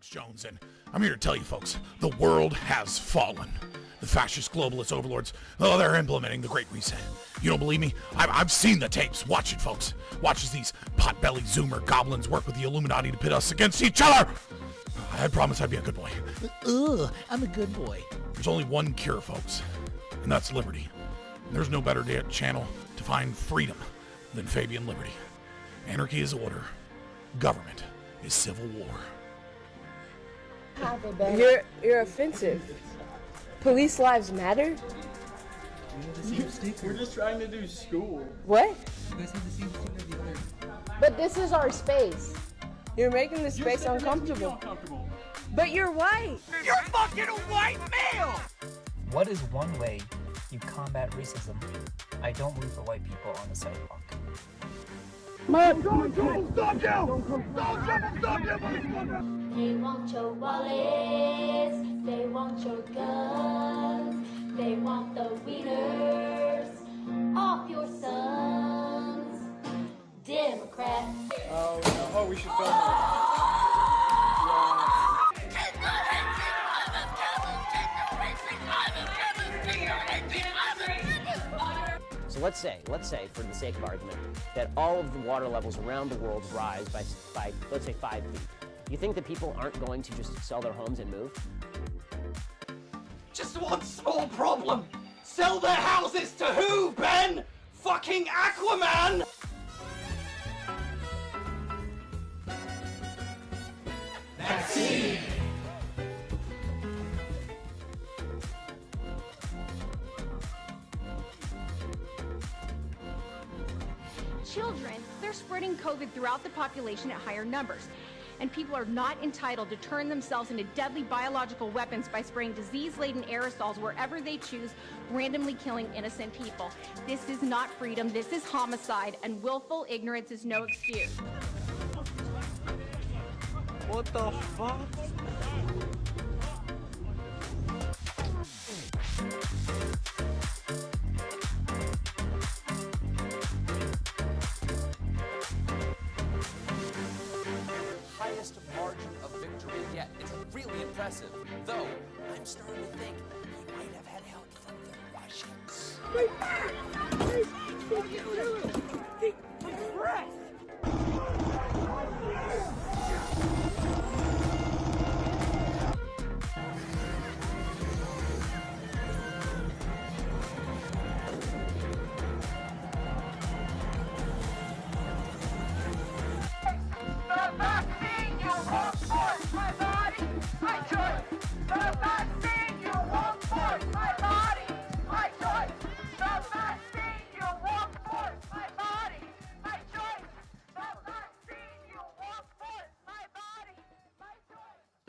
Alex Jones, and I'm here to tell you folks, the world has fallen. The fascist globalist overlords, oh, they're implementing the Great Reset. You don't believe me? I've seen the tapes. Watch it, folks. Watch as these pot-bellied Zoomer goblins work with the Illuminati to pit us against each other. I promise I'd be a good boy. Ugh, I'm a good boy. There's only one cure, folks, and that's liberty. And there's no better channel to find freedom than Fabian Liberty. Anarchy is order. Government is civil war. You're offensive. Police lives matter? We're just trying to do school. What? You guys have the same sticker as the other. But this is our space. You're making the space uncomfortable. But you're white. You're fucking a white male! What is one way you combat racism? I don't root for white people on the sidewalk. They want your wallets, they want your guns, they want the wieners off your sons. Democrats. Oh, we should film So let's say, for the sake of argument, that all of the water levels around the world rise by let's say 5 feet. You think that people aren't going to just sell their homes and move? Just one small problem. Sell their houses to who, Ben? Fucking Aquaman! Vaccine! Children, they're spreading COVID throughout the population at higher numbers. And people are not entitled to turn themselves into deadly biological weapons by spraying disease-laden aerosols wherever they choose, randomly killing innocent people. This is not freedom, this is homicide, and willful ignorance is no excuse. What the fuck? Highest margin of victory yet. It's really impressive. Though, I'm starting to think he might have had help from the Russians.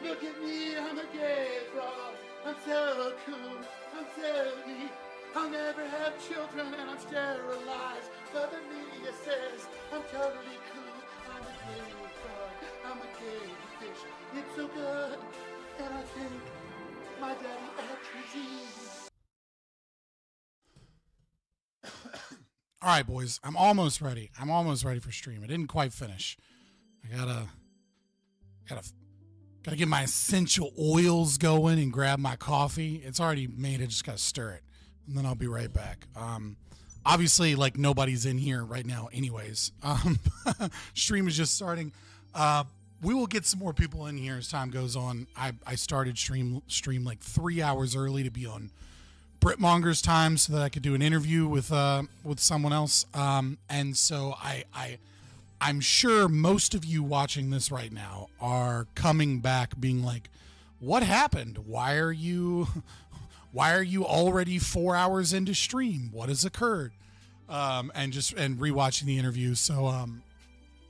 Look at me, I'm a gay frog. I'm so cool, I'm so neat. I'll never have children and I'm sterilized. But the media says I'm totally cool. I'm a gay frog, I'm a gay fish. It's so good, and I think my daddy actually is. All right, boys, I'm almost ready. I'm almost ready for stream. I didn't quite finish. I gotta get my essential oils going and grab my coffee. It's already made. I just gotta stir it, and then I'll be right back. Obviously, like, nobody's in here right now anyways. Stream is just starting. We will get some more people in here as time goes on. I started stream like 3 hours early to be on Britmonger's time so that I could do an interview with someone else. And so I'm sure most of you watching this right now are coming back being like, what happened? Why are you already 4 hours into stream? What has occurred? And rewatching the interview. So,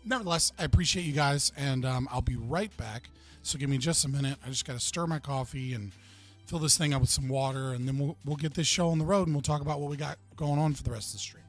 nevertheless, I appreciate you guys, and I'll be right back. So give me just a minute. I just got to stir my coffee and fill this thing up with some water, and then we'll get this show on the road, and we'll talk about what we got going on for the rest of the stream.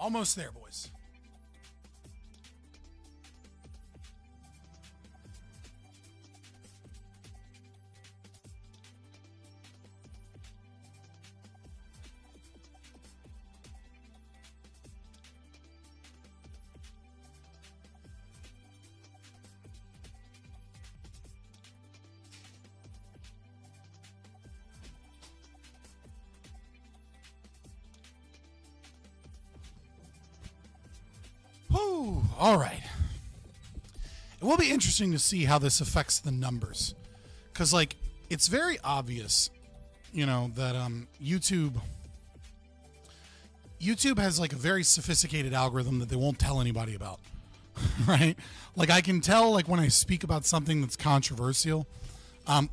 Almost there, boys. Whew, all right. It will be interesting to see how this affects the numbers. Because, like, it's very obvious, you know, that YouTube has, like, a very sophisticated algorithm that they won't tell anybody about, right? Like, I can tell, like, when I speak about something that's controversial,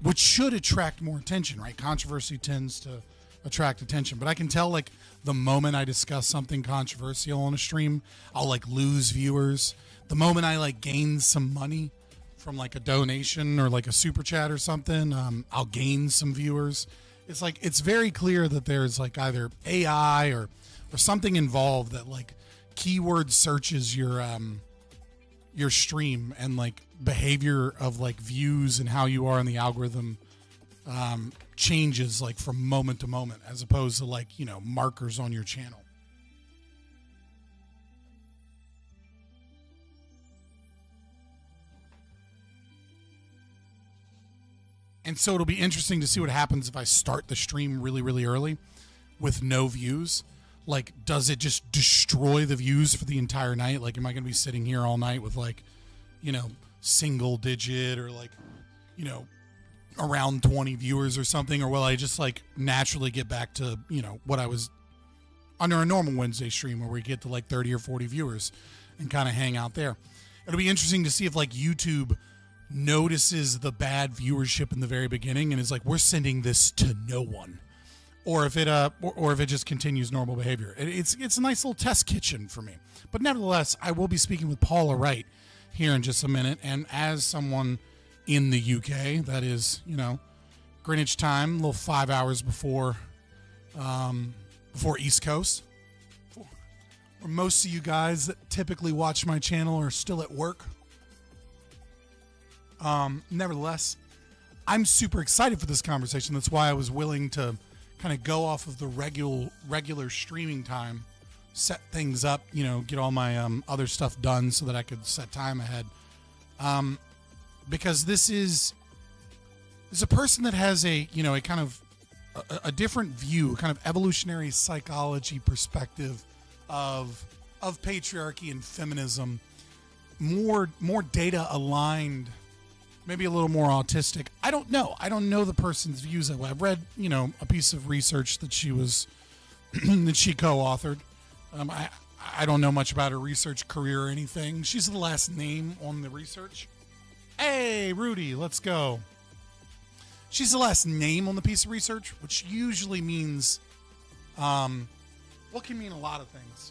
which should attract more attention, right? Controversy tends to attract attention. But I can tell, like, the moment I discuss something controversial on a stream, I'll, like, lose viewers. The moment I, like, gain some money from, like, a donation or, like, a super chat or something, I'll gain some viewers. It's, like, it's very clear that there's, like, either AI or something involved that, like, keyword searches your stream, and, like, behavior of, like, views and how you are in the algorithm changes, like, from moment to moment, as opposed to, like, you know, markers on your channel. And so it'll be interesting to see what happens if I start the stream really, really early with no views. Like, does it just destroy the views for the entire night? Like, am I going to be sitting here all night with, like, you know, single digit or, like, you know, around 20 viewers or something? Or will I just, like, naturally get back to, you know, what I was under a normal Wednesday stream where we get to, like, 30 or 40 viewers and kind of hang out there? It'll be interesting to see if, like, YouTube notices the bad viewership in the very beginning and is like, we're sending this to no one. Or if it just continues normal behavior. It's a nice little test kitchen for me. But nevertheless, I will be speaking with Paula Wright here in just a minute. And as someone in the UK, that is, you know, Greenwich time, a little 5 hours before East Coast, where most of you guys that typically watch my channel are still at work. Nevertheless, I'm super excited for this conversation. That's why I was willing to kind of go off of the regular streaming time, set things up, you know, get all my other stuff done so that I could set time ahead. Because this is a person that has a, you know, a kind of a different view, kind of evolutionary psychology perspective of patriarchy and feminism, more data aligned, maybe a little more autistic. I don't know. I don't know the person's views. I've read, you know, a piece of research that she was that she co-authored. I don't know much about her research career or anything. She's the last name on the research. Hey, Rudy, let's go. She's the last name on the piece of research, which usually means, what can mean a lot of things.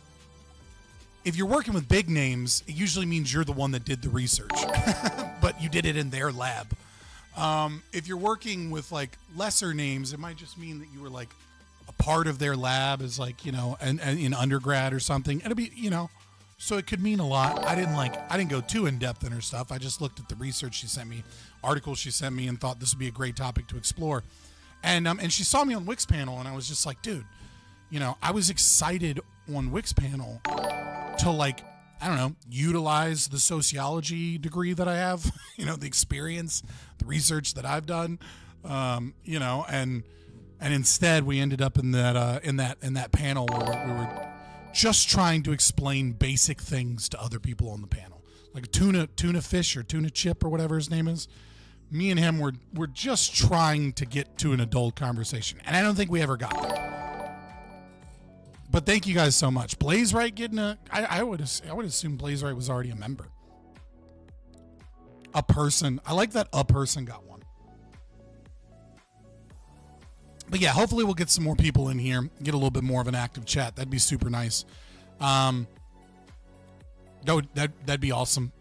If you're working with big names, it usually means you're the one that did the research, but you did it in their lab. If you're working with, like, lesser names, it might just mean that you were, like, a part of their lab as, like, you know, and in undergrad or something. It'll be, you know, so it could mean a lot. I didn't go too in depth in her stuff. I just looked at the research she sent me, articles she sent me, and thought this would be a great topic to explore. And she saw me on Wix panel, and I was just like, dude, you know, I was excited on Wix panel to, like, I don't know, utilize the sociology degree that I have, you know, the experience, the research that I've done, you know, and instead we ended up in that panel where we were just trying to explain basic things to other people on the panel, like tuna fish or tuna chip or whatever his name is. Me and him were just trying to get to an adult conversation, and I don't think we ever got there. But thank you guys so much. Blaze Wright getting I would assume Blaze Wright was already a member. A person. I like that a person got one. But yeah, hopefully we'll get some more people in here, get a little bit more of an active chat. That'd be super nice. That'd be awesome.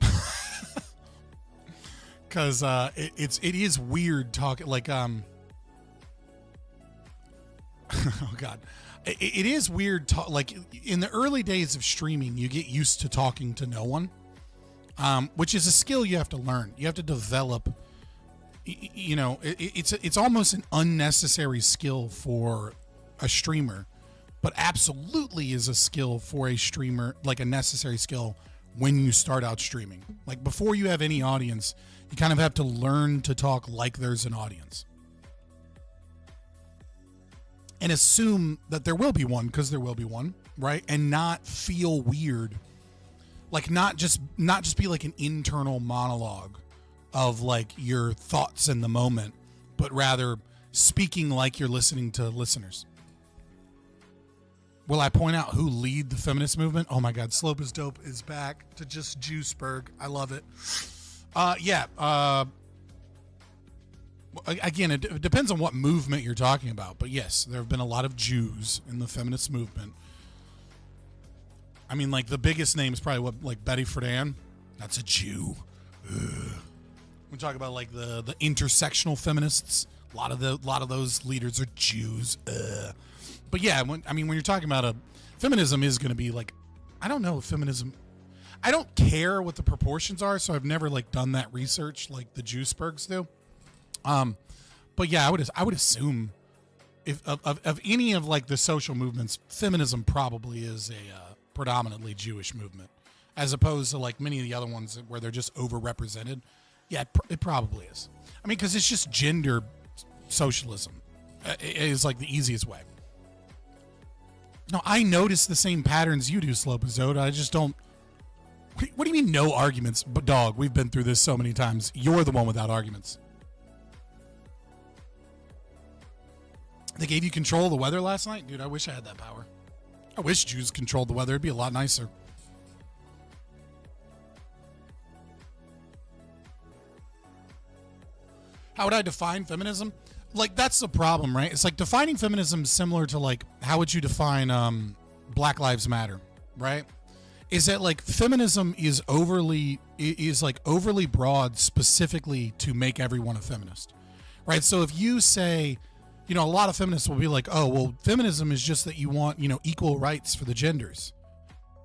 Cause it is weird talking, like oh god. it is weird. Like in the early days of streaming, you get used to talking to no one, which is a skill you have to learn. You have to develop. You know, it's almost an unnecessary skill for a streamer, but absolutely is a skill for a streamer, like a necessary skill when you start out streaming. Like before you have any audience, you kind of have to learn to talk like there's an audience. And assume that there will be one, because there will be one, right? And not feel weird. Like not just be like an internal monologue of like your thoughts in the moment, but rather speaking like you're listening to listeners. Will I point out who lead the feminist movement? Oh my God, Slope is Dope is back to just Juiceburg. I love it. Again, it depends on what movement you're talking about, but yes, there have been a lot of Jews in the feminist movement. I mean, like the biggest name is probably like Betty Friedan. That's a Jew. Ugh. We talk about like the intersectional feminists. A lot of those leaders are Jews. Ugh. But yeah, when you're talking about feminism is going to be like, I don't know if feminism. I don't care what the proportions are, so I've never like done that research like the Juiceburgs do. But yeah, I would assume if of any of like the social movements, feminism probably is a predominantly Jewish movement, as opposed to like many of the other ones where they're just overrepresented. Yeah, it probably is. I mean, because it's just gender socialism is like the easiest way. No, I notice the same patterns you do, Slopezoda. I just don't. What do you mean no arguments? But dog, we've been through this so many times. You're the one without arguments. They gave you control of the weather last night? Dude, I wish I had that power. I wish Jews controlled the weather. It'd be a lot nicer. How would I define feminism? Like, that's the problem, right? It's like defining feminism is similar to like, how would you define Black Lives Matter, right? Is that like feminism is overly broad specifically to make everyone a feminist, right? So if you say, you know, a lot of feminists will be like, oh, well, feminism is just that you want, you know, equal rights for the genders.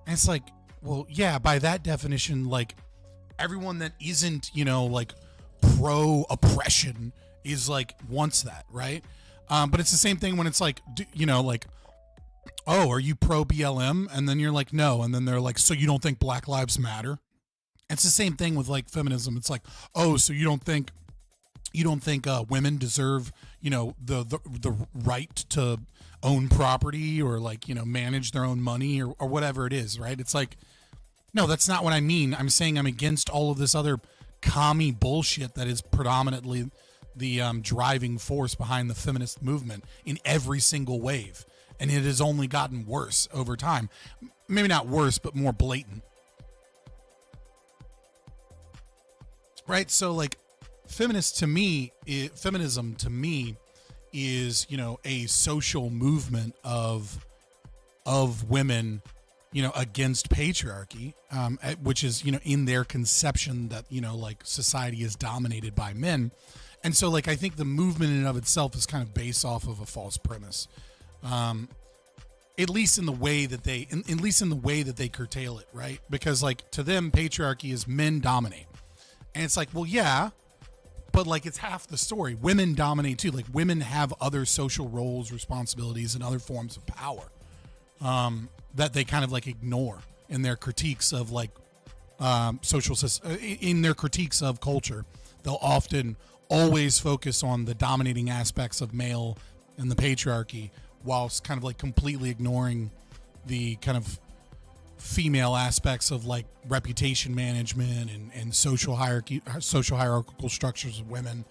And it's like, well, yeah, by that definition, like everyone that isn't, you know, like pro-oppression is like wants that, right? But it's the same thing when it's like, you know, like, oh, are you pro-BLM? And then you're like, no. And then they're like, so you don't think Black Lives Matter? It's the same thing with like feminism. It's like, oh, so you don't think women deserve, you know, the right to own property or like, you know, manage their own money or whatever it is, right? It's like, no, that's not what I mean. I'm saying I'm against all of this other commie bullshit that is predominantly the driving force behind the feminist movement in every single wave. And it has only gotten worse over time. Maybe not worse, but more blatant. Right? So like feminism to me is, you know, a social movement of women, you know, against patriarchy, which is, you know, in their conception that, you know, like society is dominated by men. And so like I think the movement in and of itself is kind of based off of a false premise. At least in the way that they curtail it, right? Because like to them, patriarchy is men dominate. And it's like, well, yeah, but like it's half the story. Women dominate too. Like women have other social roles, responsibilities, and other forms of power that they kind of like ignore in their critiques of like in their critiques of culture. They'll often always focus on the dominating aspects of male and the patriarchy, whilst kind of like completely ignoring the kind of female aspects of like reputation management and social hierarchical structures of women.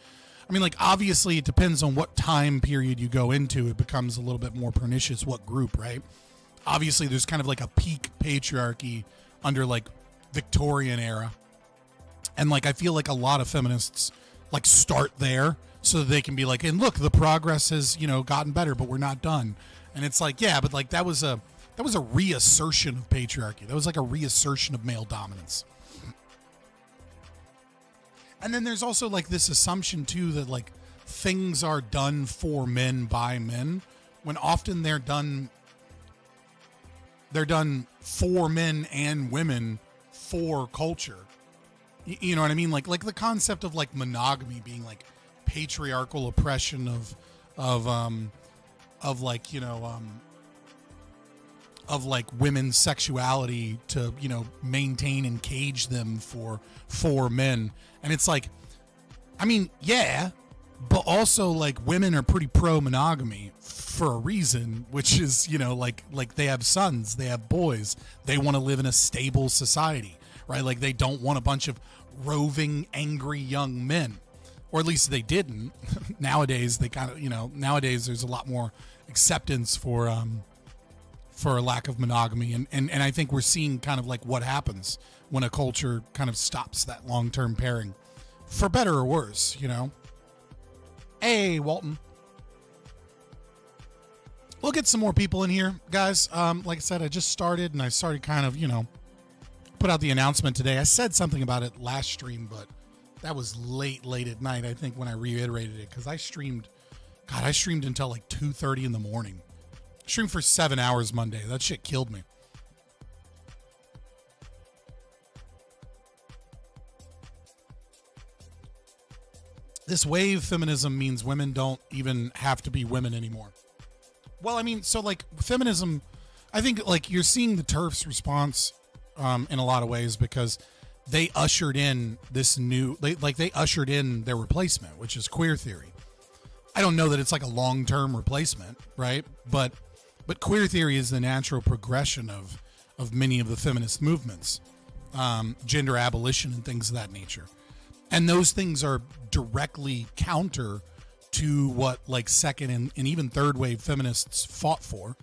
I mean, like obviously it depends on what time period you go into. It becomes a little bit more pernicious what group, right? Obviously there's kind of like a peak patriarchy under like Victorian era. And like I feel like a lot of feminists like start there so that they can be like, and look, the progress has, you know, gotten better, but we're not done. And it's like, yeah, but like that was a reassertion of patriarchy. That was like a reassertion of male dominance. And then there's also like this assumption too that like things are done for men by men, when often they're done for men and women for culture. You know what I mean? Like the concept of like monogamy being like patriarchal oppression of like, you know, of like women's sexuality to, you know, maintain and cage them for men. And it's like, I mean, yeah, but also like women are pretty pro monogamy for a reason, which is, you know, like they have sons, they have boys, they want to live in a stable society, right? Like they don't want a bunch of roving, angry young men, or at least they didn't. Nowadays, they kind of, you know, nowadays there's a lot more acceptance for a lack of monogamy. And I think we're seeing kind of like what happens when a culture kind of stops that long-term pairing, for better or worse, you know? Hey, Walton. We'll get some more people in here, guys. Like I said, I just started, and I started kind of, you know, put out the announcement today. I said something about it last stream, but that was late at night, I think, when I reiterated it, because I streamed until like 2:30 in the morning. I streamed for 7 hours Monday. That shit killed me. This wave feminism means women don't even have to be women anymore. Well, I mean, so like feminism, I think like you're seeing the TERF's response in a lot of ways, because they ushered in this new, they ushered in their replacement, which is queer theory. I don't know that it's like a long-term replacement, right? But queer theory is the natural progression of many of the feminist movements, gender abolition and things of that nature. And those things are directly counter to what like second and even third wave feminists fought for.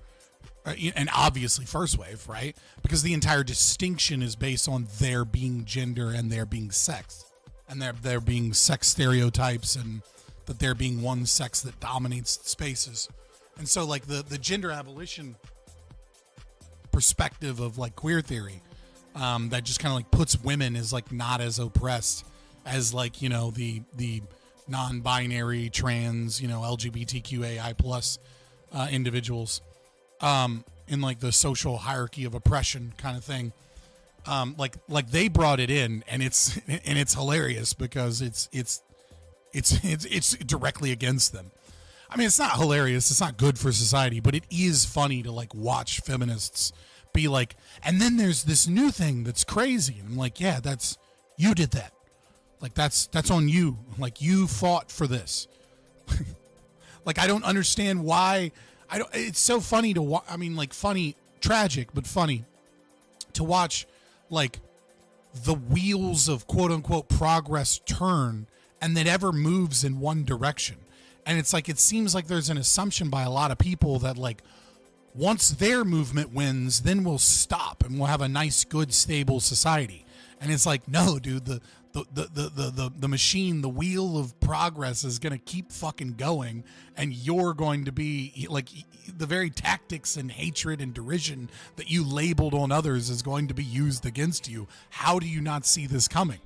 And obviously first wave, right? Because the entire distinction is based on there being gender and there being sex. And there being sex stereotypes, and that there being one sex that dominates spaces. And so like the gender abolition perspective of like queer theory, that just kind of like puts women as like not as oppressed as like, you know, the non-binary, trans, you know, LGBTQAI plus individuals in like the social hierarchy of oppression kind of thing. Like they brought it in, and it's hilarious because it's directly against them. I mean, it's not hilarious, it's not good for society, but it is funny to like watch feminists be like, and then there's this new thing that's crazy, and I'm like, yeah, that's, you did that. Like that's on you. Like you fought for this. Like I don't understand why. It's so funny to watch. I mean, like funny, tragic, but funny to watch. Like the wheels of quote unquote progress turn, and that ever moves in one direction. And it's like it seems like there's an assumption by a lot of people that like once their movement wins, then we'll stop and we'll have a nice, good, stable society. And it's like, no, dude, the machine, the wheel of progress is going to keep fucking going, and you're going to be like the very tactics and hatred and derision that you labeled on others is going to be used against you. How do you not see this coming?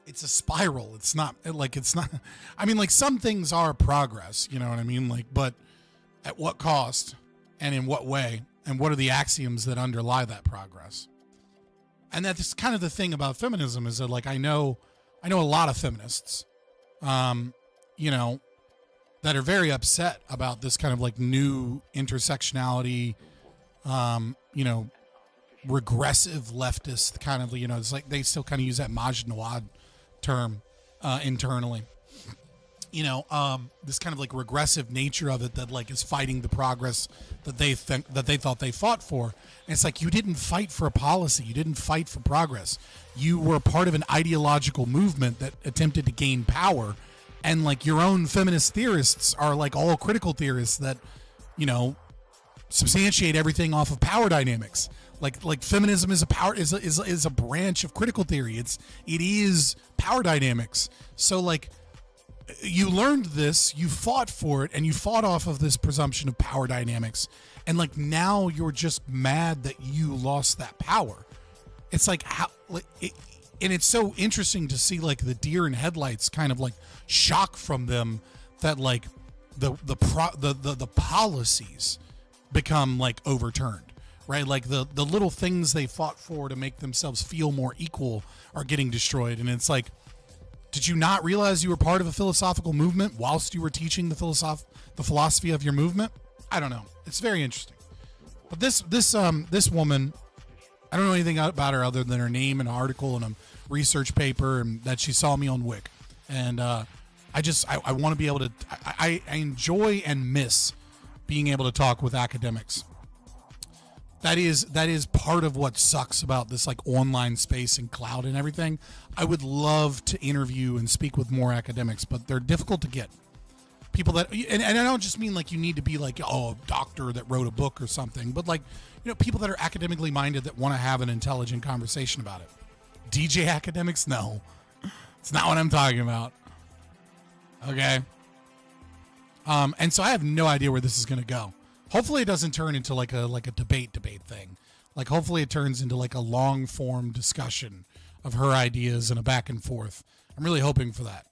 It's a spiral. It's not, I mean, like some things are progress, you know what I mean? Like, but at what cost and in what way, and what are the axioms that underlie that progress? And that's kind of the thing about feminism, is that like I know a lot of feminists, you know, that are very upset about this kind of like new intersectionality, you know, regressive leftist kind of, you know, it's like they still kind of use that Majnawad term internally. You know, this kind of like regressive nature of it that like is fighting the progress that they thought they fought for. And it's like, you didn't fight for a policy. You didn't fight for progress. You were a part of an ideological movement that attempted to gain power. And like your own feminist theorists are like all critical theorists that, you know, substantiate everything off of power dynamics. Like feminism is a branch of critical theory. It is power dynamics. So like, you learned this, you fought for it, and you fought off of this presumption of power dynamics. And like now you're just mad that you lost that power. It's like how, and it's so interesting to see like the deer in headlights kind of like shock from them that like the policies become like overturned, right? Like the little things they fought for to make themselves feel more equal are getting destroyed. And it's like, did you not realize you were part of a philosophical movement whilst you were teaching the philosophy of your movement? I don't know. It's very interesting. But this woman, I don't know anything about her other than her name and an article and a research paper, and that she saw me on Wick. And I want to be able to, I enjoy and miss being able to talk with academics. That is part of what sucks about this like online space and cloud and everything. I would love to interview and speak with more academics, but they're difficult to get. People that, and I don't just mean like you need to be like, oh, a doctor that wrote a book or something, but like, people that are academically minded that want to have an intelligent conversation about it. DJ academics? No, it's not what I'm talking about. Okay. And so I have no idea where this is going to go. Hopefully it doesn't turn into like a debate thing. Like hopefully it turns into like a long form discussion of her ideas and a back and forth. I'm really hoping for that.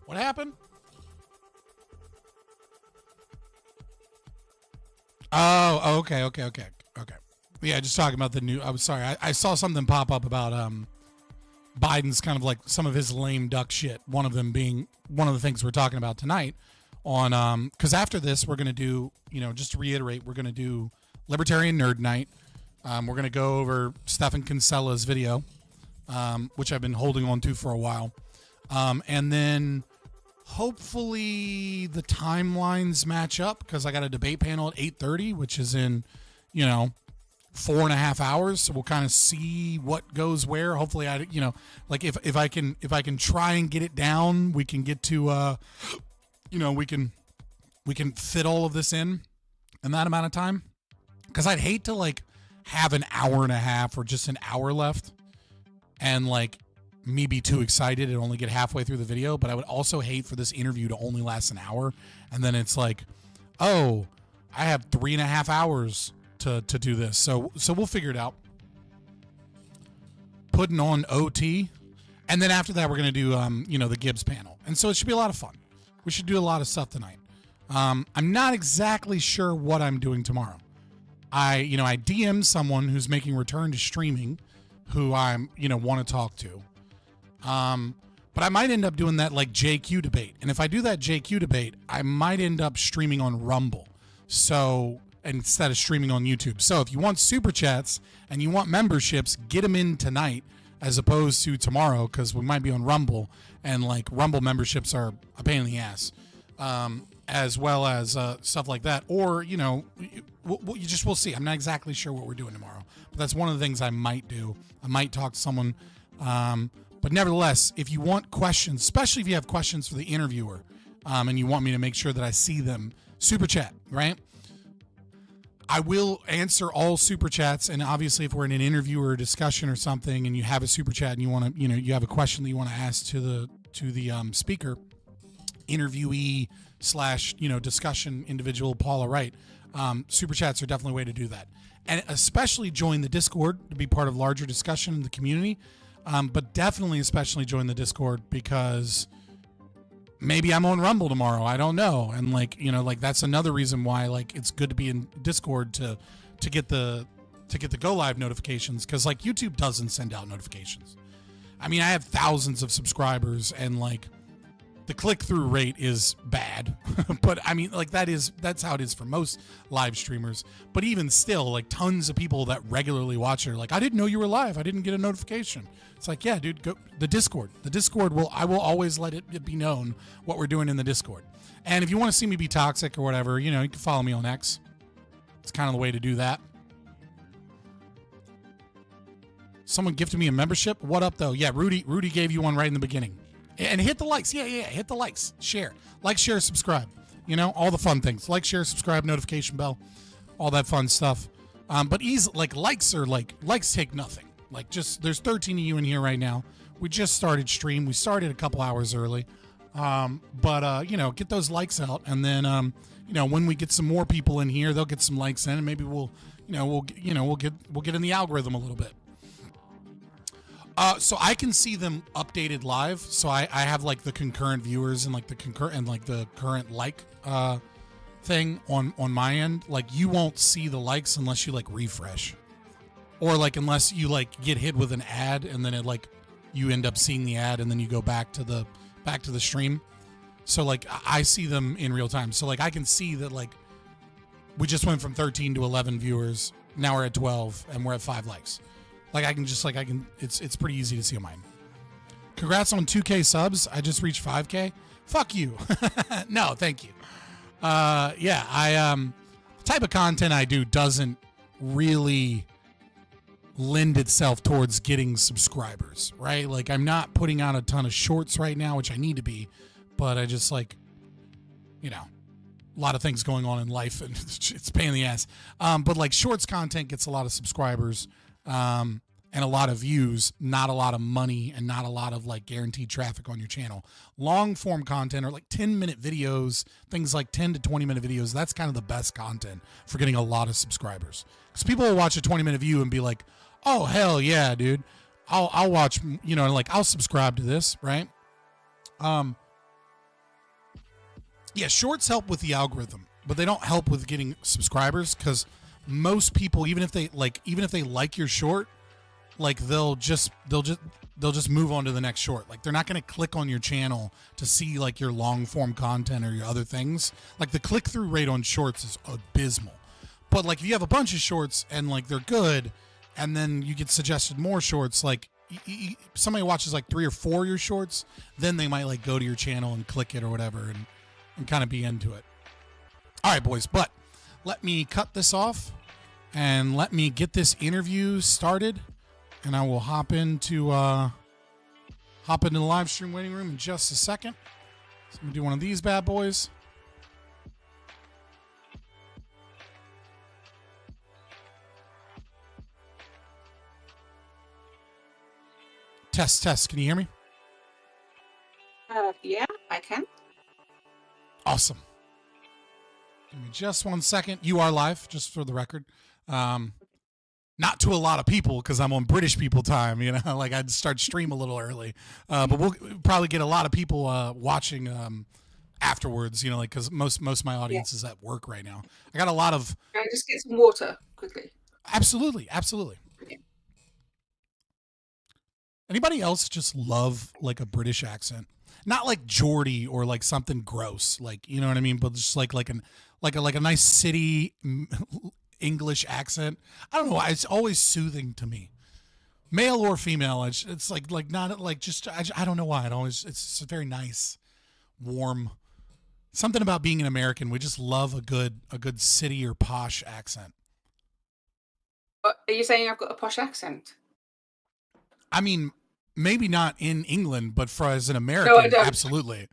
What happened? Oh, okay. Yeah, just talking about the new. I'm sorry, I saw something pop up about Biden's kind of like some of his lame duck shit. One of them being one of the things we're talking about tonight. On because after this we're gonna do, just to reiterate, we're gonna do Libertarian Nerd Night. We're gonna go over Stephen Kinsella's video, which I've been holding on to for a while, and then hopefully the timelines match up because I got a debate panel at 8:30, which is in 4.5 hours. So we'll kind of see what goes where. Hopefully like if I can try and get it down, we can get to we can fit all of this in that amount of time, because I'd hate to like have an hour and a half or just an hour left and like me be too excited and only get halfway through the video. But I would also hate for this interview to only last an hour and then it's like, oh, I have 3.5 hours to do this. So we'll figure it out. Putting on OT, and then after that we're gonna do the Gibbs panel, and so it should be a lot of fun. We should do a lot of stuff tonight. I'm not exactly sure what I'm doing tomorrow. I DM'd someone who's making return to streaming, who I'm want to talk to. But I might end up doing that like JQ debate, and if I do that JQ debate, I might end up streaming on Rumble. So instead of streaming on YouTube. So if you want super chats and you want memberships, get them in tonight as opposed to tomorrow, because we might be on Rumble, and like Rumble memberships are a pain in the ass, as well as stuff like that. Or we'll see. I'm not exactly sure what we're doing tomorrow, but that's one of the things I might do. I might talk to someone, but nevertheless, if you want questions, especially if you have questions for the interviewer, and you want me to make sure that I see them, super chat, right? I will answer all super chats, and obviously if we're in an interview or a discussion or something and you have a super chat and you want to, you have a question that you want to ask to the speaker, interviewee / discussion individual Paula Wright, super chats are definitely a way to do that. And especially join the Discord to be part of larger discussion in the community, but definitely especially join the Discord because maybe I'm on Rumble tomorrow. I don't know. And that's another reason why it's good to be in Discord to get the go live notifications, because YouTube doesn't send out notifications. I mean, I have thousands of subscribers and the click-through rate is bad, but I mean, that's how it is for most live streamers. But even still, tons of people that regularly watch it are I didn't know you were live. I didn't get a notification. It's yeah, dude, go the Discord. The Discord I will always let it be known what we're doing in the Discord. And if you want to see me be toxic or whatever, you can follow me on X. It's kind of the way to do that. Someone gifted me a membership. What up, though? Yeah, Rudy gave you one right in the beginning. And hit the likes. Yeah. Hit the likes. Share. Share, subscribe. All the fun things. Share, subscribe, notification bell, all that fun stuff. But likes take nothing. There's 13 of you in here right now. We just started stream. We started a couple hours early. But get those likes out, and then when we get some more people in here, they'll get some likes in, and maybe we'll get in the algorithm a little bit. So I can see them updated live. So I have like the concurrent viewers and like the current like thing on my end. Like you won't see the likes unless you like refresh, or like unless you like get hit with an ad and then it like you end up seeing the ad and then you go back to the stream. So like I see them in real time. So like I can see that like we just went from 13 to 11 viewers. Now we're at 12 and we're at 5 likes. Like I can it's pretty easy to see on mine. Congrats on 2K subs. I just reached 5K. Fuck you. No, thank you. Yeah, the type of content I do doesn't really lend itself towards getting subscribers, right? Like I'm not putting out a ton of shorts right now, which I need to be, but I just like, you know, a lot of things going on in life and it's a pain in the ass. But like shorts content gets a lot of subscribers, and a lot of views, not a lot of money and not a lot of like guaranteed traffic on your channel. Long form content or like 10-minute videos, things like 10 to 20-minute videos, that's kind of the best content for getting a lot of subscribers. Because people will watch a 20-minute view and be like, oh, hell yeah, dude. I'll watch, you know, like I'll subscribe to this, right? Yeah, shorts help with the algorithm, but they don't help with getting subscribers because most people, even if they like your short, like they'll just move on to the next short. Like they're not going to click on your channel to see like your long form content or your other things. Like the click through rate on shorts is abysmal. But like if you have a bunch of shorts and like they're good, and then you get suggested more shorts, like somebody watches like 3 or 4 of your shorts, then they might like go to your channel and click it or whatever and kind of be into it. All right, boys, but let me cut this off and let me get this interview started, and I will hop into the live stream waiting room in just a second. So I'm gonna do one of these bad boys. Test. Can you hear me? Yeah, I can. Awesome. Give me just 1 second. You are live, just for the record. Not to a lot of people because I'm on British people time, you know, like I'd start stream a little early. But we'll probably get a lot of people watching afterwards, you know, like because most of my audience is at work right now. I got a lot of. Can I just get some water quickly? Absolutely. Okay. Anybody else just love like a British accent? Not like Geordie or like something gross, like, you know what I mean? But just like a nice city English accent. I don't know. It's always soothing to me, male or female. It's like not like just I don't know why. It's very nice, warm. Something about being an American. We just love a good city or posh accent. Are you saying I've got a posh accent? I mean, maybe not in England, but as an American, No, I don't. absolutely.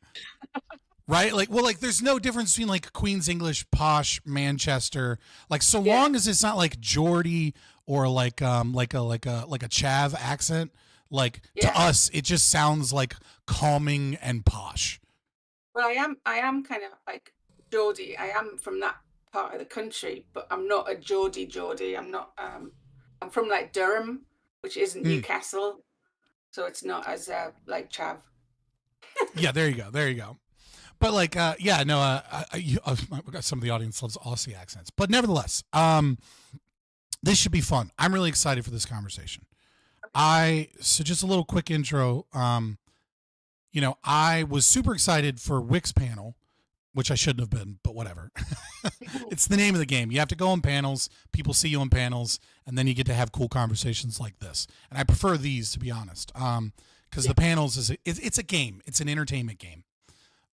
Right? Like, well, like there's no difference between like Queen's English, posh, Manchester. Like, so long as it's not like Geordie or like a Chav accent. Like to us, it just sounds like calming and posh. Well, I am kind of like Geordie. I am from that part of the country, but I'm not a Geordie. I'm not. I'm from like Durham, which isn't Newcastle, so it's not as like Chav. Yeah, there you go. But like, some of the audience loves Aussie accents, but nevertheless, this should be fun. I'm really excited for this conversation. So just a little quick intro. You know, I was super excited for Wick's panel, which I shouldn't have been, but whatever. It's the name of the game. You have to go on panels. People see you on panels, and then you get to have cool conversations like this. And I prefer these, to be honest, because the panels it's a game. It's an entertainment game.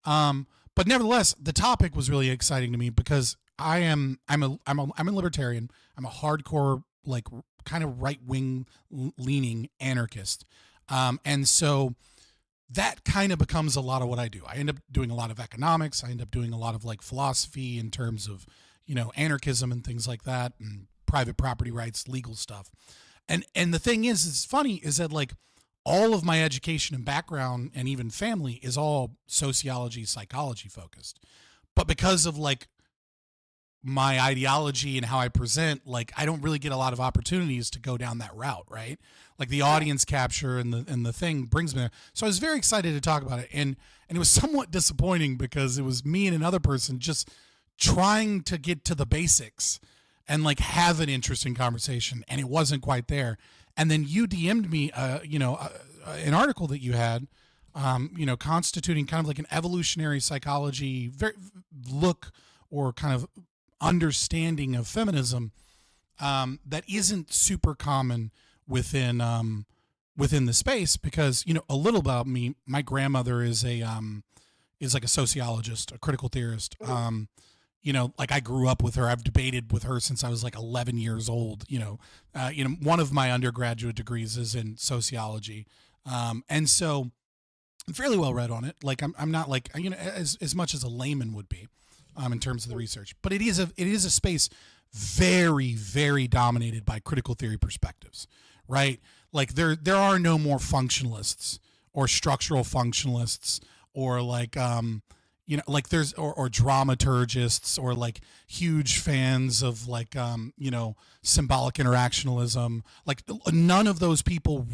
But nevertheless, the topic was really exciting to me because I'm a libertarian. I'm a hardcore, like kind of right wing leaning anarchist. And so that kind of becomes a lot of what I do. I end up doing a lot of economics. I end up doing a lot of like philosophy in terms of, you know, anarchism and things like that, and private property rights, legal stuff. And the thing is, it's funny is that like all of my education and background and even family is all sociology, psychology focused. But because of like my ideology and how I present, like I don't really get a lot of opportunities to go down that route, right? Like the audience capture and the thing brings me there. So I was very excited to talk about it, and it was somewhat disappointing because it was me and another person just trying to get to the basics and like have an interesting conversation, and it wasn't quite there. And then you DM'd me, an article that you had, constituting kind of like an evolutionary psychology look or kind of understanding of feminism that isn't super common within the space, because a little about me, my grandmother is like a sociologist, a critical theorist. Like I grew up with her. I've debated with her since I was like 11 years old. One of my undergraduate degrees is in sociology, and so I'm fairly well read on it. Like I'm not like as much as a layman would be, in terms of the research. But it is a space very, very dominated by critical theory perspectives, right? Like there are no more functionalists or structural functionalists or like there's or dramaturgists or like huge fans of like symbolic interactionalism. Like none of those people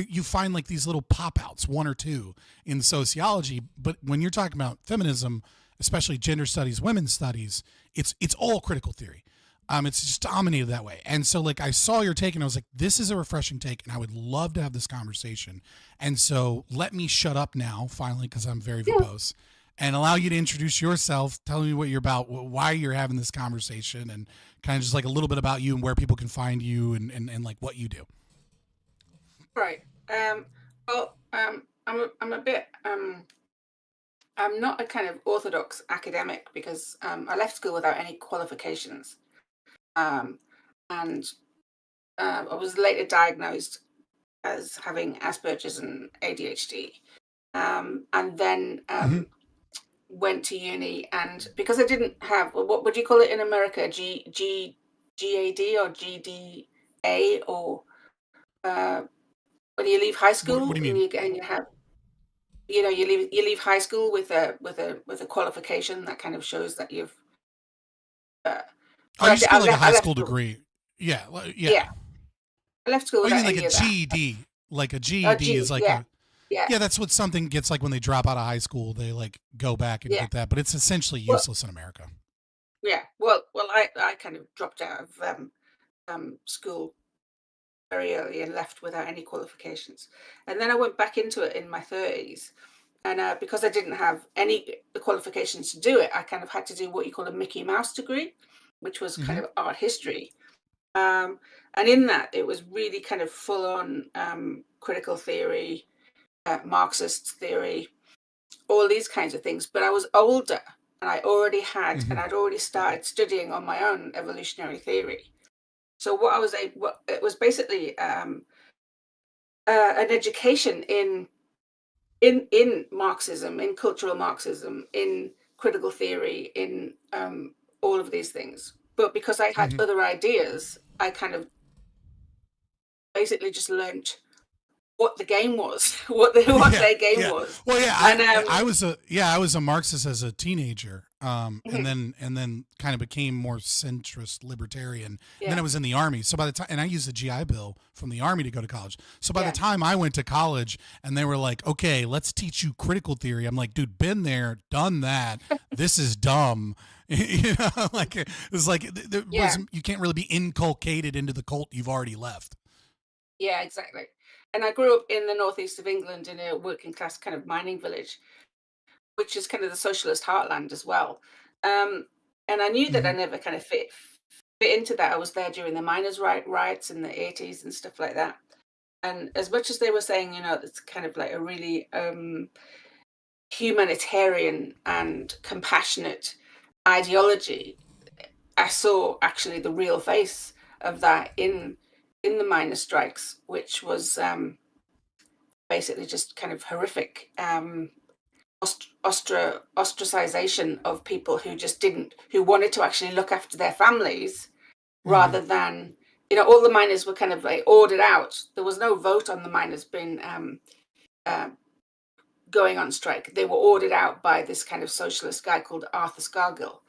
you find like these little pop outs, one or two in sociology, but when you're talking about feminism, especially gender studies, women's studies, it's all critical theory. It's just dominated that way. And so like I saw your take and I was like, this is a refreshing take and I would love to have this conversation. And so let me shut up now finally, because I'm very verbose, and allow you to introduce yourself. Tell me what you're about, why you're having this conversation, and kind of just like a little bit about you and where people can find you and like what you do. Right. I'm a bit I'm not a kind of orthodox academic because I left school without any qualifications. And I was later diagnosed as having Asperger's and ADHD. And then went to uni, and because I didn't have, what would you call it in America, GAD or GDA, or when you leave high school, what do you mean? and you have, you leave high school with a qualification that kind of shows that you've. You just get like a high school degree. Yeah. I left school. Oh, you without mean like any a of that. GED? Like a GED is like that's what something gets like when they drop out of high school. They like go back and get that, but it's essentially useless in America. Yeah. Well, I kind of dropped out of school very early and left without any qualifications, and then I went back into it in my 30s, and because I didn't have the qualifications to do it, I kind of had to do what you call a Mickey Mouse degree, which was kind of art history. And in that, it was really kind of full on critical theory, Marxist theory, all these kinds of things. But I was older, and I already had, and I'd already started studying on my own evolutionary theory. So it was basically an education in Marxism, in cultural Marxism, in critical theory, in all of these things. But because I had other ideas, I kind of basically just learned what the game was, what their game was. Well, and, I was a Marxist as a teenager, and then kind of became more centrist libertarian. And then I was in the Army. So by the time, and I used the GI Bill from the Army to go to college. So by the time I went to college, and they were like, "Okay, let's teach you critical theory," I'm like, "Dude, been there, done that. This is dumb." Like it was like you can't really be inculcated into the cult you've already left. Yeah, exactly. And I grew up in the northeast of England in a working class kind of mining village, which is kind of the socialist heartland as well. And I knew that I never kind of fit into that. I was there during the miners' riots in the 80s and stuff like that. And as much as they were saying, it's kind of like a really humanitarian and compassionate ideology, I saw actually the real face of that in the miners' strikes, which was basically just kind of horrific ostracization of people who wanted to actually look after their families rather than, all the miners were kind of like ordered out. There was no vote on the miners being going on strike. They were ordered out by this kind of socialist guy called Arthur Scargill.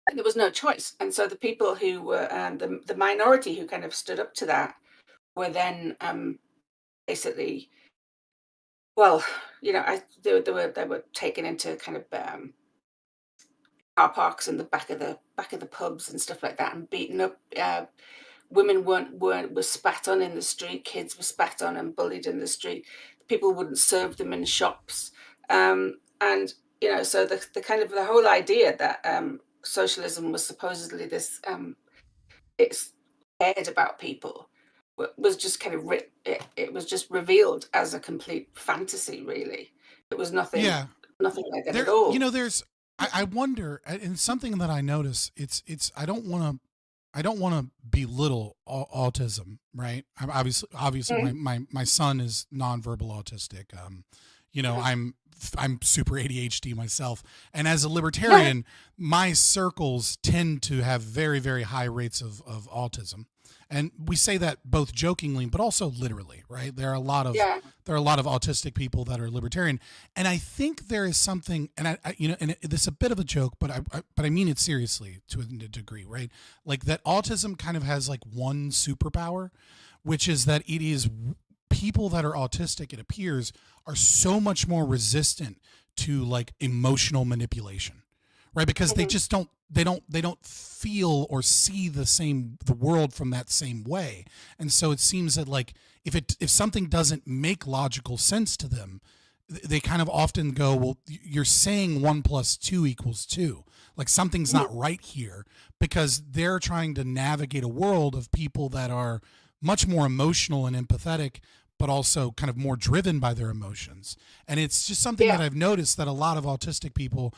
And there was no choice. And so the people who were the minority who kind of stood up to that were then basically, well, they were taken into kind of car parks in the back of the pubs and stuff like that, and beaten up. Women were spat on in the street. Kids were spat on and bullied in the street. People wouldn't serve them in shops, and so the kind of the whole idea that socialism was supposedly this it's cared about people was just kind of it was just revealed as a complete fantasy. Really, it was nothing like that at all. I wonder, and something that I notice, it's I don't want to belittle autism, right? I'm obviously my son is nonverbal autistic. I'm super ADHD myself, and as a libertarian, my circles tend to have very, very high rates of autism, and we say that both jokingly but also literally, right? There are a lot of autistic people that are libertarian, and I think there is something, and this is a bit of a joke, but I mean it seriously to a degree, right? Like that autism kind of has like one superpower, which is that it is people that are autistic, it appears, are so much more resistant to like emotional manipulation, right? Because they just don't feel or see the world from that same way. And so it seems that like if something doesn't make logical sense to them, they kind of often go, well, you're saying 1 + 2 = 2. Like something's not right here, because they're trying to navigate a world of people that are much more emotional and empathetic, but also kind of more driven by their emotions. And it's just something that I've noticed, that a lot of autistic people,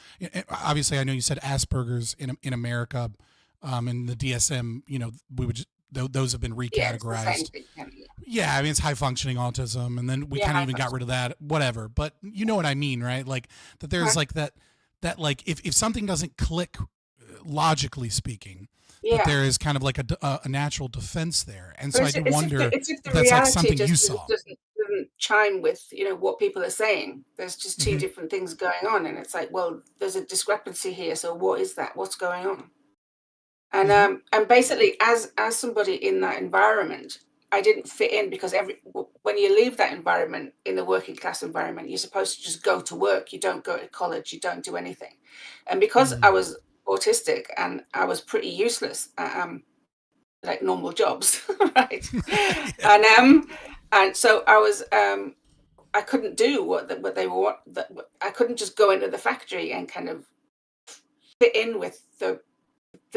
obviously I know you said Asperger's in America, and the DSM, we would just, those have been recategorized. Yeah, I mean, it's high functioning autism, and then we kind of even got rid of that, whatever. But you know what I mean, right? Like that there's like that like if something doesn't click logically speaking, that there is kind of like a natural defense there. And so I do wonder if that's like something you saw. Doesn't chime with what people are saying. There's just two different things going on, and it's like, well, there's a discrepancy here. So what is that? What's going on? And and basically, as somebody in that environment, I didn't fit in, because when you leave that environment, in the working class environment, you're supposed to just go to work. You don't go to college. You don't do anything. And because I was autistic and I was pretty useless at like normal jobs, right? And so I was I couldn't do what they were. I couldn't just go into the factory and kind of fit in with the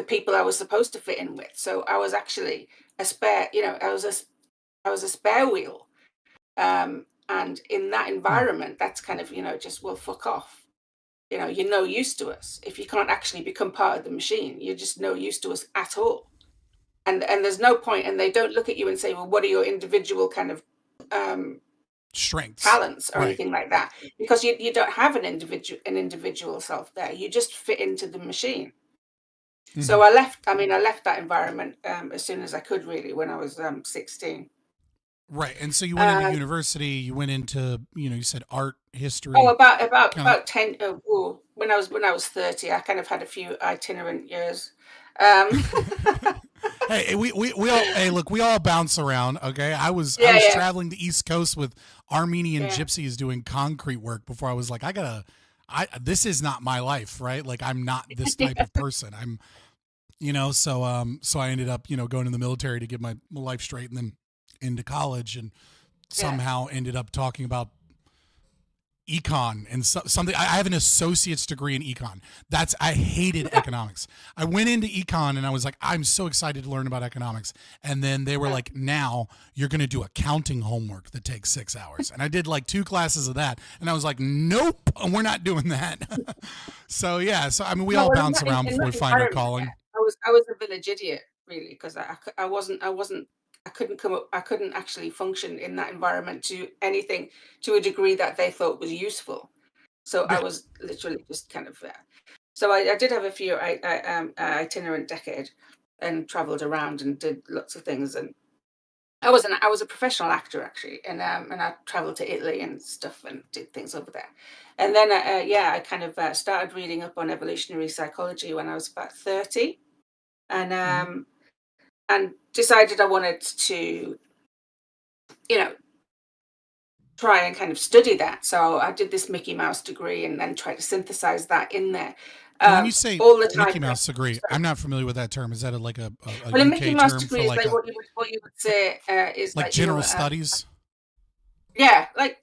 people I was supposed to fit in with. So I was actually a spare. I was a spare wheel. And in that environment, that's kind of just, well, fuck off. You're no use to us. If you can't actually become part of the machine, you're just no use to us at all. And there's no point, and they don't look at you and say, well, what are your individual kind of strengths, talents, or anything like that, because you don't have an individual self there. You just fit into the machine. So I left that environment as soon as I could, really, when I was 16. Right. And so you went into university, you went into, you said art, history. Oh, about 10, when I was 30, I kind of had a few itinerant years. Hey, we all bounce around. Okay. I was traveling the East Coast with Armenian gypsies doing concrete work before I was like, this is not my life, right? Like, I'm not this type of person. I'm, so I ended up, going in the military to get my life straight, and then into college, and somehow ended up talking about econ and something. I have an associate's degree in econ. I hated economics. I went into econ and I was like, I'm so excited to learn about economics. And then they were like, now you're going to do accounting homework that takes 6 hours. And I did like 2 classes of that. And I was like, nope, we're not doing that. So I mean, we all bounce around before we find our calling. I was a village idiot, really, because I couldn't actually function in that environment to anything, to a degree that they thought was useful. So I was literally just kind of so I did have a few itinerant decade, and traveled around and did lots of things, and I was a professional actor actually, and I traveled to Italy and stuff and did things over there. And then I kind of started reading up on evolutionary psychology when I was about 30, and and decided I wanted to, you know, try and kind of study that. So I did this Mickey Mouse degree and then tried to synthesize that in there. When you say All the time. Mickey Mouse degree, I'm not familiar with that term. Is that like a Well, a Mickey Mouse term degree for is like like what you would say is like like general studies? Yeah, like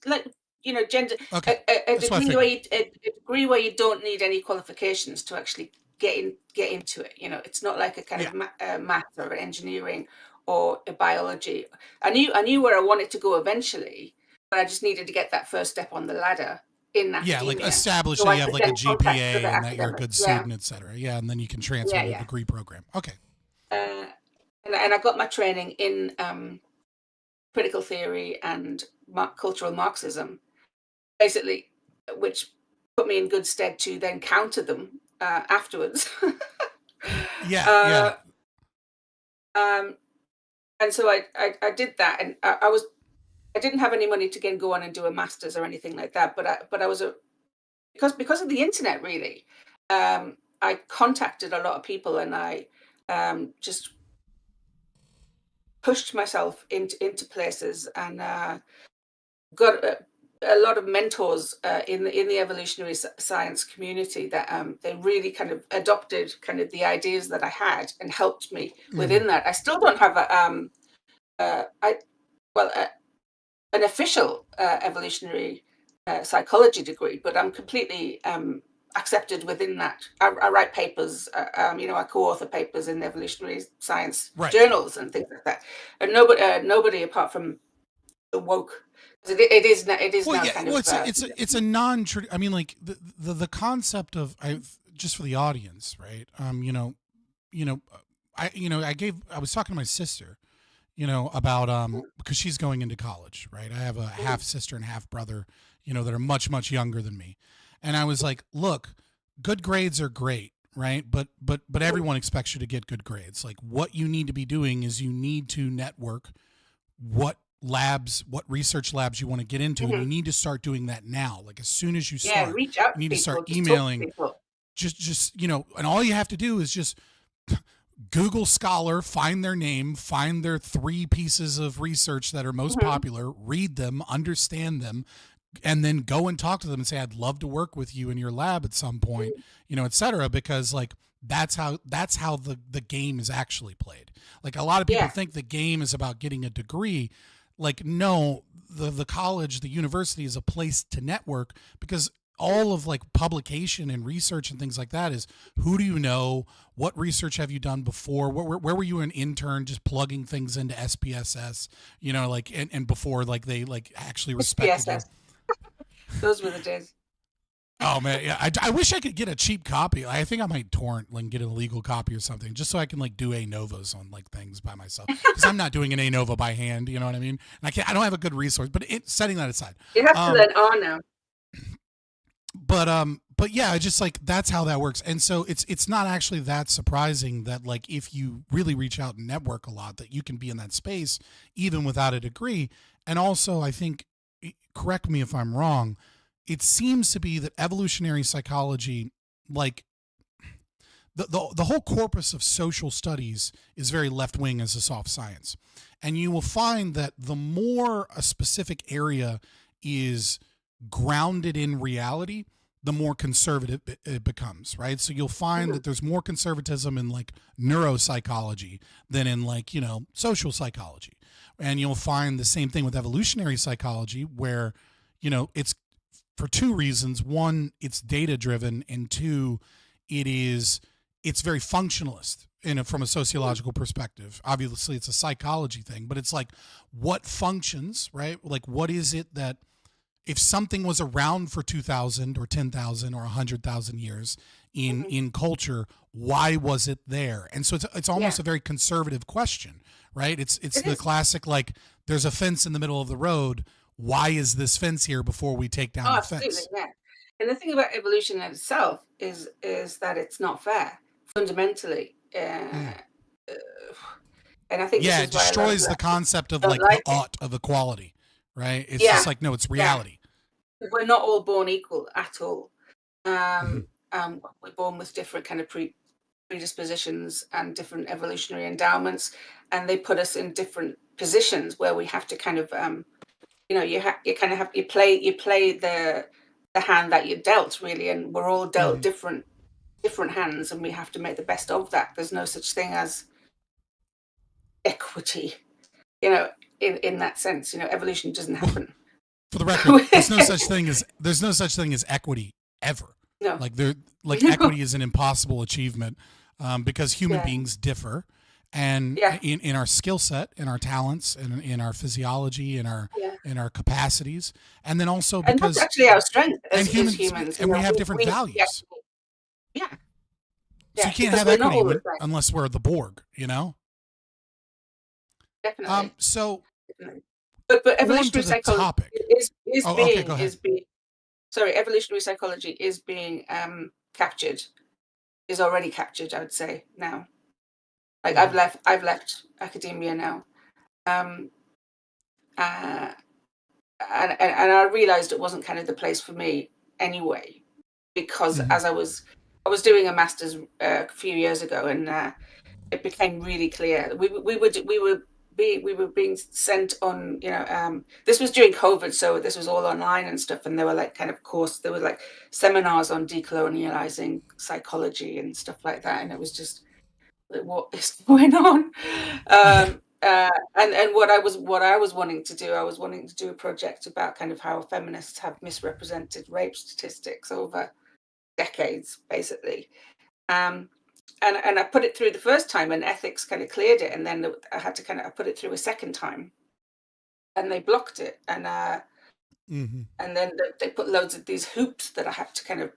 gender. Okay. A That's what I degree where figured. a degree where you don't need any qualifications to actually get into it. It's not like a kind of math or engineering or a biology. I knew where I wanted to go eventually, but I just needed to get that first step on the ladder in Yeah, like academia. establish So that I you have could like a then contact GPA other and that you're a good academics. student, et cetera. Yeah, and then you can transfer to a Yeah. degree program. Okay. And I got my training in critical theory and cultural Marxism, basically, which put me in good stead to then counter them afterwards. Yeah. And so I did that, and I didn't have any money to go on and do a master's or anything like that, but I was because of the internet really. I contacted a lot of people, and I just pushed myself into places, and got a lot of mentors in the evolutionary science community that they really kind of adopted kind of the ideas that I had and helped me within that. I still don't have an official evolutionary psychology degree, but I'm completely accepted within that. I write papers, I co-author papers in evolutionary science journals and things like that. And nobody apart from the woke. It is now kind of. It's a non. I mean, like the concept of just for the audience, right? I was talking to my sister, about because she's going into college, right? I have a half sister and half brother, that are much younger than me, and I was like, look, good grades are great, right? But everyone expects you to get good grades. Like, what you need to be doing is you need to network what research labs you want to get into, and you need to start doing that now. Like, as soon as you start, reach out. You need to start Just emailing. Just and all you have to do is just Google Scholar, find their name, find their 3 pieces of research that are most popular, read them, understand them, and then go and talk to them and say, I'd love to work with you in your lab at some point, et cetera, because like that's how the game is actually played. Like, a lot of people think the game is about getting a degree. Like, no, the college, the university is a place to network, because all of like publication and research and things like that is, who do you know? What research have you done before? Where were you an intern just plugging things into SPSS, and before like they like actually respected you? Those were the days. Oh man, yeah. I wish I could get a cheap copy. I think I might torrent, like, get a legal copy or something, just so I can like do ANOVAs on like things by myself, because I'm not doing an ANOVA by hand. You know what I mean? And I don't have a good resource. But setting that aside, you have to learn on now. But yeah, just like that's how that works. And so it's not actually that surprising that, like, if you really reach out and network a lot, that you can be in that space even without a degree. And also, I think, correct me if I'm wrong, it seems to be that evolutionary psychology, like the whole corpus of social studies, is very left wing as a soft science. And you will find that the more a specific area is grounded in reality, the more conservative it becomes, right? So you'll find that there's more conservatism in like neuropsychology than in like, social psychology. And you'll find the same thing with evolutionary psychology, where, it's for 2 reasons. One, it's data driven, and 2, it's very functionalist from a sociological perspective. Obviously it's a psychology thing, but it's like, what functions, right? Like, what is it that, if something was around for 2,000 or 10,000 or 100,000 years in culture, why was it there? And so it's almost a very conservative question, right? It's the classic, like, there's a fence in the middle of the road. Why is this fence here before we take down the fence? Yeah. And the thing about evolution in itself is that it's not fair fundamentally. And And I think yeah, this it is why a lot of destroys the concept of don't like like the it. ought of equality, right? It's Yeah, just like, no, it's reality. We're not all born equal at all. Mhm. We're born with different kind of predispositions and different evolutionary endowments, and they put us in different positions where we have to kind of, you play the hand that you're dealt, really, and we're all dealt Mhm. different hands, and we have to make the best of that. There's no such thing as equity, in that sense. Evolution doesn't happen. For the record, there's no such thing as equity ever. No. Like equity is an impossible achievement, because human beings differ, and in our skill set, in our talents, in our physiology, in our capacities, and then also And because that's actually our strength as humans, humans. and we have different values. Yeah. So you can't because have we're not equity all the same. unless we're the Borg, Definitely. So, but on to evolutionary the psychology topic. evolutionary psychology is being captured, is already captured, I would say now. Like I've left academia now, and I realized it wasn't kind of the place for me anyway, because as I was doing a master's a few years ago, and it became really clear we were being sent on, this was during COVID, so this was all online and stuff, and there were like there were like seminars on decolonializing psychology and stuff like that, and it was just like, what is going on? And what I was wanting to do, I was wanting to do a project about kind of how feminists have misrepresented rape statistics over decades, basically. And I put it through the first time, and ethics kind of cleared it, and then I had to I put it through a second time, and they blocked it, and then they put loads of these hoops that I have to kind of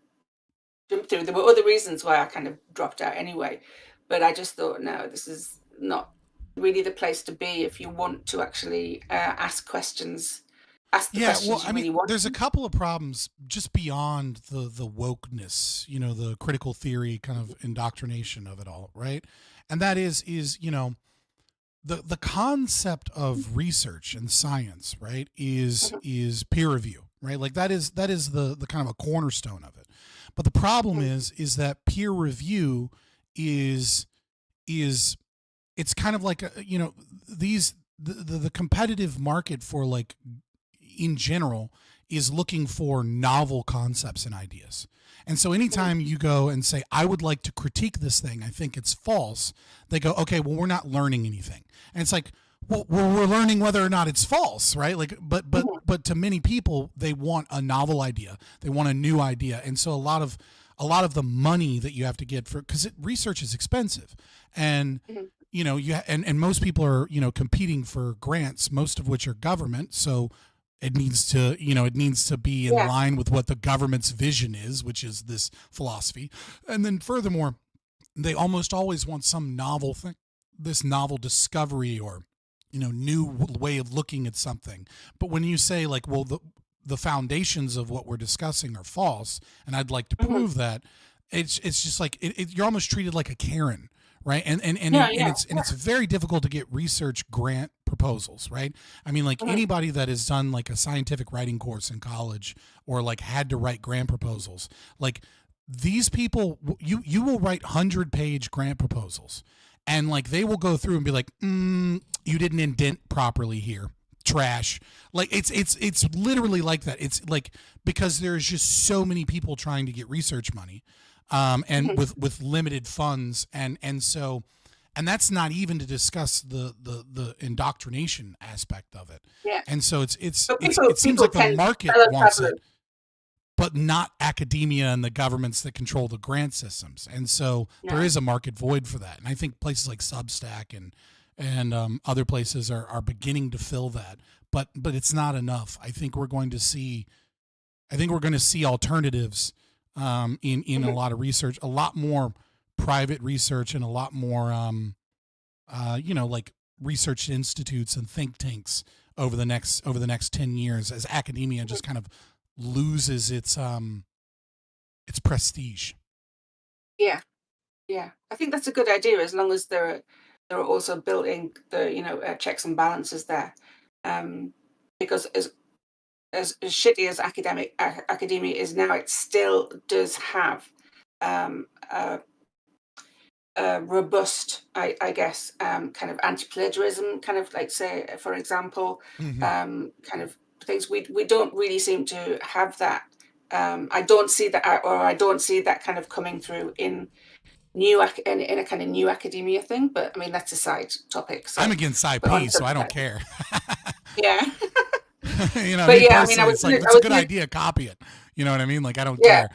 jump through. There were other reasons why I kind of dropped out anyway, but I just thought, no, this is not really the place to be if you want to actually ask questions. Ask the questions you really want. There's a couple of problems just beyond the wokeness, the critical theory kind of indoctrination of it all, right? And that is the concept of research and science, right, is peer review, right? Like that is the kind of a cornerstone of it. But the problem is that peer review is it's kind of like the competitive market for, like, in general, is looking for novel concepts and ideas. And so anytime you go and say, I would like to critique this thing, I think it's false, they go, okay, well, we're not learning anything. And it's like, well, we're learning whether or not it's false, right? Like, but to many people, they want a novel idea. They want a new idea. And so a lot of the money that you have to get because research is expensive, and and most people are competing for grants, most of which are government. So it needs to be in line with what the government's vision is, which is this philosophy. And then furthermore, they almost always want some novel thing, this novel discovery, or new way of looking at something. But when you say, like, well, the foundations of what we're discussing are false, and I'd like to prove that, it's just like you're almost treated like a Karen, right? And it's very difficult to get research grant proposals, right? I mean, like anybody that has done like a scientific writing course in college, or like had to write grant proposals, like these people, you will write 100-page grant proposals, and like they will go through and be like, you didn't indent properly here, trash. Like it's literally like that. It's like, because there's just so many people trying to get research money, and with limited funds, and that's not even to discuss the indoctrination aspect of it. Yeah. And so it seems like the market wants it, but not academia and the governments that control the grant systems. And so there is a market void for that. And I think places like Substack and other places are beginning to fill that, but it's not enough. I think we're going to see alternatives in a lot of research, a lot more private research, and a lot more like research institutes and think tanks over the next 10 years, as academia just kind of loses its prestige. Yeah. I think that's a good idea, as long as there there are also built-in checks and balances there, because as shitty as academia is now, it still does have a robust, I guess, kind of anti-plagiarism, kind of like, say, for example, kind of things. We don't really seem to have that. I don't see that, or I don't see that kind of coming through in a kind of new academia thing. But I mean, that's a side topic. So, I'm against IP, so I don't care. Yeah. But yeah, I mean, it's like, if it's a good idea, copy it. You know what I mean? Like, I don't care.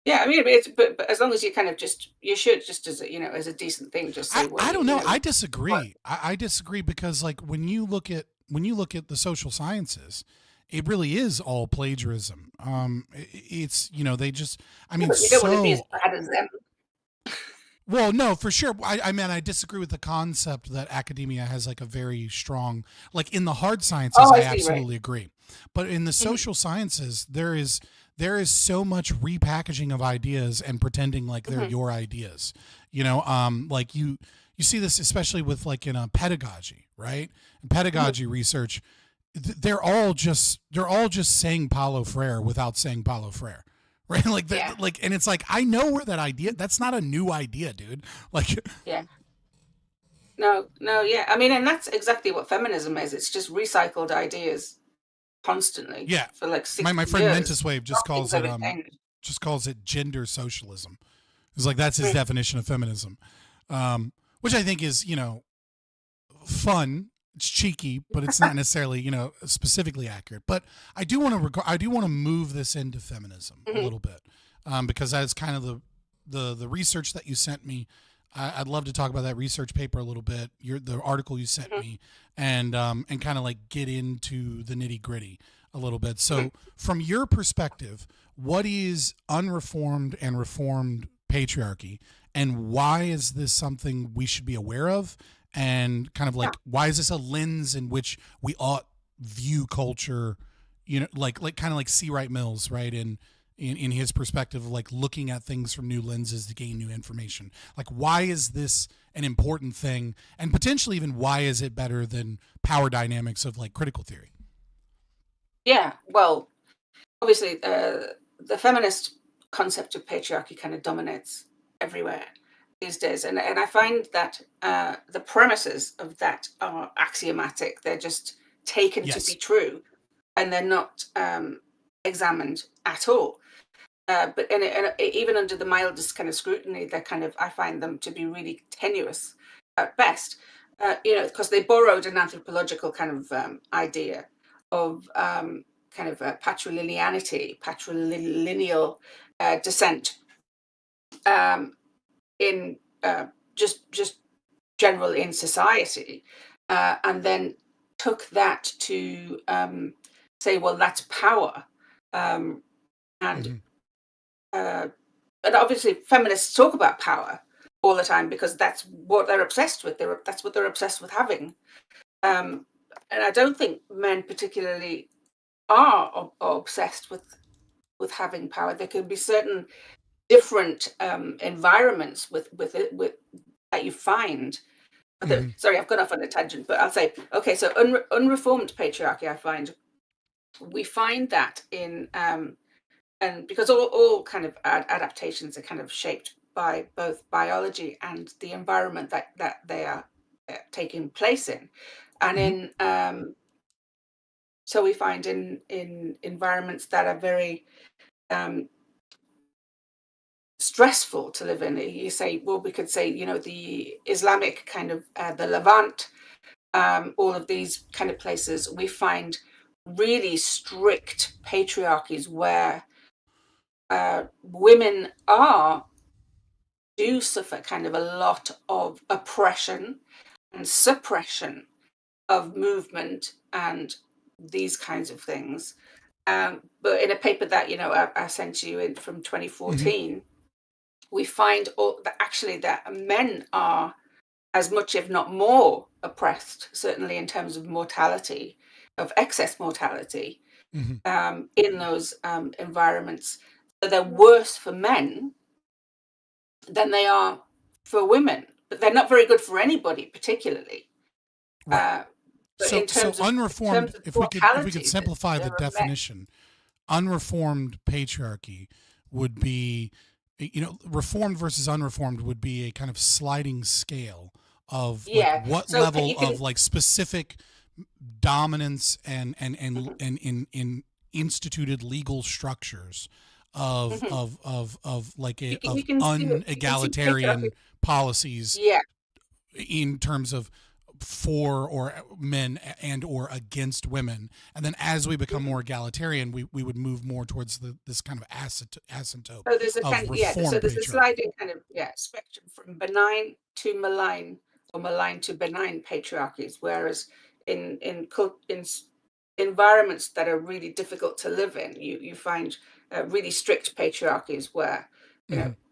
Yeah, I mean, but as long as you kind of you should just as as a decent thing, just say. I don't know. I disagree. I disagree because, like, when you look at the social sciences, it really is all plagiarism. It's they just. I mean, you don't want to be as bad as them. Well, no, for sure. I mean, I disagree with the concept that academia has like a very strong, like in the hard sciences, I absolutely agree. But in the social sciences, there is so much repackaging of ideas and pretending like they're your ideas. Like you see this especially with like in pedagogy, right? In pedagogy research, they're all just saying Paulo Freire without saying Paulo Freire. Right, and it's like, I know where that idea. That's not a new idea, dude. Like, yeah, no, yeah. I mean, and that's exactly what feminism is. It's just recycled ideas constantly. Yeah, for like 60 my friend years. Mentis Wave just calls it gender socialism. It's like that's his definition of feminism, which I think is fun. It's cheeky, but it's not necessarily, specifically accurate. But I do want to move this into feminism a little bit, because that's kind of the research that you sent me. I'd love to talk about that research paper a little bit. The article you sent me, and kind of like get into the nitty gritty a little bit. So, from your perspective, what is unreformed and reformed patriarchy, and why is this something we should be aware of? And kind of like, why is this a lens in which we ought view culture, like kind of like C. Wright Mills, right? In his perspective, like looking at things from new lenses to gain new information. Like, why is this an important thing? And potentially even why is it better than power dynamics of like critical theory? Yeah, well, obviously the feminist concept of patriarchy kind of dominates everywhere these days, and I find that the premises of that are axiomatic. They're just taken to be true, and they're not examined at all. But even under the mildest kind of scrutiny, I find them to be really tenuous at best. Because they borrowed an anthropological kind of idea of patrilineal descent. In just general in society, and then took that to say, well, that's power, and obviously feminists talk about power all the time because that's what they're obsessed with. That's what they're obsessed with having, and I don't think men particularly are obsessed with having power. There can be certain different environments with that you find. Sorry, I've gone off on a tangent, but I'll say, okay, so unreformed patriarchy, we find that in and because all kind of adaptations are kind of shaped by both biology and the environment that they are taking place in, and so we find in environments that are very stressful to live in. You say, well, we could say, the Islamic kind of the Levant, all of these kind of places, we find really strict patriarchies where women do suffer kind of a lot of oppression and suppression of movement and these kinds of things. But in a paper that I sent you in from 2014. We find that men are as much, if not more, oppressed, certainly in terms of mortality, of excess mortality, in those environments. So they're worse for men than they are for women, but they're not very good for anybody particularly. Right. But So, in terms of, unreformed, if we could mortality, simplify the they're a mess. definition, unreformed patriarchy would be, reformed versus unreformed would be a kind of sliding scale of like what So level you can- of like specific dominance and in instituted legal structures of like You a can- of you can see it- you can see un-egalitarian patriarchy. policies Yeah. in terms of for or men and or against women, and then as we become more egalitarian, we would move more towards this kind of asymptote So there's a of kind of, reform so there's a patriarchy. sliding kind of spectrum from benign to malign, or malign to benign patriarchies. Whereas in environments that are really difficult to live in, you find really strict patriarchies where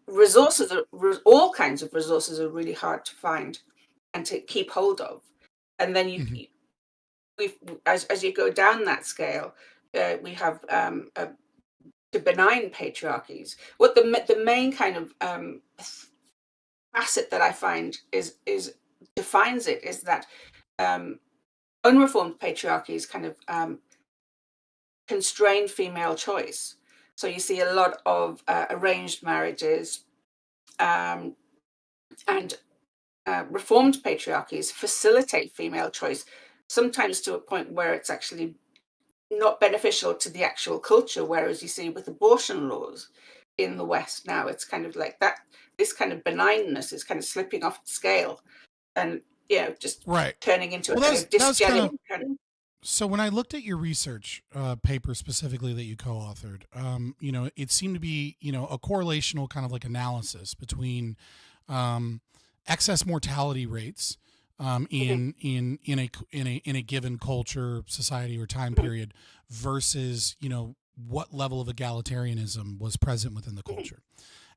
resources are all kinds of resources are really hard to find and to keep hold of. And then as you go down that scale, we have to benign patriarchies. What the main kind of facet that I find defines it is that unreformed patriarchies kind of constrain female choice. So you see a lot of arranged marriages, and reformed patriarchies facilitate female choice, sometimes to a point where it's actually not beneficial to the actual culture. Whereas you see with abortion laws in the West now, it's kind of like that. This kind of benignness is kind of slipping off the scale, and just turning into a kind of dysgenic kind of. So when I looked at your research paper specifically that you co-authored, it seemed to be, a correlational kind of like analysis between excess mortality rates in a given culture, society, or time period versus, what level of egalitarianism was present within the culture.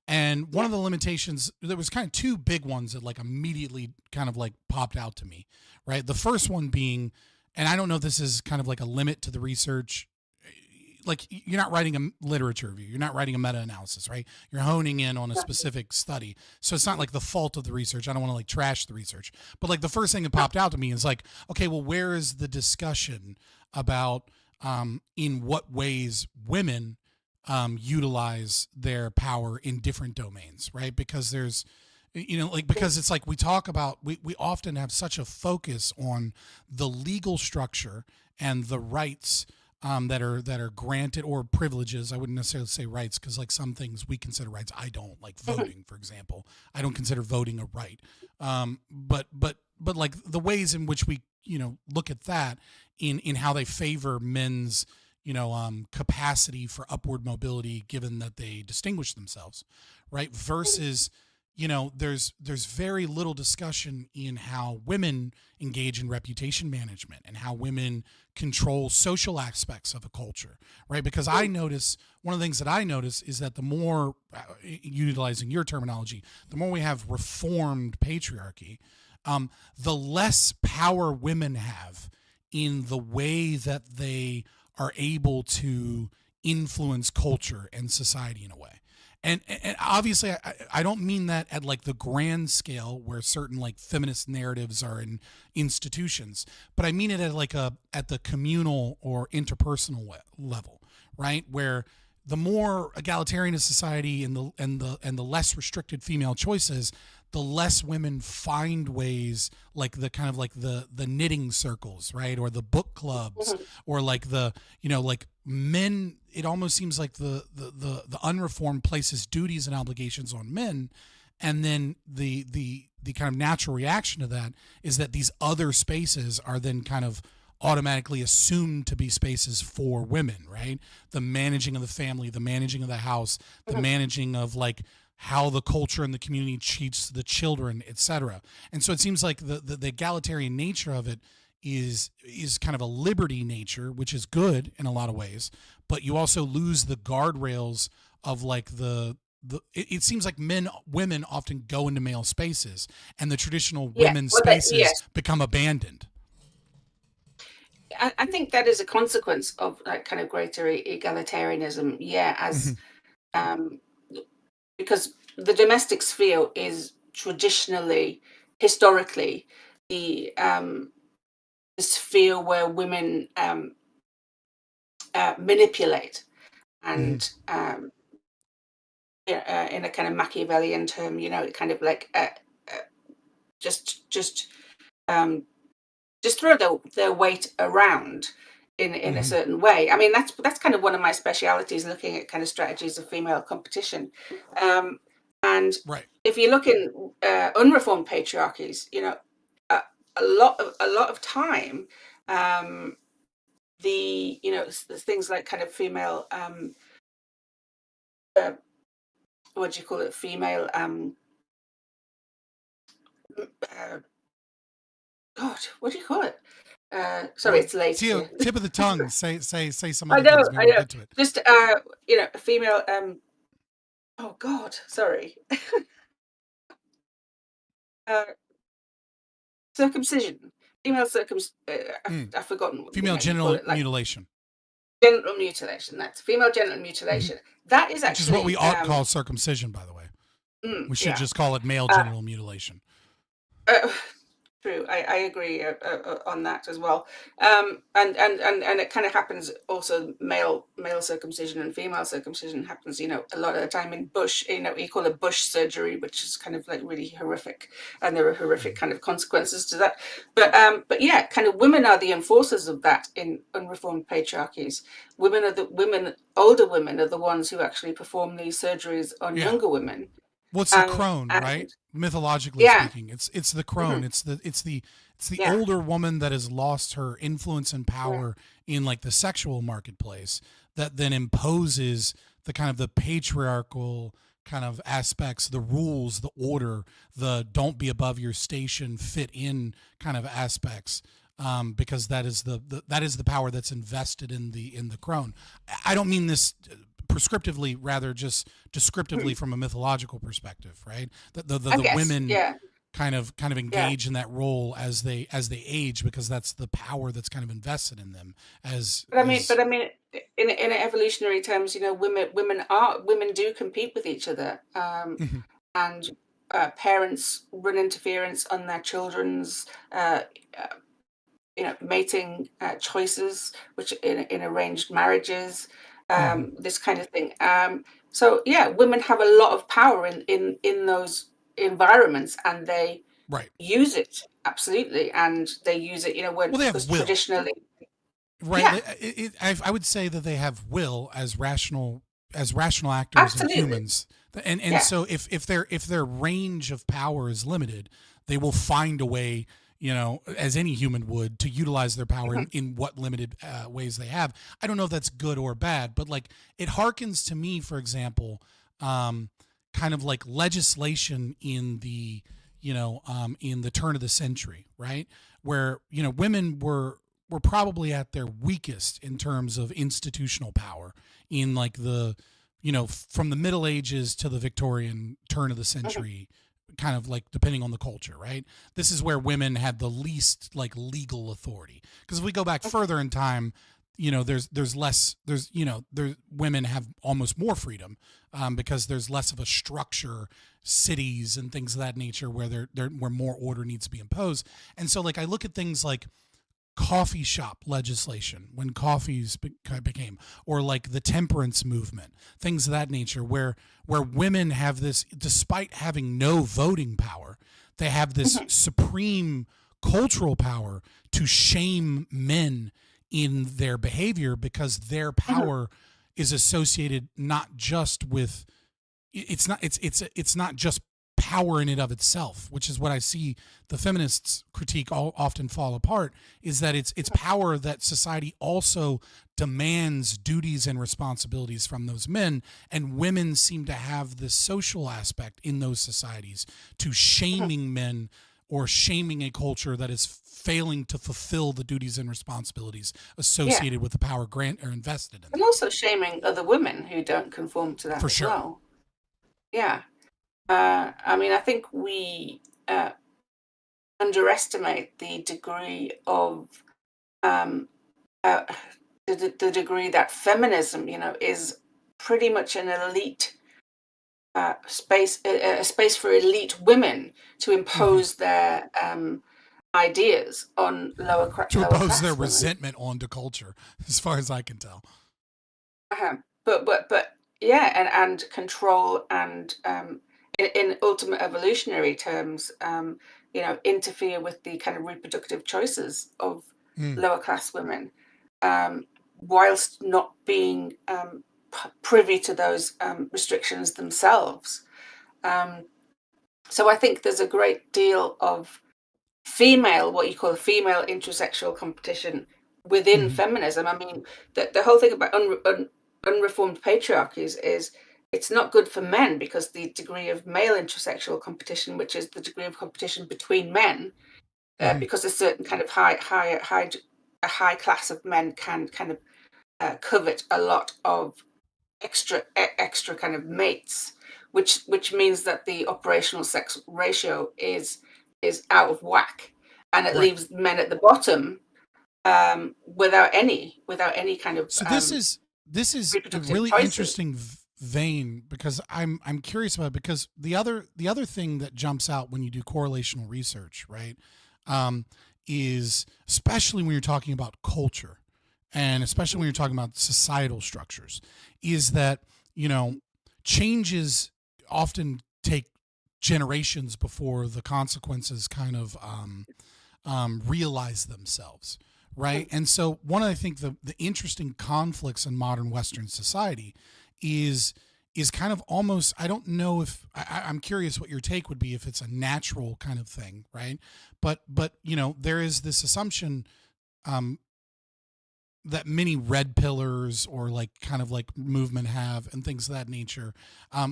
And one of the limitations, there was kind of two big ones that like immediately kind of like popped out to me, right? The first one being, and I don't know if this is kind of like a limit to the research, like you're not writing a literature review, you're not writing a meta-analysis, right? You're honing in on a specific study. So it's not like the fault of the research. I don't want to like trash the research. But like the first thing that popped out to me is like, okay, well, where is the discussion about in what ways women utilize their power in different domains, right? Because there's, because it's like we talk about, we often have such a focus on the legal structure and the rights that are granted, or privileges. I wouldn't necessarily say rights, because like some things we consider rights. I don't, like voting, for example. I don't consider voting a right. But like the ways in which we, look at that in how they favor men's, capacity for upward mobility, given that they distinguish themselves, right? Versus, there's very little discussion in how women engage in reputation management and how women control social aspects of a culture, right? Because I notice, one of the things that I notice is that the more, utilizing your terminology, the more we have reformed patriarchy, the less power women have in the way that they are able to influence culture and society in a way. And obviously, I don't mean that at like the grand scale where certain like feminist narratives are in institutions, but I mean it at like at the communal or interpersonal level, right? Where the more egalitarian a society and the less restricted female choices, the less women find ways, like the kind of like the knitting circles, right? Or the book clubs, or like the, like men, it almost seems like the unreformed places duties and obligations on men. And then the kind of natural reaction to that is that these other spaces are then kind of automatically assumed to be spaces for women, right? The managing of the family, the managing of the house, the managing of like how the culture and the community treats the children, etc. And so it seems like the egalitarian nature of it is kind of a liberty nature, which is good in a lot of ways, but you also lose the guardrails of like it seems like women often go into male spaces, and the traditional women's spaces become abandoned. I think that is a consequence of like kind of greater egalitarianism, as because the domestic sphere is traditionally, historically, the sphere where women manipulate and in a kind of Machiavellian term, kind of like just throw their weight around in a certain way. I mean, that's kind of one of my specialities, looking at kind of strategies of female competition. And if you look in unreformed patriarchies, a lot of time, the things like kind of female what do you call it? Female God, what do you call it? Sorry, it's late. Tio, tip of the tongue. Say some I other know, things. I Maybe we'll know. get to it. Just female. Oh God, sorry. Circumcision. Female I've forgotten. Female genital mutilation. Genital mutilation. That's female genital mutilation. That is actually, which is what we ought call circumcision, by the way. We should just call it male genital mutilation. True, I agree on that as well. And it kind of happens also. Male circumcision and female circumcision happens, a lot of the time in bush. You call it bush surgery, which is kind of like really horrific, and there are horrific kind of consequences to that. But yeah, kind of women are the enforcers of that in unreformed patriarchies. Older women are the ones who actually perform these surgeries on younger women. What's the crone, right? Mythologically speaking, it's the crone. It's the older woman that has lost her influence and power in like the sexual marketplace, that then imposes the kind of the patriarchal kind of aspects, the rules, the order, the don't be above your station, fit in kind of aspects. Because that is the power that's invested in the crone. I don't mean this prescriptively, rather just descriptively from a mythological perspective, right? The women kind of engage in that role as they age, because that's the power that's kind of invested in them. But I mean, in evolutionary terms, women do compete with each other, and parents run interference on their children's mating choices, which in arranged marriages. This kind of thing. So yeah, women have a lot of power in those environments, and they use it absolutely, and they use it. When they have will. Traditionally, right? Yeah. I would say that they have will as rational actors absolutely. And humans, and so if their range of power is limited, they will find a way, as any human would, to utilize their power in what limited ways they have. I don't know if that's good or bad, but like it harkens to me, for example, kind of like legislation in the turn of the century, right? Where, women were probably at their weakest in terms of institutional power in like the, from the Middle Ages to the Victorian turn of the century. Kind of like depending on the culture, right? This is where women had the least like legal authority. Because if we go back further in time, women have almost more freedom because there's less of a structure, cities and things of that nature where where more order needs to be imposed. And so like I look at things like coffee shop legislation when coffees became, or like the temperance movement, things of that nature, where women have this, despite having no voting power, they have this supreme cultural power to shame men in their behavior, because their power is associated not just with it's not just power in and of itself, which is what I see the feminists critique often fall apart, is that it's power that society also demands duties and responsibilities from those men, and women seem to have this social aspect in those societies to shaming men or shaming a culture that is failing to fulfill the duties and responsibilities associated with the power grant or invested in them. And also shaming other women who don't conform to that For as sure. well. Yeah. I mean, I think we underestimate the degree of the degree that feminism, is pretty much an elite a space for elite women to impose their ideas on lower To lower impose class their women. resentment onto culture, as far as I can tell. But yeah, and control and in ultimate evolutionary terms, interfere with the kind of reproductive choices of lower class women, whilst not being privy to those restrictions themselves. So I think there's a great deal of what you call female intersexual competition within feminism. I mean, the whole thing about unreformed patriarchies is it's not good for men, because the degree of male intersexual competition, which is the degree of competition between men, because a certain kind of a high class of men can kind of covet a lot of extra kind of mates, which means that the operational sex ratio is out of whack, and it leaves men at the bottom without any kind of so this is a really choices. interesting vein, because I'm curious about it, because the other thing that jumps out when you do correlational research, right, is especially when you're talking about culture, and especially when you're talking about societal structures, is that, changes often take generations before the consequences kind of realize themselves, right? And so one of, I think, the interesting conflicts in modern Western society is kind of almost, I don't know if, I'm curious what your take would be if it's a natural kind of thing, right? But there is this assumption that many red pillars or kind of movement have, and things of that nature,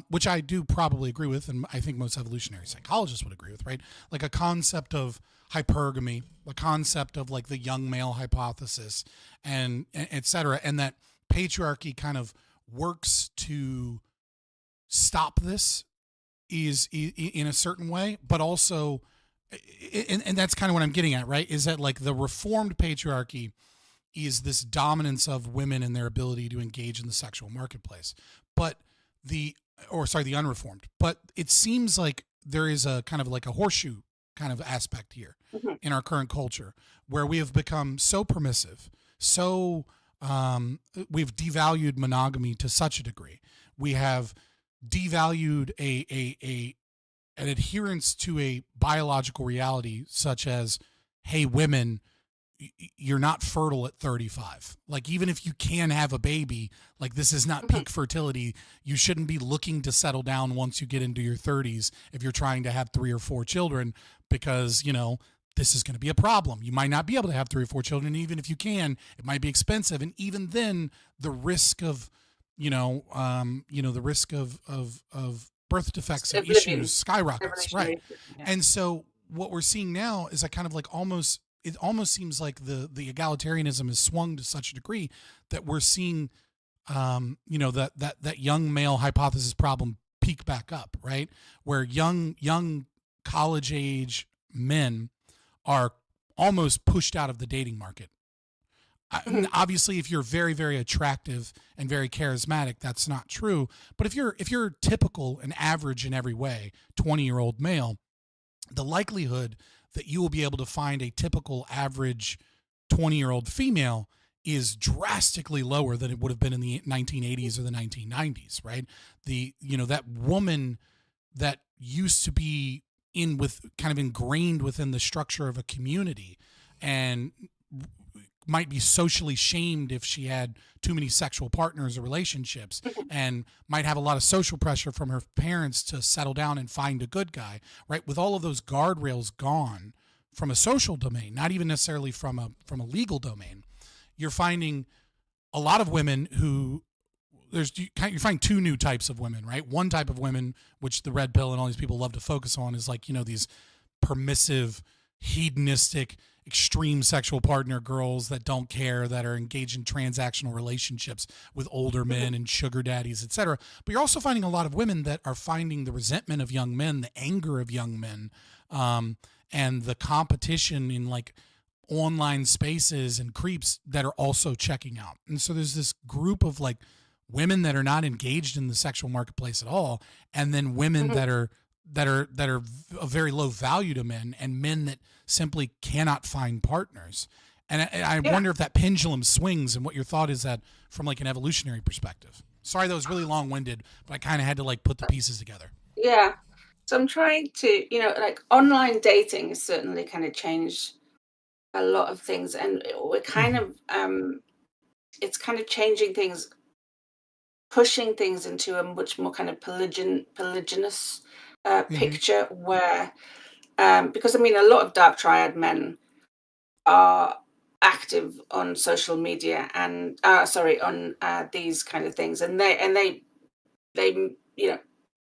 which I do probably agree with, and I think most evolutionary psychologists would agree with, right? Like a concept of hypergamy, a concept of the young male hypothesis, and et cetera, and that patriarchy kind of works to stop this is in a certain way, but also, and that's kind of what I'm getting at, right? Is that the reformed patriarchy is this dominance of women and their ability to engage in the sexual marketplace, but the unreformed. But it seems like there is a kind of a horseshoe kind of aspect here in our current culture, where we have become so permissive, so we've devalued monogamy to such a degree. We have devalued an adherence to a biological reality, such as, hey, women, you're not fertile at 35. Even if you can have a baby, this is not peak fertility. You shouldn't be looking to settle down once you get into your 30s if you're trying to have 3 or 4 children, because, this is going to be a problem. You might not be able to have 3 or 4 children. Even if you can, it might be expensive. And even then, the risk of, the risk of birth defects and issues skyrockets. Right. Yeah. And so what we're seeing now is kind of it almost seems like the egalitarianism is swung to such a degree that we're seeing, that young male hypothesis problem peak back up, right? Where young college age men are almost pushed out of the dating market. Obviously, if you're very, very attractive and very charismatic, that's not true. But if you're typical and average in every way, 20-year-old male, the likelihood that you will be able to find a typical average 20-year-old female is drastically lower than it would have been in the 1980s or the 1990s, right? That woman that used to be kind of ingrained within the structure of a community and might be socially shamed if she had too many sexual partners or relationships, and might have a lot of social pressure from her parents to settle down and find a good guy, right? With all of those guardrails gone from a social domain, not even necessarily from a legal domain, you're finding a lot of women who you find 2 new types of women, right? One type of women, which the red pill and all these people love to focus on, is these permissive, hedonistic, extreme sexual partner girls that don't care, that are engaged in transactional relationships with older men and sugar daddies, etc. But you're also finding a lot of women that are finding the resentment of young men, the anger of young men, and the competition in online spaces and creeps that are also checking out. And so there's this group of women that are not engaged in the sexual marketplace at all, and then women that are of very low value to men, and men that simply cannot find partners. And I wonder if that pendulum swings, and what your thought is that from like an evolutionary perspective. Sorry, that was really long-winded, but I kind of had to like put the pieces together. Yeah. So I'm trying to, like online dating has certainly kind of changed a lot of things, and we're kind of it's kind of changing things, pushing things into a much more kind of polygynous picture, where because I mean a lot of dark triad men are active on social media and on these kind of things, and they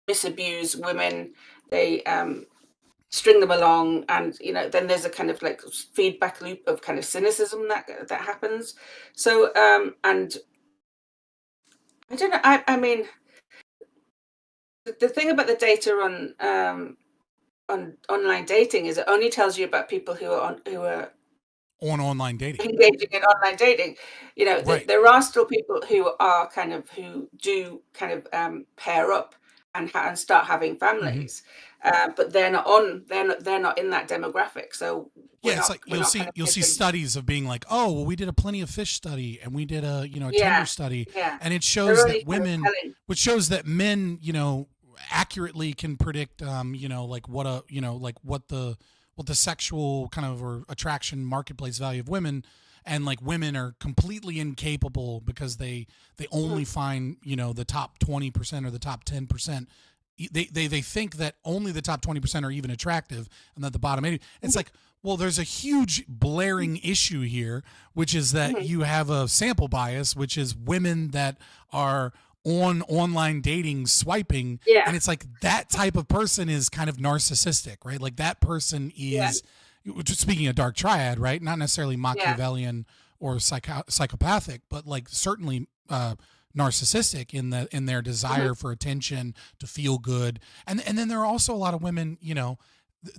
misabuse women, they string them along, and then there's a kind of like feedback loop of kind of cynicism that happens. So and I don't know, I mean the thing about the data on online dating is it only tells you about people who are on online dating, engaging in online dating. Right. There are still people who do pair up and start having families, but they're not in that demographic. So it's like you'll see studies of being like, oh well, we did a plenty of fish study, and we did a Tinder study, and it shows that women, which shows that men accurately can predict like what the sexual kind of or attraction marketplace value of women, and like women are completely incapable because they only find the top 20% or the top 10%. They think that only the top 20% are even attractive, and that the bottom 80. It's like, well, there's a huge blaring issue here, which is that you have a sample bias, which is women that are on online dating swiping, and it's like that type of person is kind of narcissistic, right? Like that person is, speaking of dark triad, right? Not necessarily Machiavellian or psychopathic, but like certainly narcissistic in their desire for attention, to feel good. And then there are also a lot of women,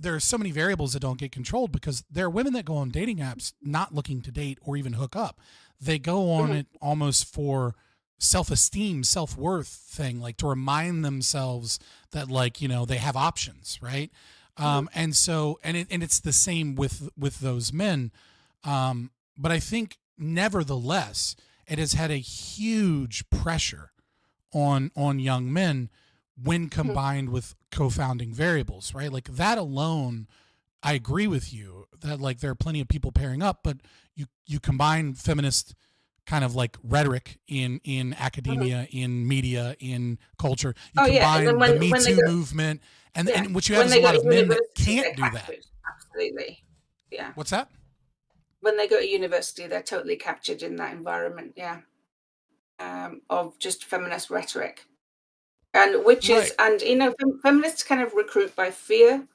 there are so many variables that don't get controlled, because there are women that go on dating apps not looking to date or even hook up. They go on it almost for self-esteem, self-worth thing, like to remind themselves that like, they have options, right? And so, and it's the same with those men. But I think nevertheless, it has had a huge pressure on young men when combined with co-founding variables, right? Like that alone, I agree with you that like there are plenty of people pairing up, but you combine feminist kind of like rhetoric in academia, in media, in culture. You combine the Me Too movement, and what you have is a lot of men that can't do that. Absolutely. Yeah. What's that? When they go to university, they're totally captured in that environment. Yeah. Of just feminist rhetoric. And which is, and feminists kind of recruit by fear.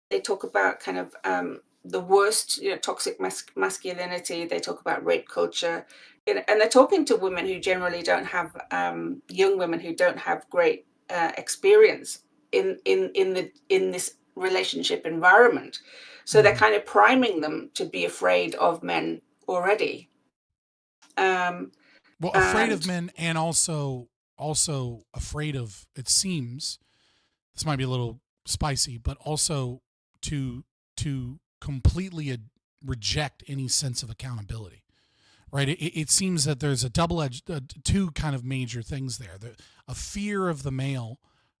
They talk about kind of the worst, toxic masculinity. They talk about rape culture. And they're talking to women who generally don't have, young women who don't have great experience in this relationship environment. So they're kind of priming them to be afraid of men already. Afraid of men, and also afraid of, it seems, this might be a little spicy, but also to completely reject any sense of accountability. Right. It seems that there's a double-edged, two kind of major things there. A fear of the male,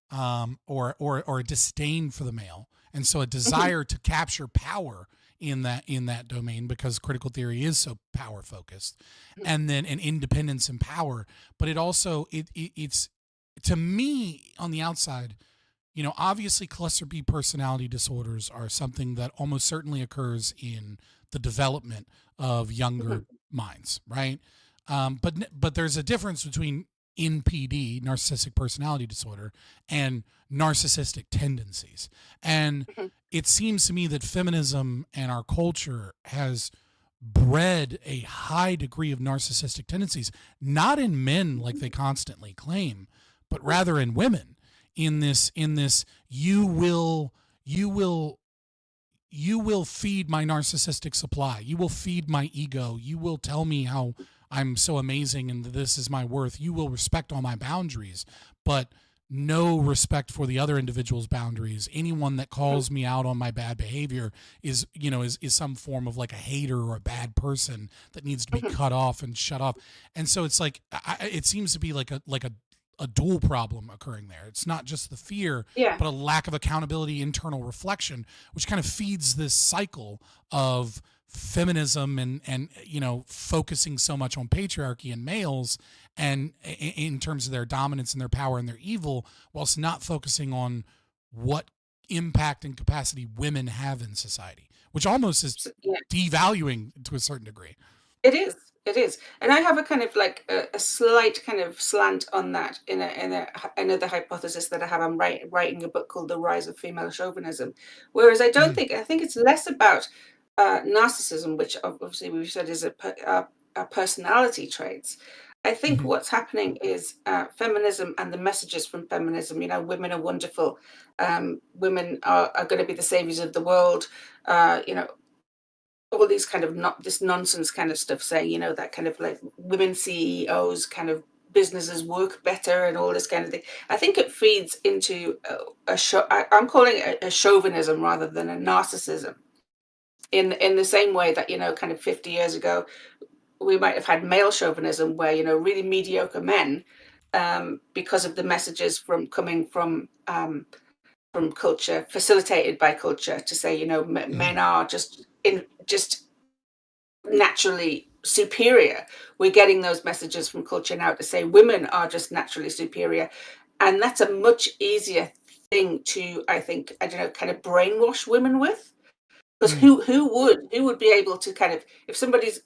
or a disdain for the male, and so a desire to capture power in that domain, because critical theory is so power focused, and then an independence and power. But it also it's to me on the outside, obviously cluster B personality disorders are something that almost certainly occurs in the development of younger minds, right? But there's a difference between NPD, narcissistic personality disorder, and narcissistic tendencies. And it seems to me that feminism and our culture has bred a high degree of narcissistic tendencies, not in men like they constantly claim, but rather in women. In this you will feed my narcissistic supply. You will feed my ego. You will tell me how I'm so amazing and this is my worth, you will respect all my boundaries, but no respect for the other individual's boundaries. Anyone that calls me out on my bad behavior is, you know, is some form of like a hater or a bad person that needs to be cut off and shut off. And so it's like, it seems to be like a dual problem occurring there. It's not just the fear, Yeah. but a lack of accountability, internal reflection, which kind of feeds this cycle of feminism and you know, focusing so much on patriarchy and males and in terms of their dominance and their power and their evil, whilst not focusing on what impact and capacity women have in society, which almost is devaluing to a certain degree. It is. It is. And I have a kind of like a slight kind of slant on that in another hypothesis that I have. I'm writing a book called The Rise of Female Chauvinism. Whereas I think it's less about narcissism, which obviously we've said is a personality traits. I think what's happening is feminism and the messages from feminism, you know, women are wonderful. Women are going to be the saviors of the world. You know, all these kind of this nonsense kind of stuff saying, you know, that kind of like women CEOs kind of businesses work better and all this kind of thing. I think it feeds into I'm calling it a chauvinism rather than a narcissism. In the same way that, you know, kind of 50 years ago, we might have had male chauvinism where, you know, really mediocre men, because of the messages coming from culture, facilitated by culture, to say, you know, men are just naturally superior. We're getting those messages from culture now to say women are just naturally superior, and that's a much easier thing to, I think, I don't know, kind of brainwash women with. Because who would be able to kind of, if somebody's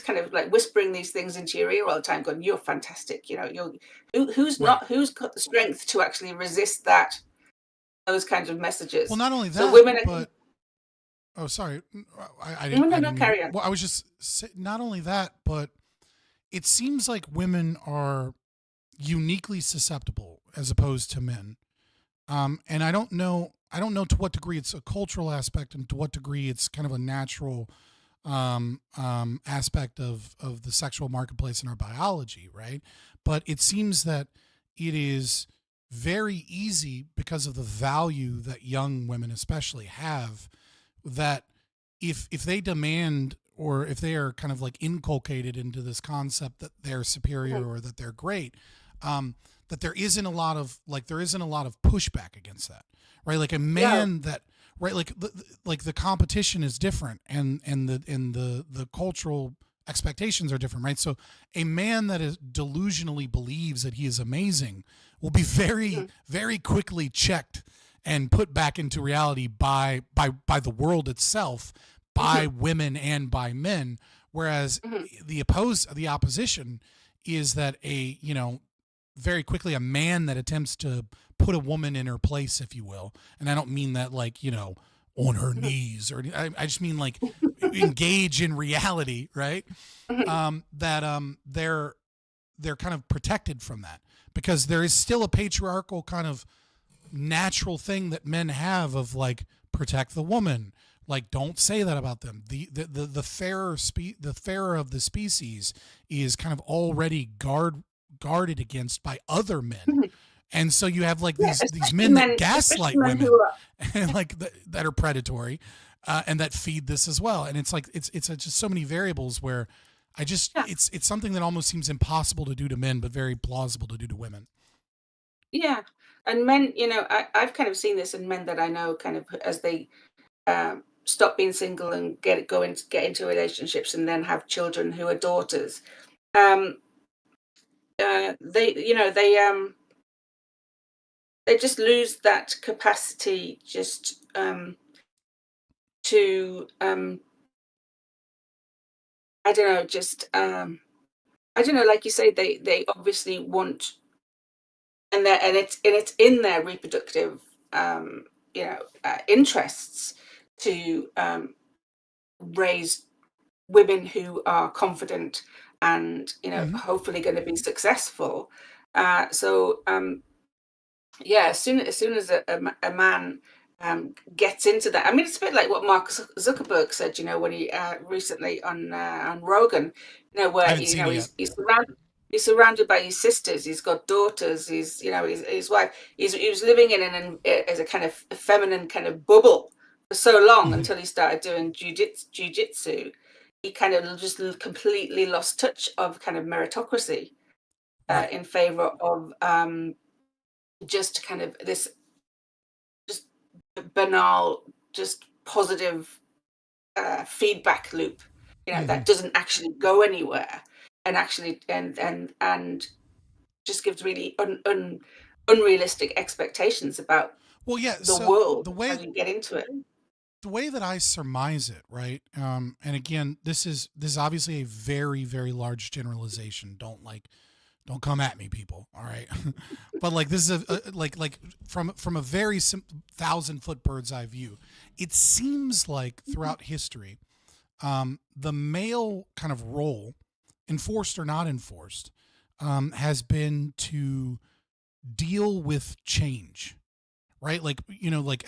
kind of like whispering these things into your ear all the time, going, "You're fantastic," you know, who's got the strength to actually resist those kinds of messages? Well, not only that, so women but oh, sorry, I didn't. No, carry on. Well, I was just not only that, but it seems like women are uniquely susceptible as opposed to men, and I don't know to what degree it's a cultural aspect and to what degree it's kind of a natural aspect of the sexual marketplace in our biology, right? But it seems that it is very easy, because of the value that young women especially have, that if they demand, or if they are kind of like inculcated into this concept that they're superior or that they're great, that there isn't a lot of pushback against that. Right, like a man that, right, like the competition is different, and the cultural expectations are different, right? So a man that is delusionally believes that he is amazing will be very, very quickly checked and put back into reality by the world itself, by women and by men. Whereas the opposition is that very quickly a man that attempts to put a woman in her place, if you will. And I don't mean that like, you know, on her knees, or I just mean like engage in reality, right? They're kind of protected from that, because there is still a patriarchal kind of natural thing that men have of like, protect the woman. Like, don't say that about them. The fairer of the species is kind of already guarded against by other men. And so you have like these men that gaslight women and like that are predatory, and that feed this as well. And it's like it's just so many variables where it's something that almost seems impossible to do to men, but very plausible to do to women. Yeah, and men, you know, I've kind of seen this in men that I know, kind of as they stop being single and get into relationships and then have children who are daughters. They just lose that capacity just to I don't know, just I don't know, like you say, they obviously want, and it's in their reproductive interests to raise women who are confident and, you know, hopefully going to be successful. As soon as a man gets into that. I mean, it's a bit like what Mark Zuckerberg said, when he recently on Rogan, I where haven't seen it yet. he's surrounded by his sisters, he's got daughters, his wife. He was living in as a kind of a feminine kind of bubble for so long until he started doing jujitsu. He kind of just completely lost touch of kind of meritocracy in favor of just kind of this just banal, just positive feedback loop, that doesn't actually go anywhere, and actually and just gives really unrealistic expectations about the world. The way as you get into it. The way that I surmise it, right? And again, this is obviously a very, very large generalization. Don't come at me, people. All right, but like this is like from a very 1,000-foot bird's eye view. It seems like throughout history, the male kind of role, enforced or not enforced, has been to deal with change. Right, like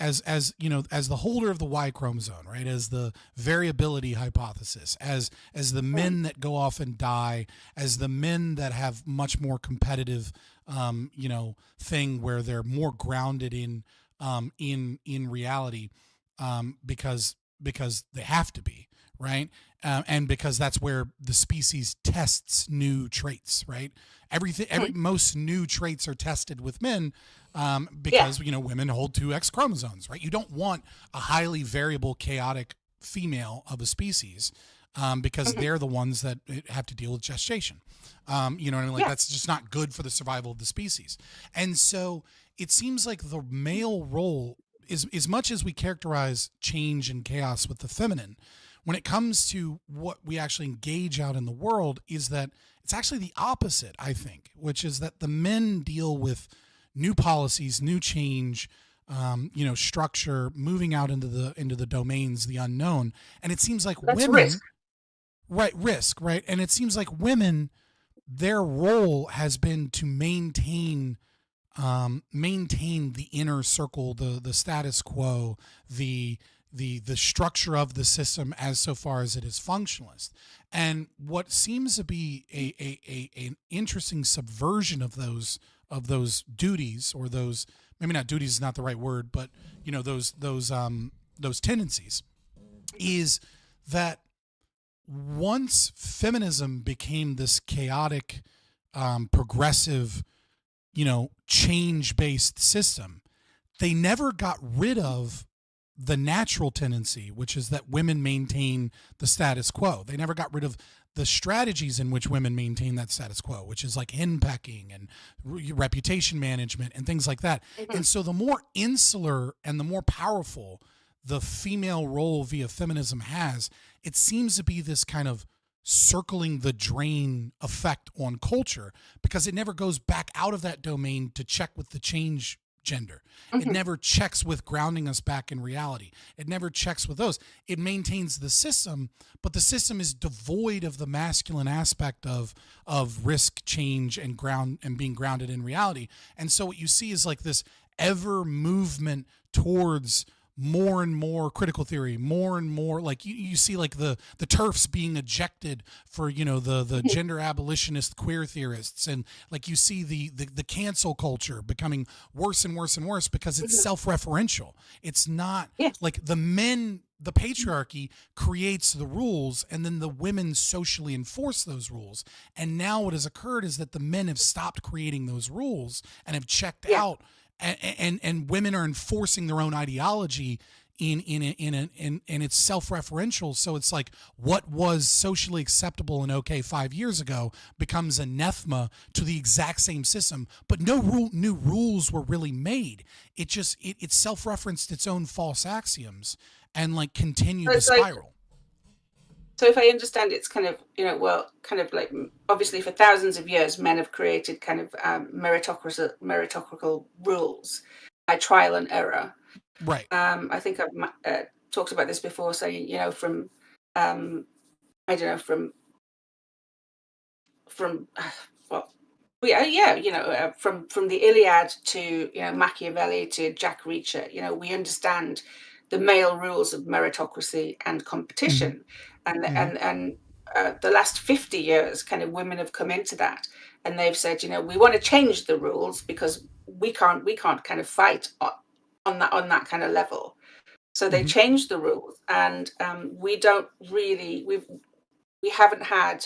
as the holder of the Y chromosome, right, as the variability hypothesis, as the men that go off and die, as the men that have much more competitive, thing where they're more grounded in reality, because they have to be, right, and because that's where the species tests new traits, right. Most new traits are tested with men. Because women hold 2 X chromosomes, right? You don't want a highly variable, chaotic female of a species, because they're the ones that have to deal with gestation. You know what I mean? Like that's just not good for the survival of the species. And so it seems like the male role is, as much as we characterize change and chaos with the feminine, when it comes to what we actually engage out in the world, is that it's actually the opposite, I think, which is that the men deal with new policies, new change, structure, moving out into the domains, the unknown. And it seems like women, risk, right? And it seems like women, their role has been to maintain the inner circle, the status quo, the structure of the system as so far as it is functionalist. And what seems to be an interesting subversion of those duties, or those, maybe not duties is not the right word, but those tendencies, is that once feminism became this chaotic, progressive, change-based system, they never got rid of the natural tendency, which is that women maintain the status quo. They never got rid of the strategies in which women maintain that status quo, which is like henpecking and reputation management and things like that. And so the more insular and the more powerful the female role via feminism has, it seems to be this kind of circling the drain effect on culture, because it never goes back out of that domain to check with the change gender. It never checks with grounding us back in reality. It never checks with those. It maintains the system, but the system is devoid of the masculine aspect of risk, change, and being grounded in reality. And so what you see is like this ever movement towards more and more critical theory, more and more, like you see like the TERFs being ejected for the gender abolitionist queer theorists, and like you see the cancel culture becoming worse and worse and worse because it's self-referential. It's not like the patriarchy creates the rules, and then the women socially enforce those rules. And now what has occurred is that the men have stopped creating those rules and have checked out. And women are enforcing their own ideology and it's self-referential. So it's like what was socially acceptable and okay 5 years ago becomes anathema to the exact same system, but no new rules were really made. It just it self-referenced its own false axioms and like continued the spiral. So if I understand, it's kind of, kind of like, obviously for thousands of years, men have created kind of meritocratic rules by trial and error. Right. I think I've talked about this before, saying, from Yeah, from the Iliad to Machiavelli to Jack Reacher, we understand the male rules of meritocracy and competition, and the last 50 years, kind of women have come into that, and they've said, we want to change the rules because we can't kind of fight on that kind of level. So they changed the rules, and we haven't had.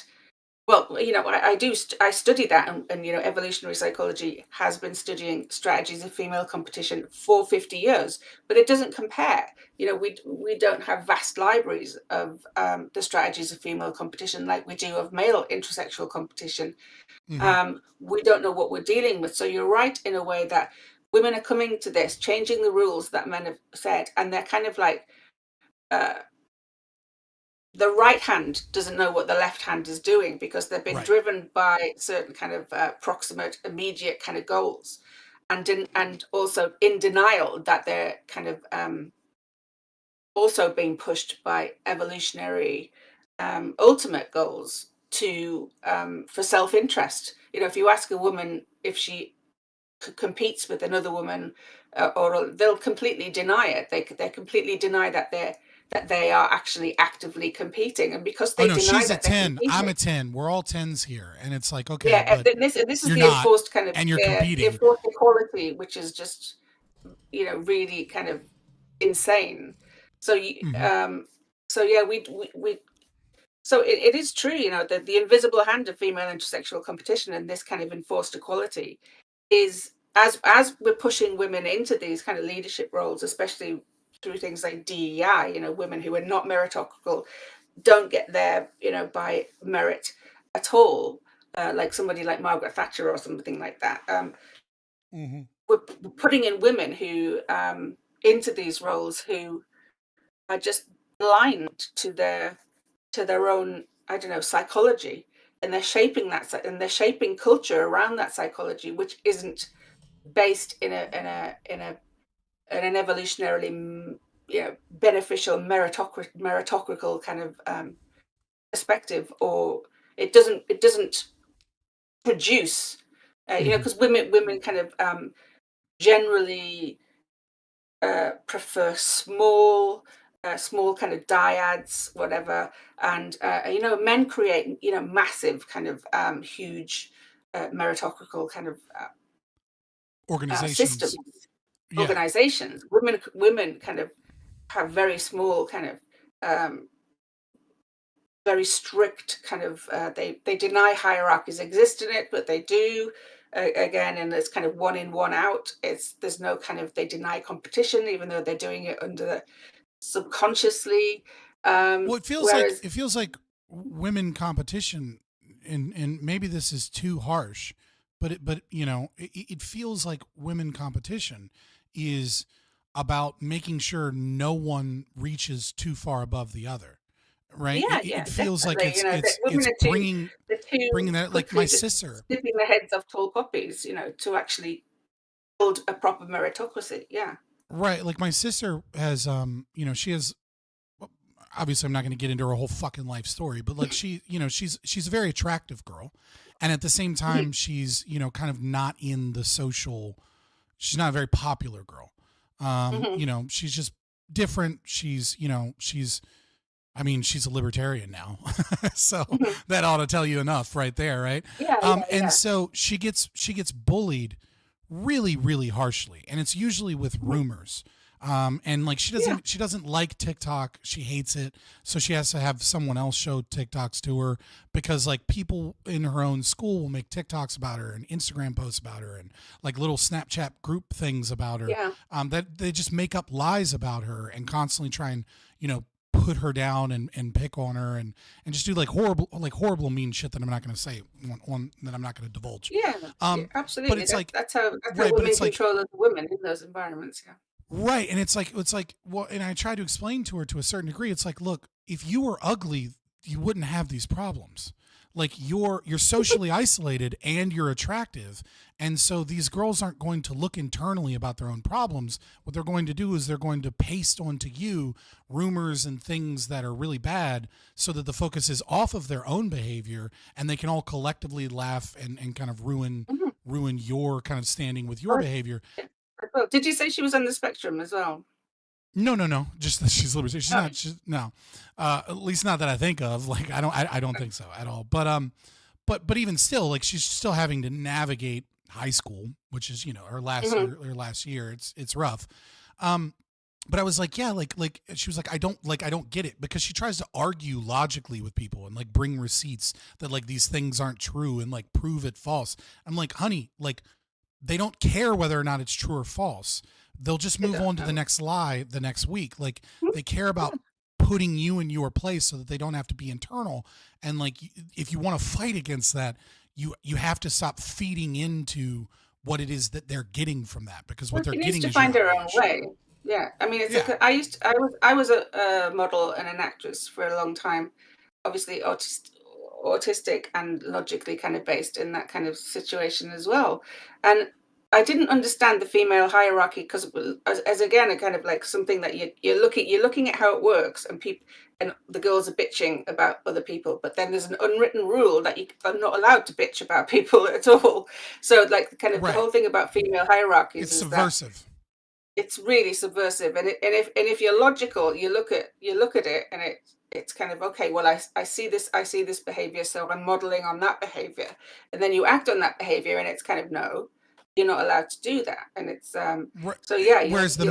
Well, I study that, and evolutionary psychology has been studying strategies of female competition for 50 years, but it doesn't compare. We don't have vast libraries of the strategies of female competition like we do of male intersexual competition. We don't know what we're dealing with. So you're right in a way that women are coming to this, changing the rules that men have said, and they're kind of like, the right hand doesn't know what the left hand is doing because they've been driven by certain kind of proximate, immediate kind of goals, and also in denial that they're kind of also being pushed by evolutionary ultimate goals for self-interest. If you ask a woman if she competes with another woman, or they'll completely deny it. They completely deny that they are actually actively competing, and because they deny she's that a 10. I'm a 10. We're all 10s here, and it's like, okay, yeah, but this is you're the not, enforced kind of and you're competing. enforced equality, which is just really kind of insane. So it is true, that the invisible hand of female intersexual competition and this kind of enforced equality is, as we're pushing women into these kind of leadership roles, especially through things like DEI, women who are not meritocratic don't get there, by merit at all, like somebody like Margaret Thatcher or something like that. We're putting in women who into these roles who are just blind to their own, I don't know, psychology, and they're shaping that, and they're shaping culture around that psychology, which isn't based in an evolutionarily beneficial meritocratic kind of perspective, or it doesn't produce because women kind of generally prefer small kind of dyads, whatever, and men create massive kind of huge meritocratic kind of organizations. Systems, organizations. Women kind of have very small kind of very strict kind of they deny hierarchies exist in it, but they do again, and it's kind of one in, one out. There's no kind of, they deny competition even though they're doing it under subconsciously. Well, it feels like women competition, and maybe this is too harsh, but it feels like women competition is about making sure no one reaches too far above the other, right? It feels like it's bringing that, like my sister snipping the heads off tall poppies, to actually build a proper meritocracy. Right, like my sister has she has, obviously I'm not going to get into her whole fucking life story, but like she's a very attractive girl, and at the same time she's kind of not in the social, she's not a very popular girl. She's just different. She's she's a libertarian now. So that ought to tell you enough right there, right? And so she gets bullied really, really harshly, and it's usually with rumors. And like she doesn't like TikTok. She hates it. So she has to have someone else show TikToks to her, because like people in her own school will make TikToks about her and Instagram posts about her and like little Snapchat group things about her. That they just make up lies about her and constantly try and, put her down and pick on her and just do like horrible mean shit that I'm not going to say on that I'm not going to divulge. Absolutely. But it's that's how women control other women in those environments. Right. And it's like, well, and I try to explain to her to a certain degree. It's like, look, if you were ugly, you wouldn't have these problems. like you're socially isolated and you're attractive. And so these girls aren't going to look internally about their own problems. What they're going to do is they're going to paste onto you rumors and things that are really bad so that the focus is off of their own behavior, and they can all collectively laugh and kind of ruin your kind of standing with your behavior. Oh, did you say she was on the spectrum as well? No. Just that she's libertarian. She's not. No. At least not that I think of. Like I don't think so at all. But even still, like she's still having to navigate high school, which is her last year. It's rough. But I was like, yeah, like she was like, I don't get it, because she tries to argue logically with people and like bring receipts that like these things aren't true and like prove it false. I'm like, honey, like they don't care whether or not it's true or false. They'll just move on to the next lie the next week. Like they care about putting you in your place so that they don't have to be internal. And like, if you want to fight against that, you have to stop feeding into what it is that they're getting from that, because what they're getting to is find her own way. Yeah, I mean, I was a model and an actress for a long time, obviously autistic and logically kind of based in that kind of situation as well. And I didn't understand the female hierarchy, because as again, a kind of like something that you're looking at how it works, and people and the girls are bitching about other people, but then there's an unwritten rule that you are not allowed to bitch about people at all. So like kind of the whole thing about female hierarchies it's is subversive. It's really subversive, and if you're logical, you look at it, and it's kind of okay. Well, I see this behavior, so I'm modeling on that behavior, and then you act on that behavior, and it's kind of no. You're not allowed to do that, and it's so yeah. Whereas the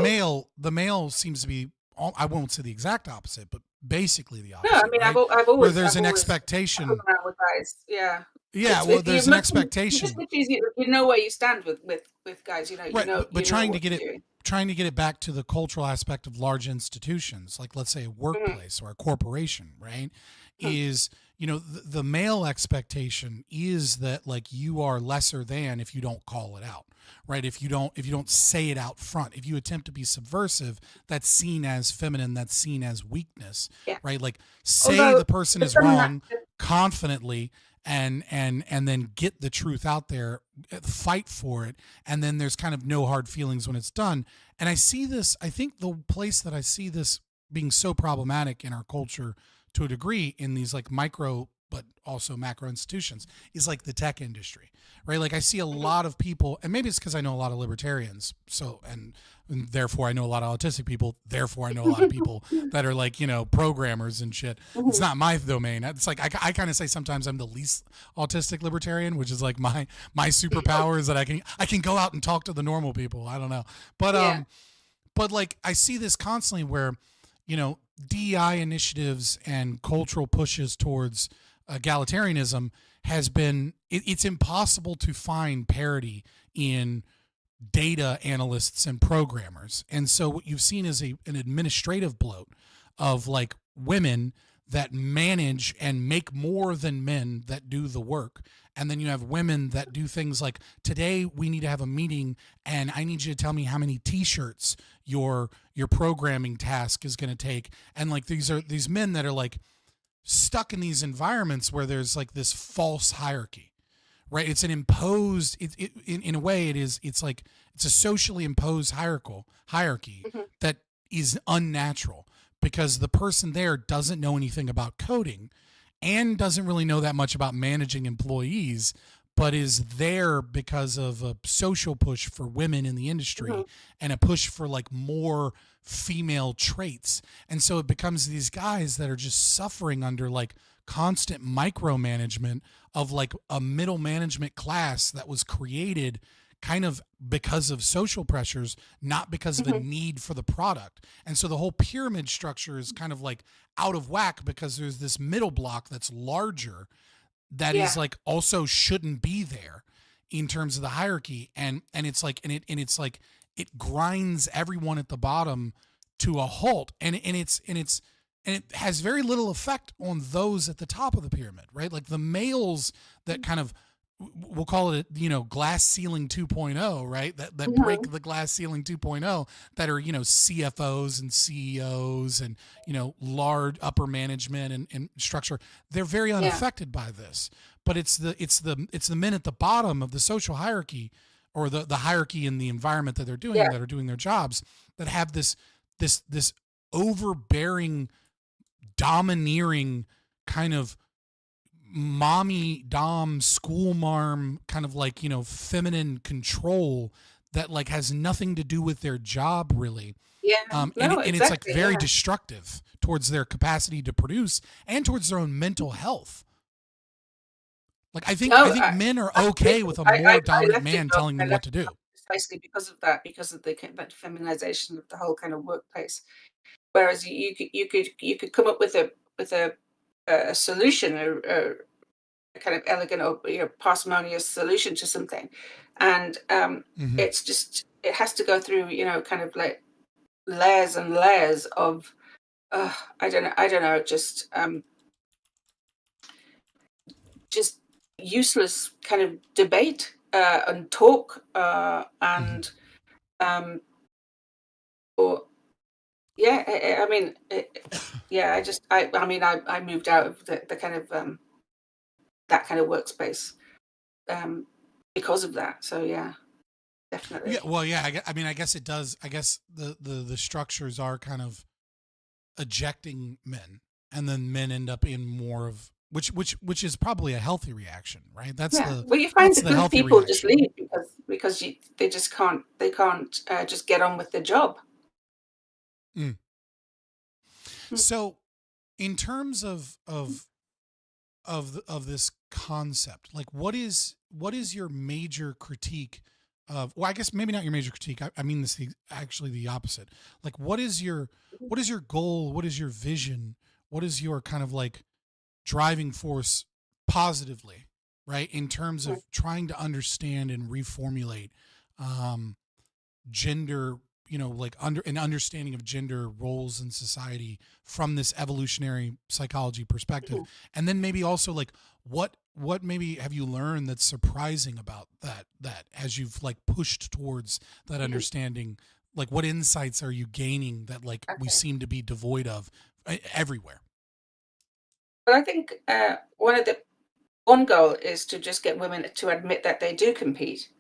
male seems to be, I won't say the exact opposite, but basically the opposite. No, I mean, right? I've always where there's an always expectation. hung around with guys, yeah. Yeah, well, there's an expectation. You know where you stand with guys. You know, right, you know. But trying to get doing. Trying to get it back to the cultural aspect of large institutions, like let's say a workplace or a corporation, right? Is the male expectation is that like you are lesser than if you don't call it out, right? If you don't say it out front, if you attempt to be subversive, that's seen as feminine, that's seen as weakness, right? Like say the person is wrong confidently and then get the truth out there, fight for it, and then there's kind of no hard feelings when it's done. And I think the place that I see this being so problematic in our culture to a degree in these like micro but also macro institutions is like the tech industry, right? Like I see a lot of people, and maybe it's because I know a lot of libertarians, so and therefore I know a lot of autistic people, therefore I know a lot of people that are like programmers and shit. It's not my domain. It's like I kind of say sometimes I'm the least autistic libertarian, which is like my superpower is that I can go out and talk to the normal people. I don't know, but like I see this constantly where DEI initiatives and cultural pushes towards egalitarianism has been, it's impossible to find parity in data analysts and programmers. And so what you've seen is an administrative bloat of like women that manage and make more than men that do the work. And then you have women that do things like, today we need to have a meeting and I need you to tell me how many t-shirts your programming task is going to take. And like these men that are like stuck in these environments where there's like this false hierarchy, right? It's an imposed, in a way it's like, it's a socially imposed hierarchy that is unnatural, because the person there doesn't know anything about coding and doesn't really know that much about managing employees, but is there because of a social push for women in the industry and a push for like more female traits. And so it becomes these guys that are just suffering under like constant micromanagement of like a middle management class that was created kind of because of social pressures, not because of a need for the product. And so the whole pyramid structure is kind of like out of whack because there's this middle block that's larger that is like also shouldn't be there in terms of the hierarchy. And it's like, and it's like, it grinds everyone at the bottom to a halt. And it has very little effect on those at the top of the pyramid, right? Like the males that kind of we'll call it, glass ceiling 2.0, right? That break the glass ceiling 2.0 that are, CFOs and CEOs and, large upper management and structure. They're very unaffected by this, but it's the men at the bottom of the social hierarchy, or the hierarchy in the environment that they're doing, that are doing their jobs, that have this overbearing, domineering kind of mommy dom school marm kind of like, feminine control that like has nothing to do with their job really. It's like very destructive towards their capacity to produce and towards their own mental health. Like I think men are okay with a more dominant man telling them what to do. Precisely because of that feminization of the whole kind of workplace. Whereas you could come up with a solution, a kind of elegant or parsimonious solution to something, and it's just, it has to go through kind of like layers and layers of I don't know, just useless kind of debate and talk and or I mean, I moved out of the kind of that kind of workspace because of that. So yeah, definitely. Yeah, well, yeah. I guess it does. I guess the structures are kind of ejecting men, and then men end up in more of which is probably a healthy reaction, right? That's well, you find the good people reaction. Just leave because they just can't just get on with the job. So, in terms of this concept, like what is your major critique of? Well, I guess maybe not your major critique. I mean this actually the opposite. Like, what is your goal? What is your vision? What is your kind of like driving force positively, right? In terms of trying to understand and reformulate gender. Like an understanding of gender roles in society from this evolutionary psychology perspective. And then maybe also like what maybe have you learned that's surprising about that as you've like pushed towards that understanding, like what insights are you gaining that like we seem to be devoid of everywhere? Well, I think one goal is to just get women to admit that they do compete.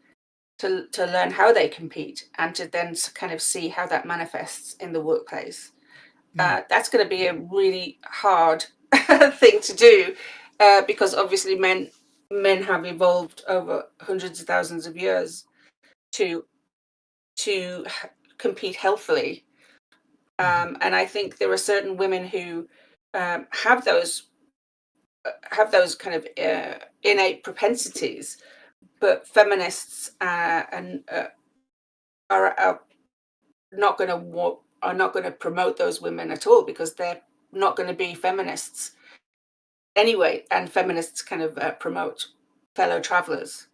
To learn how they compete and to then kind of see how that manifests in the workplace. That's going to be a really hard thing to do because obviously men have evolved over hundreds of thousands of years to compete healthily. And I think there are certain women who have those kind of innate propensities. But feminists are not going to promote those women at all because they're not going to be feminists anyway. And feminists kind of promote fellow travelers.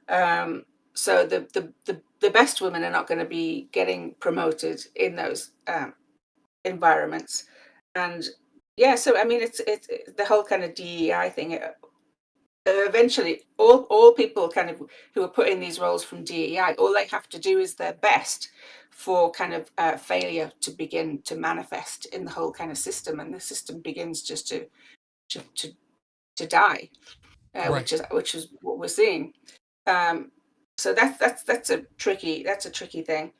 So the best women are not going to be getting promoted in those environments. And yeah, so I mean, it's the whole kind of DEI thing. Eventually, all people kind of who are put in these roles from DEI, all they have to do is their best for kind of failure to begin to manifest in the whole kind of system, and the system begins just to die, which is what we're seeing. So that's a tricky thing.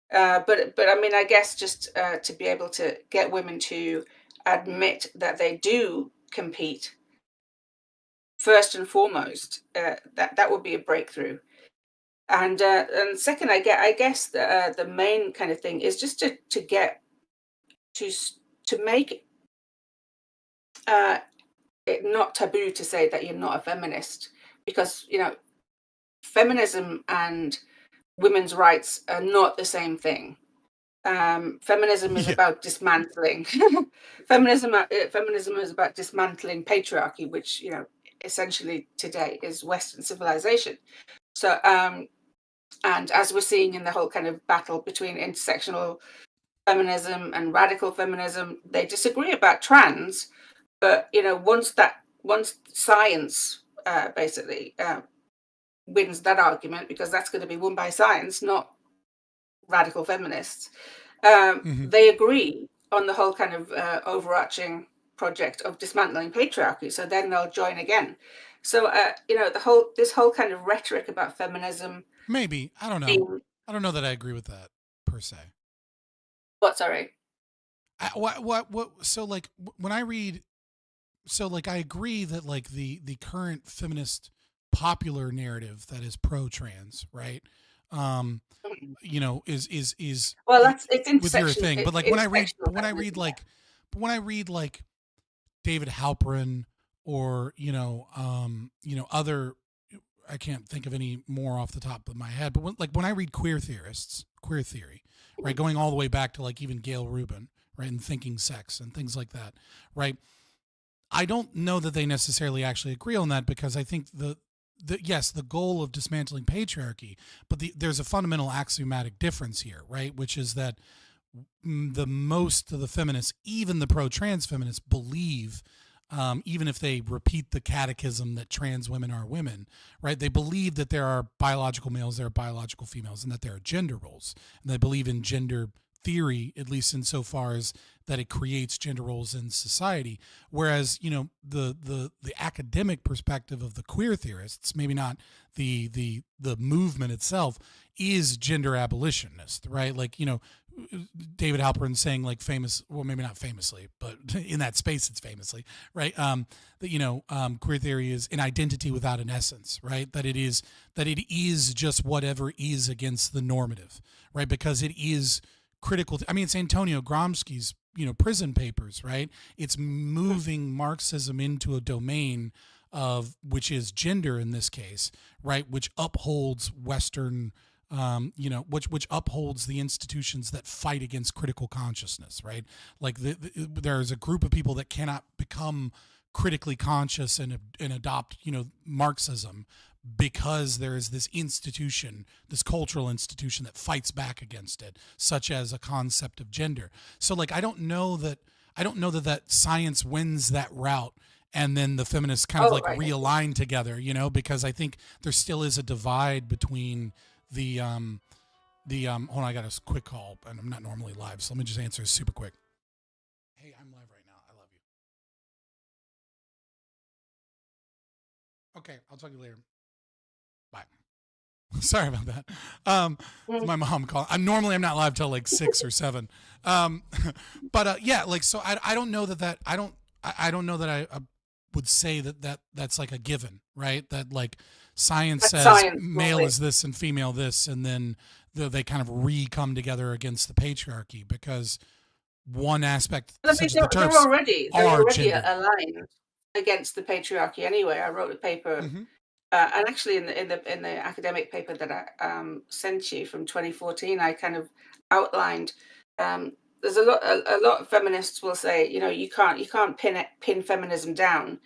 But I mean, I guess just to be able to get women to admit that they do compete. First and foremost, that would be a breakthrough, and second, I guess the main kind of thing is just to get to make it not taboo to say that you're not a feminist, because feminism and women's rights are not the same thing. Feminism is about dismantling. Feminism is about dismantling patriarchy, which essentially today is Western civilization. So and as we're seeing in the whole kind of battle between intersectional feminism and radical feminism, they disagree about trans, but once science basically wins that argument, because that's going to be won by science, not radical feminists. They agree on the whole kind of overarching project of dismantling patriarchy. So then they'll join again. So this whole kind of rhetoric about feminism. Maybe, I don't know. I don't know that I agree with that per se. What? Sorry. What? So like when I read, so like I agree that like the current feminist popular narrative that is pro-trans, right? Is well, it's with your thing, but like when I read like David Halperin or other, I can't think of any more off the top of my head, but when I read queer theory, right, going all the way back to like even Gail Rubin, right, and Thinking Sex and things like that, right, I don't know that they necessarily actually agree on that, because I think yes, the goal of dismantling patriarchy, but there's a fundamental axiomatic difference here, right, which is that the most of the feminists, even the pro-trans feminists, believe, even if they repeat the catechism that trans women are women, right? They believe that there are biological males, there are biological females, and that there are gender roles. And they believe in gender theory, at least insofar as that it creates gender roles in society. Whereas, the academic perspective of the queer theorists, maybe not the movement itself, is gender abolitionist, right? Like, David Halperin saying, like, well, maybe not famously, but in that space it's famously, right? That queer theory is an identity without an essence, right? That it is just whatever is against the normative, right? Because it is critical. It's Antonio Gramsci's prison papers, right? It's moving Marxism into a domain of which is gender in this case, right? Which upholds Western. Which upholds the institutions that fight against critical consciousness, right? Like there's a group of people that cannot become critically conscious and adopt, Marxism, because there is this institution, this cultural institution that fights back against it, such as a concept of gender. So like, I don't know that science wins that route, and then the feminists kind of realign together, because I think there still is a divide between hold on, I got a quick call, and I'm not normally live, so let me just answer this super quick. Hey, I'm live right now. I love you. Okay, I'll talk to you later. Bye. Sorry about that. My mom called. I'm not live till like 6 or 7. But yeah, like, so I don't know that I don't know that I would say that's like a given, right? That like science says male is this and female this, and then they kind of come together against the patriarchy, because one aspect, such as the TERFs, they're already gender aligned against the patriarchy anyway. I wrote a paper, and actually in the academic paper that I sent you from 2014, I kind of outlined. There's a lot of feminists will say, you can't pin feminism down.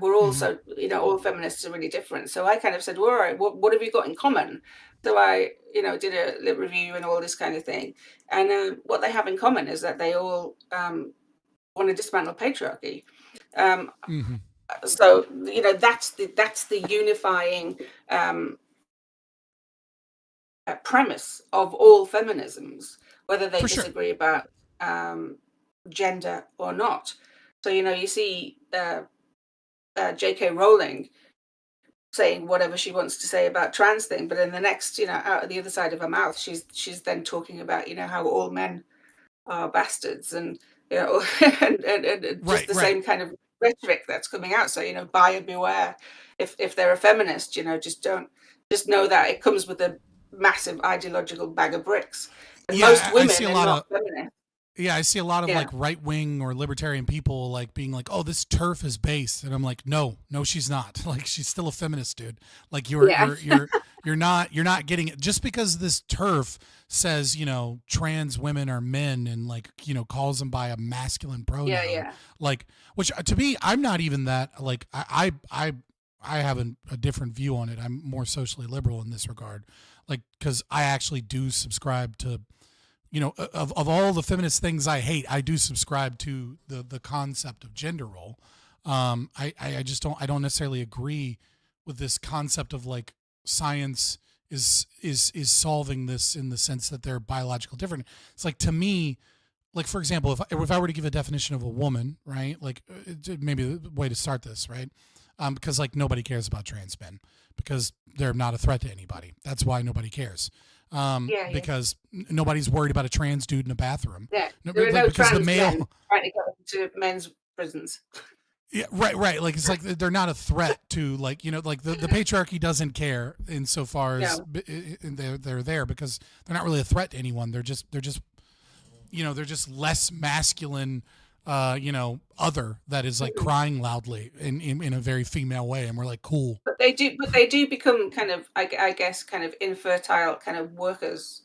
We're also, all feminists are really different. So I kind of said, well, all right, what have you got in common? So I, did a lit review and all this kind of thing. And what they have in common is that they all want to dismantle patriarchy. So, that's the unifying premise of all feminisms, whether they disagree about gender or not. So, you see J.K. Rowling saying whatever she wants to say about trans thing, but in the next, out of the other side of her mouth, she's then talking about, how all men are bastards, and and just same kind of rhetoric that's coming out. So, buyer beware. If they're a feminist, just know that it comes with a massive ideological bag of bricks. And most women are not feminist. Yeah, I see a lot of like right-wing or libertarian people like being like, "Oh, this TERF is based," and I'm like, "No, she's not. Like, she's still a feminist, dude. Like, you're not getting it. Just because this TERF says, trans women are men, and like, calls them by a masculine pronoun, like, which to me, I'm not even that. Like, I have a different view on it. I'm more socially liberal in this regard, like, because I actually do subscribe to. Of all the feminist things I hate, I do subscribe to the concept of gender role. I don't necessarily agree with this concept of like science is solving this in the sense that they're biological different. It's like, to me, like, for example, if I were to give a definition of a woman, right, like maybe the way to start this, right, because like nobody cares about trans men because they're not a threat to anybody. That's why nobody cares. Because nobody's worried about a trans dude in a bathroom. Yeah, there are no because trans the male men trying to go into men's prisons. Yeah, right. Like, it's like they're not a threat to, like, you know, like the patriarchy doesn't care insofar as they're there because they're not really a threat to anyone. They're just you know, they're just less masculine, you know, other that is like crying loudly in a very female way, and we're like, cool. But they do become kind of, I guess, kind of infertile kind of workers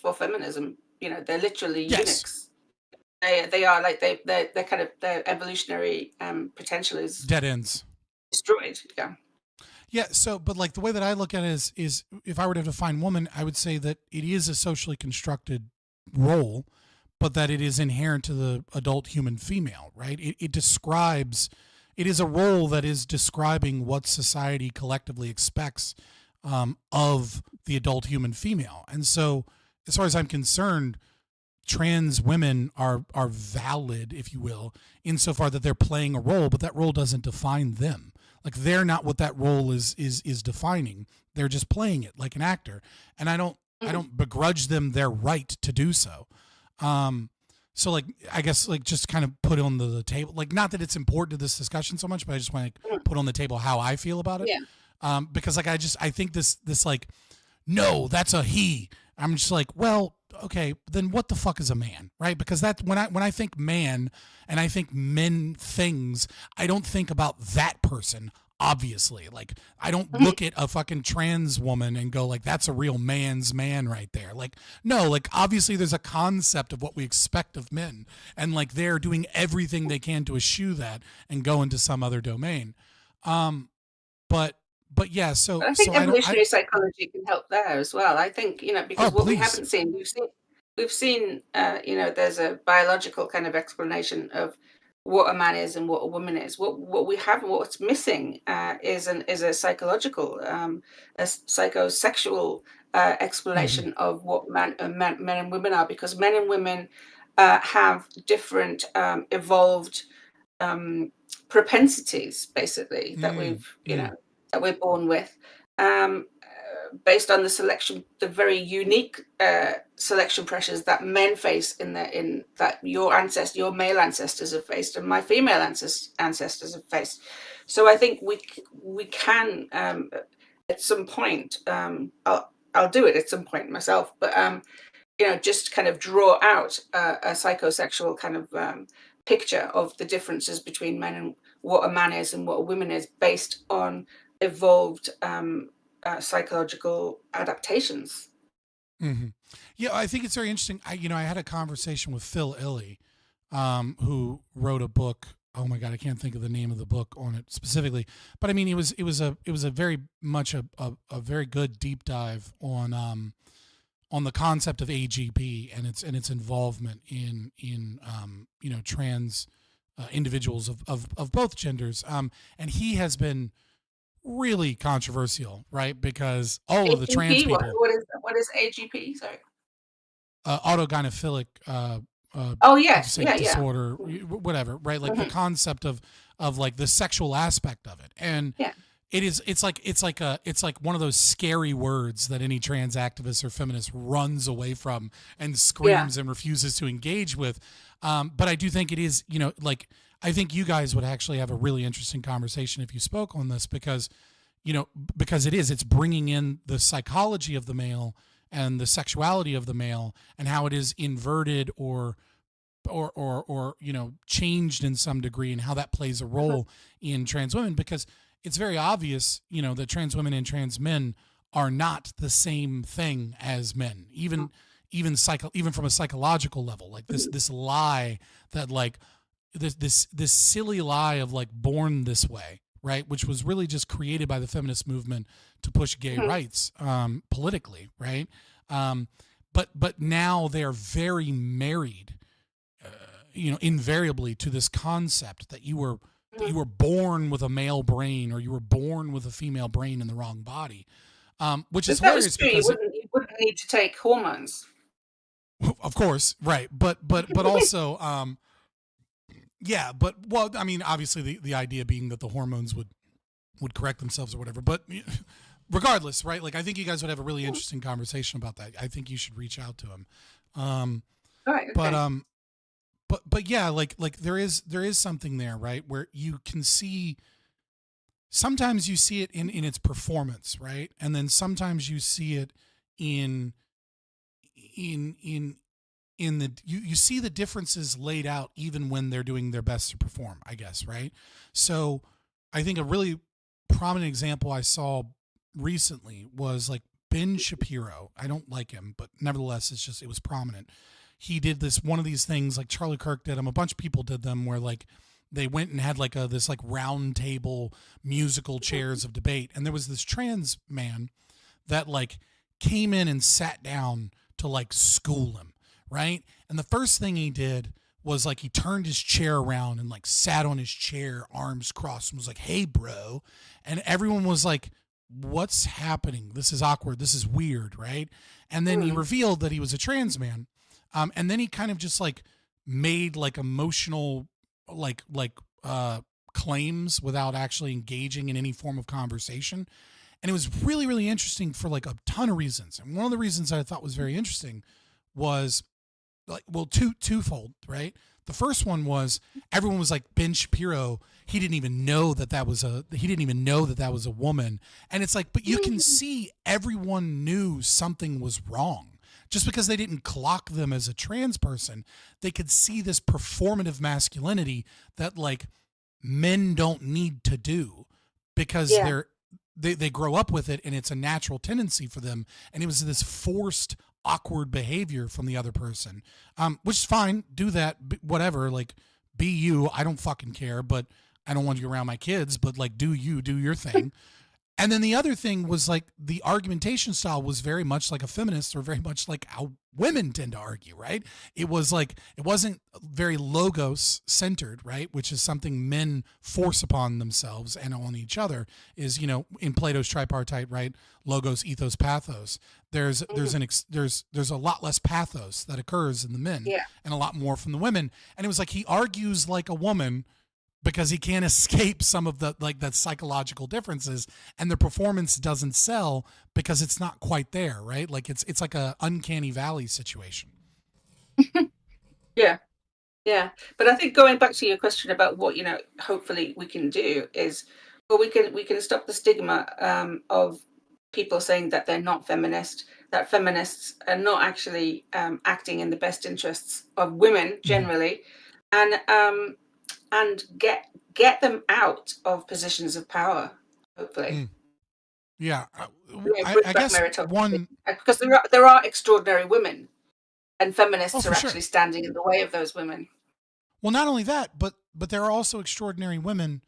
for feminism. You know, they're literally eunuchs. They are like they're kind of their evolutionary potential is dead ends, destroyed. Yeah. So, but like the way that I look at it is if I were to define woman, I would say that it is a socially constructed role, but that it is inherent to the adult human female, right? It is a role that is describing what society collectively expects of the adult human female. And so, as far as I'm concerned, trans women are valid, if you will, insofar that they're playing a role, but that role doesn't define them. Like, they're not what that role is defining. They're just playing it like an actor. And I don't begrudge them their right to do so. So, like, I guess, like, just kind of put on the table, like, not that it's important to this discussion so much, but I just want to put on the table how I feel about it. Yeah. Because, like, I think this like, no, that's a he. I'm just like, well, okay, then what the fuck is a man, right? Because that when I think man and I think men things, I don't think about that person. Obviously, like, I don't look at a fucking trans woman and go like, that's a real man's man right there. Like, no, like, obviously there's a concept of what we expect of men, and like they're doing everything they can to eschew that and go into some other domain. But yeah, so I think evolutionary psychology can help there as well. I think, you know, because what we haven't seen, we've seen, you know, there's a biological kind of explanation of what a man is and what a woman is. What we haven't, what's missing is a psychological, a psychosexual explanation of what men and women are, because men and women have different evolved propensities, basically, that we've, you know, that we're born with, based on the very unique selection pressures that men face in that your male ancestors have faced and my female ancestors have faced. So I think we can at some point, I'll do it at some point myself, but you know, just kind of draw out a psychosexual kind of picture of the differences between men and what a man is and what a woman is, based on evolved psychological adaptations. Mm-hmm. Yeah, I think it's very interesting. I had a conversation with Phil Illey, who wrote a book. Oh my God, I can't think of the name of the book on it specifically, but I mean, it was a very much a very good deep dive on the concept of AGP and its involvement in you know, trans individuals of both genders. And he has been really controversial, right? Because all AGP, of the trans people. What is AGP? Sorry. Autogynephilic disorder, whatever, right? Like the concept of like the sexual aspect of it, and it's like one of those scary words that any trans activist or feminist runs away from and screams and refuses to engage with. But I do think it is, you know, like, I think you guys would actually have a really interesting conversation if you spoke on this, because, you know, because it's bringing in the psychology of the male and the sexuality of the male and how it is inverted or you know, changed in some degree, and how that plays a role in trans women, because it's very obvious, you know, that trans women and trans men are not the same thing as men, even from a psychological level. Like this lie that, like, this silly lie of, like, born this way, right, which was really just created by the feminist movement to push gay rights politically, right? But now they're very married, you know, invariably to this concept that you were born with a male brain or you were born with a female brain in the wrong body. Which If is that was hilarious true, because you wouldn't need to take hormones. of course, right. But also, yeah, but well, I mean, obviously the idea being that the hormones would correct themselves or whatever. But regardless, right? Like, I think you guys would have a really interesting conversation about that. I think you should reach out to him. All right. Okay. But yeah, like there is something there, right? Where you can see, sometimes you see it in its performance, right? And then sometimes you see it in the you see the differences laid out even when they're doing their best to perform, I guess, right? So I think a really prominent example I saw recently was like Ben Shapiro. I don't like him, but nevertheless, it was prominent. He did one of these things like Charlie Kirk did them. A bunch of people did them where like they went and had like this like round table musical chairs of debate. And there was this trans man that like came in and sat down to like school him. Right. And the first thing he did was like he turned his chair around and like sat on his chair, arms crossed, and was like, "Hey, bro." And everyone was like, "What's happening? This is awkward. This is weird." Right. And then he revealed that he was a trans man. And then he kind of just like made like emotional claims without actually engaging in any form of conversation. And it was really, really interesting for like a ton of reasons. And one of the reasons that I thought was very interesting was like, well, twofold, right? The first one was everyone was like, Ben Shapiro, he didn't even know that was a woman. And it's like, but you can see everyone knew something was wrong. Just because they didn't clock them as a trans person, they could see this performative masculinity that like men don't need to do because they grow up with it and it's a natural tendency for them. And it was this forced, awkward behavior from the other person, which is fine. Do that, whatever. Like, be you. I don't fucking care, but I don't want you around my kids. But like, do your thing. And then the other thing was like the argumentation style was very much like a feminist, or very much like how women tend to argue, right? It was like, it wasn't very logos centered, right? Which is something men force upon themselves and on each other is, in Plato's tripartite, right? Logos, ethos, pathos. There's a lot less pathos that occurs in the men and a lot more from the women. And it was like, he argues like a woman because he can't escape some of the like that psychological differences, and the performance doesn't sell because it's not quite there, right? Like it's like a uncanny valley situation. Yeah. But I think going back to your question about what, hopefully we can do is, well, we can stop the stigma of people saying that they're not feminist, that feminists are not actually acting in the best interests of women generally, and get them out of positions of power, hopefully. Yeah, I guess one, because there are extraordinary women, and feminists are actually sure. standing in the way of those women. Well, not only that, but there are also extraordinary women.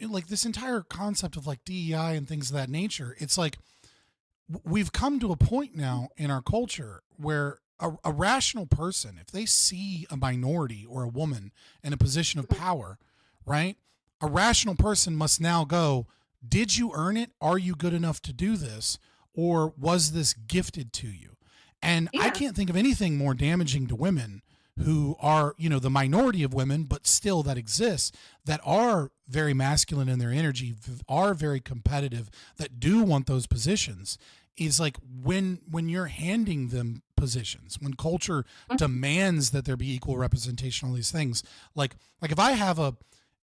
Like this entire concept of like DEI and things of that nature. It's like we've come to a point now in our culture where a rational person, if they see a minority or a woman in a position of power, right? A rational person must now go, did you earn it? Are you good enough to do this? Or was this gifted to you? And I can't think of anything more damaging to women who are, the minority of women, but still that exists, that are very masculine in their energy, are very competitive, that do want those positions, is like when you're handing them positions, when culture demands that there be equal representation, all these things, like if I have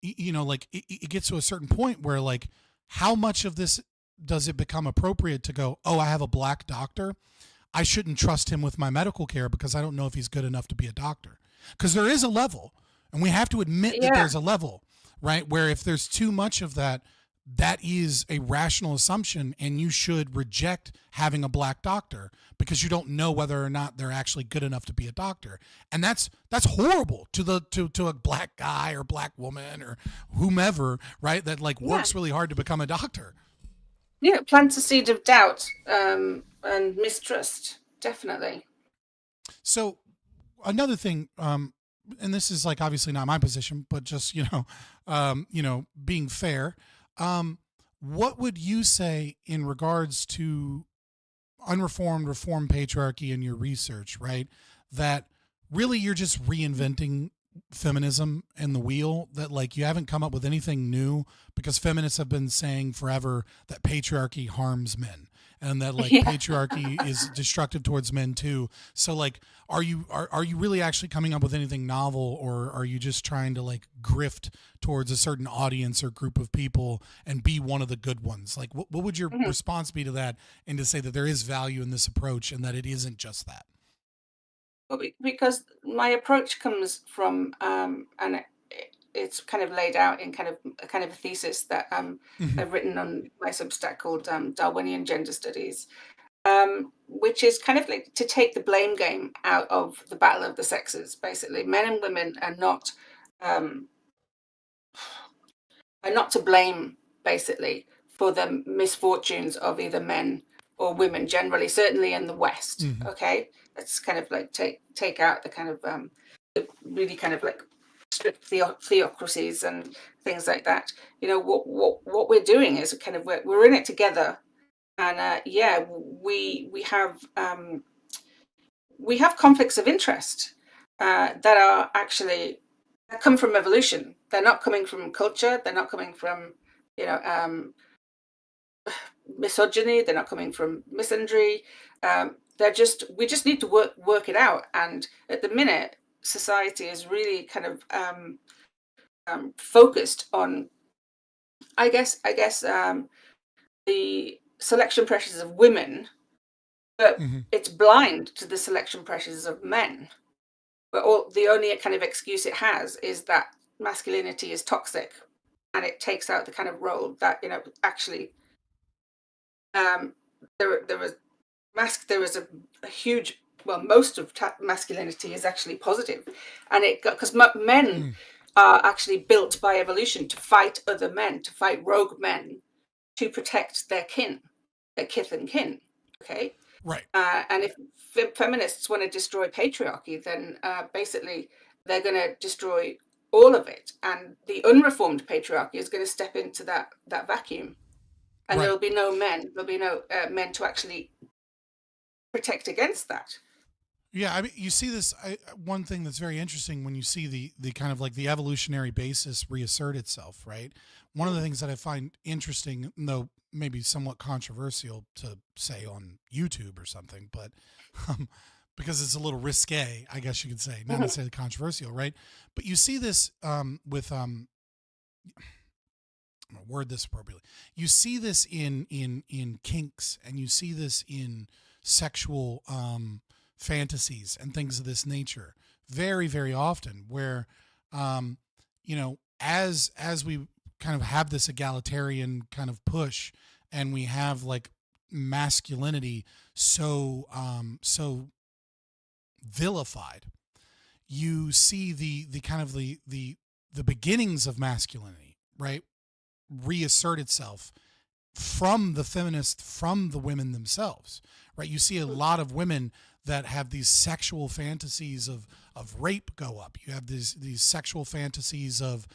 it gets to a certain point where like, how much of this does it become appropriate to go, oh, I have a black doctor, I shouldn't trust him with my medical care because I don't know if he's good enough to be a doctor. Because there is a level, and we have to admit that there's a level, right? Where if there's too much of that, that is a rational assumption, and you should reject having a black doctor because you don't know whether or not they're actually good enough to be a doctor. And that's horrible to a black guy or black woman or whomever, right? That like works really hard to become a doctor. Yeah, plants a seed of doubt and mistrust, definitely. So another thing, and this is like obviously not my position, but just being fair. what would you say in regards to unreformed, reformed patriarchy in your research, right? That really you're just reinventing feminism and the wheel, that like you haven't come up with anything new, because feminists have been saying forever that patriarchy harms men and that like patriarchy is destructive towards men too. So like, are you really actually coming up with anything novel, or are you just trying to like grift towards a certain audience or group of people and be one of the good ones? Like what would your response be to that, and to say that there is value in this approach and that it isn't just that? Well, because my approach comes from, and it's kind of laid out in kind of a thesis that I've written on my Substack called Darwinian Gender Studies, which is kind of like to take the blame game out of the battle of the sexes. Basically, men and women are not to blame, basically, for the misfortunes of either men or women generally, certainly in the West. Okay, let's kind of like take out the kind of the really kind of like strict theocracies and things like that. You know, what we're doing is kind of we're in it together, and we have conflicts of interest that are actually that come from evolution. They're not coming from culture. They're not coming from misogyny. They're not coming from misandry. We just need to work it out. And at the minute, society is really kind of focused on, I guess, the selection pressures of women, but it's blind to the selection pressures of men. But the only kind of excuse it has is that masculinity is toxic, and it takes out the kind of role that, you know, actually there was a huge, well, most of masculinity is actually positive, and because men are actually built by evolution to fight other men, to fight rogue men, to protect their kith and kin. Okay, right. And if feminists want to destroy patriarchy, then basically they're going to destroy all of it, and the unreformed patriarchy is going to step into that vacuum, and there'll be no men. There'll be no men to actually protect against that. Yeah, I mean, you see this. One thing that's very interesting when you see the kind of like the evolutionary basis reassert itself, right? One of the things that I find interesting, though maybe somewhat controversial to say on YouTube or something, but because it's a little risque, I guess you could say, not necessarily controversial, right? But you see this with I'm gonna word this appropriately. You see this in kinks, and you see this in sexual fantasies and things of this nature very, very often, where you know, as we kind of have this egalitarian kind of push, and we have like masculinity so vilified, you see the kind of the beginnings of masculinity, right, reassert itself from the feminists, from the women themselves, right? You see a lot of women that have these sexual fantasies of rape go up. You have these sexual fantasies of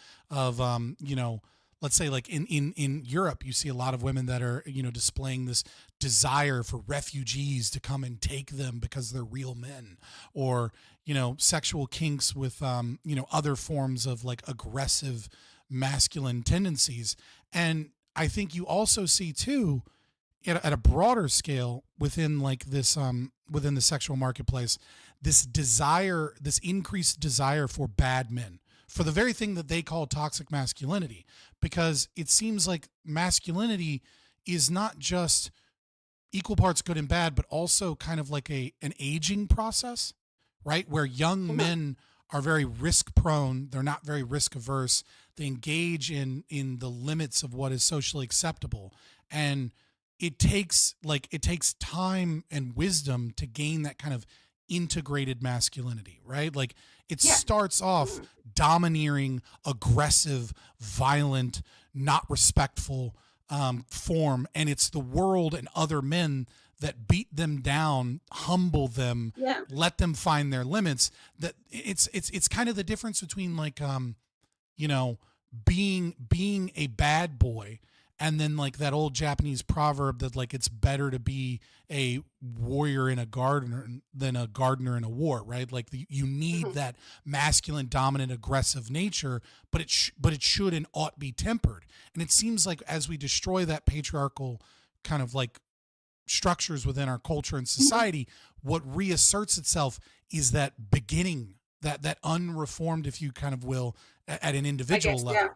you know, let's say like in Europe, you see a lot of women that are, you know, displaying this desire for refugees to come and take them because they're real men, or, you know, sexual kinks with you know, other forms of like aggressive masculine tendencies. And I think you also see too, at a broader scale within like this within the sexual marketplace, this desire, this increased desire for bad men, for the very thing that they call toxic masculinity, because it seems like masculinity is not just equal parts good and bad, but also kind of like an aging process, right? Where young men are very risk prone. They're not very risk averse. They engage in the limits of what is socially acceptable. And it takes time and wisdom to gain that kind of integrated masculinity, right? Like it starts off domineering, aggressive, violent, not respectful form. And it's the world and other men that beat them down, humble them, let them find their limits. That it's kind of the difference between like, you know, being a bad boy And then like that old Japanese proverb that like it's better to be a warrior in a garden than a gardener in a war, right? Like you need that masculine, dominant, aggressive nature, but it should and ought be tempered. And it seems like as we destroy that patriarchal kind of like structures within our culture and society, what reasserts itself is that beginning, that unreformed, if you kind of will, at an individual level.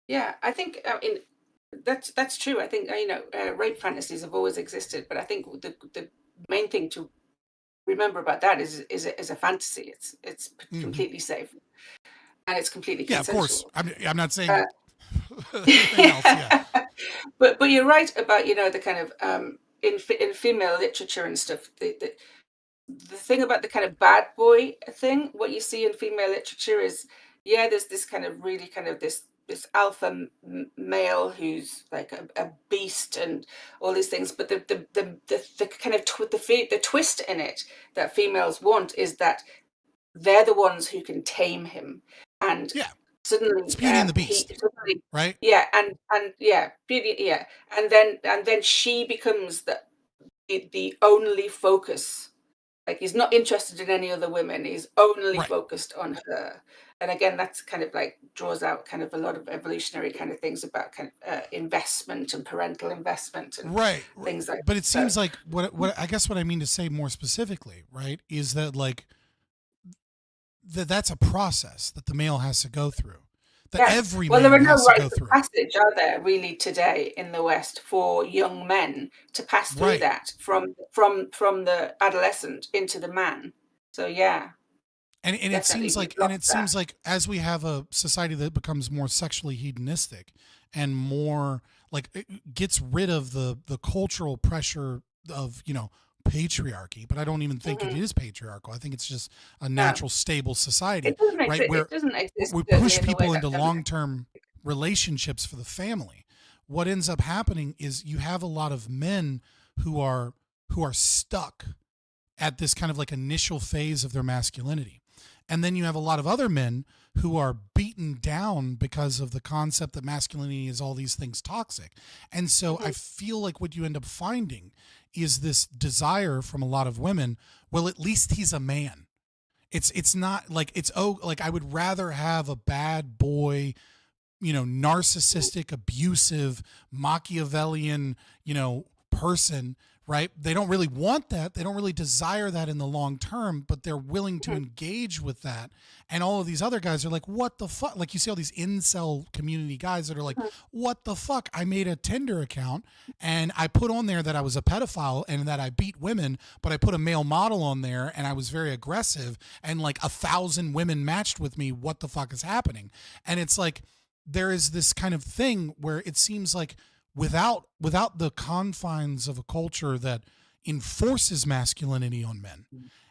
Yeah, I think that's true. I think rape fantasies have always existed, but I think the main thing to remember about that is a fantasy. It's completely safe, and it's completely consensual. Of course. I'm not saying anything else. Yeah. But you're right about the kind of in female literature and stuff. The thing about the kind of bad boy thing, what you see in female literature is there's this kind of really kind of this alpha male who's like a beast and all these things, but the kind of the twist in it that females want is that they're the ones who can tame him, and suddenly it's Beauty and the Beast, right? Beauty, and then she becomes the only focus. Like he's not interested in any other women. He's only focused on her. And again, that's kind of like draws out kind of a lot of evolutionary kind of things about kind of investment and parental investment and things like that. But it seems like what I guess what I mean to say more specifically, right, is that like that's a process that the male has to go through. That every man there are no has to go rites through. of passage, are there, really, today in the West for young men to pass through that from the adolescent into the man? So and it seems like as we have a society that becomes more sexually hedonistic and more like it gets rid of the cultural pressure of patriarchy, but I don't even think it is patriarchal. I think it's just a natural, stable society, right? Where we push people into long-term relationships for the family. What ends up happening is you have a lot of men who are stuck at this kind of like initial phase of their masculinity. And then you have a lot of other men who are beaten down because of the concept that masculinity is all these things toxic. And so I feel like what you end up finding is this desire from a lot of women, well, at least he's a man. It's not like I would rather have a bad boy, narcissistic, abusive, Machiavellian, person, right? They don't really want that. They don't really desire that in the long term, but they're willing to engage with that. And all of these other guys are like, what the fuck? Like you see all these incel community guys that are like, what the fuck? I made a Tinder account and I put on there that I was a pedophile and that I beat women, but I put a male model on there and I was very aggressive and like 1,000 women matched with me. What the fuck is happening? And it's like, there is this kind of thing where it seems like without the confines of a culture that enforces masculinity on men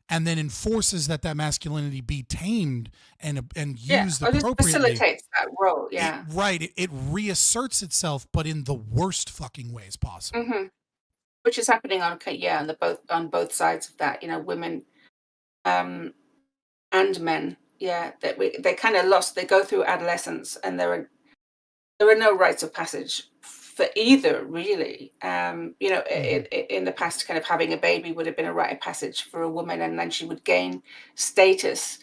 and then enforces that masculinity be tamed and used appropriately. Facilitates that role, It reasserts itself, but in the worst fucking ways possible. Which is happening on both sides of that, women and men. They kind of lost. They go through adolescence, and there are no rites of passage for either, really. In the past, kind of having a baby would have been a rite of passage for a woman, and then she would gain status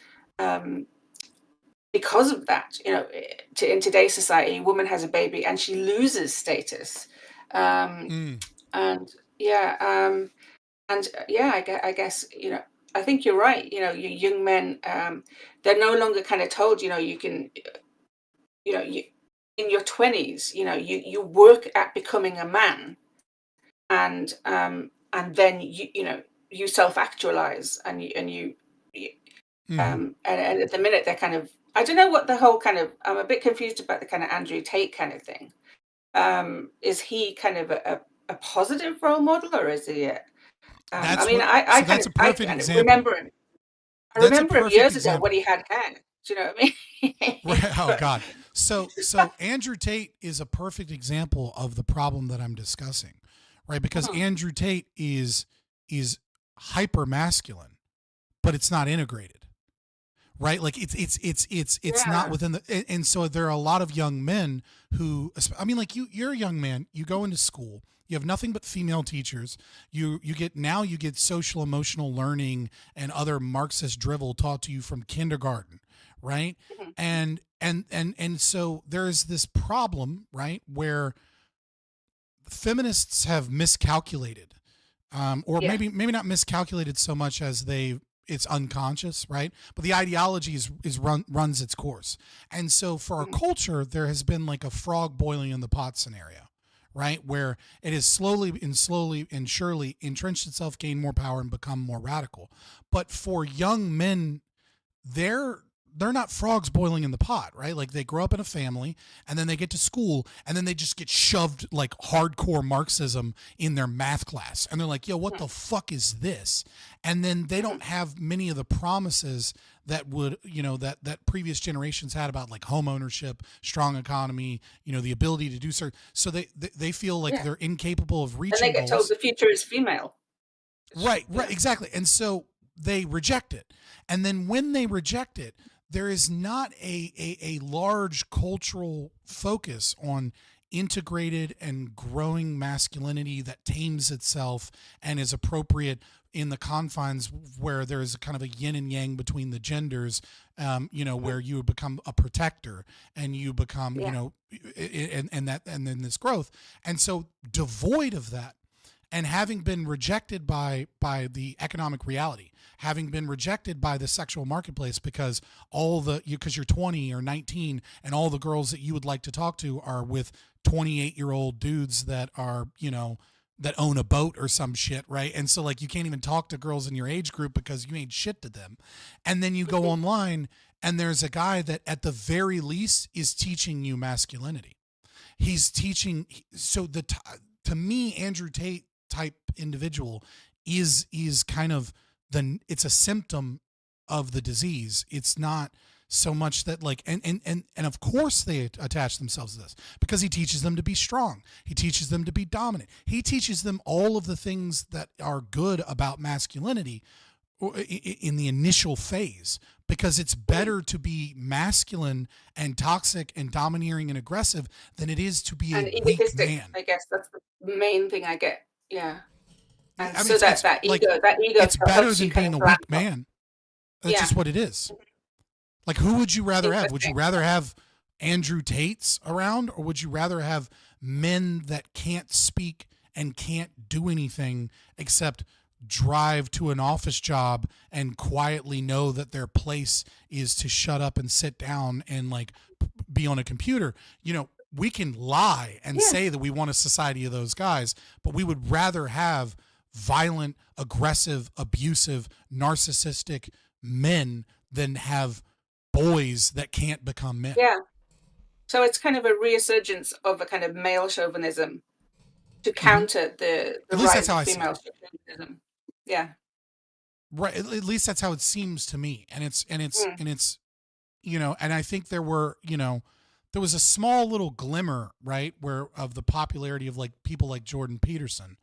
because of that. In today's society, a woman has a baby and she loses status. I guess I think you're right. You young men, they're no longer kind of told, you can, in your 20s, you work at becoming a man, and then you self-actualize, and at the minute they're kind of, I don't know what the whole kind of, I'm a bit confused about the kind of Andrew Tate kind of thing. Is he kind of a positive role model, or is he a that's a perfect example. I remember him years ago when he had hair. Do you know what I mean? Oh God. So Andrew Tate is a perfect example of the problem that I'm discussing, right? Because Andrew Tate is hyper masculine, but it's not integrated, right? Like it's not within the, and so there are a lot of young men who, I mean, like you're a young man, you go into school, you have nothing but female teachers. You get social emotional learning and other Marxist drivel taught to you from kindergarten, right? And so there is this problem, right, where feminists have miscalculated, or maybe not miscalculated so much as it's unconscious, right? But the ideology runs its course. And so for our culture, there has been like a frog boiling in the pot scenario, right? Where it has slowly and surely entrenched itself, gained more power, and become more radical. But for young men, they're not frogs boiling in the pot, right? Like they grow up in a family and then they get to school and then they just get shoved like hardcore Marxism in their math class. And they're like, yo, what the fuck is this? And then they don't have many of the promises that would, that previous generations had about like home ownership, strong economy, the ability to do so they feel like they're incapable of reaching and they get goals. told the future is female. Right, exactly. And so they reject it. And then when they reject it, there is not a large cultural focus on integrated and growing masculinity that tames itself and is appropriate in the confines where there is a kind of a yin and yang between the genders, where you become a protector and you become, and then this growth. And so devoid of that, and having been rejected by the economic reality, having been rejected by the sexual marketplace because because you're 20 or 19 and all the girls that you would like to talk to are with 28-year-old dudes that are, that own a boat or some shit, right? And so like you can't even talk to girls in your age group because you ain't shit to them. And then you go online and there's a guy that at the very least is teaching you masculinity. He's teaching, so to me, Andrew Tate type individual is kind of it's a symptom of the disease. It's not so much that like, and of course they attach themselves to this because he teaches them to be strong. He teaches them to be dominant. He teaches them all of the things that are good about masculinity in the initial phase, because it's better to be masculine and toxic and domineering and aggressive than it is to be a weak man. I guess that's the main thing I get. Yeah. And I mean, so that ego, it's better than being a weak man. That's just what it is. Like, who would you rather have? Would you rather have Andrew Tates around, or would you rather have men that can't speak and can't do anything except drive to an office job and quietly know that their place is to shut up and sit down and like be on a computer? We can lie and say that we want a society of those guys, but we would rather have violent, aggressive, abusive, narcissistic men than have boys that can't become men. Yeah. So it's kind of a resurgence of a kind of male chauvinism to counter the rise of female chauvinism. Yeah. Right. At least that's how it seems to me. And it's, and I think there was a small little glimmer, right, of the popularity of like people like Jordan Peterson,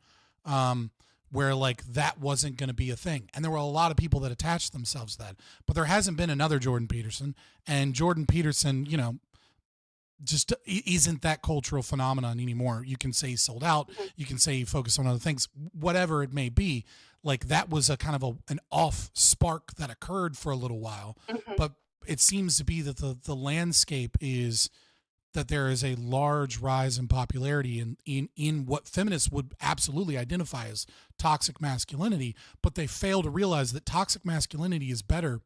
where like that wasn't going to be a thing. And there were a lot of people that attached themselves to that, but there hasn't been another Jordan Peterson, and Jordan Peterson, just isn't that cultural phenomenon anymore. You can say he sold out. You can say he focused on other things, whatever it may be. Like that was a kind of an off spark that occurred for a little while, but it seems to be that the landscape is that there is a large rise in popularity in what feminists would absolutely identify as toxic masculinity, but they fail to realize that toxic masculinity is better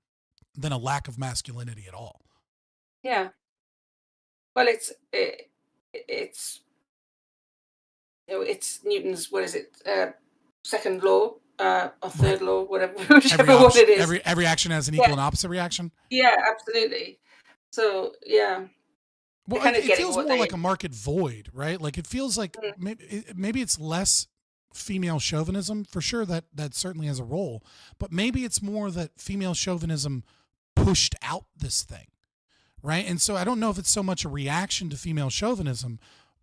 than a lack of masculinity at all. Yeah. Well, it's Newton's, what is it? Second law, or third law, whatever, whichever one it is. Every action has an equal and opposite reaction. Yeah, absolutely. So yeah. Well, it feels more like a market void, right? Like it feels like maybe it's less female chauvinism, for sure. That certainly has a role, but maybe it's more that female chauvinism pushed out this thing, right? And so I don't know if it's so much a reaction to female chauvinism,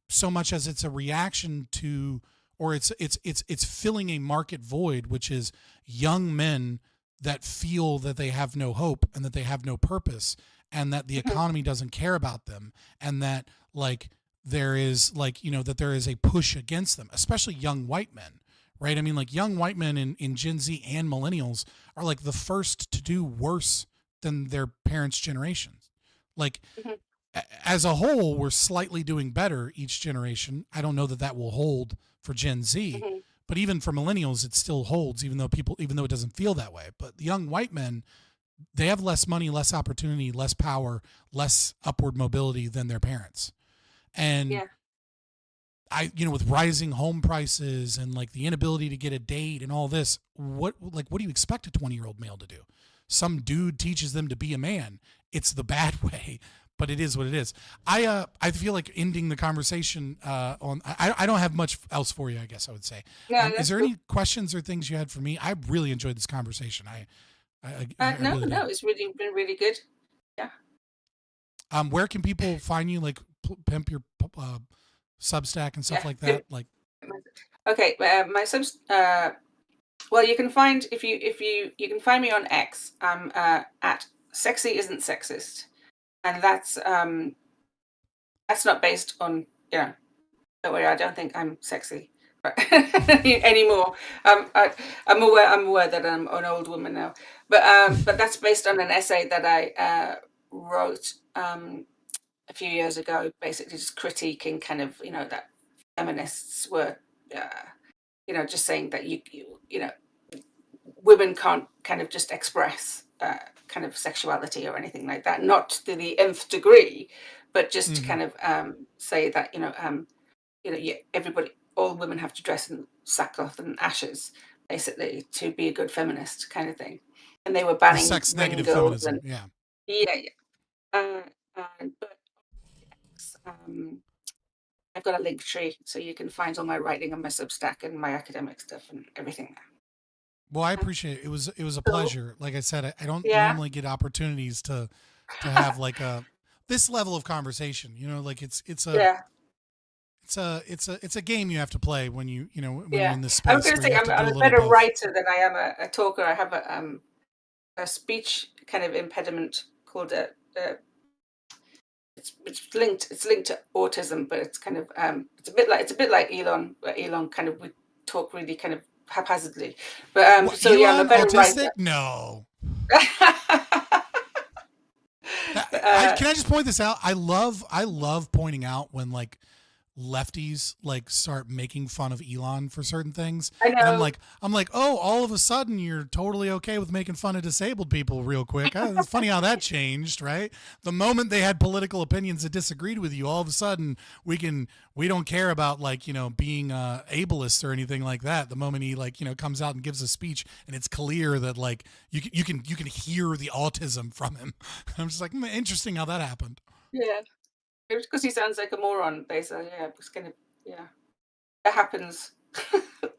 so much as it's a reaction to, or it's filling a market void, which is young men that feel that they have no hope and that they have no purpose and that the economy doesn't care about them and that like there is like, you know, that there is a push against them, especially young white men, right? I mean, like young white men in Gen Z and millennials are like the first to do worse than their parents' generations. Like as a whole, we're slightly doing better each generation. I don't know that that will hold for Gen Z, but even for millennials, it still holds, even though it doesn't feel that way. But the young white men, they have less money, less opportunity, less power, less upward mobility than their parents. And with rising home prices and like the inability to get a date and all this, what do you expect a 20-year-old male to do? Some dude teaches them to be a man. It's the bad way, but it is what it is. I feel like ending the conversation I don't have much else for you, I guess I would say. Is there any questions or things you had for me? I really enjoyed this conversation. No, it's been really good. Yeah. Where can people find you? Like pimp your Substack and stuff like that. Like, okay, my subs. Well, you can find you can find me on X. I'm at Sexy Isn't Sexist, and that's not based on don't worry, I don't think I'm sexy anymore. I'm aware that I'm an old woman now, but that's based on an essay that I wrote a few years ago, basically just critiquing kind of that feminists were just saying that you women can't kind of just express kind of sexuality or anything like that, not to the nth degree, but just to kind of say that everybody, all women have to dress in sackcloth and ashes basically to be a good feminist kind of thing, and they were banning sex negative girls feminism. But I've got a link tree, so you can find all my writing on my Substack and my academic stuff and everything there. Well, I appreciate it. It was a pleasure. Like I said, I don't normally get opportunities to have like this level of conversation. Like it's a game you have to play when you're in this space. I was going to say I'm a better writer than I am a talker. I have a speech kind of impediment called it's linked to autism, but it's kind of it's a bit like Elon, where Elon kind of would talk really kind of haphazardly. But I'm a better autistic? writer. No. Can I just point this out? I love pointing out when like lefties like start making fun of Elon for certain things. I know. And I'm like, oh, all of a sudden you're totally okay with making fun of disabled people real quick. It's funny how that changed, right? The moment they had political opinions that disagreed with you, all of a sudden we don't care about like, being ableist or anything like that. The moment he comes out and gives a speech and it's clear that like you can hear the autism from him. I'm just like, interesting how that happened. Yeah. It was because he sounds like a moron, basically. Yeah, it's kind of that happens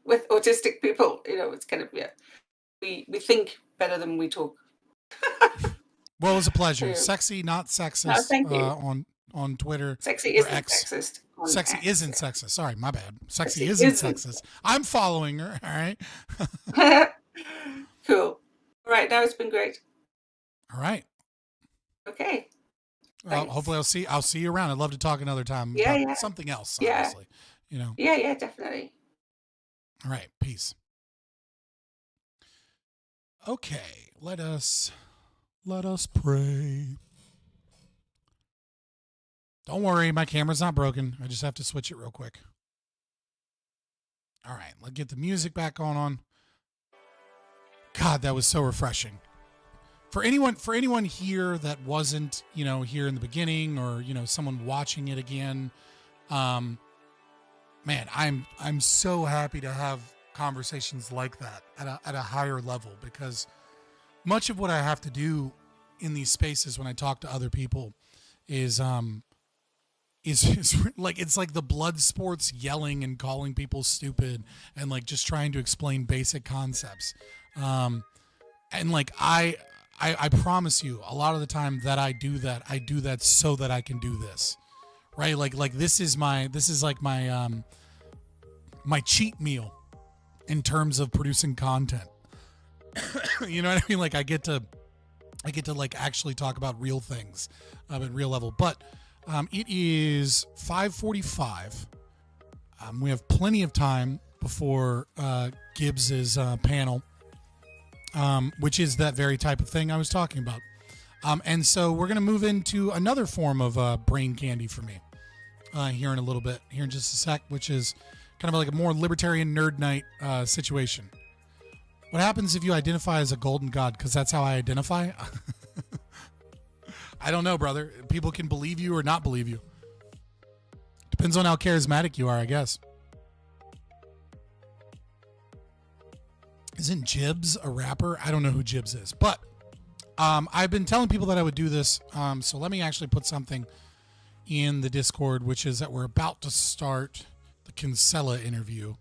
with autistic people. It's kind of we think better than we talk. Well, it was a pleasure. Sexy, not sexist. No, thank you. On Twitter. Sexy isn't sexist. Sexy isn't sexist. Sorry, my bad. Sexy isn't sexist. I'm following her. All right. Cool. All right. Now it's been great. All right. Okay. Well, hopefully I'll see you around. I'd love to talk another time about something else, obviously. Yeah, definitely. All right, peace. Okay, let us pray. Don't worry, my camera's not broken. I just have to switch it real quick. All right, let's get the music back on. God, that was so refreshing. For anyone here that wasn't, here in the beginning or, someone watching it again, man, I'm so happy to have conversations like that at a higher level, because much of what I have to do in these spaces when I talk to other people is like, it's like the blood sports yelling and calling people stupid and like just trying to explain basic concepts. And like, I promise you, a lot of the time that I do that so that I can do this, right? Like this is like my cheat meal in terms of producing content. You know what I mean? Like I get to like actually talk about real things at real level. But it is 5:45. We have plenty of time before Gibbs's panel, which is that very type of thing I was talking about. And so we're going to move into another form of brain candy for me here in a little bit, here in just a sec, which is kind of like a more Libertarian Nerd Night situation. What happens if you identify as a golden god? Because that's how I identify. I don't know, brother. People can believe you or not believe you. Depends on how charismatic you are, I guess. Isn't Gibbs a rapper? I don't know who Gibbs is. But I've been telling people that I would do this. So let me actually put something in the Discord, which is that we're about to start the Kinsella interview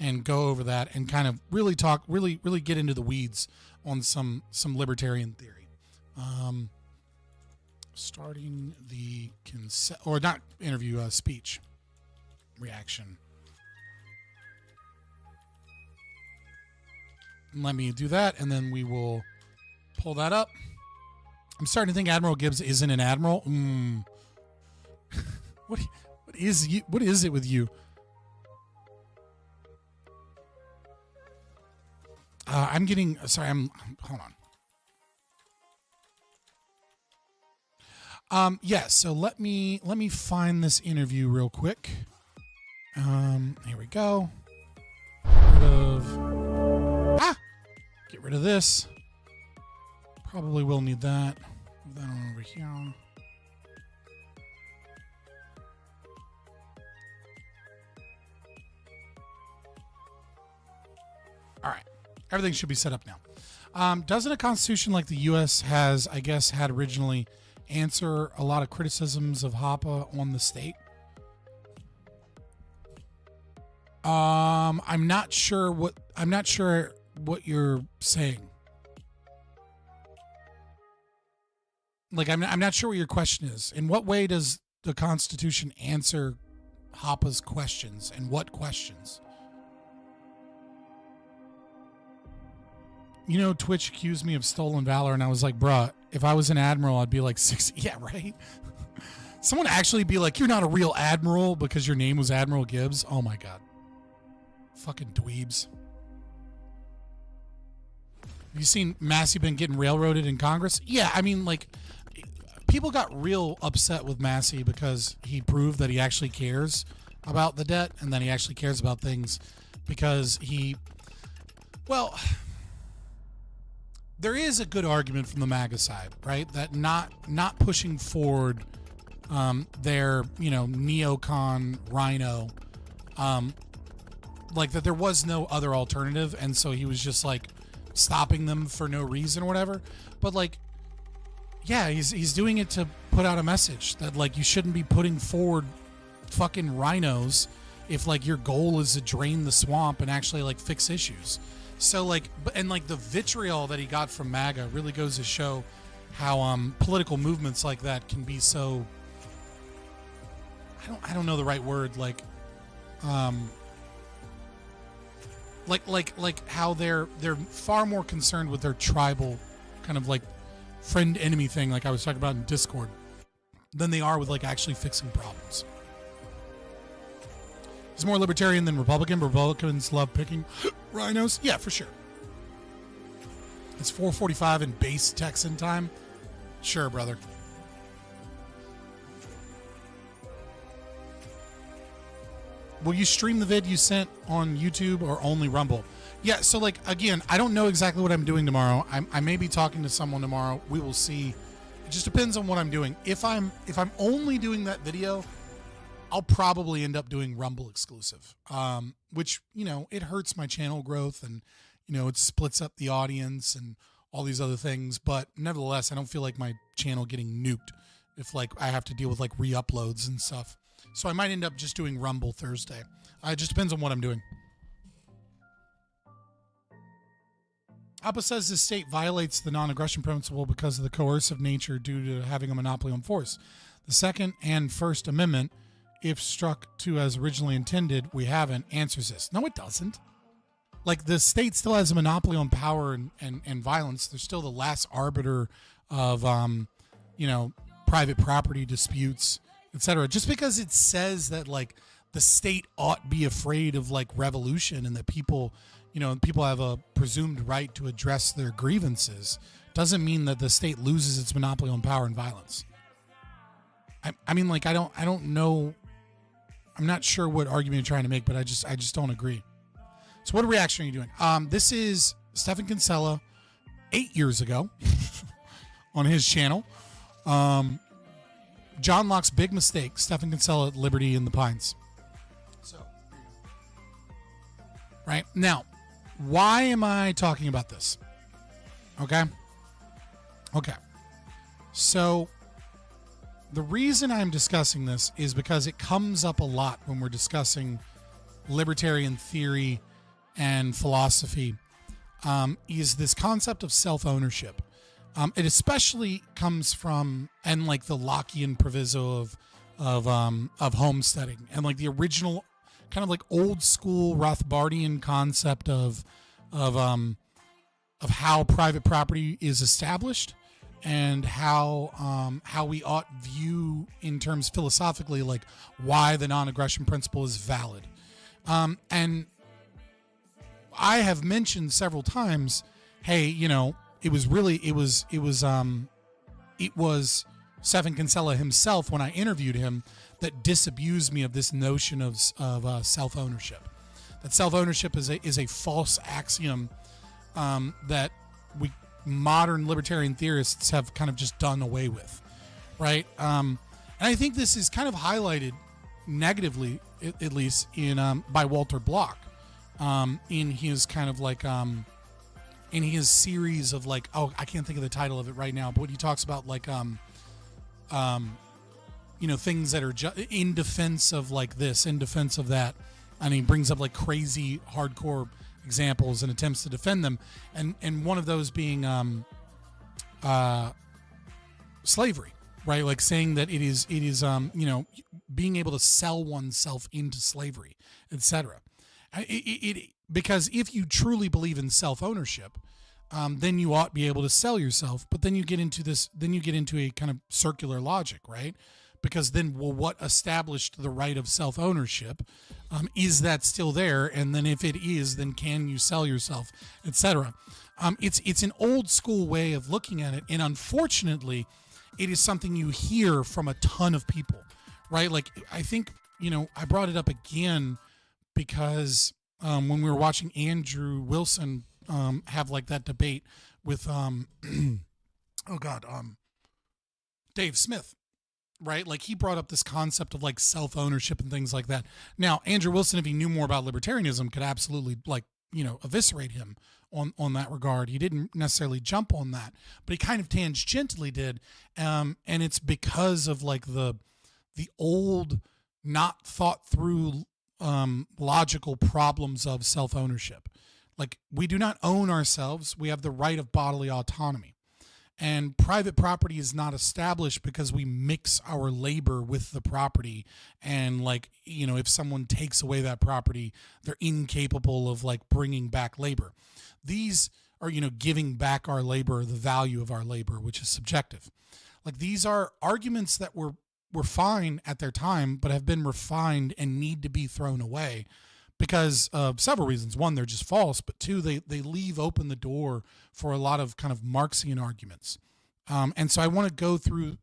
and go over that and kind of really talk, really get into the weeds on some libertarian theory. Starting the Kinsella, or not interview, speech reaction. Let me do that, and then we will pull that up. I'm starting to think Admiral Gibbs isn't an admiral. What is it with you? I'm getting sorry. Hold on. Yeah. So let me find this interview real quick. Here we go. Get rid of this. Probably will need that. Move that on over here. All right. Everything should be set up now. Doesn't a constitution like the U.S. has, I guess, had originally answer a lot of criticisms of Hoppe on the state? I'm not sure what you're saying. Like, I'm not sure what your question is. In what way does the Constitution answer Hoppe's questions, and what questions? You know, Twitch accused me of stolen valor, and I was like, bruh, if I was an admiral, I'd be like 60. Yeah, right? Someone actually be like, you're not a real admiral because your name was Admiral Gibbs? Oh my God. Fucking dweebs. Have you seen Massey been getting railroaded in Congress? Yeah, I mean, like, people got real upset with Massey because he proved that he actually cares about the debt, and then he actually cares about things because well, there is a good argument from the MAGA side, right? That not pushing forward their, neocon rhino, like that there was no other alternative, and so he was just like stopping them for no reason or whatever. But like, yeah, he's doing it to put out a message that like you shouldn't be putting forward fucking rhinos if like your goal is to drain the swamp and actually like fix issues. So like, and like the vitriol that he got from MAGA really goes to show how political movements like that can be so, I don't know the right word, like how they're far more concerned with their tribal kind of like friend enemy thing, like I was talking about in Discord, than they are with like actually fixing problems. He's more libertarian than Republican. Republicans love picking rhinos. Yeah, for sure. It's 4:45 in base Texan time. Sure, brother. Will you stream the vid you sent on YouTube or only Rumble? Yeah, so like, again, I don't know exactly what I'm doing tomorrow. I may be talking to someone tomorrow. We will see. It just depends on what I'm doing. If I'm only doing that video, I'll probably end up doing Rumble exclusive, which, it hurts my channel growth and, it splits up the audience and all these other things. But nevertheless, I don't feel like my channel getting nuked if like I have to deal with like re-uploads and stuff. So I might end up just doing Rumble Thursday. It just depends on what I'm doing. Appa says the state violates the non-aggression principle because of the coercive nature due to having a monopoly on force. The Second and First Amendment, if struck to as originally intended, we haven't, answers this. No, it doesn't. like the state still has a monopoly on power and violence. They're still the last arbiter of, private property disputes, etc. Just because it says that like the state ought be afraid of like revolution and that people have a presumed right to address their grievances doesn't mean that the state loses its monopoly on power and violence. I mean, like, I don't know. I'm not sure what argument you're trying to make, but I just don't agree. So what reaction are you doing? This is Stephen Kinsella 8 years ago on his channel. John Locke's Big Mistake, Stephen Kinsella at Liberty in the Pines. So, right now, why am I talking about this? Okay. So, the reason I'm discussing this is because it comes up a lot when we're discussing libertarian theory and philosophy, is this concept of self-ownership. It especially comes from, and like the Lockean proviso of homesteading, and like the original kind of like old school Rothbardian concept of how private property is established and how we ought view in terms philosophically like why the non-aggression principle is valid. And I have mentioned several times, hey, it was Stephen Kinsella himself when I interviewed him that disabused me of this notion of self-ownership. That self-ownership is a false axiom that we modern libertarian theorists have kind of just done away with, right? And I think this is kind of highlighted negatively, at least in by Walter Block, in his kind of like in his series of like, I can't think of the title of it right now, but when he talks about like things that are in defense of like this, in defense of that, and he brings up like crazy hardcore examples and attempts to defend them, and one of those being slavery, right? Like saying that it is being able to sell oneself into slavery, etc. Because if you truly believe in self-ownership, then you ought to be able to sell yourself. But then you get into a kind of circular logic, right? Because then, well, what established the right of self-ownership? Is that still there? And then if it is, then can you sell yourself, etc.? It's an old school way of looking at it. And unfortunately, it is something you hear from a ton of people, right? Like, I think, I brought it up again because when we were watching Andrew Wilson have like that debate with Dave Smith, right? Like he brought up this concept of like self-ownership and things like that. Now, Andrew Wilson, if he knew more about libertarianism, could absolutely like, eviscerate him on that regard. He didn't necessarily jump on that, but he kind of tangentially did. And it's because of like the old, not thought through logical problems of self-ownership. Like, we do not own ourselves. We have the right of bodily autonomy. And private property is not established because we mix our labor with the property. And like, if someone takes away that property, they're incapable of like bringing back labor. These are, giving back our labor, the value of our labor, which is subjective. Like, these are arguments that were fine at their time, but have been refined and need to be thrown away because of several reasons. One, they're just false, but two, they leave open the door for a lot of kind of Marxian arguments. And so I want to go through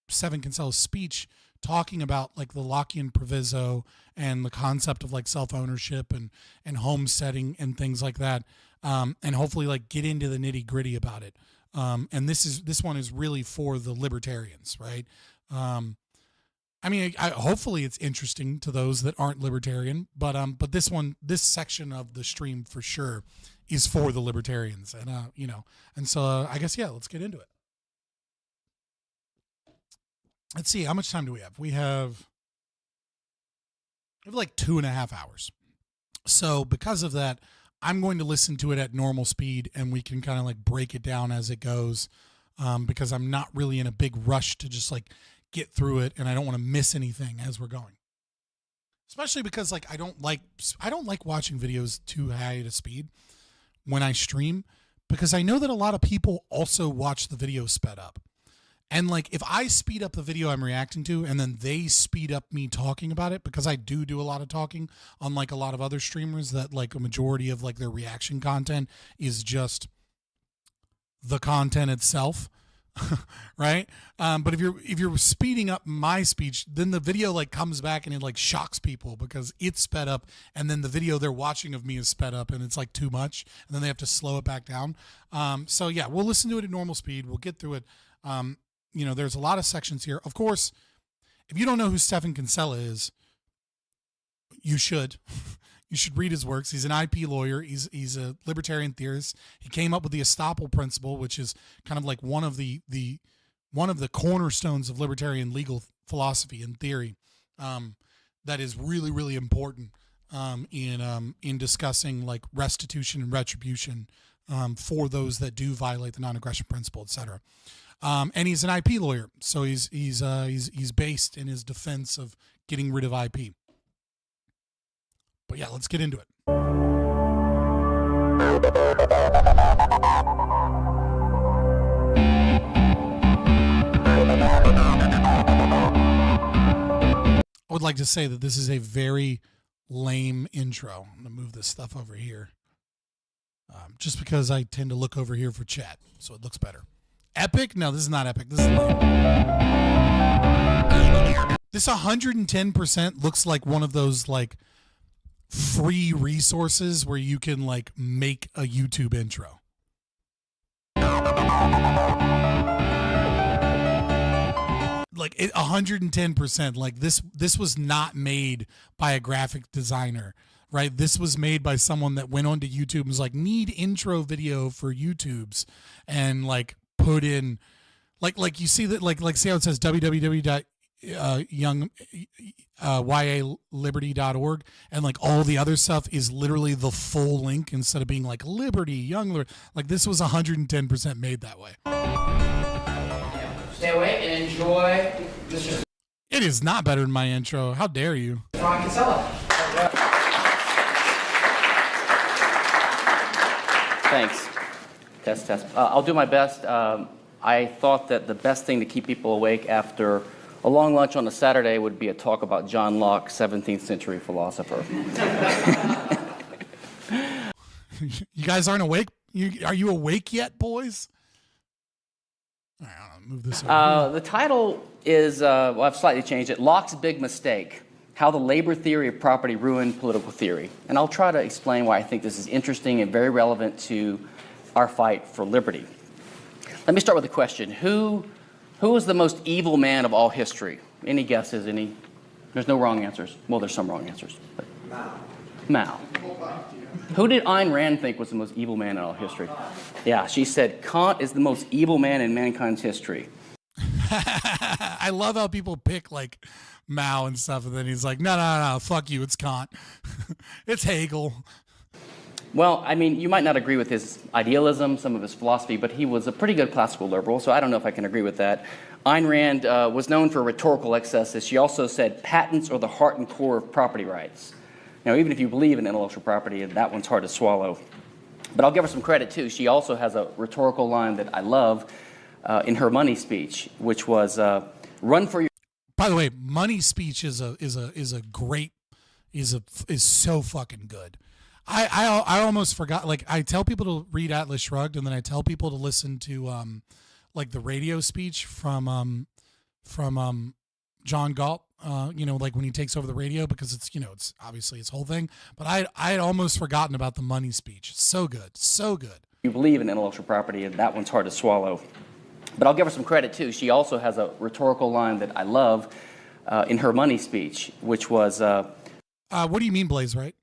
Stephen Kinsella's speech talking about like the Lockean proviso and the concept of like self-ownership and homesteading and things like that. And hopefully like get into the nitty gritty about it. And this one is really for the libertarians, right? I mean, hopefully it's interesting to those that aren't libertarian, but this section of the stream for sure is for the libertarians, and and so I guess let's get into it. Let's see, how much time do we have? We have like 2.5 hours. So because of that, I'm going to listen to it at normal speed, and we can kind of like break it down as it goes, because I'm not really in a big rush to just like get through it, and I don't want to miss anything as we're going. Especially because like I don't like watching videos too high at a speed when I stream, because I know that a lot of people also watch the video sped up. And like if I speed up the video I'm reacting to and then they speed up me talking about it, because I do a lot of talking, unlike a lot of other streamers that like a majority of like their reaction content is just the content itself. Right? But if you're speeding up my speech, then the video like comes back and it like shocks people because it's sped up, and then the video they're watching of me is sped up and it's like too much, and then they have to slow it back down. So yeah, we'll listen to it at normal speed. We'll get through it. You know, there's a lot of sections here. Of course, if you don't know who Stephen Kinsella is, you should. You should read his works. He's an IP lawyer. He's a libertarian theorist. He came up with the estoppel principle, which is kind of like one of the cornerstones of libertarian legal philosophy and theory. That is really, really important in discussing like restitution and retribution for those that do violate the non-aggression principle, etc. And he's an IP lawyer, so he's based in his defense of getting rid of IP. But yeah, let's get into it. I would like to say that this is a very lame intro. I'm going to move this stuff over here. Just because I tend to look over here for chat, so it looks better. Epic? No, this is not epic. This is lame. This 110% looks like one of those like free resources where you can like make a YouTube intro. Like 110%. Like this was not made by a graphic designer, right? This was made by someone that went onto YouTube and was like, need intro video for YouTubes, and like put in like you see that like see how it says www.yaliberty.org, and like all the other stuff is literally the full link instead of being like Liberty, Young, like this was 110% made that way. Stay awake and enjoy Mr. It is not better than my intro. How dare you? Kinsella. Thanks. Test. I'll do my best. I thought that the best thing to keep people awake after a long lunch on a Saturday would be a talk about John Locke, 17th century philosopher. You guys aren't awake? Are you awake yet, boys? All right, I'll move this over. The title is, well, I've slightly changed it, Locke's Big Mistake, How the Labor Theory of Property Ruined Political Theory. And I'll try to explain why I think this is interesting and very relevant to our fight for liberty. Let me start with a question. Who is the most evil man of all history? Any guesses? There's no wrong answers. Well, there's some wrong answers. But Mao. Who did Ayn Rand think was the most evil man in all history? Yeah, she said Kant is the most evil man in mankind's history. I love how people pick like Mao and stuff, and then he's like, no, fuck you, it's Kant. It's Hegel. Well, I mean, you might not agree with his idealism, some of his philosophy, but he was a pretty good classical liberal, so I don't know if I can agree with that. Ayn Rand was known for rhetorical excesses. She also said patents are the heart and core of property rights. Now, even if you believe in intellectual property, that one's hard to swallow. But I'll give her some credit, too. She also has a rhetorical line that I love in her money speech, which was, run for your... By the way, money speech is so fucking good. I almost forgot. Like, I tell people to read Atlas Shrugged, and then I tell people to listen to like the radio speech from John Galt. Like when he takes over the radio, because it's it's obviously his whole thing. But I had almost forgotten about the money speech. So good, so good. You believe in intellectual property, and that one's hard to swallow. But I'll give her some credit too. She also has a rhetorical line that I love in her money speech, which was, "What do you mean, Blaze? Right?"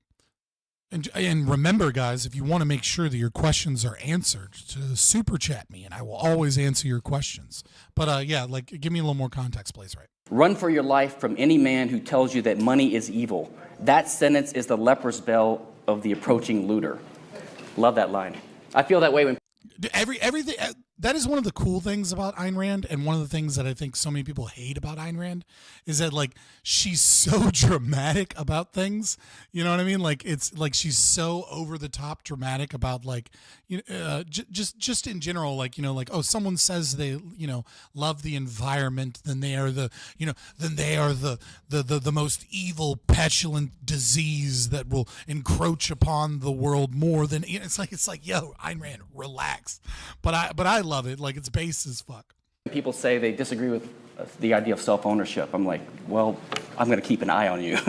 And remember, guys, if you want to make sure that your questions are answered, to super chat me, and I will always answer your questions. But yeah, like give me a little more context, Blaze. Right? Run for your life from any man who tells you that money is evil. That sentence is the leper's bell of the approaching looter. Love that line. I feel that way when... Everything... that is one of the cool things about Ayn Rand, and one of the things that I think so many people hate about Ayn Rand is that like she's so dramatic about things. You know what I mean? Like it's like she's so over the top dramatic about like just in general, like like, oh, someone says they love the environment, then they are the the most evil petulant disease that will encroach upon the world more than it's like yo, Ayn Rand, relax. But I love it. Like, it's base as fuck. People say they disagree with the idea of self-ownership. I'm like, well, I'm going to keep an eye on you.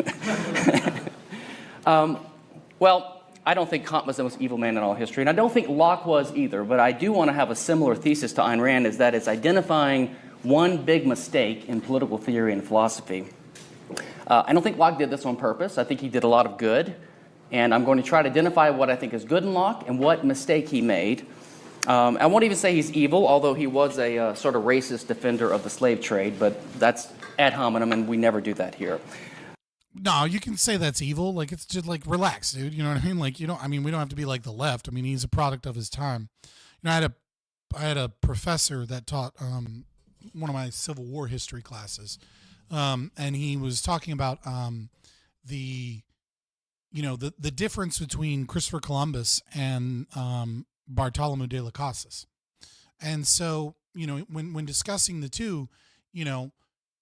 Well, I don't think Kant was the most evil man in all history, and I don't think Locke was either, but I do want to have a similar thesis to Ayn Rand, is that it's identifying one big mistake in political theory and philosophy. I don't think Locke did this on purpose. I think he did a lot of good, and I'm going to try to identify what I think is good in Locke and what mistake he made. I won't even say he's evil, although he was a sort of racist defender of the slave trade, but that's ad hominem, and we never do that here. No, you can say that's evil. Like, it's just like, relax, dude. You know what I mean? Like, we don't have to be like the left. I mean, he's a product of his time. I had a professor that taught one of my Civil War history classes, and he was talking about the difference between Christopher Columbus and Bartholomew de las Casas. And so, when discussing the two,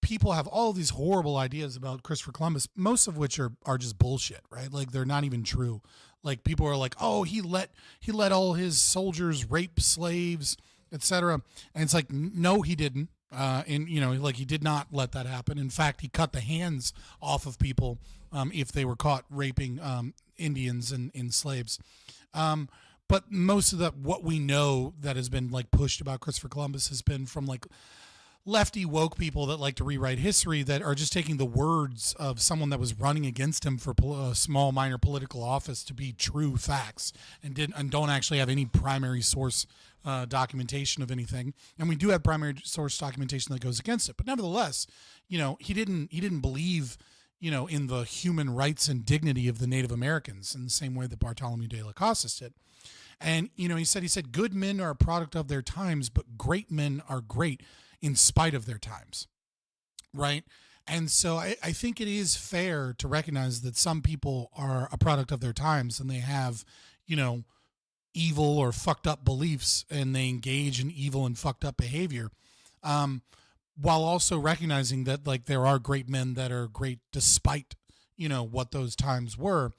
people have all these horrible ideas about Christopher Columbus, most of which are just bullshit, right? Like, they're not even true. Like, people are like, oh, he let all his soldiers rape slaves, etc. And it's like, no, he didn't. He did not let that happen. In fact, he cut the hands off of people if they were caught raping Indians and slaves. But most of what we know that has been like pushed about Christopher Columbus has been from like lefty woke people that like to rewrite history, that are just taking the words of someone that was running against him for a small minor political office to be true facts, and don't actually have any primary source documentation of anything. And we do have primary source documentation that goes against it. But nevertheless, he didn't believe in the human rights and dignity of the Native Americans in the same way that Bartholomew de las Casas did. And, he said, good men are a product of their times, but great men are great in spite of their times. Right. And so I think it is fair to recognize that some people are a product of their times, and they have, evil or fucked up beliefs, and they engage in evil and fucked up behavior. While also recognizing that like there are great men that are great despite, what those times were.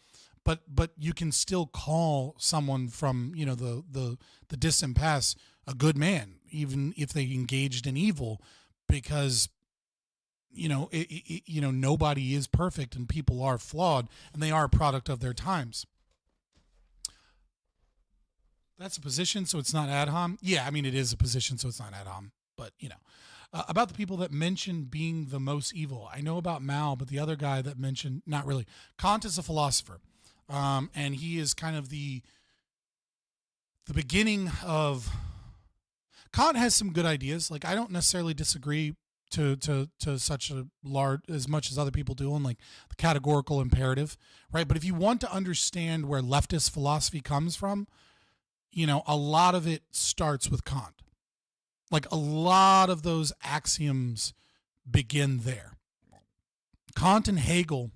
But you can still call someone from the distant past a good man, even if they engaged in evil, because nobody is perfect, and people are flawed, and they are a product of their times. That's a position, so it's not ad hom. Yeah, I mean, it is a position, so it's not ad hom. But about the people that mentioned being the most evil, I know about Mao, but the other guy that mentioned, not really. Kant is a philosopher. And he is kind of the beginning of. Kant has some good ideas. Like, I don't necessarily disagree to such a large as much as other people do on like the categorical imperative, right? But if you want to understand where leftist philosophy comes from, a lot of it starts with Kant. Like, a lot of those axioms begin there. Kant and Hegel.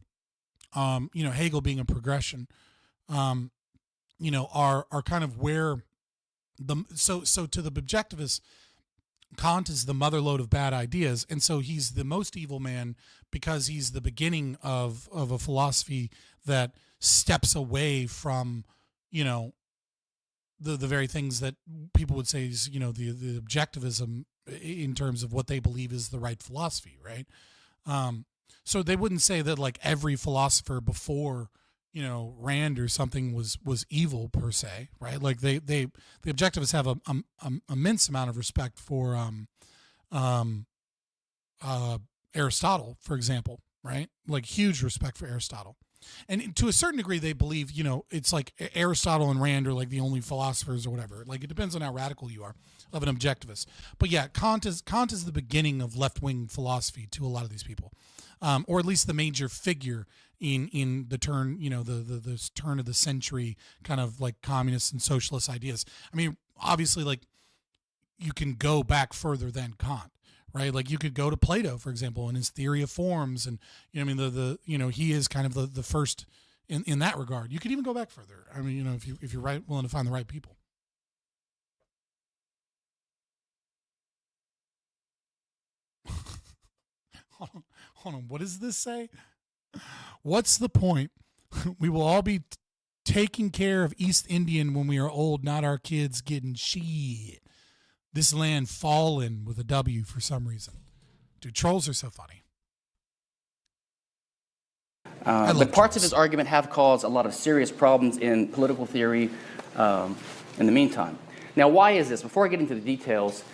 Hegel being a progression, are kind of where so to the objectivist, Kant is the motherlode of bad ideas, and so he's the most evil man because he's the beginning of a philosophy that steps away from, the very things that people would say is, the objectivism in terms of what they believe is the right philosophy, right? So they wouldn't say that like every philosopher before, Rand or something was evil per se, right? Like the objectivists have a immense amount of respect for Aristotle, for example, right? Like huge respect for Aristotle. And to a certain degree, they believe, it's like Aristotle and Rand are like the only philosophers or whatever. Like, it depends on how radical you are of an objectivist. But yeah, Kant is the beginning of left-wing philosophy to a lot of these people. Or at least the major figure in the turn, the turn of the century kind of like communist and socialist ideas. I mean, obviously, like, you can go back further than Kant, right? Like you could go to Plato, for example, and his theory of forms, and you know, I mean, he is kind of the first in that regard. You could even go back further. I mean, you know, if you're willing to find the right people. Hold on. What does this say? What's the point? We will all be taking care of East Indian when we are old, not our kids getting shit. This land fallen with a W for some reason. Dude, trolls are so funny. But parts of his argument have caused a lot of serious problems in political theory in the meantime. Now, why is this? Before I get into the details,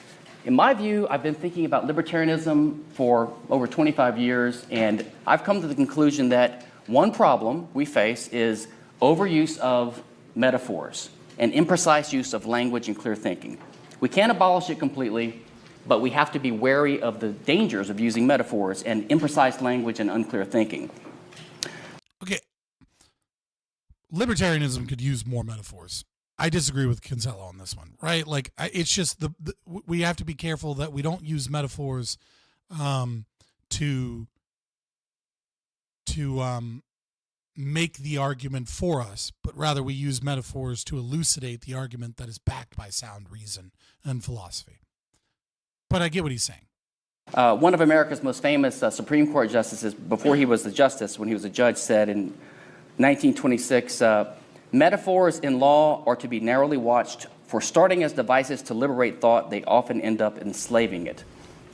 in my view, I've been thinking about libertarianism for over 25 years, and I've come to the conclusion that one problem we face is overuse of metaphors and imprecise use of language and clear thinking. We can't abolish it completely, but we have to be wary of the dangers of using metaphors and imprecise language and unclear thinking. Okay. Libertarianism could use more metaphors. I disagree with Kinsella on this one, right? Like, it's just we have to be careful that we don't use metaphors to make the argument for us, but rather we use metaphors to elucidate the argument that is backed by sound reason and philosophy. But I get what he's saying. One of America's most famous Supreme Court justices, before he was a justice, when he was a judge, said in 1926, metaphors in law are to be narrowly watched, for starting as devices to liberate thought, they often end up enslaving it.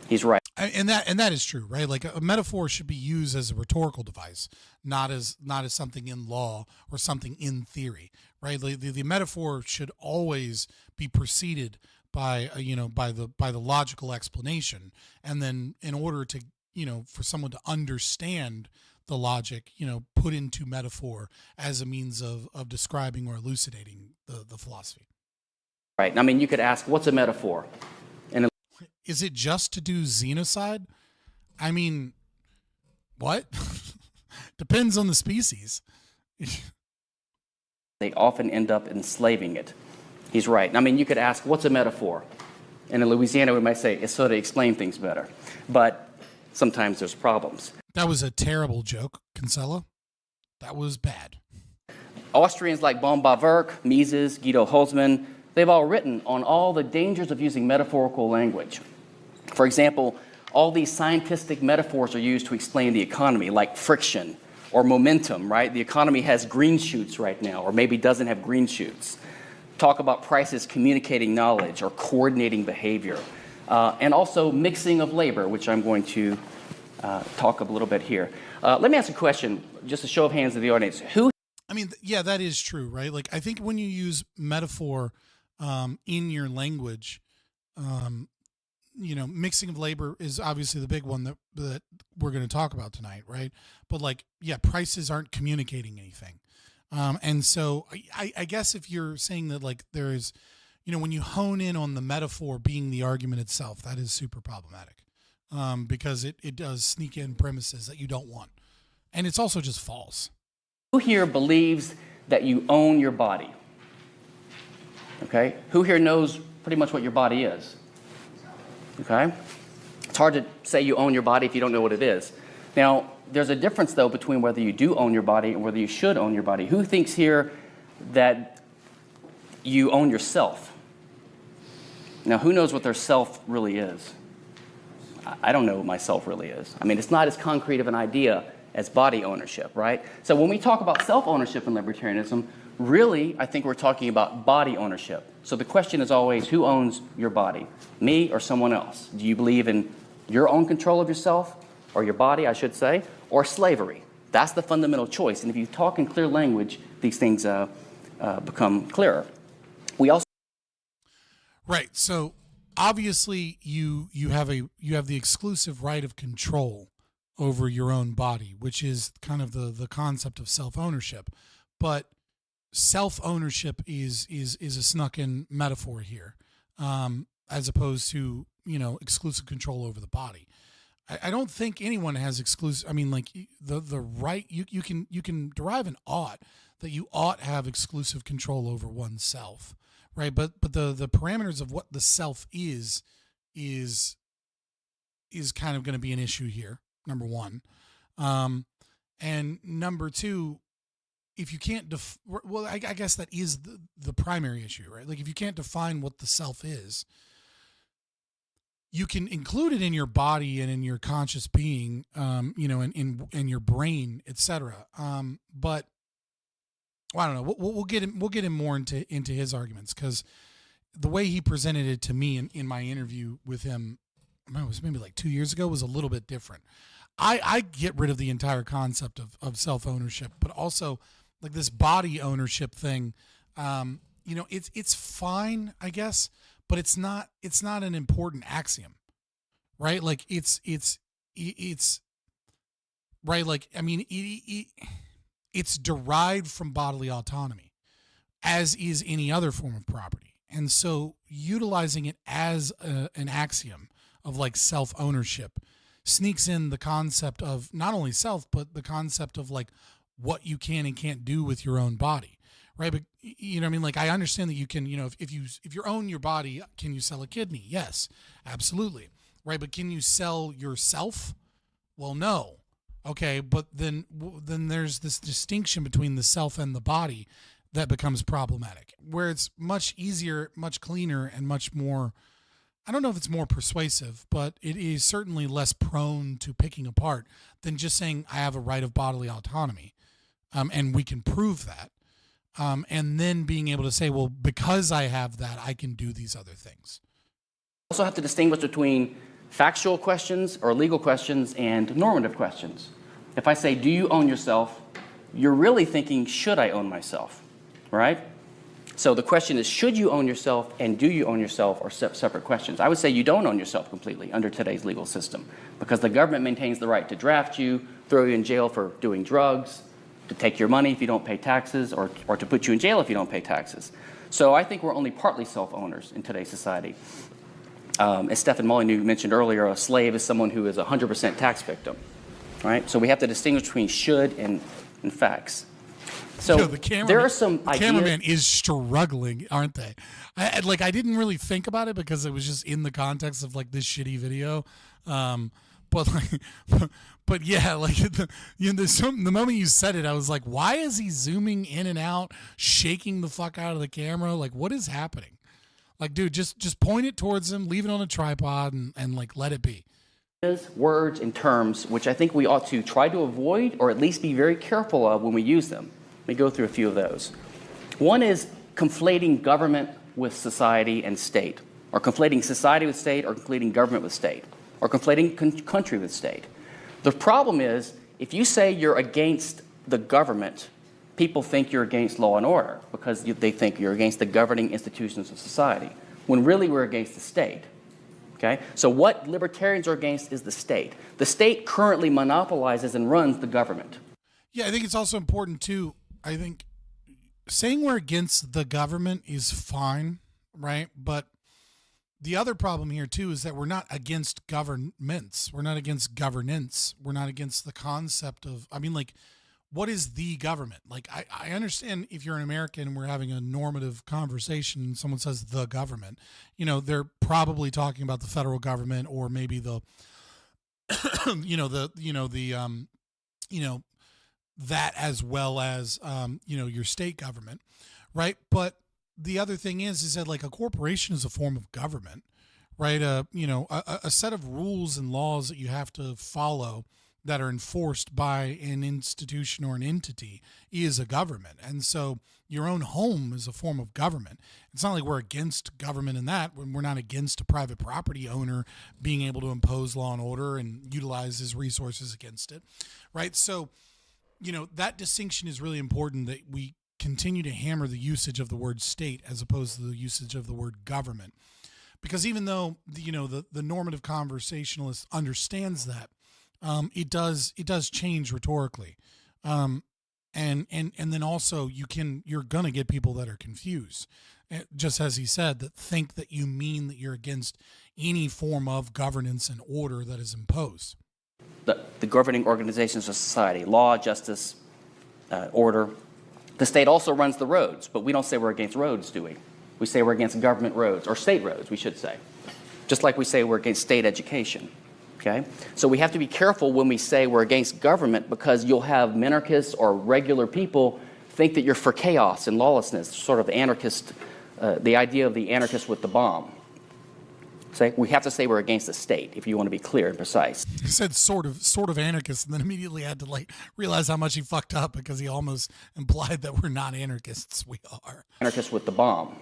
He's right. And that is true, right? Like a metaphor should be used as a rhetorical device, not as something in law or something in theory, right? The metaphor should always be preceded by the logical explanation, and then in order to for someone to understand the logic, put into metaphor as a means of describing or elucidating the philosophy. Right. I mean, you could ask, what's a metaphor? And is it just to do xenocide? I mean, what? Depends on the species. They often end up enslaving it. He's right. I mean, you could ask, what's a metaphor? And in Louisiana, we might say, it's so to explain things better. But sometimes there's problems. That was a terrible joke, Kinsella. That was bad. Austrians like Baum-Bawerk, Mises, Guido Hülsmann, they've all written on all the dangers of using metaphorical language. For example, all these scientific metaphors are used to explain the economy, like friction or momentum, right? The economy has green shoots right now, or maybe doesn't have green shoots. Talk about prices communicating knowledge or coordinating behavior. And also mixing of labor, which I'm going to talk a little bit here. Let me ask a question, just a show of hands to the audience. Yeah, that is true, right? Like, I think when you use metaphor in your language, mixing of labor is obviously the big one that we're going to talk about tonight, right? But prices aren't communicating anything. And so I guess if you're saying that there is, when you hone in on the metaphor being the argument itself, that is super problematic because it does sneak in premises that you don't want. And it's also just false. Who here believes that you own your body? Okay? Who here knows pretty much what your body is? Okay? It's hard to say you own your body if you don't know what it is. Now, there's a difference, though, between whether you do own your body and whether you should own your body. Who thinks here that you own yourself? Now, who knows what their self really is? I don't know what my self really is. I mean, it's not as concrete of an idea as body ownership, right? So when we talk about self-ownership in libertarianism, really, I think we're talking about body ownership. So the question is always, who owns your body? Me or someone else? Do you believe in your own control of yourself, or your body, I should say, or slavery? That's the fundamental choice. And if you talk in clear language, these things become clearer. We also... Right. So obviously you have the exclusive right of control over your own body, which is kind of the concept of self-ownership. But self-ownership is a snuck-in metaphor here, as opposed to, exclusive control over the body. I don't think anyone has exclusive. I mean, the right, you can derive an ought that you ought have exclusive control over oneself, right? But the parameters of what the self is kind of going to be an issue here. Number one, and number two, if you can't well, I guess that is the primary issue, right? Like if you can't define what the self is, you can include it in your body and in your conscious being, you know, in your brain, etc. But well, I don't know. We'll get him more into his arguments, because the way he presented it to me in my interview with him, it was maybe like 2 years ago, was a little bit different. I get rid of the entire concept of self-ownership, but also like this body ownership thing. You know, it's fine, I guess, but it's not an important axiom, right? Like it's right. Like, I mean, it's derived from bodily autonomy, as is any other form of property. And so utilizing it as an axiom of like self-ownership sneaks in the concept of not only self, but the concept of like what you can and can't do with your own body, right? But you know what I mean? Like, I understand that you can, you know, if you own your body, can you sell a kidney? Yes, absolutely. Right. But can you sell yourself? Well, no. Okay. But then there's this distinction between the self and the body that becomes problematic, where it's much easier, much cleaner, and much more, I don't know if it's more persuasive, but it is certainly less prone to picking apart than just saying I have a right of bodily autonomy. And we can prove that. And then being able to say, well, because I have that, I can do these other things. Also have to distinguish between factual questions or legal questions and normative questions. If I say, do you own yourself? You're really thinking, should I own myself, right? So the question is, should you own yourself and do you own yourself are separate questions. I would say you don't own yourself completely under today's legal system, because the government maintains the right to draft you, throw you in jail for doing drugs, to take your money if you don't pay taxes, or to put you in jail if you don't pay taxes. So I think we're only partly self-owners in today's society. As Stephen Molyneux mentioned earlier, a slave is someone who is a 100% tax victim, right? So we have to distinguish between should and facts. So there are some ideas. The cameraman is struggling, aren't they? I didn't really think about it because it was just in the context of like this shitty video. But yeah, like the moment you said it, I was like, why is he zooming in and out, shaking the fuck out of the camera? Like, what is happening? Like, dude, just point it towards him, leave it on a tripod, and like let it be. Words and terms which I think we ought to try to avoid, or at least be very careful of when we use them. Let me go through a few of those. One is conflating government with society and state, or conflating society with state, or conflating government with state, or conflating country with state. The problem is, if you say you're against the government, people think you're against law and order, because they think you're against the governing institutions of society, when really we're against the state. Okay? So what libertarians are against is the state. The state currently monopolizes and runs the government. Yeah, I think it's also important too. I think saying we're against the government is fine, right? But the other problem here too is that we're not against governments. We're not against governance. We're not against the concept of, I mean, like, what is the government? Like, I understand if you're an American and we're having a normative conversation and someone says the government, you know, they're probably talking about the federal government, or maybe the, that as well as, your state government, right? But the other thing is that like a corporation is a form of government, right? A set of rules and laws that you have to follow that are enforced by an institution or an entity is a government. And so your own home is a form of government. It's not like we're against government in that, when we're not against a private property owner being able to impose law and order and utilize his resources against it, right? So, that distinction is really important, that we continue to hammer the usage of the word state as opposed to the usage of the word government. Because even though, the normative conversationalist understands that, it does change rhetorically. And then also you're going to get people that are confused, just as he said, that think that you mean that you're against any form of governance and order that is imposed. The governing organizations of society, law, justice, order. The state also runs the roads, but we don't say we're against roads, do we? We say we're against government roads, or state roads, we should say. Just like we say we're against state education. Okay? So we have to be careful when we say we're against government, because you'll have minarchists or regular people think that you're for chaos and lawlessness, sort of anarchist, the idea of the anarchist with the bomb. So we have to say we're against the state, if you want to be clear and precise. He said sort of anarchist, and then immediately had to realize how much he fucked up, because he almost implied that we're not anarchists. We are. Anarchist with the bomb.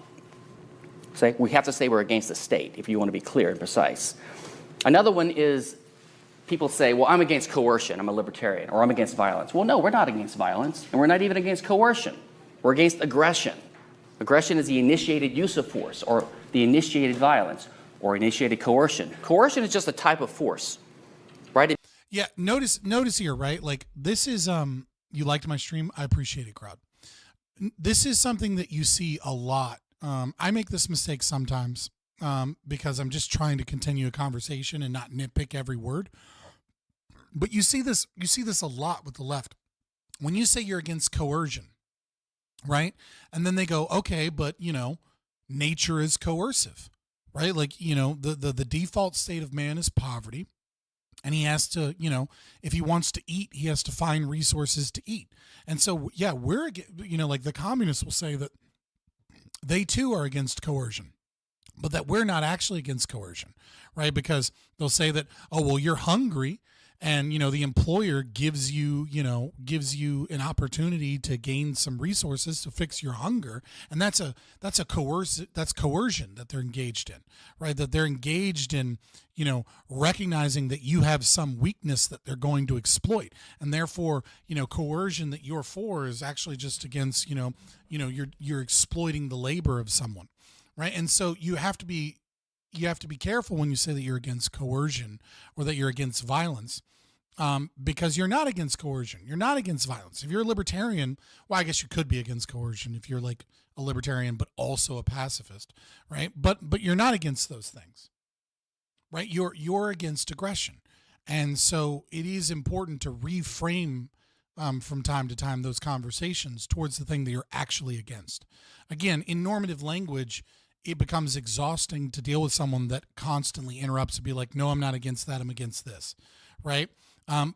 So we have to say we're against the state, if you want to be clear and precise. Another one is people say, well, I'm against coercion, I'm a libertarian, or I'm against violence. Well, no, we're not against violence, and we're not even against coercion. We're against aggression. Aggression is the initiated use of force, or the initiated violence, or initiated coercion. Coercion is just a type of force, right? Yeah, notice here, right? Like, this is, you liked my stream? I appreciate it, crowd. This is something that you see a lot. I make this mistake sometimes because I'm just trying to continue a conversation and not nitpick every word. But you see this a lot with the left. When you say you're against coercion, right? And then they go, okay, but, nature is coercive. Right? Like, the default state of man is poverty, and he has to, if he wants to eat, he has to find resources to eat. And so, yeah, we're, like the communists will say that they too are against coercion, but that we're not actually against coercion, right? Because they'll say that, oh, well, you're hungry, and, the employer gives you an opportunity to gain some resources to fix your hunger. And that's coercion that they're engaged in, right? That they're engaged in, recognizing that you have some weakness that they're going to exploit. And therefore, coercion that you're for is actually just against, you're exploiting the labor of someone, right? And so you have to be careful when you say that you're against coercion or that you're against violence, because you're not against coercion. You're not against violence. If you're a libertarian, well, I guess you could be against coercion if you're like a libertarian but also a pacifist, right? But you're not against those things, right? You're against aggression, and so it is important to reframe from time to time those conversations towards the thing that you're actually against. Again, in normative language, it becomes exhausting to deal with someone that constantly interrupts and be like, no, I'm not against that, I'm against this, right?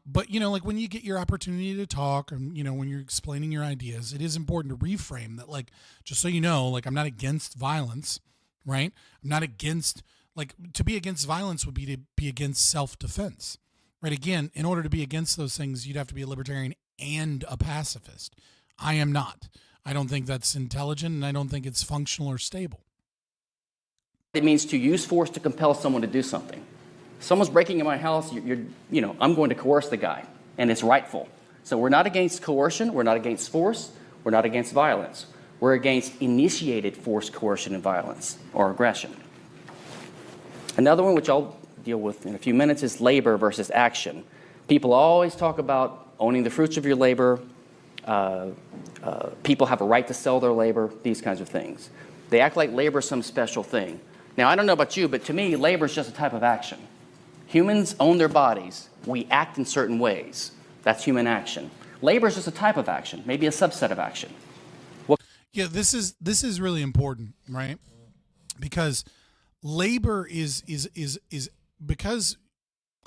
But, like when you get your opportunity to talk and, when you're explaining your ideas, it is important to reframe that, like, just so you know, like, I'm not against violence, right? I'm not against, like, to be against violence would be to be against self-defense, right? Again, in order to be against those things, you'd have to be a libertarian and a pacifist. I am not. I don't think that's intelligent, and I don't think it's functional or stable. It means to use force to compel someone to do something. Someone's breaking in my house, I'm going to coerce the guy, and it's rightful. So we're not against coercion, we're not against force, we're not against violence. We're against initiated force, coercion, and violence, or aggression. Another one, which I'll deal with in a few minutes, is labor versus action. People always talk about owning the fruits of your labor. People have a right to sell their labor, these kinds of things. They act like labor is some special thing. Now, I don't know about you, but to me, labor is just a type of action. Humans own their bodies. We act in certain ways. That's human action. Labor is just a type of action, maybe a subset of action. Yeah, this is really important, right? Because labor is because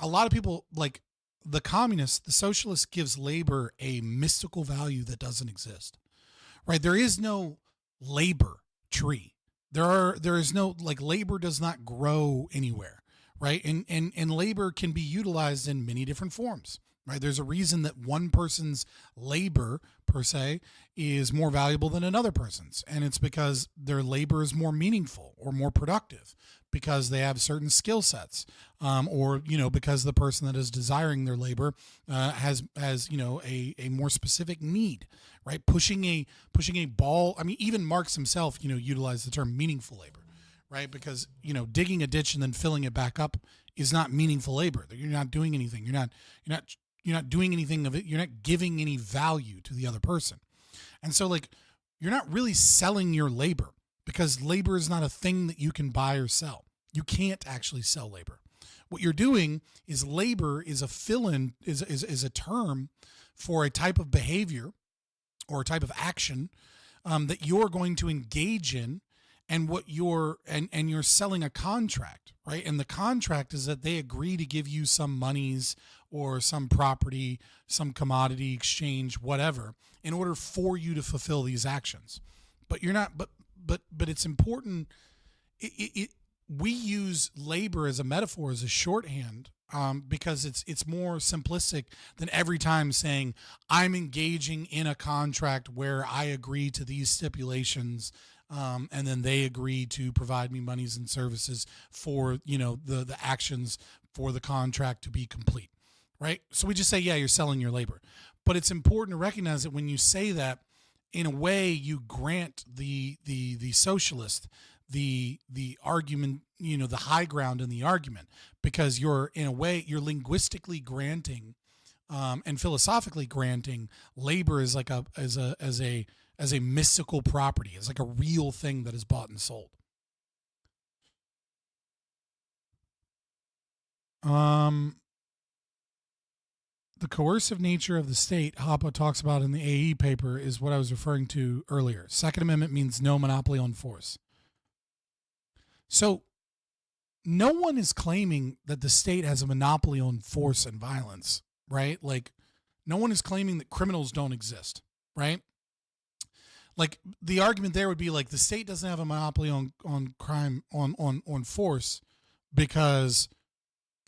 a lot of people, like the communists, the socialists, gives labor a mystical value that doesn't exist, right? There is no labor tree. There is no, like, labor does not grow anywhere, right? And labor can be utilized in many different forms, right? There's a reason that one person's labor, per se, is more valuable than another person's. And it's because their labor is more meaningful or more productive because they have certain skill sets, or, because the person that is desiring their labor has a more specific need, right? Pushing a ball. I mean, even Marx himself, utilized the term meaningful labor, right? Because, digging a ditch and then filling it back up is not meaningful labor. You're not doing anything. You're not doing anything of it. You're not giving any value to the other person. And so, like, you're not really selling your labor, because labor is not a thing that you can buy or sell. You can't actually sell labor. What you're doing is labor is a fill-in, is a term for a type of behavior or a type of action that you're going to engage in, and what you're and you're selling a contract, right? And the contract is that they agree to give you some monies or some property, some commodity exchange, whatever, in order for you to fulfill these actions. But you're not. But it's important. We use labor as a metaphor, as a shorthand, because it's more simplistic than every time saying I'm engaging in a contract where I agree to these stipulations, and then they agree to provide me monies and services for the actions for the contract to be complete, right? So we just say, yeah, you're selling your labor. But it's important to recognize that when you say that, in a way, you grant the socialist the argument, the high ground in the argument, because you're linguistically granting and philosophically granting labor as like as a mystical property, as like a real thing that is bought and sold. The coercive nature of the state Hoppe talks about in the AE paper is what I was referring to earlier. Second Amendment means no monopoly on force. So no one is claiming that the state has a monopoly on force and violence, right? Like, no one is claiming that criminals don't exist, right? Like, the argument there would be like the state doesn't have a monopoly on crime, on force, because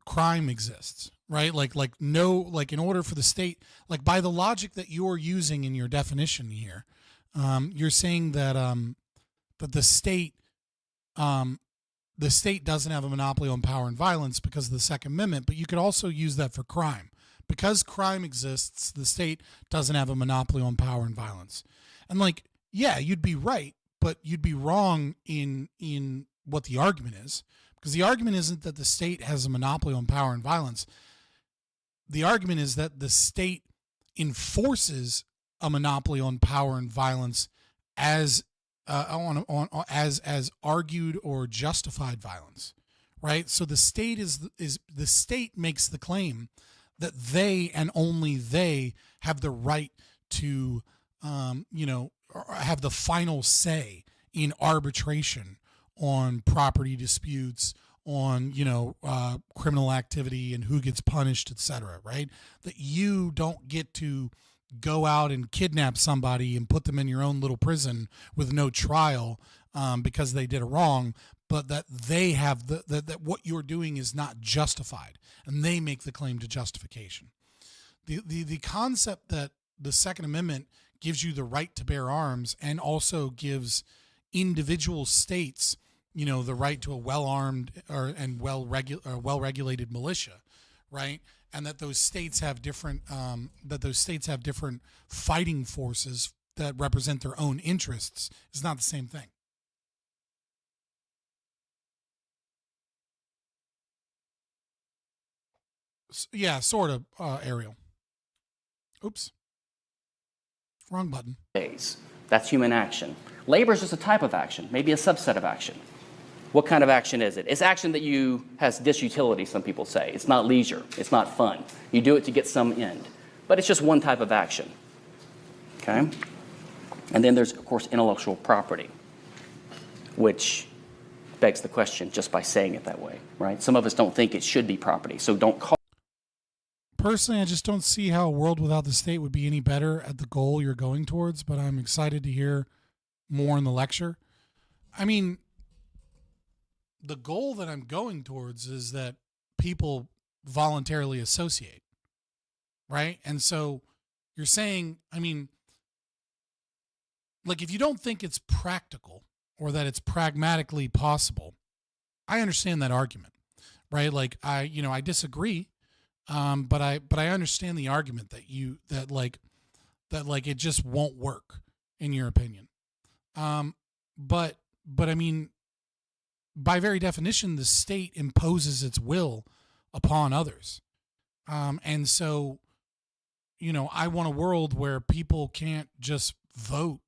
crime exists, right? Like in order for the state, like by the logic that you're using in your definition here, you're saying that that the state doesn't have a monopoly on power and violence because of the Second Amendment, but you could also use that for crime. Because crime exists, the state doesn't have a monopoly on power and violence. And like, yeah, you'd be right, but you'd be wrong in what the argument is. Because the argument isn't that the state has a monopoly on power and violence. The argument is that the state enforces a monopoly on power and violence as as argued or justified violence, right? So the state the state makes the claim that they and only they have the right to have the final say in arbitration on property disputes, on criminal activity and who gets punished, etc., right? That you don't get to go out and kidnap somebody and put them in your own little prison with no trial because they did a wrong, but that they have that what you're doing is not justified, and they make the claim to justification. The concept that the Second Amendment gives you the right to bear arms and also gives individual states the right to a well-armed and well-regulated militia, right? And that those states have different fighting forces that represent their own interests is not the same thing. Yeah, sort of, Ariel. Oops. Wrong button. That's human action. Labor is just a type of action, maybe a subset of action. What kind of action is it? It's action that has disutility, some people say. It's not leisure. It's not fun. You do it to get some end. But it's just one type of action. Okay? And then there's, of course, intellectual property, which begs the question just by saying it that way, right? Some of us don't think it should be property, so don't call. Personally, I just don't see how a world without the state would be any better at the goal you're going towards, but I'm excited to hear more in the lecture. I mean, the goal that I'm going towards is that people voluntarily associate, right? And so you're saying, I mean, like, if you don't think it's practical or that it's pragmatically possible, I understand that argument, right? Like, I disagree, but I understand the argument that it just won't work in your opinion. But I mean, by very definition, the state imposes its will upon others. And so, I want a world where people can't just vote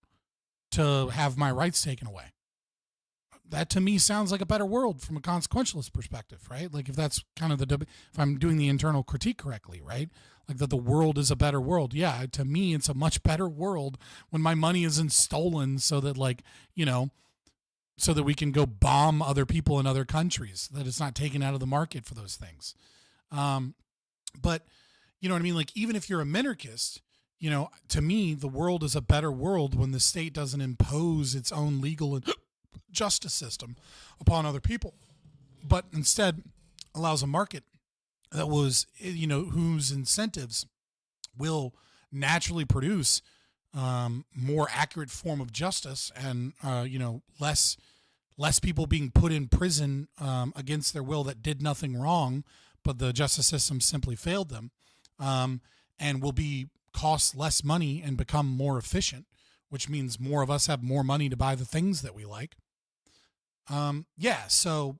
to have my rights taken away. That to me sounds like a better world from a consequentialist perspective, right? Like, if that's kind of if I'm doing the internal critique correctly, right? Like, that the world is a better world. Yeah, to me, it's a much better world when my money isn't stolen so that, so that we can go bomb other people in other countries, that it's not taken out of the market for those things. But you know what I mean? Like, even if you're a minarchist, you know, to me, the world is a better world when the state doesn't impose its own legal and justice system upon other people, but instead allows a market that was, you know, whose incentives will naturally produce more accurate form of justice, and you know, less people being put in prison against their will that did nothing wrong, but the justice system simply failed them, and will be cost less money and become more efficient, which means more of us have more money to buy the things that we like. Yeah, so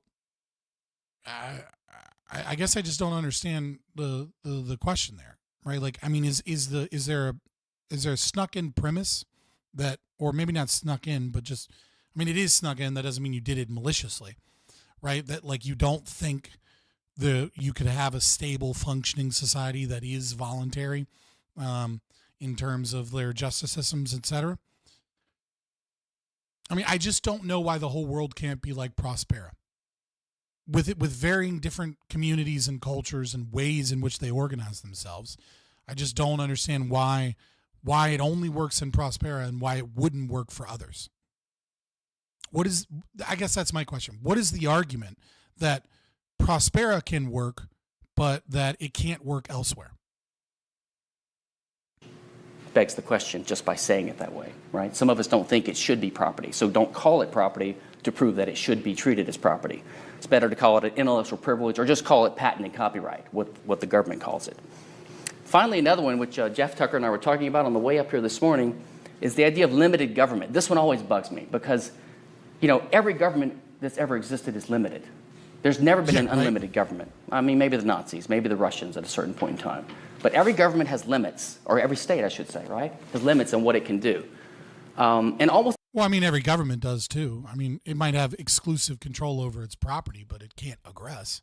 I guess I just don't understand the question there, right? Like, I mean, is there a snuck in premise that, or maybe not snuck in, but just, I mean, it is snuck in. That doesn't mean you did it maliciously, right? That, like, you don't think you could have a stable functioning society that is voluntary, in terms of their justice systems, etc. I mean, I just don't know why the whole world can't be like Prospera, with varying different communities and cultures and ways in which they organize themselves. I just don't understand why it only works in Prospera and why it wouldn't work for others. I guess that's my question. What is the argument that Prospera can work, but that it can't work elsewhere? Begs the question just by saying it that way, right? Some of us don't think it should be property, so don't call it property to prove that it should be treated as property. It's better to call it an intellectual privilege, or just call it patent and copyright, what the government calls it. Finally, another one, which Jeff Tucker and I were talking about on the way up here this morning, is the idea of limited government. This one always bugs me because, you know, every government that's ever existed is limited. There's never been an unlimited government. I mean, maybe the Nazis, maybe the Russians at a certain point in time. But every government has limits, or every state, I should say, right? Has limits on what it can do. And almost... Well, I mean, every government does too. I mean, it might have exclusive control over its property, but it can't aggress.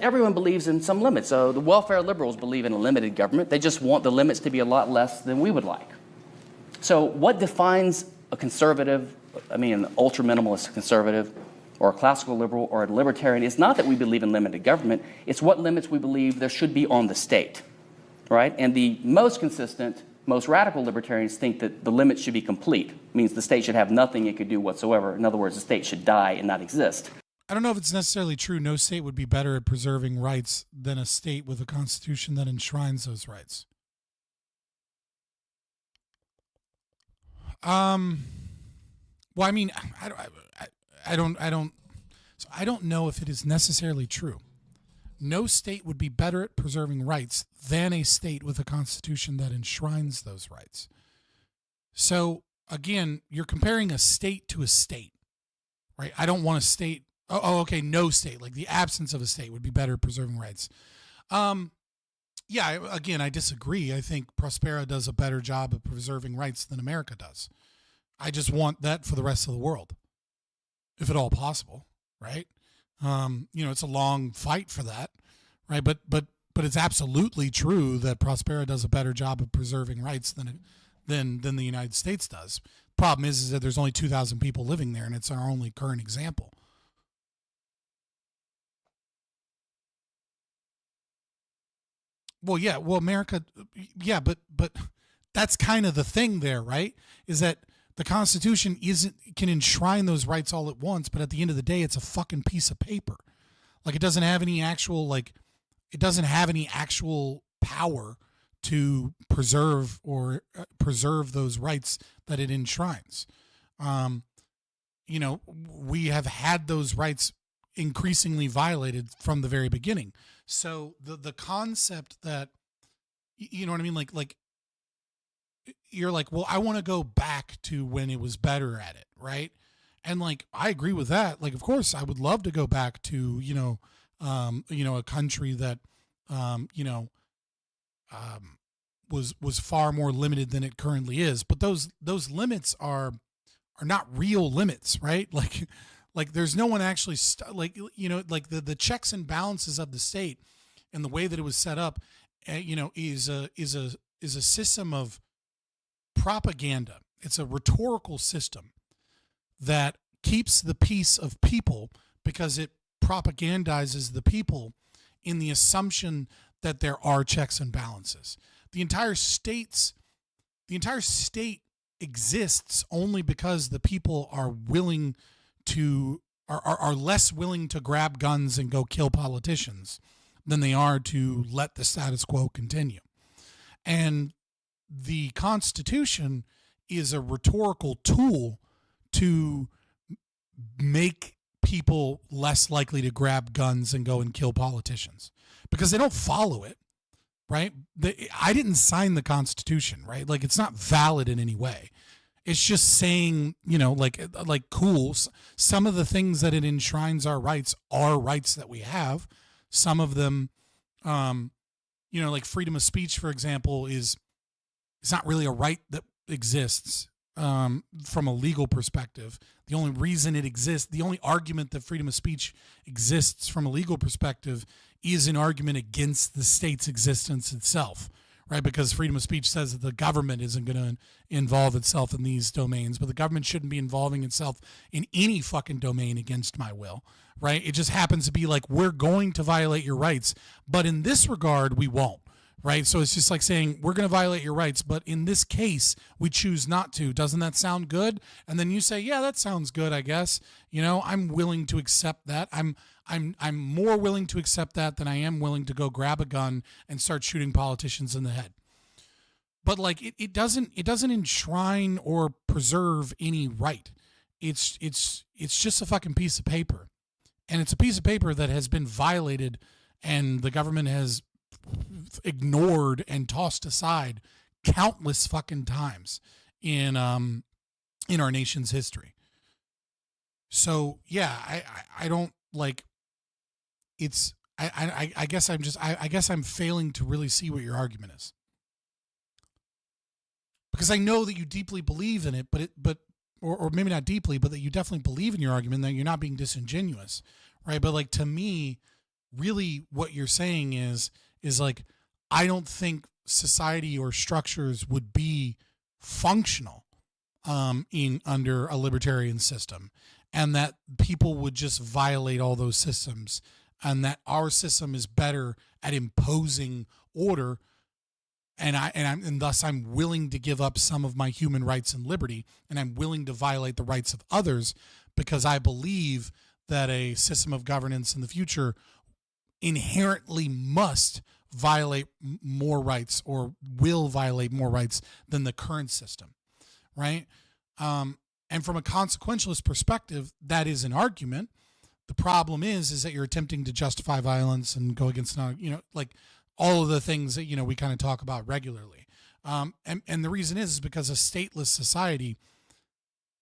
Everyone believes in some limits. So the welfare liberals believe in a limited government. They just want the limits to be a lot less than we would like. So what defines a conservative, I mean, an ultra-minimalist conservative, or a classical liberal, or a libertarian? It's not that we believe in limited government. It's what limits we believe there should be on the state, right? And the most consistent, most radical libertarians think that the limits should be complete. It means the state should have nothing it could do whatsoever. In other words, the state should die and not exist. I don't know if it's necessarily true no state would be better at preserving rights than a state with a constitution that enshrines those rights. Well, I mean, I don't know if it is necessarily true. No state would be better at preserving rights than a state with a constitution that enshrines those rights. So again, you're comparing a state to a state, right? I don't want a state. Okay, no state, like the absence of a state would be better at preserving rights. Yeah, again, I disagree. I think Prospera does a better job of preserving rights than America does. I just want that for the rest of the world, if at all possible, right? You know, it's a long fight for that, right? But it's absolutely true that Prospera does a better job of preserving rights than the United States does. Problem is that there's only 2,000 people living there, and it's our only current example. Well, yeah, well, America, yeah, but that's kind of the thing there, right? Is that the Constitution can enshrine those rights all at once, but at the end of the day, it's a fucking piece of paper. Like, it doesn't have any actual power to preserve those rights that it enshrines. You know, we have had those rights increasingly violated from the very beginning. So the concept that, you know what I mean? Like you're like, well, I want to go back to when it was better at it. Right. And like, I agree with that. Like, of course I would love to go back to, a country that, was far more limited than it currently is. But those limits are not real limits, right? Like there's no one actually the checks and balances of the state and the way that it was set up, is a system of propaganda. It's a rhetorical system that keeps the peace of people because it propagandizes the people in the assumption that there are checks and balances. The entire state exists only because the people are willing to are less willing to grab guns and go kill politicians than they are to let the status quo continue. And the Constitution is a rhetorical tool to make people less likely to grab guns and go and kill politicians because they don't follow it, right? I didn't sign the Constitution, right? Like, it's not valid in any way. It's just saying, you know, like cool. Some of the things that it enshrines are rights that we have. Some of them, you know, like freedom of speech, for example, it's not really a right that exists from a legal perspective. The only reason it exists, the only argument that freedom of speech exists from a legal perspective is an argument against the state's existence itself, right? Because freedom of speech says that the government isn't going to involve itself in these domains, but the government shouldn't be involving itself in any fucking domain against my will, right? It just happens to be like, we're going to violate your rights, but in this regard, we won't. Right. So it's just like saying, we're going to violate your rights, but in this case, we choose not to. Doesn't that sound good? And then you say, yeah, that sounds good, I guess. You know, I'm willing to accept that. I'm more willing to accept that than I am willing to go grab a gun and start shooting politicians in the head. But like, it doesn't enshrine or preserve any right. It's just a fucking piece of paper. And it's a piece of paper that has been violated and the government has ignored and tossed aside countless fucking times in our nation's history. So yeah, I don't like it's I guess I'm failing to really see what your argument is, because I know that you deeply believe in it, but maybe not deeply, but that you definitely believe in your argument, that you're not being disingenuous, right? But like, to me, really what you're saying is like, I don't think society or structures would be functional under a libertarian system, and that people would just violate all those systems, and that our system is better at imposing order, and thus I'm willing to give up some of my human rights and liberty, and I'm willing to violate the rights of others because I believe that a system of governance in the future inherently must violate more rights, or will violate more rights than the current system, right? And from a consequentialist perspective, that is an argument. The problem is that you're attempting to justify violence and go against, you know, like all of the things that, you know, we kind of talk about regularly. And the reason is because a stateless society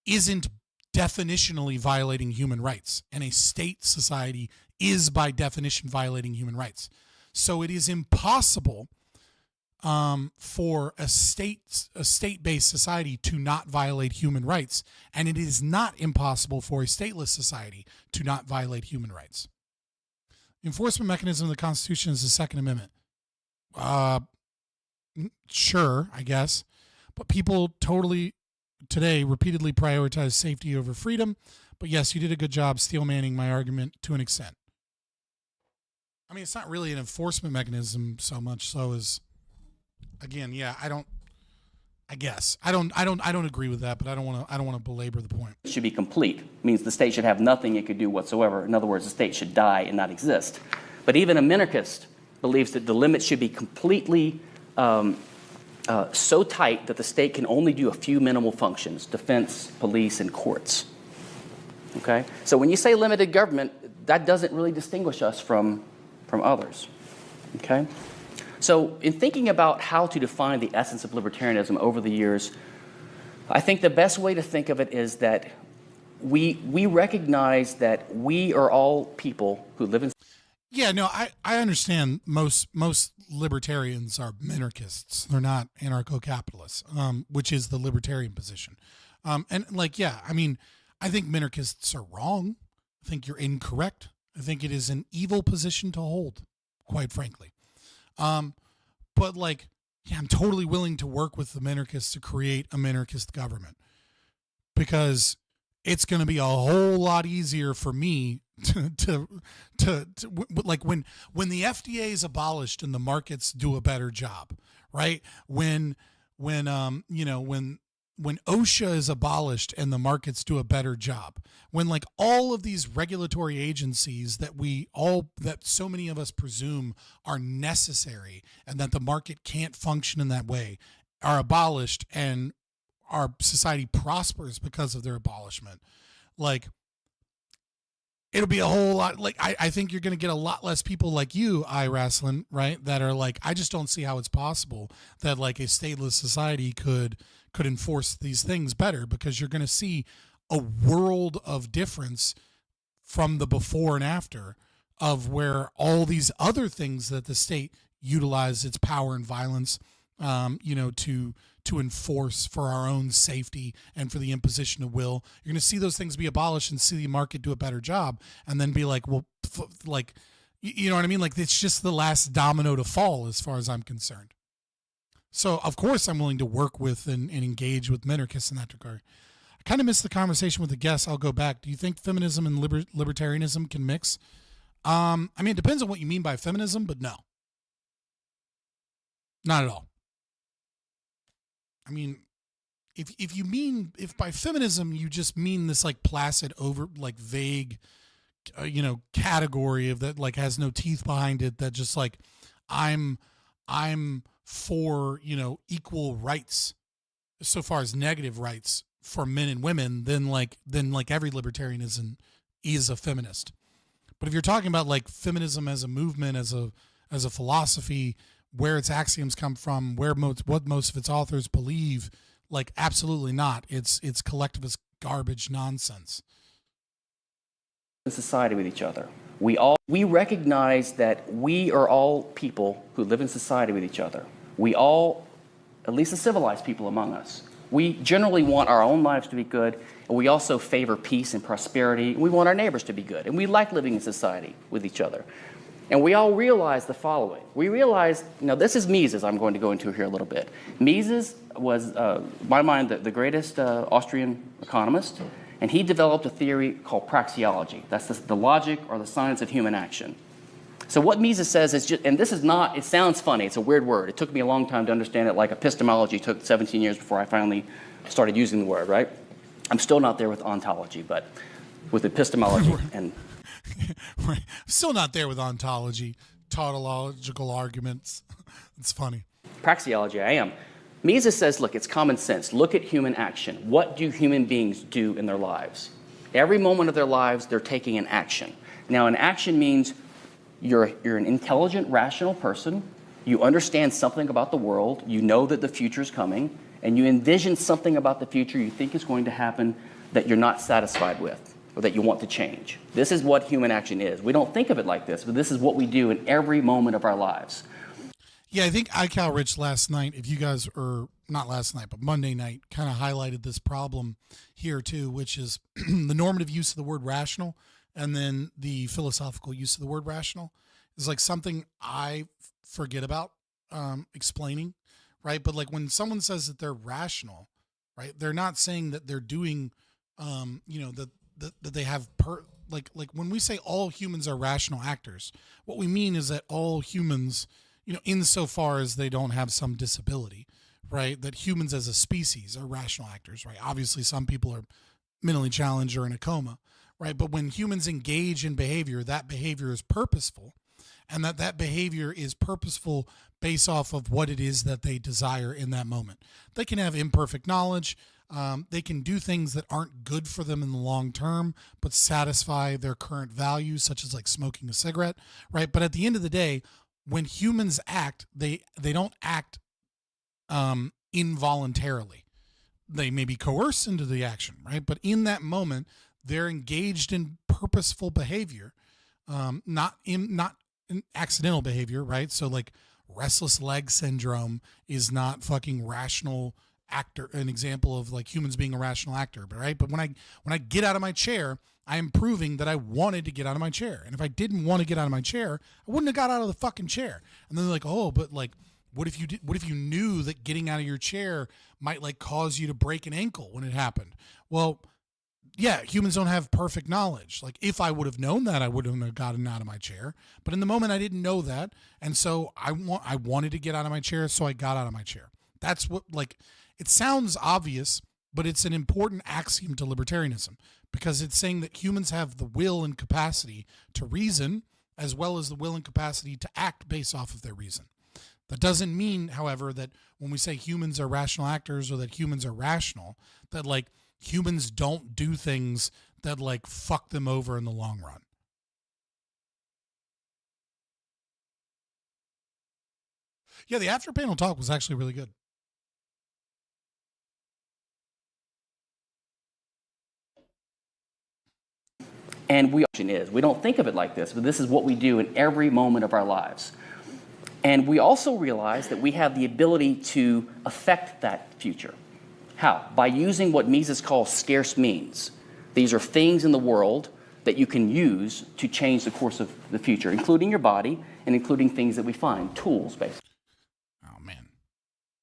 isn't definitionally violating human rights, and a state society is by definition violating human rights. So it is impossible for a state-based society to not violate human rights, and it is not impossible for a stateless society to not violate human rights. The enforcement mechanism of the Constitution is the Second Amendment. Sure, I guess, but people today repeatedly prioritize safety over freedom. But yes, you did a good job steel manning my argument to an extent. I mean, it's not really an enforcement mechanism so much so as, again, yeah, I don't agree with that, but I don't want to belabor the point. It should be complete. It means the state should have nothing it could do whatsoever. In other words, the state should die and not exist. But even a minarchist believes that the limits should be completely so tight that the state can only do a few minimal functions: defense, police, and courts. Okay? So when you say limited government, that doesn't really distinguish us from others. Okay? So in thinking about how to define the essence of libertarianism over the years, I think the best way to think of it is that we recognize that we are all people who live in... Yeah, no, I understand most libertarians are minarchists. They're not anarcho-capitalists, which is the libertarian position. And like, yeah, I mean, I think minarchists are wrong. I think you're incorrect. I think it is an evil position to hold, quite frankly. But like, yeah, I'm totally willing to work with the minarchists to create a minarchist government, because it's going to be a whole lot easier for me to like when the FDA is abolished and the markets do a better job, right? When OSHA is abolished and the markets do a better job, when like all of these regulatory agencies that so many of us presume are necessary and that the market can't function in that way are abolished and our society prospers because of their abolishment, like it'll be a whole lot. Like I think you're going to get a lot less people like you, iWrestling, right? That are like, I just don't see how it's possible that like a stateless society could enforce these things better, because you're going to see a world of difference from the before and after of where all these other things that the state utilized its power and violence, to enforce for our own safety and for the imposition of will. You're going to see those things be abolished and see the market do a better job, and then be like, well, you know what I mean? Like, it's just the last domino to fall as far as I'm concerned. So, of course, I'm willing to work with and engage with minarchists in that regard. I kind of missed the conversation with the guests. I'll go back. Do you think feminism and libertarianism can mix? I mean, it depends on what you mean by feminism, but no. Not at all. I mean, if by feminism you just mean this like placid, vague, category of that, like, has no teeth behind it, that just like I'm for equal rights so far as negative rights for men and women, then every libertarian is a feminist. But if you're talking about like feminism as a movement, as a philosophy, where its axioms come from, what most of its authors believe, like, absolutely not. It's collectivist garbage nonsense. In society with each other, we recognize that we are all people who live in society with each other. We all, at least the civilized people among us, we generally want our own lives to be good, and we also favor peace and prosperity. We want our neighbors to be good, and we like living in society with each other. And we all realize the following. We realize, this is Mises I'm going to go into here a little bit. Mises was, in my mind, the greatest Austrian economist, and he developed a theory called praxeology. That's the logic or the science of human action. So what Mises says is just, and this is not, it sounds funny, it's a weird word. It took me a long time to understand it, like epistemology took 17 years before I finally started using the word, right? I'm still not there with ontology, but with epistemology and... Right. Still not there with ontology, tautological arguments. It's funny. Praxeology, I am. Mises says, look, it's common sense. Look at human action. What do human beings do in their lives? Every moment of their lives, they're taking an action. Now, an action means you're an intelligent, rational person. You understand something about the world. You know that the future is coming, and you envision something about the future you think is going to happen that you're not satisfied with, or that you want to change. This is what human action is. We don't think of it like this, but this is what we do in every moment of our lives. Yeah, I think iCal Rich last night, if you guys are, not last night, but Monday night, kind of highlighted this problem here too, which is the normative use of the word rational, and then the philosophical use of the word rational is like something I forget about explaining, right? But like when someone says that they're rational, right, they're not saying that they're doing, that they have like when we say all humans are rational actors, what we mean is that all humans, insofar as they don't have some disability, right, that humans as a species are rational actors, right? Obviously some people are mentally challenged or in a coma, right? But when humans engage in behavior, that behavior is purposeful, and that behavior is purposeful based off of what it is that they desire in that moment. They can have imperfect knowledge. They can do things that aren't good for them in the long term, but satisfy their current values, such as like smoking a cigarette, right? But at the end of the day, when humans act, they don't act involuntarily. They may be coerced into the action, right? But in that moment, they're engaged in purposeful behavior, not in accidental behavior, right? So like restless leg syndrome is not fucking rational actor, an example of like humans being a rational actor, right? But when I get out of my chair, I am proving that I wanted to get out of my chair. And if I didn't want to get out of my chair, I wouldn't have got out of the fucking chair. And then they're like, oh, but like, what if you knew that getting out of your chair might like cause you to break an ankle when it happened? Well, yeah, humans don't have perfect knowledge. Like, if I would have known that, I wouldn't have gotten out of my chair. But in the moment, I didn't know that, and so I wanted to get out of my chair, so I got out of my chair. That's what, like, it sounds obvious, but it's an important axiom to libertarianism, because it's saying that humans have the will and capacity to reason, as well as the will and capacity to act based off of their reason. That doesn't mean, however, that when we say humans are rational actors or that humans are rational, that, like, humans don't do things that, like, fuck them over in the long run. Yeah, the after panel talk was actually really good. And we don't think of it like this, but this is what we do in every moment of our lives. And we also realize that we have the ability to affect that future. How? By using what Mises calls scarce means. These are things in the world that you can use to change the course of the future, including your body and including things that we find, tools, basically. Oh, man.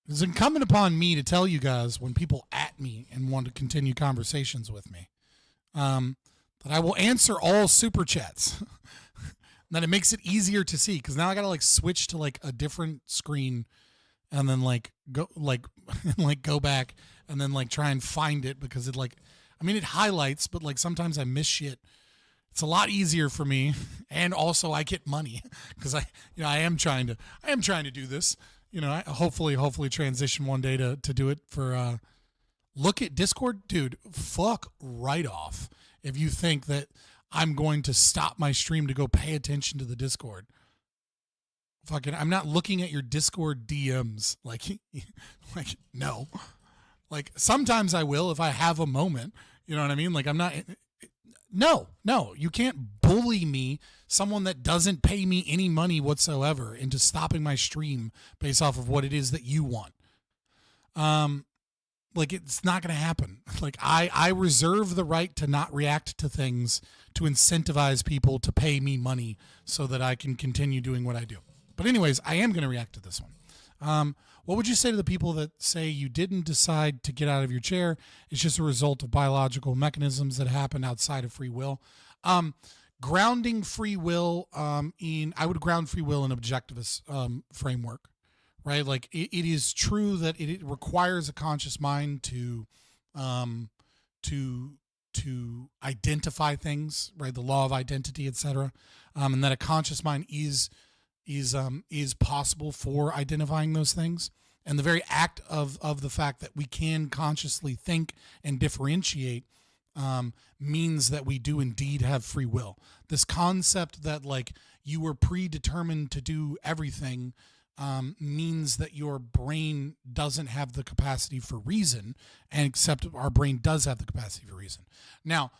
It's incumbent upon me to tell you guys when people at me and want to continue conversations with me, that I will answer all super chats. That it makes it easier to see, because now I gotta, like, switch to, like, a different screen and then, like, go back and then, like, try and find it, because it, like, I mean, it highlights, but, like, sometimes I miss shit. It's a lot easier for me, and also I get money, because I am trying to do this. You know, I hopefully transition one day to do it for. Look at Discord, dude. Fuck right off if you think that I'm going to stop my stream to go pay attention to the Discord. Fucking, I'm not looking at your Discord DMs. Like, no. Like, sometimes I will if I have a moment. You know what I mean? Like, I'm not. No, you can't bully me, someone that doesn't pay me any money whatsoever, into stopping my stream based off of what it is that you want. Like, it's not going to happen. Like, I reserve the right to not react to things to incentivize people to pay me money so that I can continue doing what I do. But anyways, I am going to react to this one. What would you say to the people that say you didn't decide to get out of your chair? It's just a result of biological mechanisms that happen outside of free will. Grounding free will I would ground free will in objectivist framework. Right, like it is true that it requires a conscious mind to identify things, right? The law of identity, etc., and that a conscious mind is possible for identifying those things. And the very act of the fact that we can consciously think and differentiate means that we do indeed have free will. This concept that, like, you were predetermined to do everything means that your brain doesn't have the capacity for reason, and except our brain does have the capacity for reason. Now,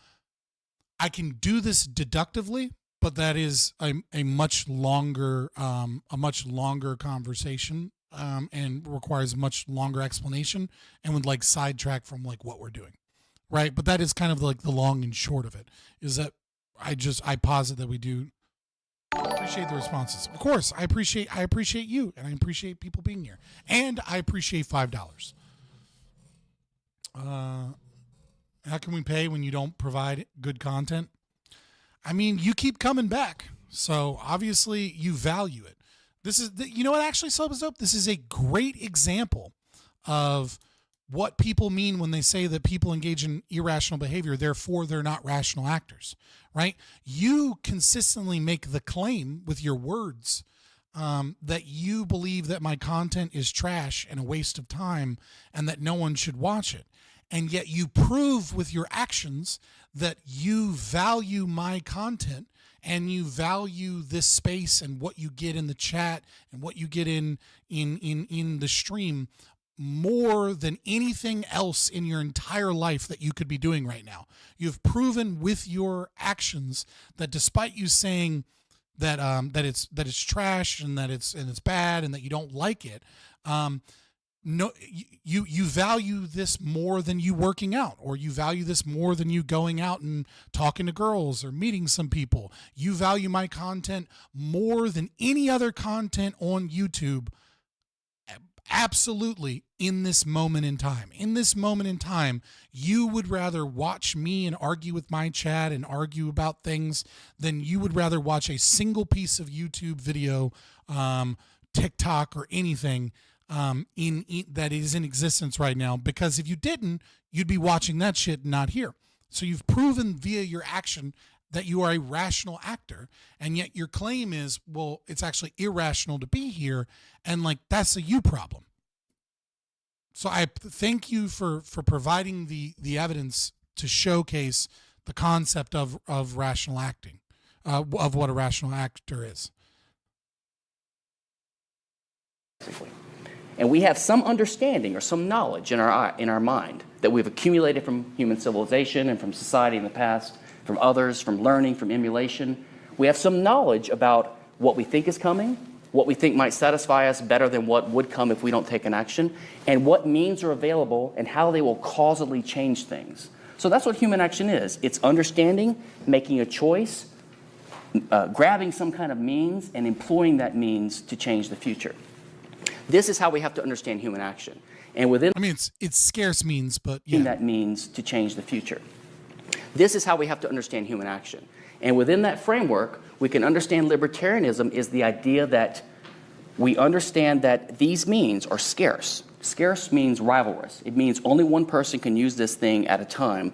I can do this deductively, but that is a much longer conversation, and requires much longer explanation, and would, like, sidetrack from, like, what we're doing, right? But that is kind of like the long and short of it, is that I posit that we do. Appreciate the responses. Of course, I appreciate you, and I appreciate people being here, and I appreciate $5. How can we pay when you don't provide good content? I mean, you keep coming back, so obviously you value it. This is you know what actually sums up? This is a great example of what people mean when they say that people engage in irrational behavior, therefore they're not rational actors, right? You consistently make the claim with your words that you believe that my content is trash and a waste of time and that no one should watch it. And yet you prove with your actions that you value my content and you value this space and what you get in the chat and what you get in the stream more than anything else in your entire life that you could be doing right now. You've proven with your actions that despite you saying that that it's trash and that it's bad and that you don't like it, no, you value this more than you working out, or you value this more than you going out and talking to girls or meeting some people. You value my content more than any other content on YouTube absolutely, in this moment in time, you would rather watch me and argue with my chat and argue about things than you would rather watch a single piece of YouTube video, TikTok or anything that is in existence right now. Because if you didn't, you'd be watching that shit and not here. So you've proven via your action that you are a rational actor, and yet your claim is, well, it's actually irrational to be here, and like that's a you problem. So I thank you for providing the evidence to showcase the concept of rational acting, of what a rational actor is. And we have some understanding or some knowledge in our mind that we've accumulated from human civilization and from society in the past, from others, from learning, from emulation. We have some knowledge about what we think is coming, what we think might satisfy us better than what would come if we don't take an action, and what means are available and how they will causally change things. So that's what human action is. It's understanding, making a choice, grabbing some kind of means, and employing that means to change the future. This is how we have to understand human action. And within, I mean, it's scarce means, but yeah. That means to change the future. This is how we have to understand human action. And within that framework, we can understand libertarianism is the idea that we understand that these means are scarce. Scarce means rivalrous. It means only one person can use this thing at a time.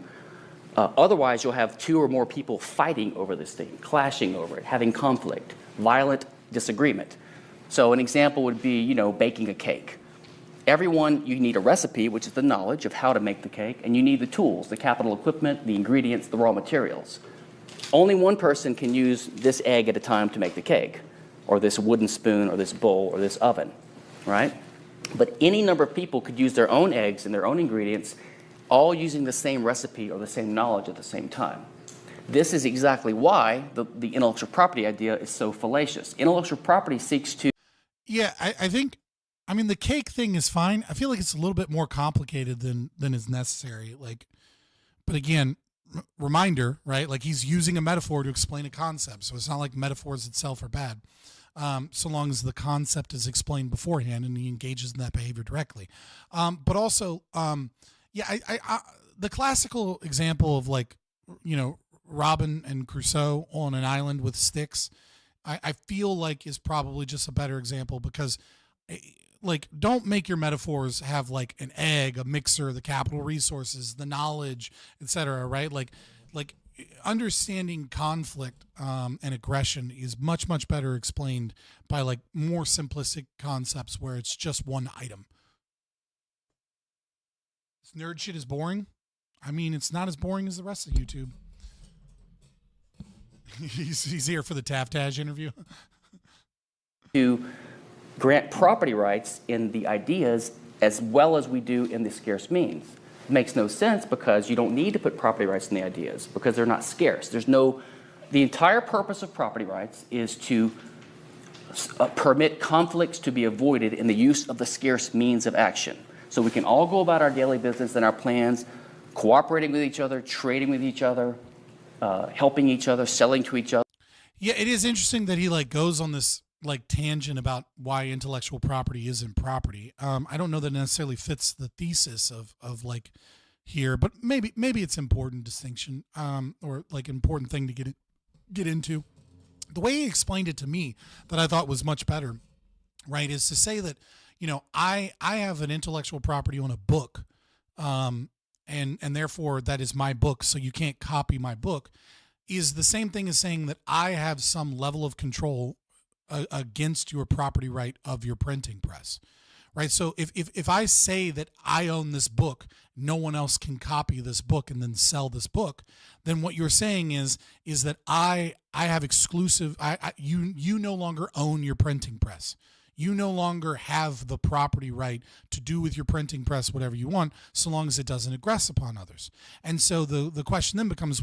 Otherwise, you'll have two or more people fighting over this thing, clashing over it, having conflict, violent disagreement. So an example would be, baking a cake. You need a recipe, which is the knowledge of how to make the cake, and you need the tools, the capital equipment, the ingredients, the raw materials. Only one person can use this egg at a time to make the cake, or this wooden spoon, or this bowl, or this oven, right? But any number of people could use their own eggs and their own ingredients, all using the same recipe or the same knowledge at the same time. This is exactly why the intellectual property idea is so fallacious. Intellectual property seeks to... Yeah, I think... the cake thing is fine. I feel like it's a little bit more complicated than is necessary. But again, reminder, right? Like he's using a metaphor to explain a concept. So it's not like metaphors itself are bad. So long as the concept is explained beforehand and he engages in that behavior directly. But also, the classical example of Robin and Crusoe on an island with sticks, I feel like is probably just a better example because don't make your metaphors have an egg, a mixer, the capital resources, the knowledge, etc. Right? Like understanding conflict and aggression is much, much better explained by more simplistic concepts where it's just one item. This nerd shit is boring. It's not as boring as the rest of YouTube. He's here for the Taftage interview. To grant property rights in the ideas as well as we do in the scarce means. It makes no sense because you don't need to put property rights in the ideas because they're not scarce. The entire purpose of property rights is to permit conflicts to be avoided in the use of the scarce means of action. So we can all go about our daily business and our plans, cooperating with each other, trading with each other, helping each other, selling to each other. Yeah, it is interesting that he goes on this tangent about why intellectual property isn't property. I don't know that it necessarily fits the thesis of here, but maybe it's important distinction or important thing to get into. The way he explained it to me that I thought was much better, right, is to say that I have an intellectual property on a book, and therefore that is my book, so you can't copy my book, is the same thing as saying that I have some level of control against your property right of your printing press, right? So if I say that I own this book, no one else can copy this book and then sell this book, then what you're saying is that I have exclusive, you no longer own your printing press. You no longer have the property right to do with your printing press whatever you want, so long as it doesn't aggress upon others. And so the question then becomes,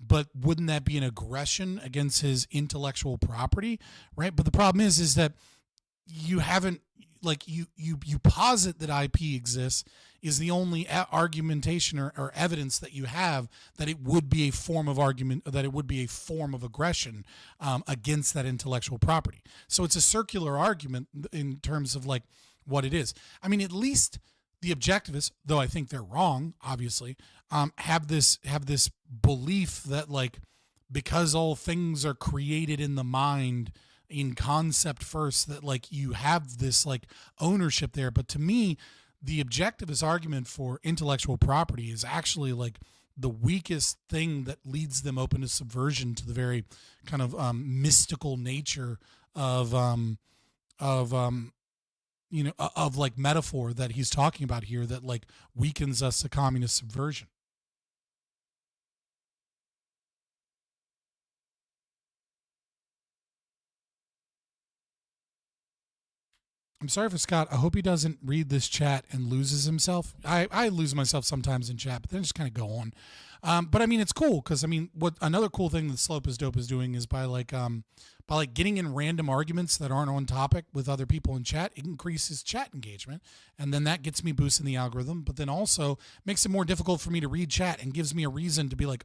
but wouldn't that be an aggression against his intellectual property, right? But the problem is that you haven't, like you posit that IP exists is the only argumentation or evidence that you have that it would be a form of argument, that it would be a form of aggression against that intellectual property. So it's a circular argument in terms of like what it is. I mean, at least the objectivists, though I think they're wrong, obviously, have this belief that like because all things are created in the mind in concept first, that like you have this like ownership there. But to me, the objectivist argument for intellectual property is actually like the weakest thing that leads them open to subversion to the very kind of mystical nature of you know, of like metaphor that he's talking about here that like weakens us to communist subversion. I'm sorry for Scott. I hope he doesn't read this chat and loses himself. I lose myself sometimes in chat, but then just kind of go on. But I mean, it's cool because I mean, what another cool thing that Slope is Dope is doing is by getting in random arguments that aren't on topic with other people in chat, it increases chat engagement, and then that gets me boosting the algorithm. But then also makes it more difficult for me to read chat and gives me a reason to be like,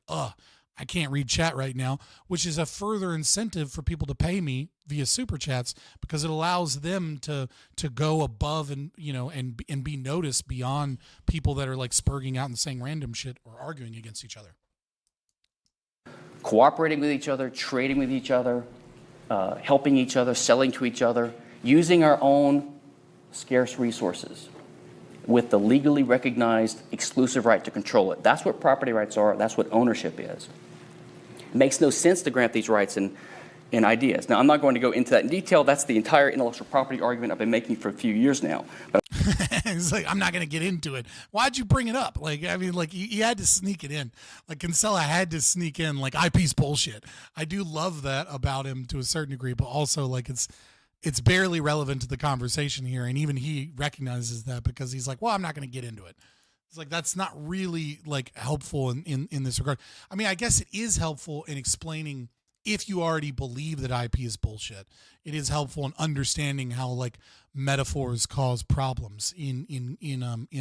I can't read chat right now, which is a further incentive for people to pay me via super chats because it allows them to go above and, you know, and be noticed beyond people that are like spurging out and saying random shit or arguing against each other. Cooperating with each other, trading with each other, helping each other, selling to each other, using our own scarce resources with the legally recognized exclusive right to control it. That's what property rights are. That's what ownership is. It makes no sense to grant these rights in ideas. Now, I'm not going to go into that in detail. That's the entire intellectual property argument I've been making for a few years now. But It's like, I'm not going to get into it. Why'd you bring it up? Like, I mean, like, you had to sneak it in. Like, Kinsella had to sneak in, like, IP's bullshit. I do love that about him to a certain degree, but also, like, it's barely relevant to the conversation here, and even he recognizes that because he's like, well, I'm not going to get into it. It's like, that's not really, like, helpful in this regard. I mean, I guess it is helpful in explaining if you already believe that IP is bullshit. It is helpful in understanding how, like, metaphors cause problems in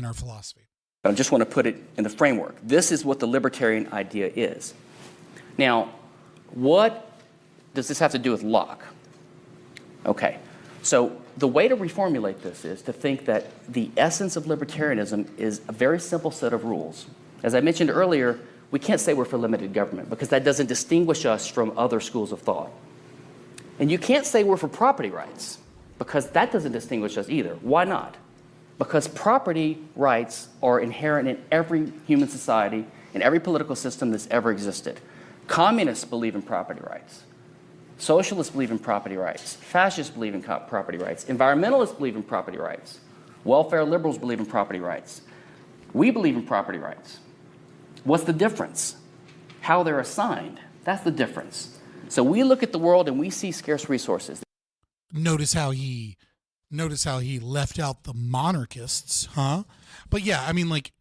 our philosophy. I just want to put it in the framework. This is what the libertarian idea is. Now, what does this have to do with Locke? Okay, so the way to reformulate this is to think that the essence of libertarianism is a very simple set of rules. As I mentioned earlier, we can't say we're for limited government because that doesn't distinguish us from other schools of thought. And you can't say we're for property rights because that doesn't distinguish us either. Why not? Because property rights are inherent in every human society, in every political system that's ever existed. Communists believe in property rights. Socialists believe in property rights. Fascists believe in property rights. Environmentalists believe in property rights. Welfare liberals believe in property rights. We believe in property rights. What's the difference? How they're assigned. That's the difference. So we look at the world and we see scarce resources. Notice how he left out the monarchists, huh? But yeah, I mean, like,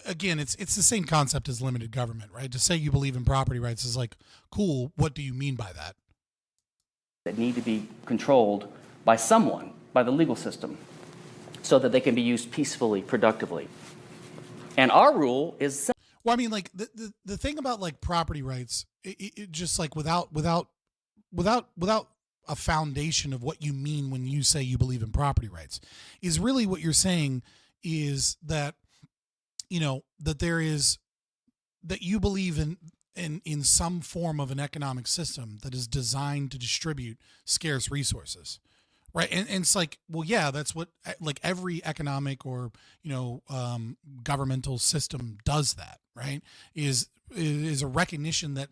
again, it's the same concept as limited government, right? To say you believe in property rights is like, cool, what do you mean by that? That need to be controlled by someone, by the legal system, so that they can be used peacefully, productively. And our rule is... Well, I mean, like, the thing about, like, property rights, it just, like, without a foundation of what you mean when you say you believe in property rights, is really what you're saying is that, you know, that you believe in some form of an economic system that is designed to distribute scarce resources, right? And it's like, well, yeah, that's what, like, every economic or, you know, governmental system does that, right? Is a recognition that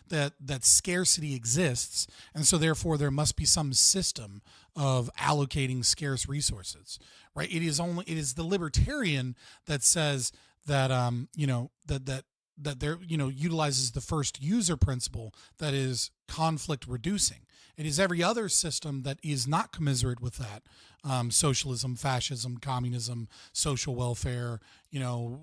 that scarcity exists, and so therefore there must be some system of allocating scarce resources, right? It is the libertarian that says that you know, that there, you know, utilizes the first user principle that is conflict reducing. It is every other system that is not commiserate with that, socialism, fascism, communism, social welfare, you know,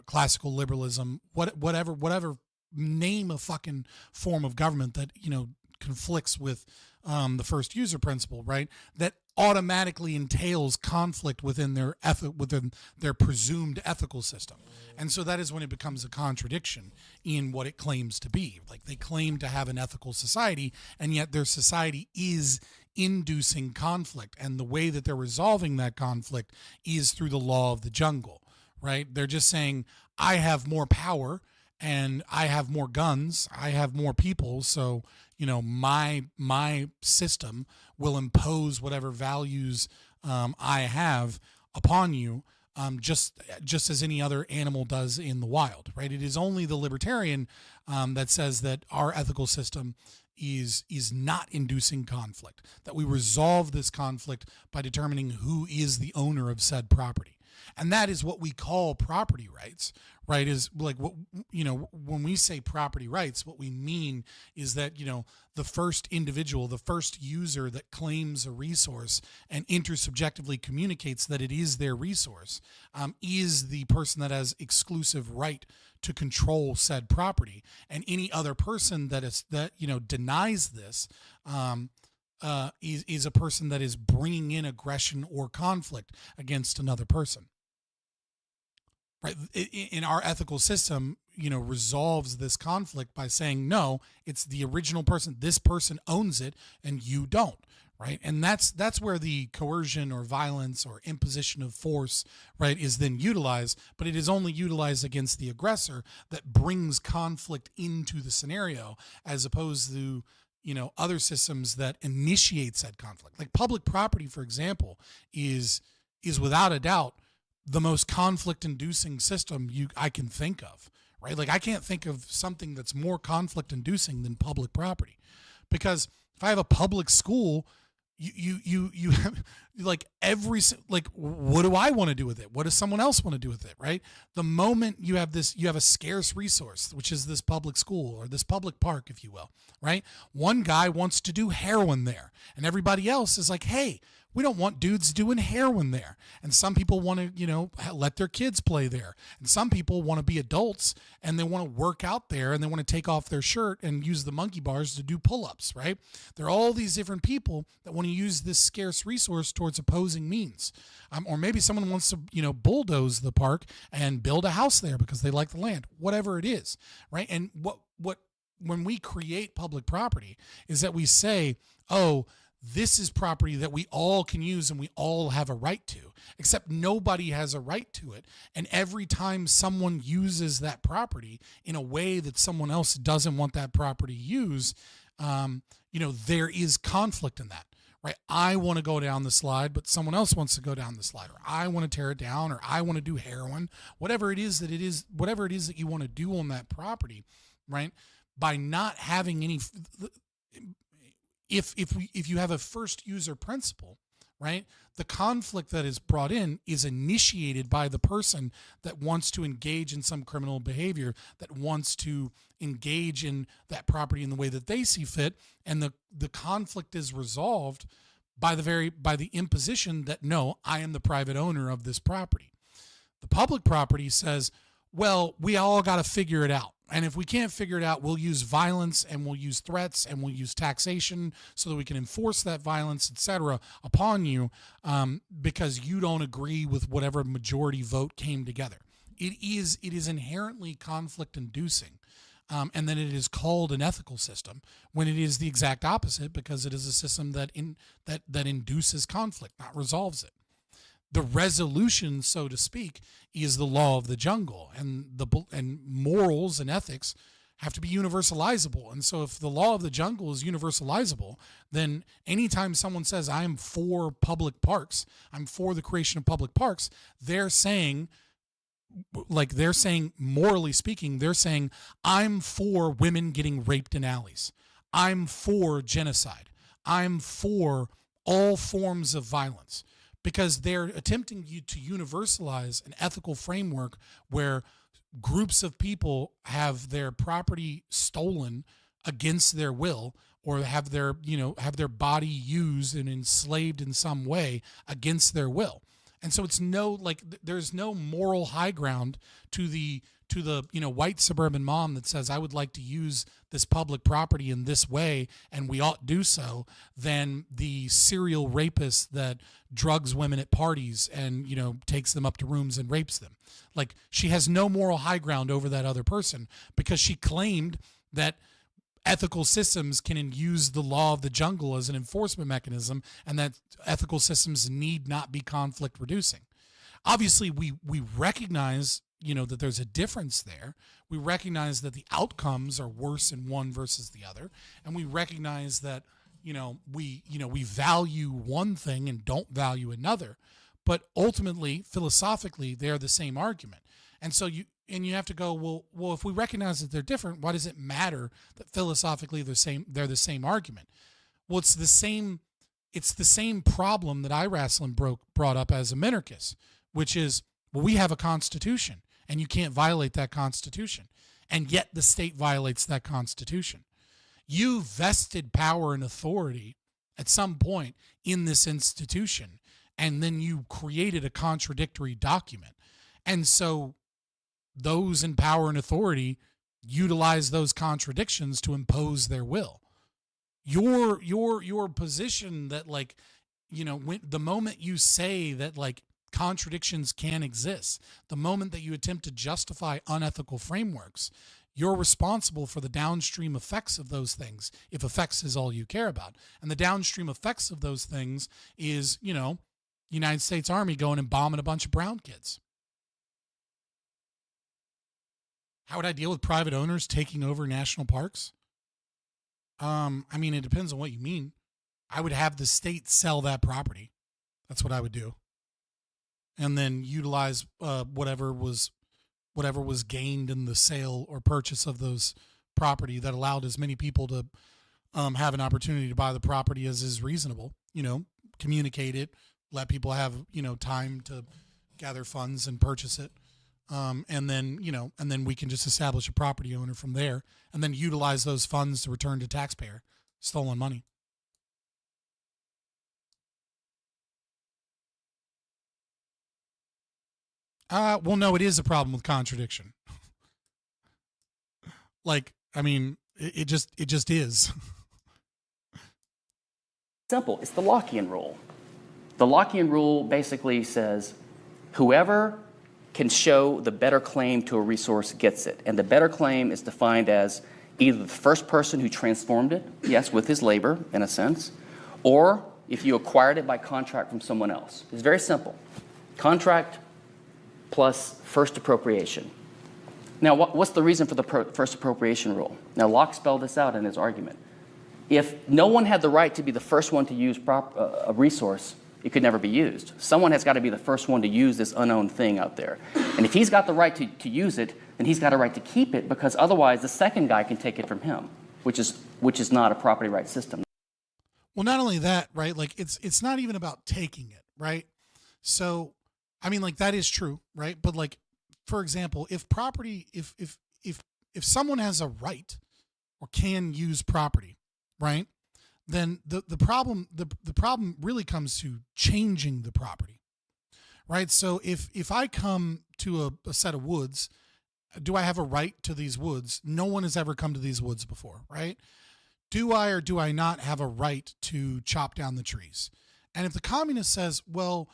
classical liberalism, whatever name a fucking form of government that, you know, conflicts with the first user principle, right? That automatically entails conflict within their presumed ethical system. And so that is when it becomes a contradiction in what it claims to be. Like, they claim to have an ethical society, and yet their society is inducing conflict. And the way that they're resolving that conflict is through the law of the jungle, right? They're just saying, I have more power and I have more guns, I have more people, so my system will impose whatever values I have upon you, just as any other animal does in the wild, right? It is only the libertarian that says that our ethical system is not inducing conflict, that we resolve this conflict by determining who is the owner of said property. And that is what we call property rights, right? Is like, what, when we say property rights, what we mean is that, the first individual, the first user that claims a resource and intersubjectively communicates that it is their resource, is the person that has exclusive right to control said property. And any other person that denies this, is a person that is bringing in aggression or conflict against another person. Right? In our ethical system, resolves this conflict by saying, no, it's the original person. This person owns it and you don't. Right? And that's where the coercion or violence or imposition of force, right, is then utilized, but it is only utilized against the aggressor that brings conflict into the scenario, as opposed to other systems that initiate said conflict. Like public property, for example, is without a doubt the most conflict-inducing system I can think of, right? Like, I can't think of something that's more conflict-inducing than public property, because if I have a public school, you have like what do I want to do with it? What does someone else want to do with it, right? The moment you have a scarce resource, which is this public school or this public park, if you will, right? One guy wants to do heroin there, and everybody else is like, hey, we don't want dudes doing heroin there. And some people want to, let their kids play there. And some people want to be adults and they want to work out there and they want to take off their shirt and use the monkey bars to do pull-ups, right? There are all these different people that want to use this scarce resource towards opposing means. Or maybe someone wants to, bulldoze the park and build a house there because they like the land, whatever it is, right? And when we create public property is that we say, oh, this is property that we all can use and we all have a right to, except nobody has a right to it. And every time someone uses that property in a way that someone else doesn't want that property used, there is conflict in that, right? I want to go down the slide, but someone else wants to go down the slide, or I want to tear it down, or I want to do heroin, whatever it is that you want to do on that property, right? By not having any, if you have a first user principle, right, the conflict that is brought in is initiated by the person that wants to engage in some criminal behavior, that wants to engage in that property in the way that they see fit, and the conflict is resolved by the imposition that, no, I am the private owner of this property. The public property says, well, we all got to figure it out. And if we can't figure it out, we'll use violence and we'll use threats and we'll use taxation so that we can enforce that violence, etc., upon you, because you don't agree with whatever majority vote came together. It is inherently conflict-inducing, and then it is called an ethical system when it is the exact opposite, because it is a system that induces conflict, not resolves it. The resolution, so to speak, is the law of the jungle, and morals and ethics have to be universalizable. And so if the law of the jungle is universalizable, then anytime someone says, I'm for public parks, I'm for the creation of public parks, they're saying, morally speaking, they're saying, I'm for women getting raped in alleys. I'm for genocide. I'm for all forms of violence. Because they're attempting to universalize an ethical framework where groups of people have their property stolen against their will, or have their body used and enslaved in some way against their will. And so there's no moral high ground to the to the, white suburban mom that says, I would like to use this public property in this way, and we ought do so, than the serial rapist that drugs women at parties and, takes them up to rooms and rapes them. Like, she has no moral high ground over that other person because she claimed that ethical systems can use the law of the jungle as an enforcement mechanism, and that ethical systems need not be conflict reducing. Obviously, we recognize, that there's a difference there. We recognize that the outcomes are worse in one versus the other, and we recognize that, we value one thing and don't value another. But ultimately, philosophically, they're the same argument. And so you have to go, well, if we recognize that they're different, why does it matter that philosophically they're the same argument? Well, it's the same problem that Rasslin brought up as a minarchist, which is, well, we have a constitution and you can't violate that constitution. And yet the state violates that constitution. You vested power and authority at some point in this institution, and then you created a contradictory document. And so those in power and authority utilize those contradictions to impose their will. Your position that, like, when the moment you say that, like, contradictions can exist, the moment that you attempt to justify unethical frameworks, you're responsible for the downstream effects of those things, if effects is all you care about. And the downstream effects of those things is, United States Army going and bombing a bunch of brown kids. How would I deal with private owners taking over national parks? It depends on what you mean. I would have the state sell that property. That's what I would do. And then utilize whatever was gained in the sale or purchase of those property that allowed as many people to have an opportunity to buy the property as is reasonable. Communicate it, let people have time to gather funds and purchase it. And then we can just establish a property owner from there, and then utilize those funds to return to taxpayer stolen money. Well, no, it is a problem with contradiction. It just is. Simple. It's the Lockean rule. The Lockean rule basically says whoever can show the better claim to a resource gets it. And the better claim is defined as either the first person who transformed it, yes, with his labor, in a sense, or if you acquired it by contract from someone else. It's very simple. Contract plus first appropriation. Now, what's the reason for the first appropriation rule? Now, Locke spelled this out in his argument. If no one had the right to be the first one to use a resource, it could never be used. Someone has got to be the first one to use this unowned thing out there. And if he's got the right to use it, then he's got a right to keep it, because otherwise the second guy can take it from him, which is not a property right system. Well, not only that, right? Like, it's not even about taking it, right? So, that is true, right? But, like, for example, if someone has a right or can use property, right? Then the problem really comes to changing the property, right? So if I come to a set of woods, do I have a right to these woods? No one has ever come to these woods before, right? Do I or do I not have a right to chop down the trees? And if the communist says, well,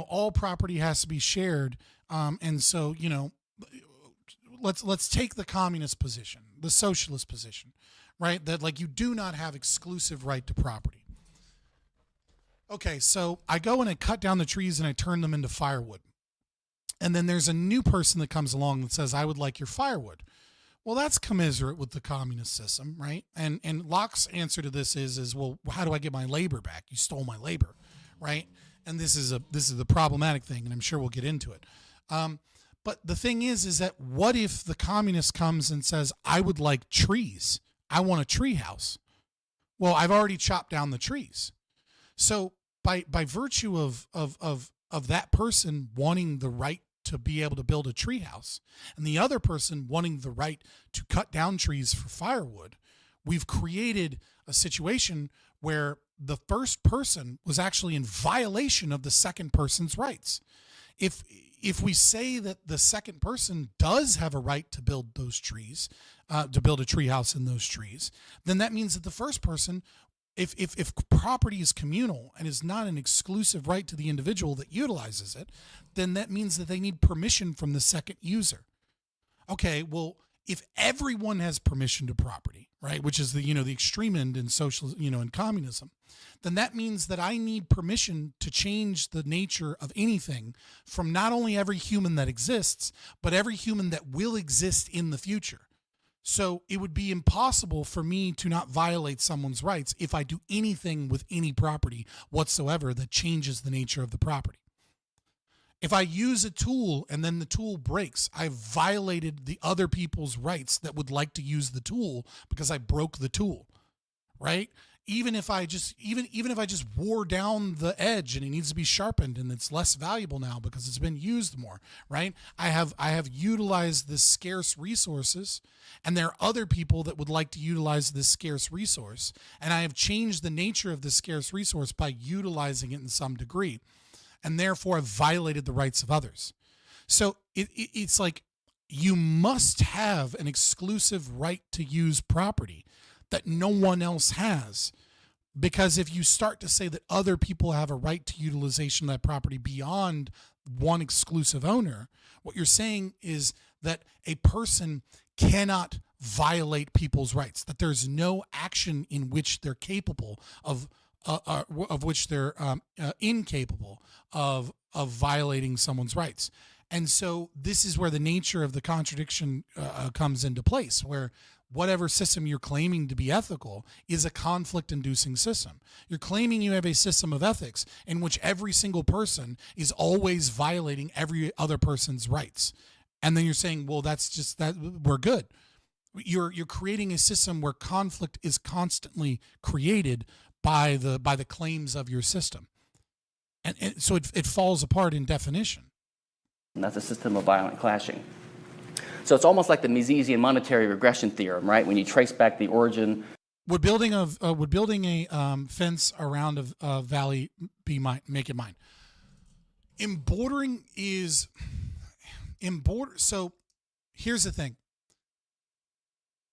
all property has to be shared, and so, let's take the communist position, the socialist position, right? That, like, you do not have exclusive right to property. Okay, so I go and I cut down the trees and I turn them into firewood. And then there's a new person that comes along that says, I would like your firewood. Well, that's commiserate with the communist system, right? And Locke's answer to this is, well, how do I get my labor back? You stole my labor, right? And this is the problematic thing, and I'm sure we'll get into it. But the thing is that what if the communist comes and says, I would like trees. I want a tree house. Well, I've already chopped down the trees. So by virtue of that person wanting the right to be able to build a tree house and the other person wanting the right to cut down trees for firewood, we've created a situation where the first person was actually in violation of the second person's rights. If if we say that the second person does have a right to build those trees, to build a tree house in those trees, then that means that the first person, if property is communal and is not an exclusive right to the individual that utilizes it, then that means that they need permission from the second user. Okay, well, if everyone has permission to property, right, which is the extreme end in social, in communism, then that means that I need permission to change the nature of anything from not only every human that exists, but every human that will exist in the future. So it would be impossible for me to not violate someone's rights if I do anything with any property whatsoever that changes the nature of the property. If I use a tool and then the tool breaks, I've violated the other people's rights that would like to use the tool because I broke the tool, right? Even if I just wore down the edge and it needs to be sharpened and it's less valuable now because it's been used more, right? I have utilized the scarce resources, and there are other people that would like to utilize this scarce resource, and I have changed the nature of the scarce resource by utilizing it in some degree, and therefore I've violated the rights of others. So it's like you must have an exclusive right to use property that no one else has. Because if you start to say that other people have a right to utilization of that property beyond one exclusive owner, what you're saying is that a person cannot violate people's rights, that there's no action in which they're capable of which they're incapable of violating someone's rights. And so this is where the nature of the contradiction comes into place, where whatever system you're claiming to be ethical is a conflict-inducing system. You're claiming you have a system of ethics in which every single person is always violating every other person's rights. And then you're saying, well, that's just that we're good. You're creating a system where conflict is constantly created by the claims of your system. And so it falls apart in definition. And that's a system of violent clashing. So it's almost like the Misesian monetary regression theorem, right? When you trace back the origin. Would building a fence around a valley make it mine? Embordering is So here's the thing.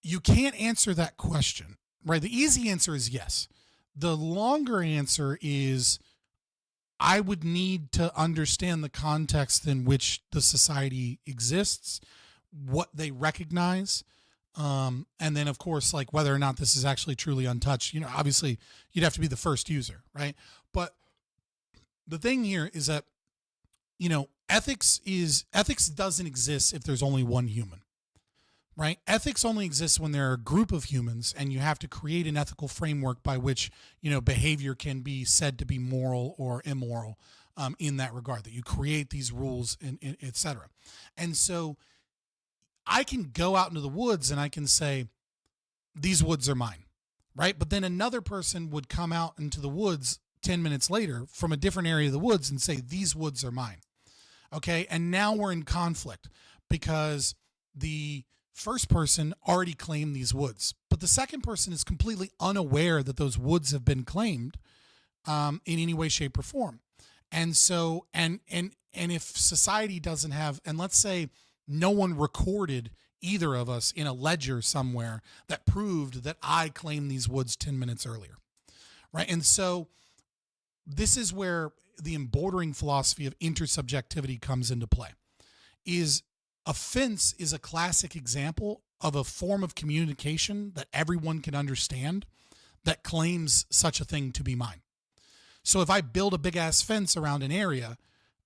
You can't answer that question, right? The easy answer is yes. The longer answer is I would need to understand the context in which the society exists, what they recognize, and then of course, like whether or not this is actually truly untouched. Obviously you'd have to be the first user, right? But the thing here is that ethics doesn't exist if there's only one human, right? Ethics only exists when there are a group of humans, and you have to create an ethical framework by which behavior can be said to be moral or immoral in that regard, that you create these rules and et cetera. And so I can go out into the woods and I can say, these woods are mine, right? But then another person would come out into the woods 10 minutes later from a different area of the woods and say, these woods are mine. Okay. And now we're in conflict because the first person already claimed these woods, but the second person is completely unaware that those woods have been claimed in any way, shape, or form. And so, and if society doesn't have, and let's say no one recorded either of us in a ledger somewhere that proved that I claimed these woods 10 minutes earlier, right? And so this is where the embordering philosophy of intersubjectivity comes into play. A fence is a classic example of a form of communication that everyone can understand that claims such a thing to be mine. So if I build a big ass fence around an area,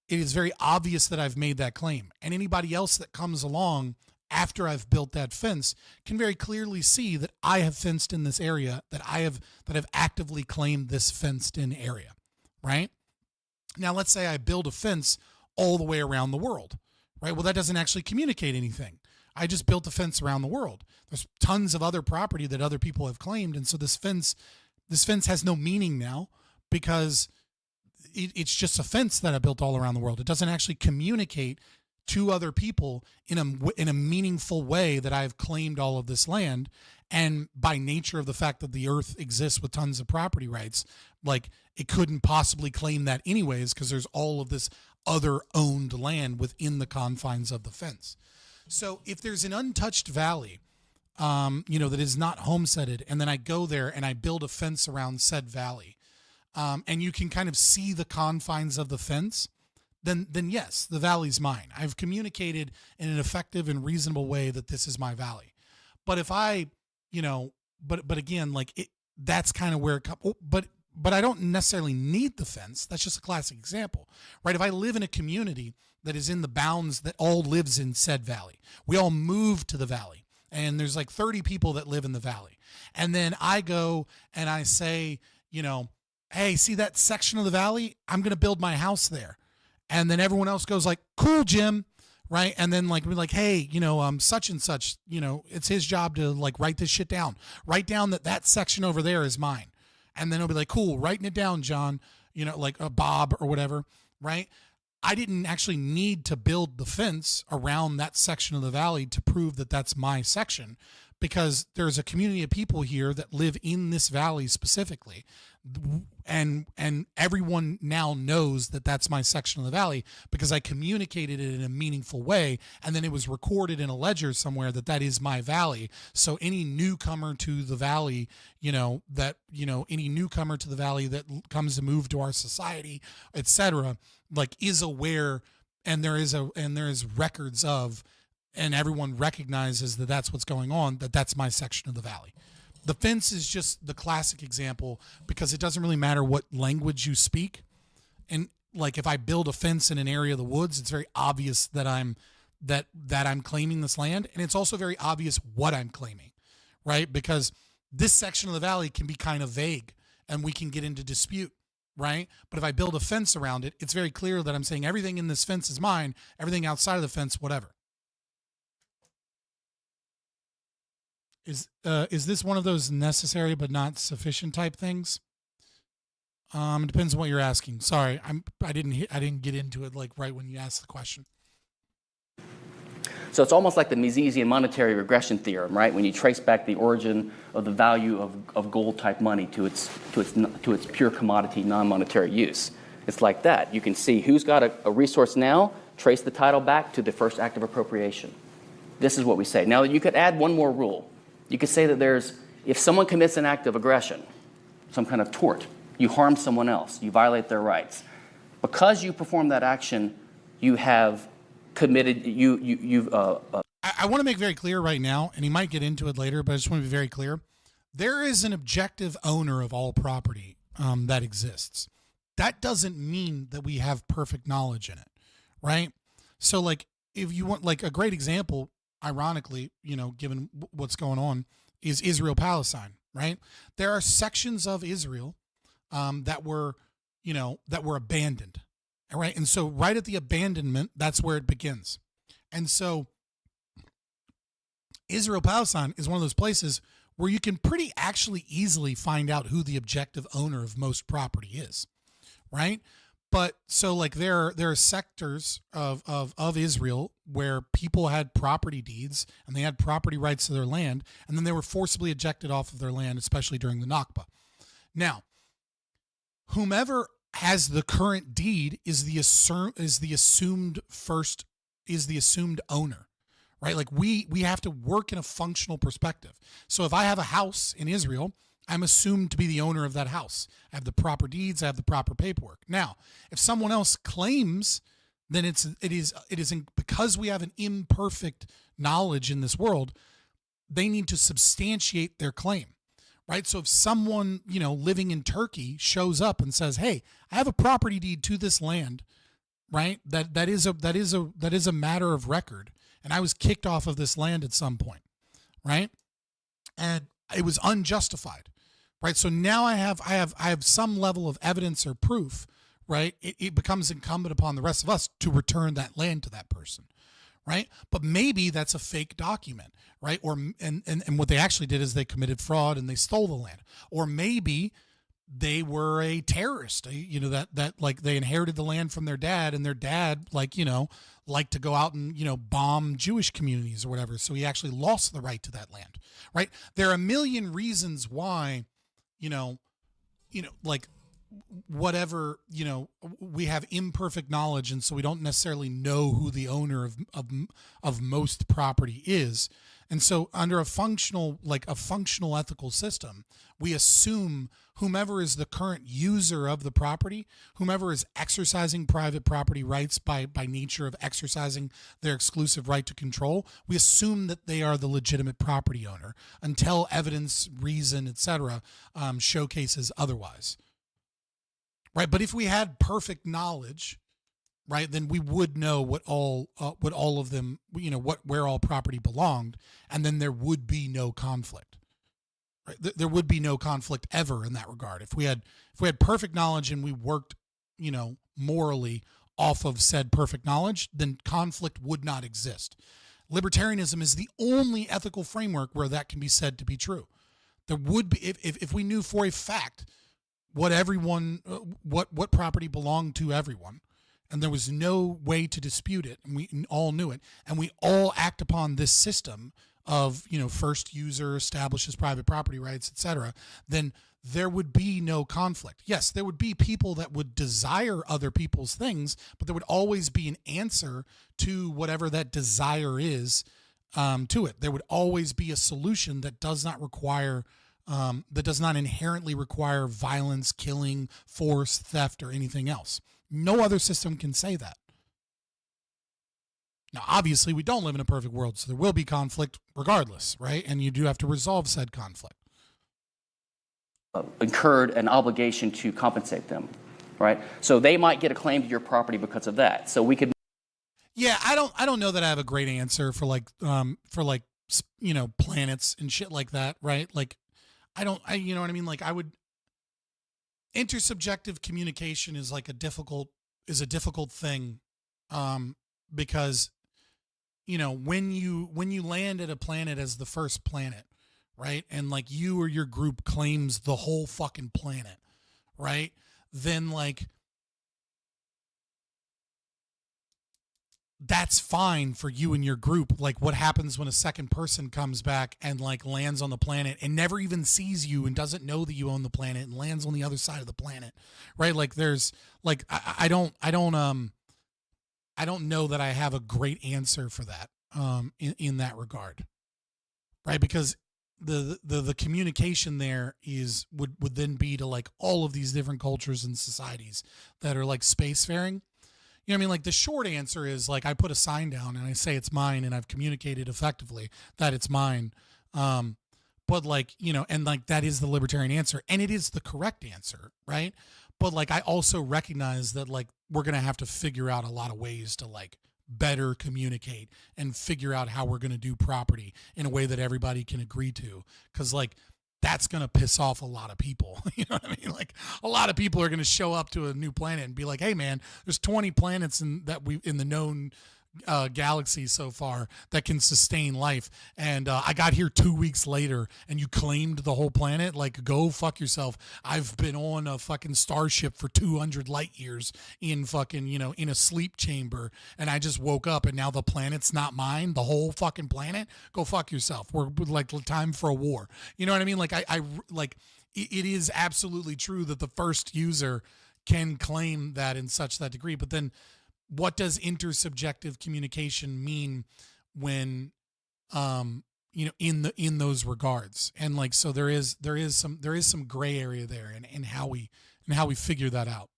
it is very obvious that I've made that claim. And anybody else that comes along after I've built that fence can very clearly see that I have fenced in this area, that I've actively claimed this fenced in area, right? Now, let's say I build a fence all the way around the world, right? Well, that doesn't actually communicate anything. I just built a fence around the world. There's tons of other property that other people have claimed. And so this fence has no meaning now because it's just a fence that I built all around the world. It doesn't actually communicate to other people in a meaningful way that I've claimed all of this land. And by nature of the fact that the earth exists with tons of property rights, like it couldn't possibly claim that anyways, because there's all of this other owned land within the confines of the fence. So if there's an untouched valley, that is not homesteaded, and then I go there and I build a fence around said valley, and you can kind of see the confines of the fence, then yes, the valley's mine. I've communicated in an effective and reasonable way that this is my valley. But if I, but again, that's kind of where it comes. But I don't necessarily need the fence. That's just a classic example, right? If I live in a community that is in the bounds that all lives in said valley, we all move to the valley, and there's like 30 people that live in the valley. And then I go and I say, hey, see that section of the valley? I'm going to build my house there. And then everyone else goes like, cool, Jim. Right. And then we're like, hey, such and such, it's his job to write this shit down. Write down that section over there is mine. And then it'll be like, cool, writing it down, John, Bob or whatever. Right. I didn't actually need to build the fence around that section of the valley to prove that that's my section, because there's a community of people here that live in this valley specifically. And everyone now knows that that's my section of the valley because I communicated it in a meaningful way. And then it was recorded in a ledger somewhere that is my valley. So any newcomer to the valley, any newcomer to the valley that comes to move to our society, etc., is aware, and there is records of, and everyone recognizes that that's what's going on, that's my section of the valley. The fence is just the classic example because it doesn't really matter what language you speak. And if I build a fence in an area of the woods, it's very obvious that I'm claiming this land. And it's also very obvious what I'm claiming, right? Because this section of the valley can be kind of vague and we can get into dispute, right? But if I build a fence around it, it's very clear that I'm saying everything in this fence is mine, everything outside of the fence, whatever. Is this one of those necessary but not sufficient type things? It depends on what you're asking. Sorry, I didn't get into it right when you asked the question. So it's almost like the Misesian monetary regression theorem, right? When you trace back the origin of the value of gold type money to its pure commodity non-monetary use. It's like that. You can see who's got a resource now, trace the title back to the first act of appropriation. This is what we say. Now you could add one more rule. You could say that if someone commits an act of aggression, some kind of tort, you harm someone else, you violate their rights. Because you perform that action, you have committed, I want to make very clear right now, and he might get into it later, but I just want to be very clear. There is an objective owner of all property that exists. That doesn't mean that we have perfect knowledge in it, right? So if you want a great example, ironically, given what's going on, is Israel-Palestine, right? There are sections of Israel that were abandoned, right? And so right at the abandonment, that's where it begins. And so Israel-Palestine is one of those places where you can pretty actually easily find out who the objective owner of most property is, right? But so there are sectors of Israel where people had property deeds and they had property rights to their land, and then they were forcibly ejected off of their land, especially during the Nakba. Now, whomever has the current deed is the assumed owner, right? We have to work in a functional perspective. So if I have a house in Israel, I'm assumed to be the owner of that house. I have the proper deeds. I have the proper paperwork. Now, if someone else claims, then it is because we have an imperfect knowledge in this world, they need to substantiate their claim, right? So if someone, living in Turkey shows up and says, "Hey, I have a property deed to this land," right? That is a matter of record, and I was kicked off of this land at some point, right? And it was unjustified. Right. So now I have some level of evidence or proof, right? It becomes incumbent upon the rest of us to return that land to that person. Right. But maybe that's a fake document. Right. And what they actually did is they committed fraud and they stole the land. Or maybe they were a terrorist, that they inherited the land from their dad, and their dad liked to go out and, bomb Jewish communities or whatever. So he actually lost the right to that land. Right. There are a million reasons why, whatever, we have imperfect knowledge, and so we don't necessarily know who the owner of most property is. And so under a functional ethical system, we assume whomever is the current user of the property, whomever is exercising private property rights by nature of exercising their exclusive right to control, we assume that they are the legitimate property owner until evidence, reason, etc. Showcases otherwise. Right? But if we had perfect knowledge, right, then we would know what all of them, where all property belonged, and then there would be no conflict. Right? There would be no conflict ever in that regard. If we had perfect knowledge and we worked, morally off of said perfect knowledge, then conflict would not exist. Libertarianism is the only ethical framework where that can be said to be true. There would be, if we knew for a fact what property belonged to everyone, and there was no way to dispute it, and we all knew it, and we all act upon this system of, first user establishes private property rights, etc., then there would be no conflict. Yes, there would be people that would desire other people's things, but there would always be an answer to whatever that desire is to it. There would always be a solution that does not require that does not inherently require violence, killing, force, theft, or anything else. No other system can say that. Now, obviously, we don't live in a perfect world, so there will be conflict regardless, right? And you do have to resolve said conflict. Incurred an obligation to compensate them, right? So they might get a claim to your property because of that. So we could. Yeah, I don't know that I have a great answer for planets and shit like that, right? Like, you know what I mean? Like, intersubjective communication is a difficult thing, because, when you land at a planet as the first planet, right? And you or your group claims the whole fucking planet, right? Then that's fine for you and your group. What happens when a second person comes back and lands on the planet and never even sees you and doesn't know that you own the planet and lands on the other side of the planet, right? There's I don't know that I have a great answer for that in that regard, right? Because the communication there would then be to all of these different cultures and societies that are spacefaring. You know what I mean? The short answer is I put a sign down and I say it's mine and I've communicated effectively that it's mine. But that is the libertarian answer, and it is the correct answer, right? But I also recognize that we're going to have to figure out a lot of ways to better communicate and figure out how we're going to do property in a way that everybody can agree to. 'Cause that's going to piss off a lot of people. You know what I mean? A lot of people are going to show up to a new planet and be like, hey man, there's 20 planets in the known galaxy so far that can sustain life. And I got here 2 weeks later and you claimed the whole planet. Go fuck yourself. I've been on a fucking starship for 200 light years in fucking, in a sleep chamber. And I just woke up and now the planet's not mine. The whole fucking planet. Go fuck yourself. We're time for a war. You know what I mean? It is absolutely true that the first user can claim that in that degree, but then what does intersubjective communication mean when in those regards? And so there is some gray area there in how we figure that out.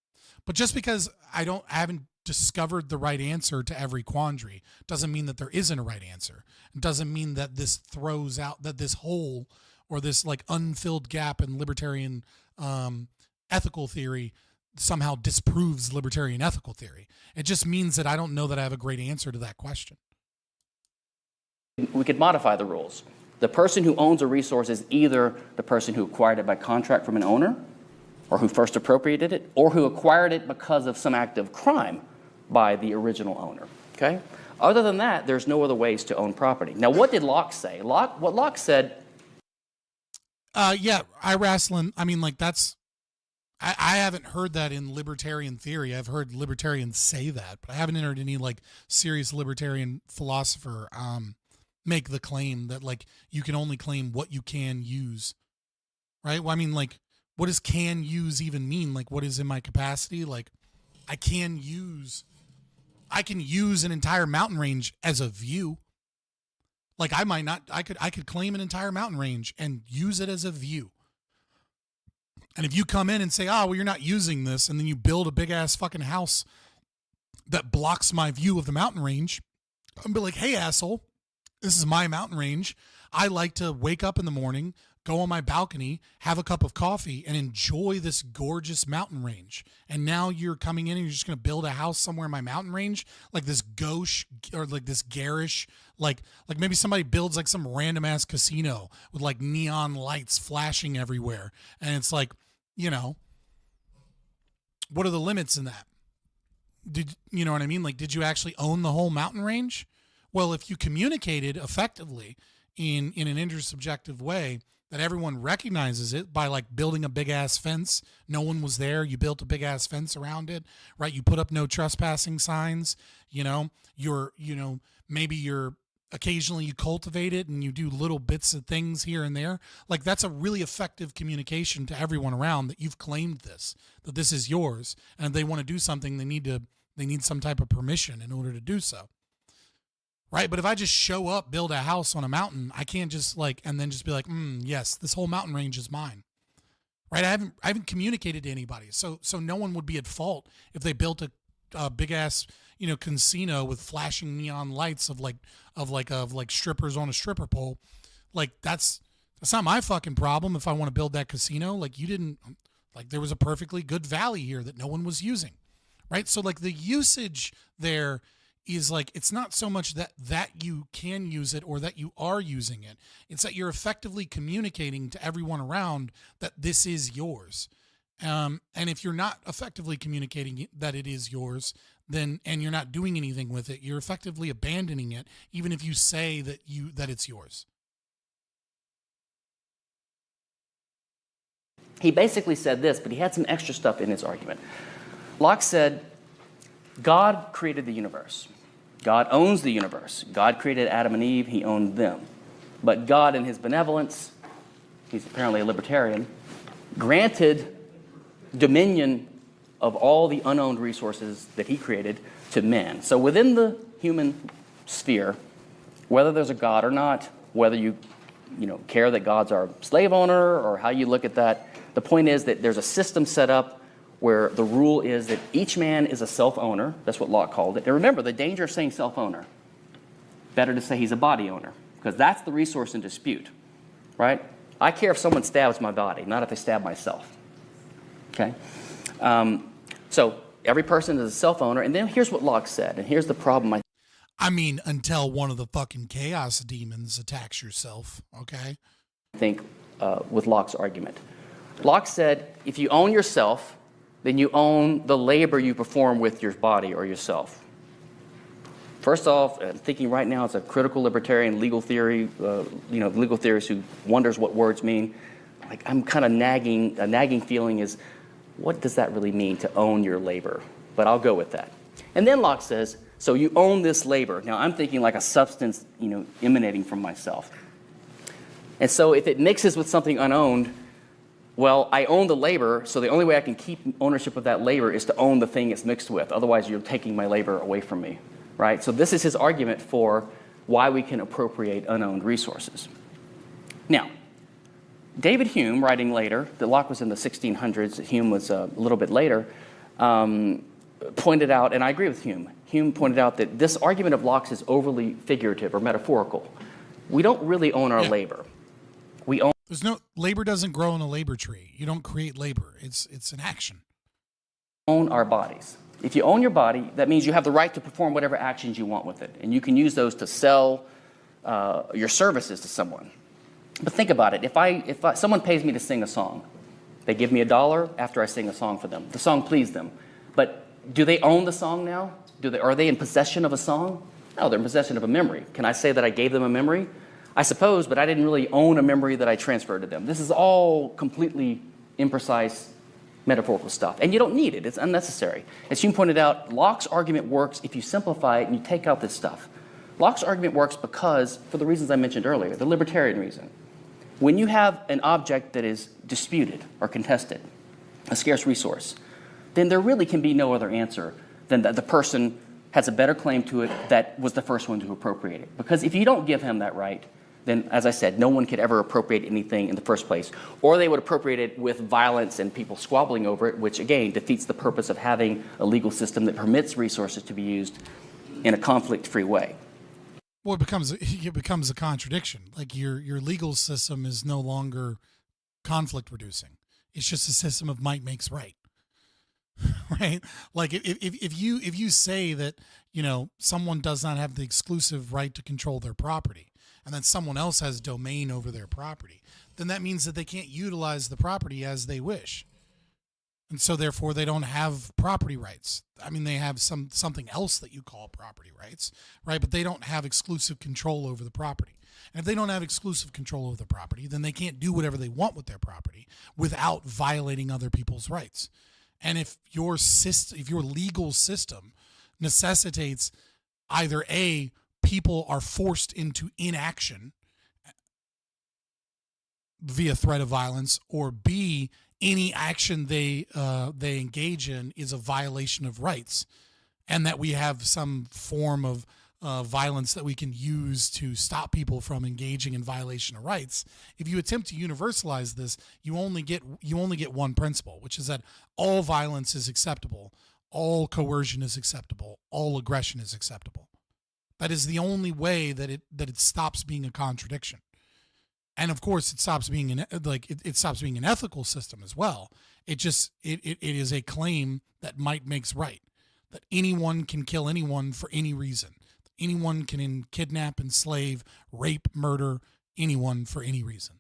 But just because I haven't discovered the right answer to every quandary doesn't mean that there isn't a right answer. It doesn't mean that this throws out that this hole or this unfilled gap in libertarian ethical theory somehow disproves libertarian ethical theory. It just means that I don't know that I have a great answer to that question. We could modify the rules. The person who owns a resource is either the person who acquired it by contract from an owner, or who first appropriated it, or who acquired it because of some act of crime by the original owner. Okay? Other than that, there's no other ways to own property. Now, what did Locke say? What Locke said. Yeah, Raslin. I mean, that's. I haven't heard that in libertarian theory. I've heard libertarians say that, but I haven't heard any serious libertarian philosopher make the claim that you can only claim what you can use, right? Well, I mean, what does can use even mean? Like, what is in my capacity? Like, I can use an entire mountain range as a view. Like, I could claim an entire mountain range and use it as a view. And if you come in and say, oh, well, you're not using this, and then you build a big ass fucking house that blocks my view of the mountain range, I'll be like, hey, asshole, this is my mountain range. I like to wake up in the morning, go on my balcony, have a cup of coffee, and enjoy this gorgeous mountain range. And now you're coming in and you're just going to build a house somewhere in my mountain range, like this gauche or like this garish, like maybe somebody builds like some random ass casino with like neon lights flashing everywhere. And it's like, you know, what are the limits in that? Did you know what I mean? Like, did you actually own the whole mountain range? Well, if you communicated effectively in an intersubjective way that everyone recognizes it by like building a big ass fence, no one was there, you built a big ass fence around it, right? You put up no trespassing signs, maybe you're occasionally you cultivate it and you do little bits of things here and there. Like, that's a really effective communication to everyone around that you've claimed this, that this is yours. And if they want to do something, they need some type of permission in order to do so. Right. But if I just show up, build a house on a mountain, I can't just and then just be like, yes, this whole mountain range is mine. Right. I haven't communicated to anybody. So no one would be at fault if they built a big ass, casino with flashing neon lights of strippers on a stripper pole. Like, that's not my fucking problem if I want to build that casino. Like, there was a perfectly good valley here that no one was using. Right. So like the usage there is like, it's not so much that you can use it or that you are using it. It's that you're effectively communicating to everyone around that this is yours. And if you're not effectively communicating that it is yours, and you're not doing anything with it, you're effectively abandoning it, even if you say that it's yours. He basically said this, but he had some extra stuff in his argument. Locke said, God created the universe. God owns the universe. God created Adam and Eve. He owned them. But God, in his benevolence, he's apparently a libertarian, granted dominion of all the unowned resources that he created to men. So within the human sphere, whether there's a God or not, whether you care that God's our slave owner or how you look at that, the point is that there's a system set up where the rule is that each man is a self-owner. That's what Locke called it. And remember, the danger of saying self-owner, better to say he's a body owner, because that's the resource in dispute, right? I care if someone stabs my body, not if they stab myself, okay? So every person is a self-owner, and then here's what Locke said, and here's the problem. I mean, until one of the fucking chaos demons attacks yourself, okay? I think with Locke's argument. Locke said, if you own yourself, then you own the labor you perform with your body or yourself. First off, thinking right now it's a critical libertarian legal theory, legal theorist who wonders what words mean. Like, I'm kind of a nagging feeling is, what does that really mean to own your labor? But I'll go with that. And then Locke says, so you own this labor. Now I'm thinking like a substance, emanating from myself. And so if it mixes with something unowned, well, I own the labor, so the only way I can keep ownership of that labor is to own the thing it's mixed with. Otherwise, you're taking my labor away from me, right? So this is his argument for why we can appropriate unowned resources. Now, David Hume, writing later, that Locke was in the 1600s, Hume was a little bit later, pointed out, and I agree with Hume, Hume pointed out that this argument of Locke's is overly figurative or metaphorical. We don't really own our labor. We own... labor doesn't grow in a labor tree. You don't create labor. It's an action. Own our bodies. If you own your body, that means you have the right to perform whatever actions you want with it. And you can use those to sell your services to someone. But think about it. If someone pays me to sing a song, they give me $1 after I sing a song for them. The song pleased them. But do they own the song now? Are they in possession of a song? No, they're in possession of a memory. Can I say that I gave them a memory? I suppose, but I didn't really own a memory that I transferred to them. This is all completely imprecise, metaphorical stuff. And you don't need it. It's unnecessary. As Hume pointed out, Locke's argument works if you simplify it and you take out this stuff. Locke's argument works because, for the reasons I mentioned earlier, the libertarian reason. When you have an object that is disputed or contested, a scarce resource, then there really can be no other answer than that the person has a better claim to it that was the first one to appropriate it. Because if you don't give him that right, then, as I said, no one could ever appropriate anything in the first place. Or they would appropriate it with violence and people squabbling over it, which, again, defeats the purpose of having a legal system that permits resources to be used in a conflict-free way. Well, it becomes a contradiction. Like your legal system is no longer conflict reducing. It's just a system of might makes right. Right? Like if you say that, you know, someone does not have the exclusive right to control their property, and then someone else has domain over their property, then that means that they can't utilize the property as they wish. And so therefore they don't have property rights. I mean, they have something else that you call property rights, right? But they don't have exclusive control over the property. And if they don't have exclusive control over the property, then they can't do whatever they want with their property without violating other people's rights. And if your legal system necessitates either A, people are forced into inaction via threat of violence, or B, any action they engage in is a violation of rights, and that we have some form of violence that we can use to stop people from engaging in violation of rights. If you attempt to universalize this, you only get one principle, which is that all violence is acceptable, all coercion is acceptable, all aggression is acceptable. That is the only way that it stops being a contradiction. And of course, it stops being it stops being an ethical system as well. It is a claim that might makes right, that anyone can kill anyone for any reason. Anyone can kidnap, enslave, rape, murder anyone for any reason.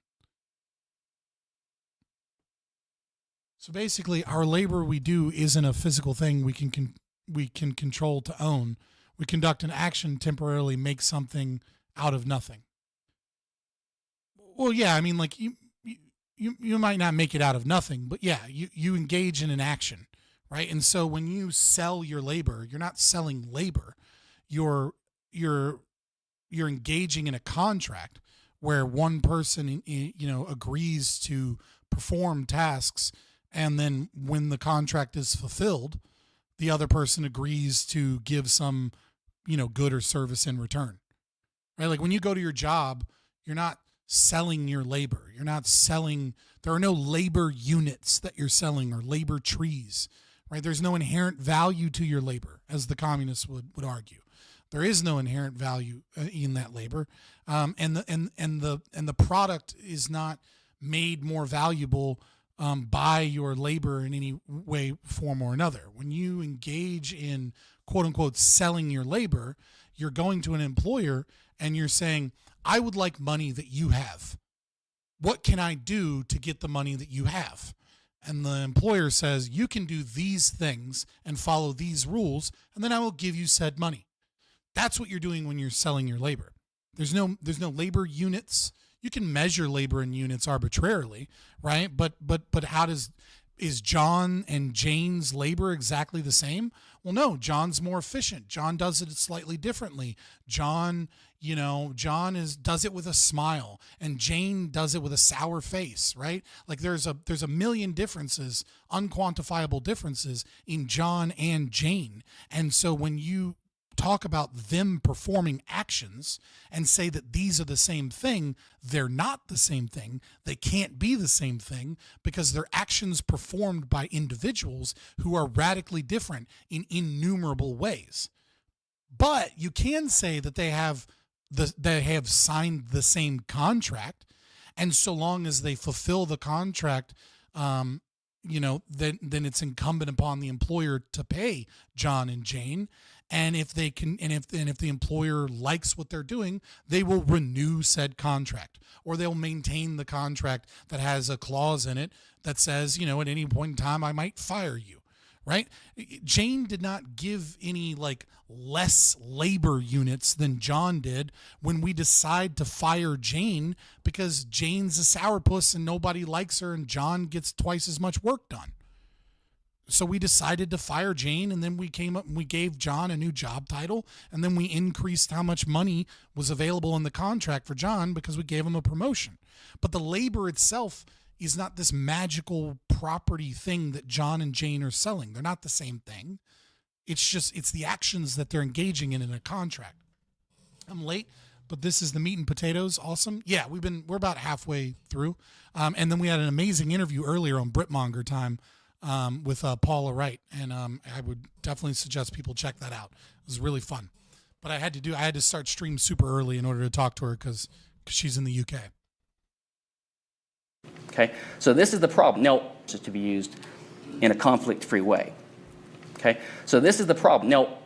So basically, our labor we do isn't a physical thing we can control to own. We conduct an action, temporarily make something out of nothing. Well, yeah, I mean, like you might not make it out of nothing, but yeah, you engage in an action, right? And so when you sell your labor, you're not selling labor. You're engaging in a contract where one person, you know, agrees to perform tasks, and then when the contract is fulfilled, the other person agrees to give some, you know, good or service in return, right? Like when you go to your job, you're not selling your labor. You're not selling, there are no labor units that you're selling or labor trees, right? There's no inherent value to your labor, as the communists would argue. There is no inherent value in that labor, and the product is not made more valuable by your labor in any way, form, or another. When you engage in quote unquote selling your labor, you're going to an employer and you're saying, I would like money that you have. What can I do to get the money that you have? And the employer says, you can do these things and follow these rules, and then I will give you said money. That's what you're doing when you're selling your labor. There's no labor units. You can measure labor in units arbitrarily, right? But is John and Jane's labor exactly the same? Well, no, John's more efficient. John does it slightly differently. John does it with a smile, and Jane does it with a sour face, right? Like there's a million differences, unquantifiable differences in John and Jane. And so when you talk about them performing actions and say that these are the same thing, they're not the same thing. They can't be the same thing because they're actions performed by individuals who are radically different in innumerable ways. But you can say that they have signed the same contract, and so long as they fulfill the contract, then it's incumbent upon the employer to pay John and Jane. And if they can, and if the employer likes what they're doing, they will renew said contract, or they'll maintain the contract that has a clause in it that says, at any point in time, I might fire you, right? Jane did not give any less labor units than John did when we decide to fire Jane because Jane's a sourpuss and nobody likes her, and John gets twice as much work done. So we decided to fire Jane, and then we came up and we gave John a new job title, and then we increased how much money was available in the contract for John because we gave him a promotion. But the labor itself is not this magical property thing that John and Jane are selling. They're not the same thing. It's the actions that they're engaging in a contract. I'm late, but this is the meat and potatoes. Awesome. Yeah, we're about halfway through. And then we had an amazing interview earlier on Britmonger Time with Paula Wright, and I would definitely suggest people check that out. It was really fun. But I had to start stream super early in order to talk to her because she's in the UK. Okay, so this is the problem. Now, just to be used in a conflict-free way. Okay, so this is the problem. Now,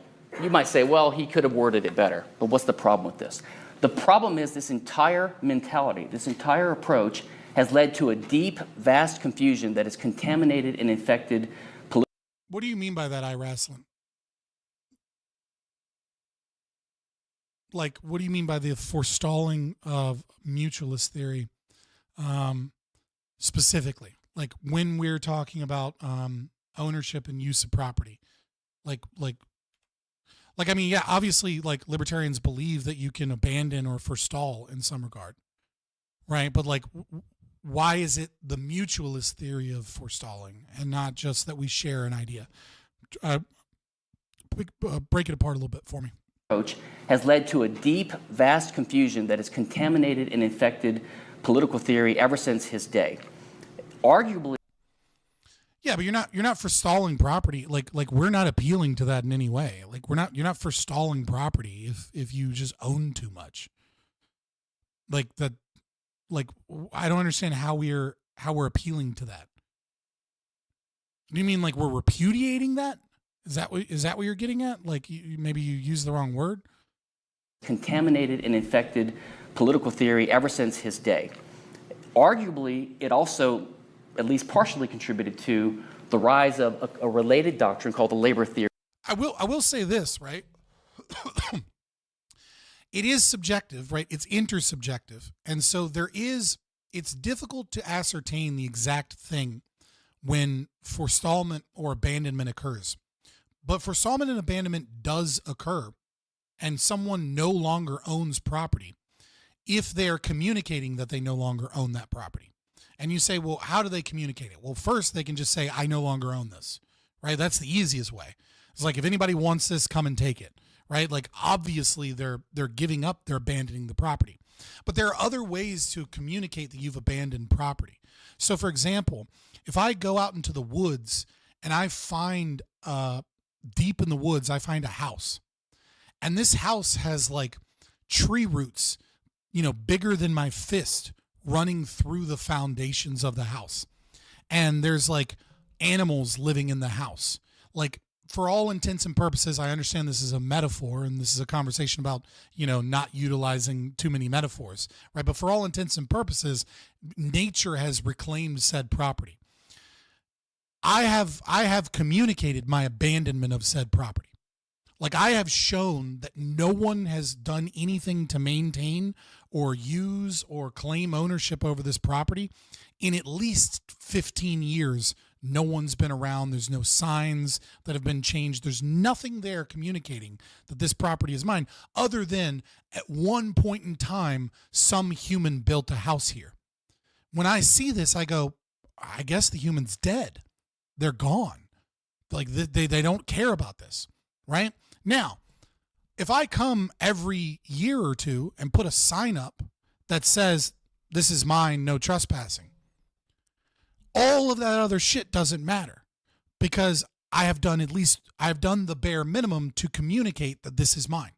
you might say, well, he could have worded it better, but what's the problem with this? The problem is this entire mentality, this entire approach has led to a deep, vast confusion that has contaminated and infected political. What do you mean by that, iWrestling? Like, what do you mean by the forestalling of mutualist theory specifically? Like, when we're talking about ownership and use of property? Like, I mean, yeah, obviously, like, libertarians believe that you can abandon or forestall in some regard, right? But, like, why is it the mutualist theory of forestalling and not just that we share an idea? Break it apart a little bit for me. Approach has led to a deep, vast confusion that has contaminated and infected political theory ever since his day. Arguably. Yeah, but you're not forestalling property. Like we're not appealing to that in any way. Like you're not forestalling property if you just own too much. Like that. Like, I don't understand how we're appealing to that. Do you mean like we're repudiating that? Is that what you're getting at? Like maybe you used the wrong word? Contaminated and infected political theory ever since his day. Arguably, it also at least partially contributed to the rise of a related doctrine called the labor theory. I will say this, right? It is subjective, right? It's intersubjective. And so it's difficult to ascertain the exact thing when forestallment or abandonment occurs. But forestallment and abandonment does occur, and someone no longer owns property if they're communicating that they no longer own that property. And you say, well, how do they communicate it? Well, first they can just say, I no longer own this, right? That's the easiest way. It's like, if anybody wants this, come and take it. Right? Like, obviously they're giving up, they're abandoning the property. But there are other ways to communicate that you've abandoned property. So, for example, if I go out into the woods and I find, deep in the woods, I find a house. And this house has like tree roots, bigger than my fist running through the foundations of the house. And there's like animals living in the house. Like, for all intents and purposes, I understand this is a metaphor and this is a conversation about, not utilizing too many metaphors, right? But for all intents and purposes, nature has reclaimed said property. I have communicated my abandonment of said property. Like, I have shown that no one has done anything to maintain or use or claim ownership over this property in at least 15 years. No one's been around. There's no signs that have been changed. There's nothing there communicating that this property is mine, other than at one point in time, some human built a house here. When I see this, I go, I guess the human's dead. They're gone. Like, they don't care about this, right? Now, if I come every year or two and put a sign up that says, this is mine, no trespassing, all of that other shit doesn't matter, because I have done the bare minimum to communicate that this is mine,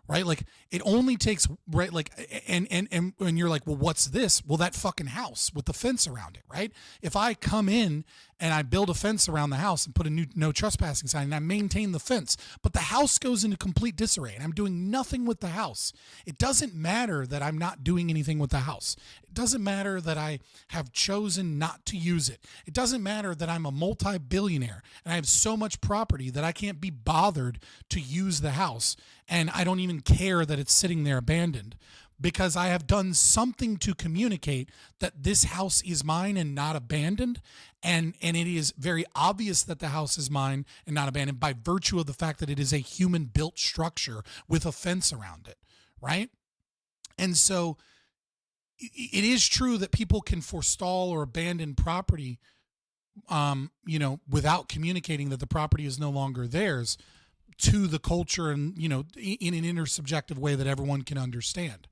right? Like, it only takes, right? Like, and you're like, well, what's this? Well, that fucking house with the fence around it, right? If I come in and I build a fence around the house and put a new no trespassing sign and I maintain the fence, but the house goes into complete disarray and I'm doing nothing with the house, it doesn't matter that I'm not doing anything with the house. It doesn't matter that I have chosen not to use it. It doesn't matter that I'm a multi-billionaire and I have so much property that I can't be bothered to use the house, and I don't even care that it's sitting there abandoned. because I have done something to communicate that this house is mine and not abandoned. And it is very obvious that the house is mine and not abandoned by virtue of the fact that it is a human built structure with a fence around it, right? And so it is true that people can forestall or abandon property, without communicating that the property is no longer theirs to the culture and, in an intersubjective way that everyone can understand.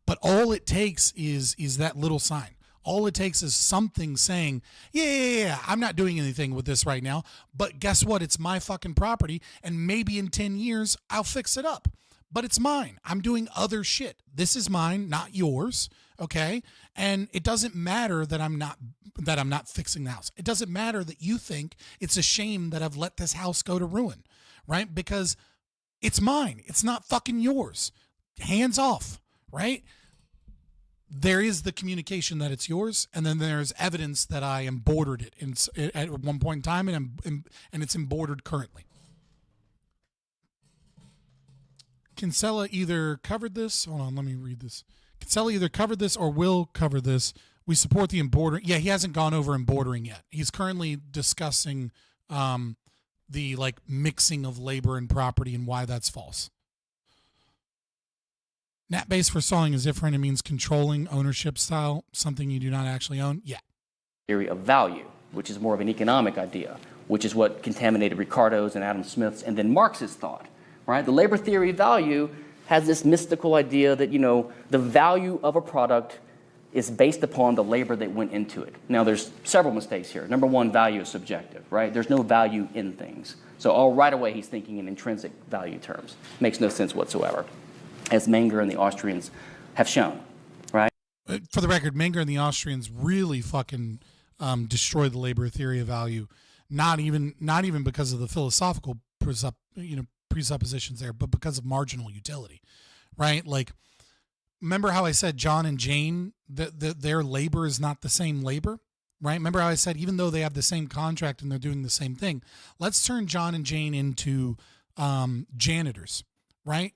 But all it takes is that little sign. All it takes is something saying, yeah, I'm not doing anything with this right now, but guess what? It's my fucking property, and maybe in 10 years, I'll fix it up. But it's mine. I'm doing other shit. This is mine, not yours, okay? And it doesn't matter that I'm not fixing the house. It doesn't matter that you think it's a shame that I've let this house go to ruin, right? Because it's mine. It's not fucking yours. Hands off, right? There is the communication that it's yours, and then there's evidence that I embroidered it at one point in time, and it's embroidered currently. Kinsella either covered this. Hold on, let me read this. Kinsella either covered this or will cover this. We support the embroidering. Yeah, he hasn't gone over embroidering yet. He's currently discussing the mixing of labor and property and why that's false. Net-based forestalling is different. It means controlling ownership style, something you do not actually own. Yeah. Theory of value, which is more of an economic idea, which is what contaminated Ricardo's and Adam Smith's and then Marx's thought, right? The labor theory of value has this mystical idea that, the value of a product is based upon the labor that went into it. Now, there's several mistakes here. Number one, value is subjective, right? There's no value in things. So right away, he's thinking in intrinsic value terms. Makes no sense whatsoever, as Menger and the Austrians have shown, right? For the record, Menger and the Austrians really fucking destroyed the labor theory of value. Not even because of the philosophical presuppositions there, but because of marginal utility, right? Like, remember how I said John and Jane, that their labor is not the same labor, right? Remember how I said even though they have the same contract and they're doing the same thing, let's turn John and Jane into janitors, right?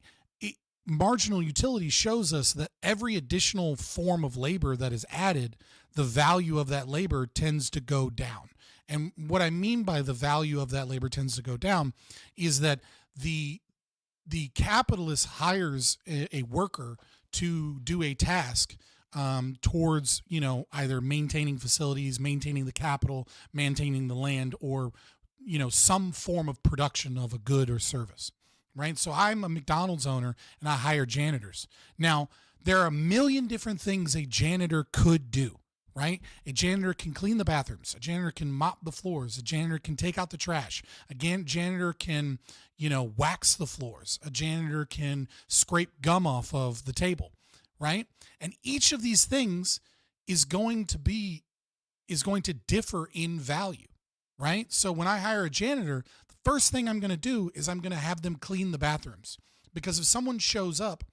Marginal utility shows us that every additional form of labor that is added, the value of that labor tends to go down. And what I mean by the value of that labor tends to go down is that the capitalist hires a worker to do a task towards, either maintaining facilities, maintaining the capital, maintaining the land, or, some form of production of a good or service. Right? So I'm a McDonald's owner and I hire janitors. Now, there are a million different things a janitor could do, right? A janitor can clean the bathrooms. A janitor can mop the floors. A janitor can take out the trash. Janitor can, wax the floors. A janitor can scrape gum off of the table, right? And each of these things is going to differ in value, right? So when I hire a janitor, first thing I'm going to do is I'm going to have them clean the bathrooms, because if someone shows up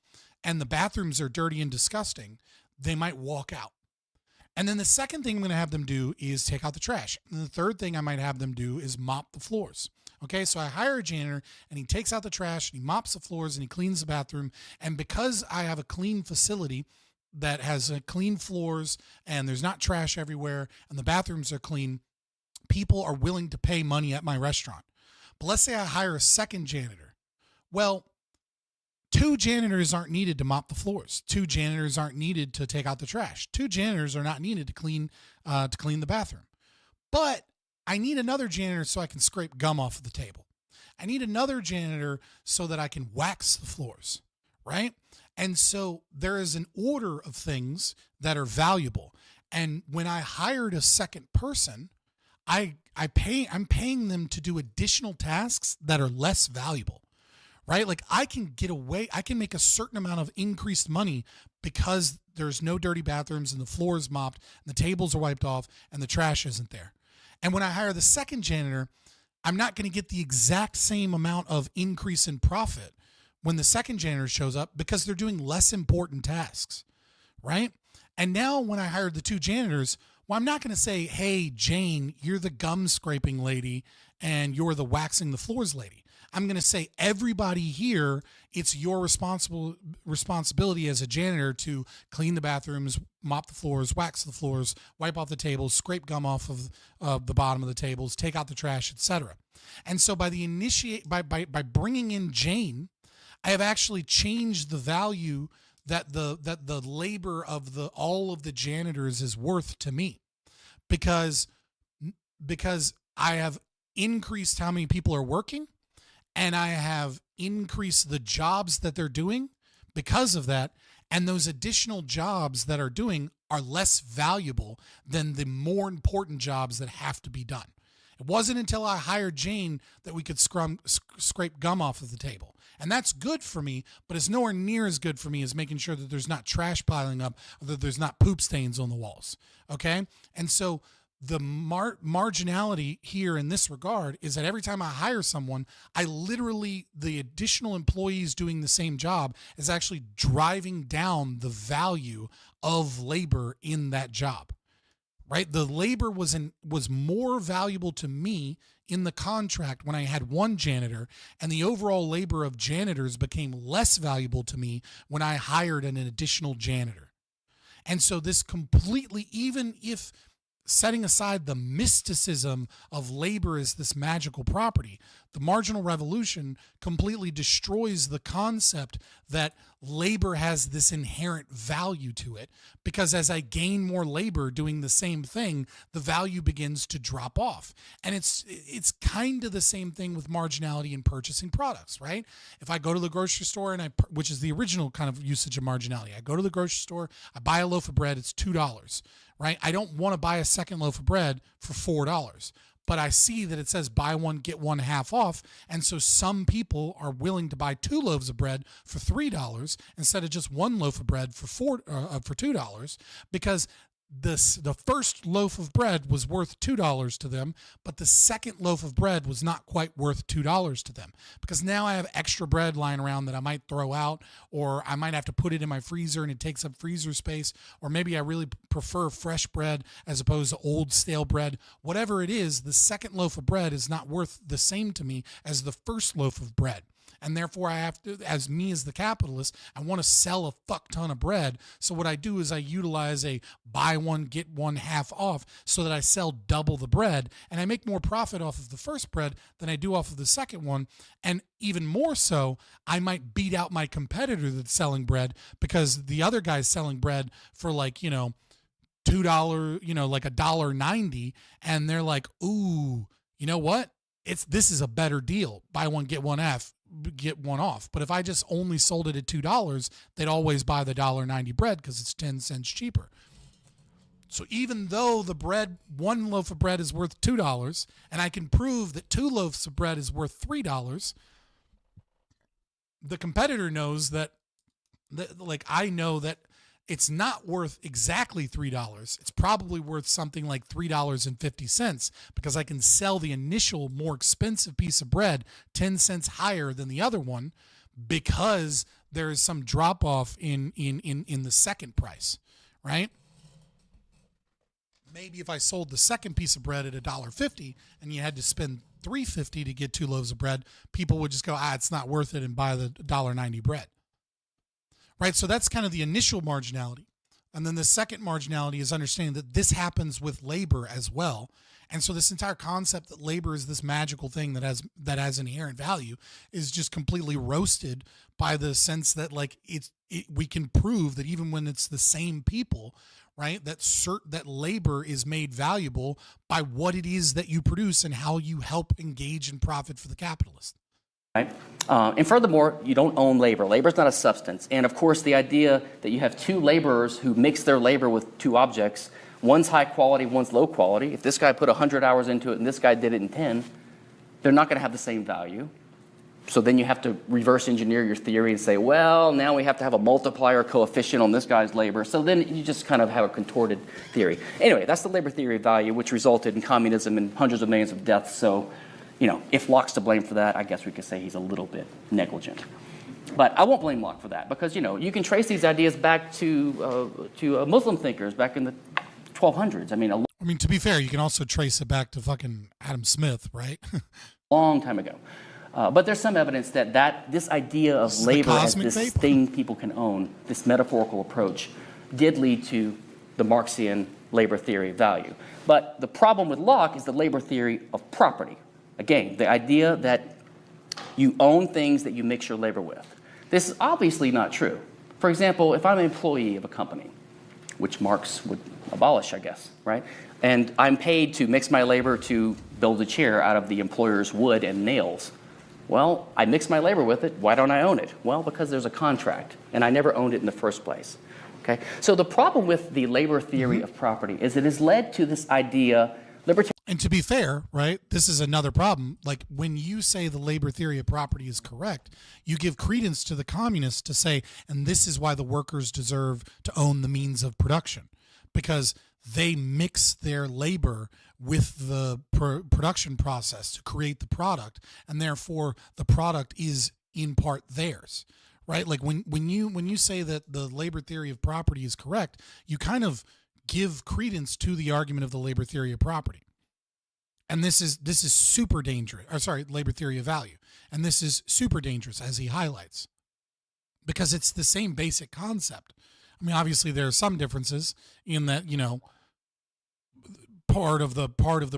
and the bathrooms are dirty and disgusting, they might walk out. And then the second thing I'm going to have them do is take out the trash. And the third thing I might have them do is mop the floors. Okay, so I hire a janitor and he takes out the trash and he mops the floors and he cleans the bathroom. And because I have a clean facility that has clean floors and there's not trash everywhere and the bathrooms are clean, people are willing to pay money at my restaurant. But let's say I hire a second janitor. Well, 2 janitors aren't needed to mop the floors. 2 janitors aren't needed to take out the trash. 2 janitors are not needed to clean the bathroom. But I need another janitor so I can scrape gum off of the table. I need another janitor so that I can wax the floors, right? And so there is an order of things that are valuable. And when I hired a second person, I'm paying them to do additional tasks that are less valuable, right? Like I can make a certain amount of increased money because there's no dirty bathrooms and the floor is mopped and the tables are wiped off and the trash isn't there. And when I hire the second janitor, I'm not going to get the exact same amount of increase in profit when the second janitor shows up because they're doing less important tasks, right? And now when I hired the 2 janitors, well, I'm not going to say, hey, Jane, you're the gum scraping lady and you're the waxing the floors lady. I'm going to say everybody here, it's your responsibility as a janitor to clean the bathrooms, mop the floors, wax the floors, wipe off the tables, scrape gum off of the bottom of the tables, take out the trash, etc. And so by bringing in Jane, I have actually changed the value that the labor of all of the janitors is worth to me, because I have increased how many people are working, and I have increased the jobs that they're doing because of that, and those additional jobs that are doing are less valuable than the more important jobs that have to be done. It wasn't until I hired Jane that we could scrape gum off of the table. And that's good for me, but it's nowhere near as good for me as making sure that there's not trash piling up or that there's not poop stains on the walls. Okay? And so the marginality here in this regard is that every time I hire someone, the additional employees doing the same job is actually driving down the value of labor in that job. Right? The labor was more valuable to me in the contract when I had one janitor, and the overall labor of janitors became less valuable to me when I hired an additional janitor. And so this completely, even if setting aside the mysticism of labor as this magical property, the marginal revolution completely destroys the concept that labor has this inherent value to it, because as I gain more labor doing the same thing, the value begins to drop off. And it's kind of the same thing with marginality in purchasing products, right? If I go to the grocery store, which is the original kind of usage of marginality, I go to the grocery store, I buy a loaf of bread, it's $2, right? I don't want to buy a second loaf of bread for $4. But I see that it says buy one, get one half off. And so some people are willing to buy 2 loaves of bread for $3 instead of just 1 loaf of bread for $2, because the first loaf of bread was worth $2 to them, but the second loaf of bread was not quite worth $2 to them, because now I have extra bread lying around that I might throw out, or I might have to put it in my freezer and it takes up freezer space, or maybe I really prefer fresh bread as opposed to old stale bread. Whatever it is, the second loaf of bread is not worth the same to me as the first loaf of bread. And therefore I have to, as the capitalist, I want to sell a fuck ton of bread. So what I do is I utilize a buy one, get one half off so that I sell double the bread, and I make more profit off of the first bread than I do off of the second one. And even more so, I might beat out my competitor that's selling bread, because the other guy's selling bread for $2, like $1.90. And they're like, ooh, you know what? This is a better deal. Buy one, get one half. Get one off. But if I just only sold it at $2, they'd always buy the $1.90 bread because it's 10 cents cheaper. So even though the bread, 1 loaf of bread is worth $2, and I can prove that 2 loaves of bread is worth $3, the competitor knows that I know that it's not worth exactly $3. It's probably worth something like $3.50, because I can sell the initial more expensive piece of bread 10 cents higher than the other one, because there is some drop off in the second price, right? Maybe if I sold the second piece of bread at $1.50 and you had to spend $3.50 to get 2 loaves of bread, people would just go, it's not worth it, and buy the $1.90 bread. Right, so that's kind of the initial marginality. And then the second marginality is understanding that this happens with labor as well. And so this entire concept that labor is this magical thing that has inherent value is just completely roasted by the sense that we can prove that even when it's the same people, right, that labor is made valuable by what it is that you produce and how you help engage in profit for the capitalist. Right? And furthermore, you don't own labor. Labor is not a substance. And of course, the idea that you have 2 laborers who mix their labor with 2 objects, one's high quality, one's low quality. If this guy put 100 hours into it and this guy did it in 10, they're not going to have the same value. So then you have to reverse engineer your theory and say, well, now we have to have a multiplier coefficient on this guy's labor. So then you just kind of have a contorted theory. Anyway, that's the labor theory of value, which resulted in communism and hundreds of millions of deaths. So, if Locke's to blame for that, I guess we could say he's a little bit negligent. But I won't blame Locke for that, because, you can trace these ideas back to Muslim thinkers back in the 1200s. I mean, to be fair, you can also trace it back to fucking Adam Smith, right? Long time ago. But there's some evidence that this idea of labor as this thing people can own, this metaphorical approach, did lead to the Marxian labor theory of value. But the problem with Locke is the labor theory of property. Again, the idea that you own things that you mix your labor with. This is obviously not true. For example, if I'm an employee of a company, which Marx would abolish, I guess, right? And I'm paid to mix my labor to build a chair out of the employer's wood and nails. Well, I mix my labor with it. Why don't I own it? Well, because there's a contract, and I never owned it in the first place. Okay? So the problem with the labor theory of property is it has led to this idea, And to be fair, right, this is another problem. Like, when you say the labor theory of property is correct, you give credence to the communists to say, and this is why the workers deserve to own the means of production, because they mix their labor with the production process to create the product, and therefore the product is in part theirs, right? Like when you say that the labor theory of property is correct, you kind of give credence to the argument of the labor theory of property. And this is super dangerous, or sorry, labor theory of value. And this is super dangerous, as he highlights, because it's the same basic concept. I mean, obviously there are some differences in that, you know, part of the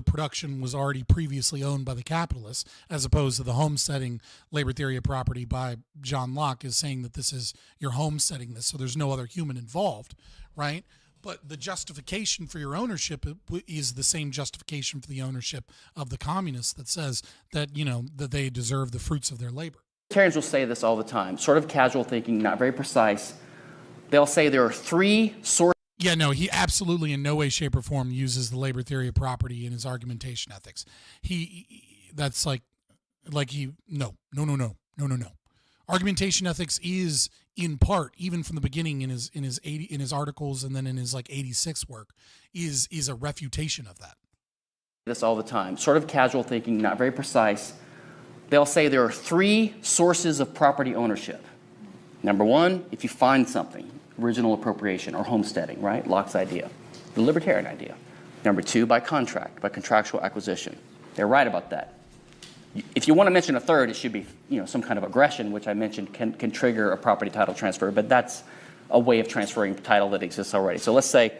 production was already previously owned by the capitalists, as opposed to the homesteading labor theory of property by John Locke is saying that this is, you're homesteading this, so there's no other human involved, right? But the justification for your ownership is the same justification for the ownership of the communists that says that, you know, that they deserve the fruits of their labor. Libertarians will say this all the time, sort of casual thinking, not very precise. They'll say there are three sources. Yeah, no, he absolutely in no way, shape, or form uses the labor theory of property in his argumentation ethics. That's no. Argumentation ethics is in part, even from the beginning in his articles and then in his like 86 work, is a refutation of that. This all the time, sort of casual thinking, not very precise. They'll say there are three sources of property ownership. Number one, if you find something, original appropriation or homesteading, right? Locke's idea, the libertarian idea. Number two, by contract, by contractual acquisition. They're right about that. If you want to mention a third, it should be, you know, some kind of aggression, which I mentioned can trigger a property title transfer, but that's a way of transferring title that exists already. So let's say.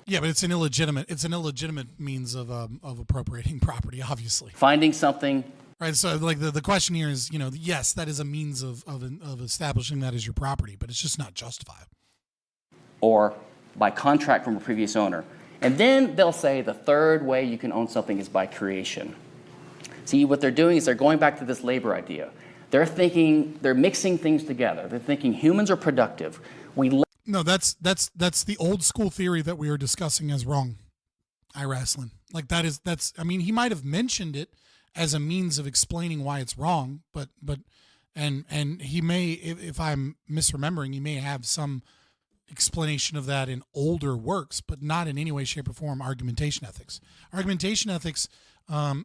Yeah, but it's an illegitimate means of appropriating property, obviously. Finding something. Right, so like the question here is, you know, yes, that is a means of establishing that as your property, but it's just not justified. Or by contract from a previous owner. And then they'll say the third way you can own something is by creation. See, what they're doing is they're going back to this labor idea. They're mixing things together. They're thinking humans are productive. No, that's the old school theory that we are discussing as wrong. Wrestling. Like I mean, he might have mentioned it as a means of explaining why it's wrong, but he may, if I'm misremembering, he may have some explanation of that in older works, but not in any way, shape, or form argumentation ethics. Argumentation ethics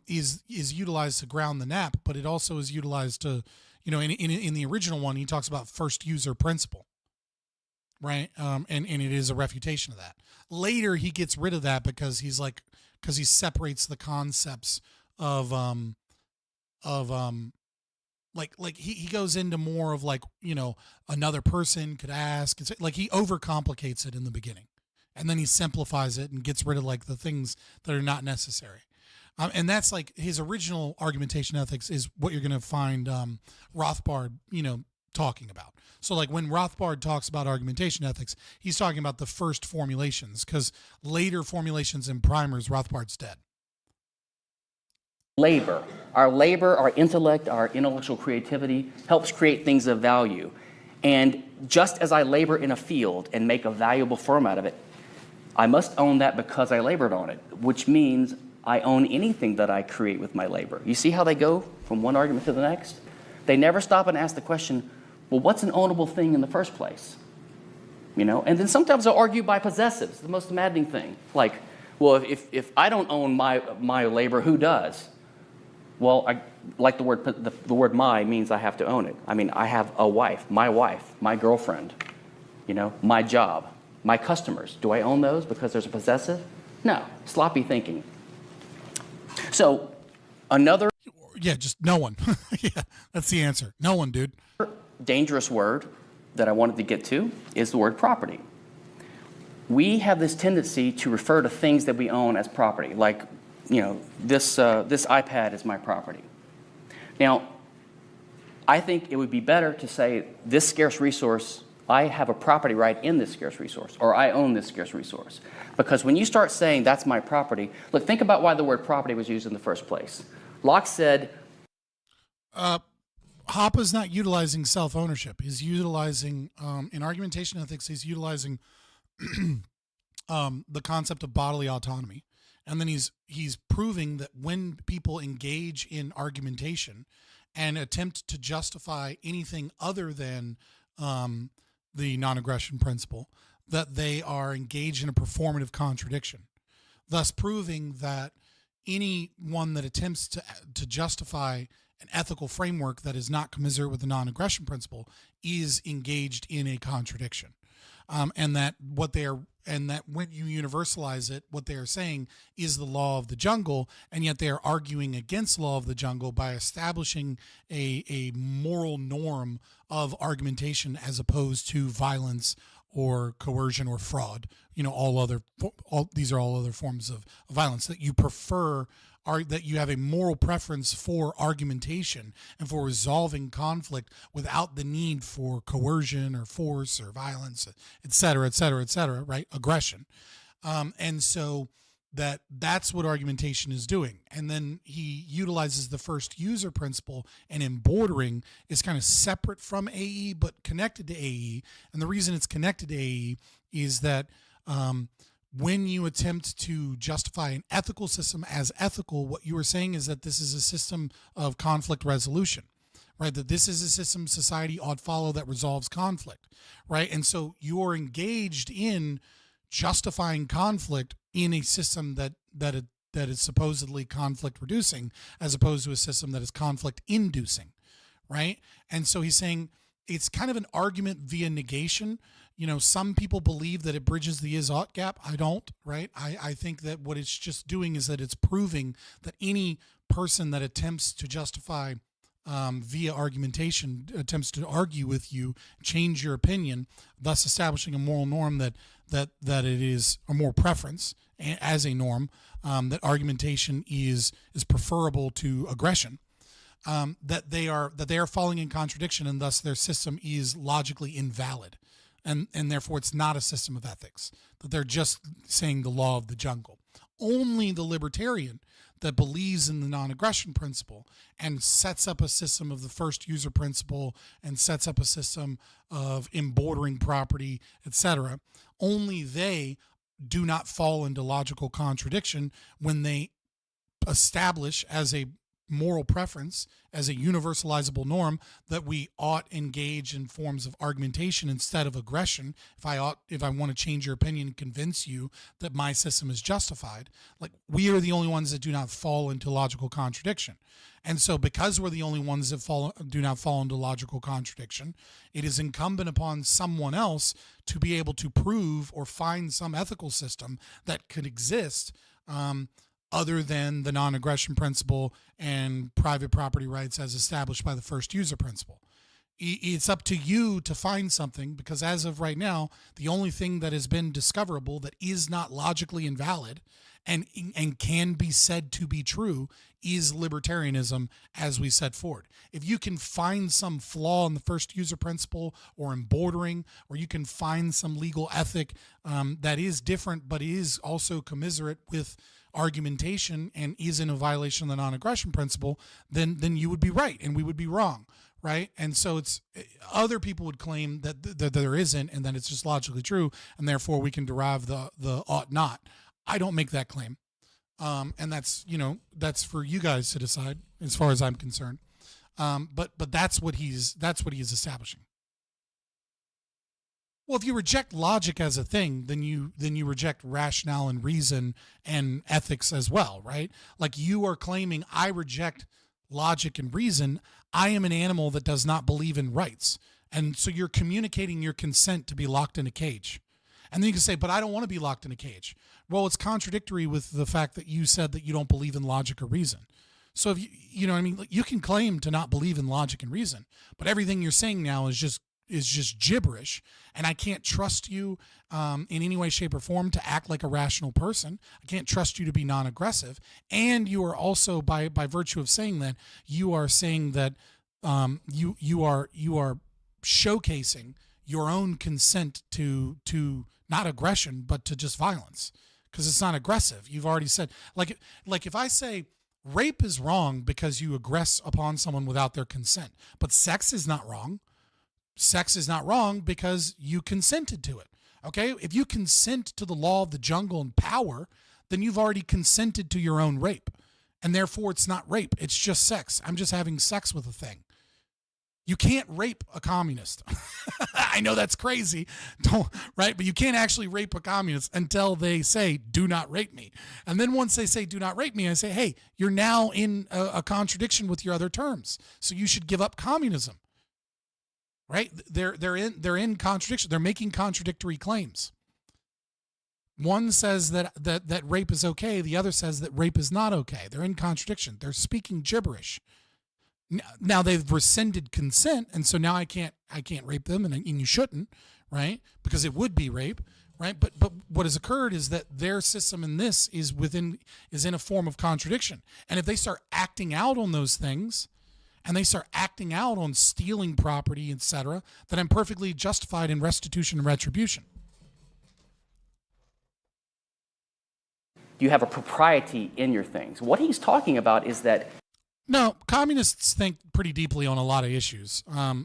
is utilized to ground the nap, but it also is utilized to, you know, in the original one, he talks about first user principle, right? And it is a refutation of that. Later, he gets rid of that because he separates the concepts of he goes into more of like, you know, another person could ask. It's like he overcomplicates it in the beginning, and then he simplifies it and gets rid of like the things that are not necessary. And that's like his original argumentation ethics is what you're going to find Rothbard, you know, talking about. So like when Rothbard talks about argumentation ethics, he's talking about the first formulations, because later formulations and primers, Rothbard's dead. Labor, our intellect, our intellectual creativity helps create things of value. And just as I labor in a field and make a valuable firm out of it, I must own that because I labored on it, which means I own anything that I create with my labor. You see how they go from one argument to the next? They never stop and ask the question, well, what's an ownable thing in the first place? You know, and then sometimes they'll argue by possessives, the most maddening thing. Like, well, if I don't own my labor, who does? Well, I like the word "my" means I have to own it. I mean, I have a wife, my girlfriend, you know, my job, my customers. Do I own those because there's a possessive? No, sloppy thinking. So, another. Yeah, just no one. Yeah, that's the answer. No one, dude. Dangerous word that I wanted to get to is the word property. We have this tendency to refer to things that we own as property, like, this iPad is my property. Now, I think it would be better to say this scarce resource, I have a property right in this scarce resource, or I own this scarce resource. Because when you start saying that's my property, look, think about why the word property was used in the first place. Locke said... Hoppe's not utilizing self-ownership. He's utilizing, in argumentation ethics, he's utilizing the concept of bodily autonomy. And then he's proving that when people engage in argumentation and attempt to justify anything other than the non-aggression principle, that they are engaged in a performative contradiction, thus proving that anyone that attempts to justify an ethical framework that is not commensurate with the non-aggression principle is engaged in a contradiction. And that when you universalize it, what they are saying is the law of the jungle, and yet they are arguing against law of the jungle by establishing a moral norm of argumentation as opposed to violence or coercion or fraud. These are all other forms of violence that you prefer, that you have a moral preference for argumentation and for resolving conflict without the need for coercion or force or violence, et cetera, right? Aggression. And so that's what argumentation is doing. And then he utilizes the first user principle, and in bordering is kind of separate from AE, but connected to AE. And the reason it's connected to AE is that, when you attempt to justify an ethical system as ethical, what you are saying is that this is a system of conflict resolution, right? That this is a system society ought follow that resolves conflict, right? And so you're engaged in justifying conflict in a system that is supposedly conflict reducing, as opposed to a system that is conflict inducing, right? And so he's saying it's kind of an argument via negation. Some people believe that it bridges the is-ought gap. I don't, right? I think that what it's just doing is that it's proving that any person that attempts to justify via argumentation, attempts to argue with you, change your opinion, thus establishing a moral norm that it is a moral preference as a norm, that argumentation is preferable to aggression. That they are falling in contradiction, and thus their system is logically invalid. And therefore it's not a system of ethics, that they're just saying the law of the jungle. Only the libertarian that believes in the non-aggression principle and sets up a system of the first user principle and sets up a system of embordering property, etc., only they do not fall into logical contradiction when they establish as a moral preference, as a universalizable norm, that we ought engage in forms of argumentation instead of aggression. If I want to change your opinion and convince you that my system is justified, like, we are the only ones that do not fall into logical contradiction. And so because we're the only ones that do not fall into logical contradiction, it is incumbent upon someone else to be able to prove or find some ethical system that could exist other than the non-aggression principle and private property rights as established by the first user principle. It's up to you to find something, because as of right now, the only thing that has been discoverable that is not logically invalid and can be said to be true is libertarianism, as we set forward. If you can find some flaw in the first user principle or in bordering, or you can find some legal ethic that is different but is also commiserate with argumentation and is in a violation of the non-aggression principle, then you would be right and we would be wrong, right? And so it's other people would claim that there isn't, and that it's just logically true, and therefore we can derive the ought not. I don't make that claim, and that's for you guys to decide as far as I'm concerned. But that's what he is establishing. Well, if you reject logic as a thing, then you reject rationale and reason and ethics as well, right? Like, you are claiming, I reject logic and reason. I am an animal that does not believe in rights. And so you're communicating your consent to be locked in a cage. And then you can say, but I don't want to be locked in a cage. Well, it's contradictory with the fact that you said that you don't believe in logic or reason. So if you know what I mean, like, you can claim to not believe in logic and reason, but everything you're saying now is just gibberish, and I can't trust you in any way, shape, or form to act like a rational person. I can't trust you to be non-aggressive, and you are also, by virtue of saying that, you are saying that you are showcasing your own consent to not aggression, but to just violence, because it's not aggressive. You've already said, like if I say rape is wrong because you aggress upon someone without their consent, but sex is not wrong. Sex is not wrong because you consented to it. Okay? If you consent to the law of the jungle and power, then you've already consented to your own rape. And therefore it's not rape. It's just sex. I'm just having sex with a thing. You can't rape a communist. I know that's crazy, right? But you can't actually rape a communist until they say, do not rape me. And then once they say, do not rape me, I say, hey, you're now in a contradiction with your other terms. So you should give up communism, right? They're in contradiction. They're making contradictory claims. One says that rape is okay. The other says that rape is not okay. They're in contradiction. They're speaking gibberish. Now they've rescinded consent, and so now I can't rape them, and you shouldn't, right? Because it would be rape, right? But what has occurred is that their system in this is in a form of contradiction. And if they start acting out on those things, and they start acting out on stealing property, etc., then I'm perfectly justified in restitution and retribution. You have a propriety in your things. What he's talking about is that. No, communists think pretty deeply on a lot of issues.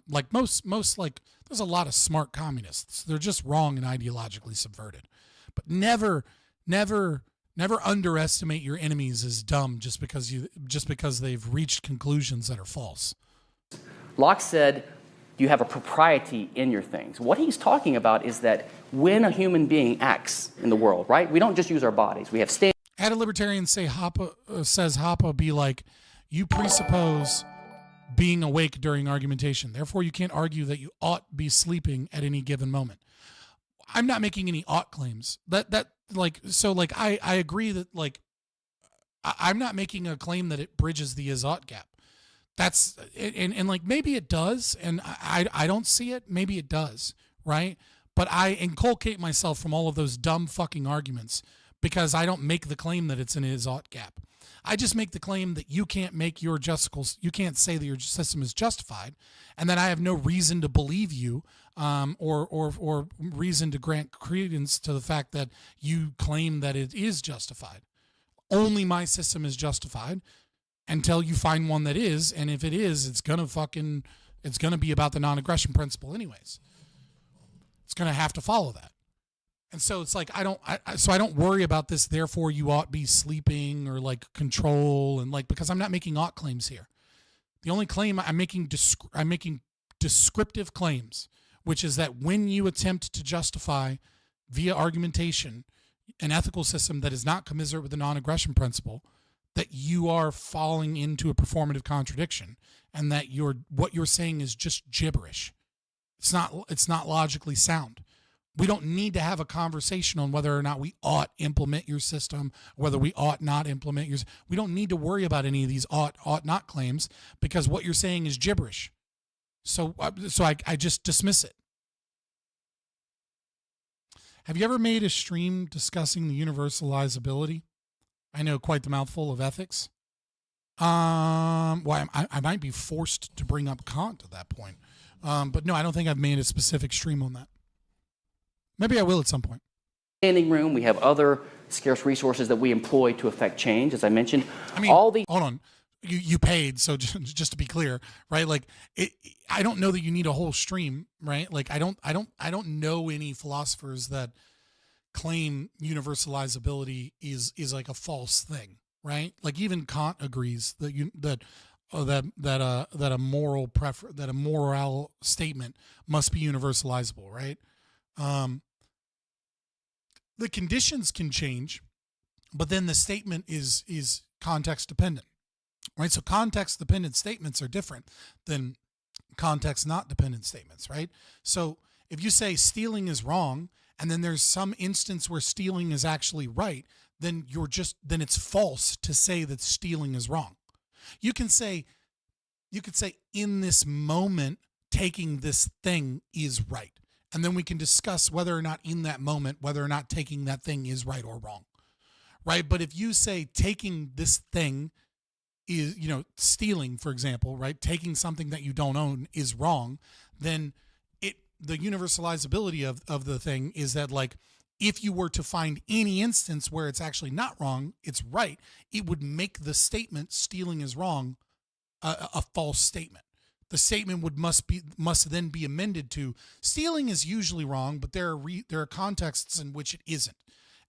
Like most like there's a lot of smart communists. They're just wrong and ideologically subverted. But never underestimate your enemies as dumb just because they've reached conclusions that are false. Locke said you have a propriety in your things. What he's talking about is that when a human being acts in the world, right? We don't just use our bodies. We have standards. Had a libertarian say says Hoppe be like, you presuppose being awake during argumentation. Therefore, you can't argue that you ought be sleeping at any given moment. I'm not making any ought claims. I agree that I'm not making a claim that it bridges the is-ought gap. That's and like maybe it does, and I don't see it. Maybe it does, right? But I inculcate myself from all of those dumb fucking arguments because I don't make the claim that it's an is-ought gap. I just make the claim that you can't make you can't say that your system is justified, and that I have no reason to believe you, or reason to grant credence to the fact that you claim that it is justified. Only my system is justified until you find one that is, and if it is, it's gonna be about the non-aggression principle anyways. It's gonna have to follow that. And so it's like I don't worry about this. Therefore, you ought be sleeping or like control and like because I'm not making ought claims here. The only claim I'm making descriptive claims, which is that when you attempt to justify via argumentation an ethical system that is not commensurate with the non-aggression principle, that you are falling into a performative contradiction, and that what you're saying is just gibberish. It's not logically sound. We don't need to have a conversation on whether or not we ought implement your system, whether we ought not implement yours. We don't need to worry about any of these ought not claims because what you're saying is gibberish. So I just dismiss it. Have you ever made a stream discussing the universalizability? I know, quite the mouthful of ethics. I might be forced to bring up Kant at that point. But no, I don't think I've made a specific stream on that. Maybe I will at some point. Standing room. We have other scarce resources that we employ to affect change, as I mentioned. I mean, hold on. You paid, so just to be clear, right? Like, I don't know that you need a whole stream, right? Like, I don't know any philosophers that claim universalizability is like a false thing, right? Like even Kant agrees that a moral statement must be universalizable, right? The conditions can change, but then the statement is context dependent, right? So context dependent statements are different than context not dependent statements, right? So if you say stealing is wrong, and then there's some instance where stealing is actually right, then it's false to say that stealing is wrong. You can say in this moment, taking this thing is right. And then we can discuss whether or not in that moment, whether or not taking that thing is right or wrong. Right. But if you say taking this thing is, stealing, for example, right, taking something that you don't own is wrong, then the universalizability of the thing is that, like, if you were to find any instance where it's actually not wrong, it's right, it would make the statement stealing is wrong a false statement. The statement must then be amended to stealing is usually wrong, but there are contexts in which it isn't.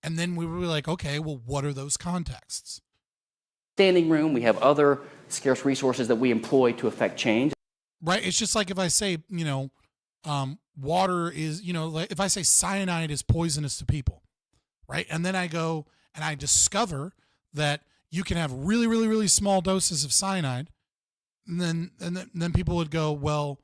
And then we were like, okay, well, what are those contexts? Standing room, we have other scarce resources that we employ to affect change. Right. It's just like if I say, water is, like if I say cyanide is poisonous to people, right? And then I go and I discover that you can have really, really, really small doses of cyanide. And then people would go, well,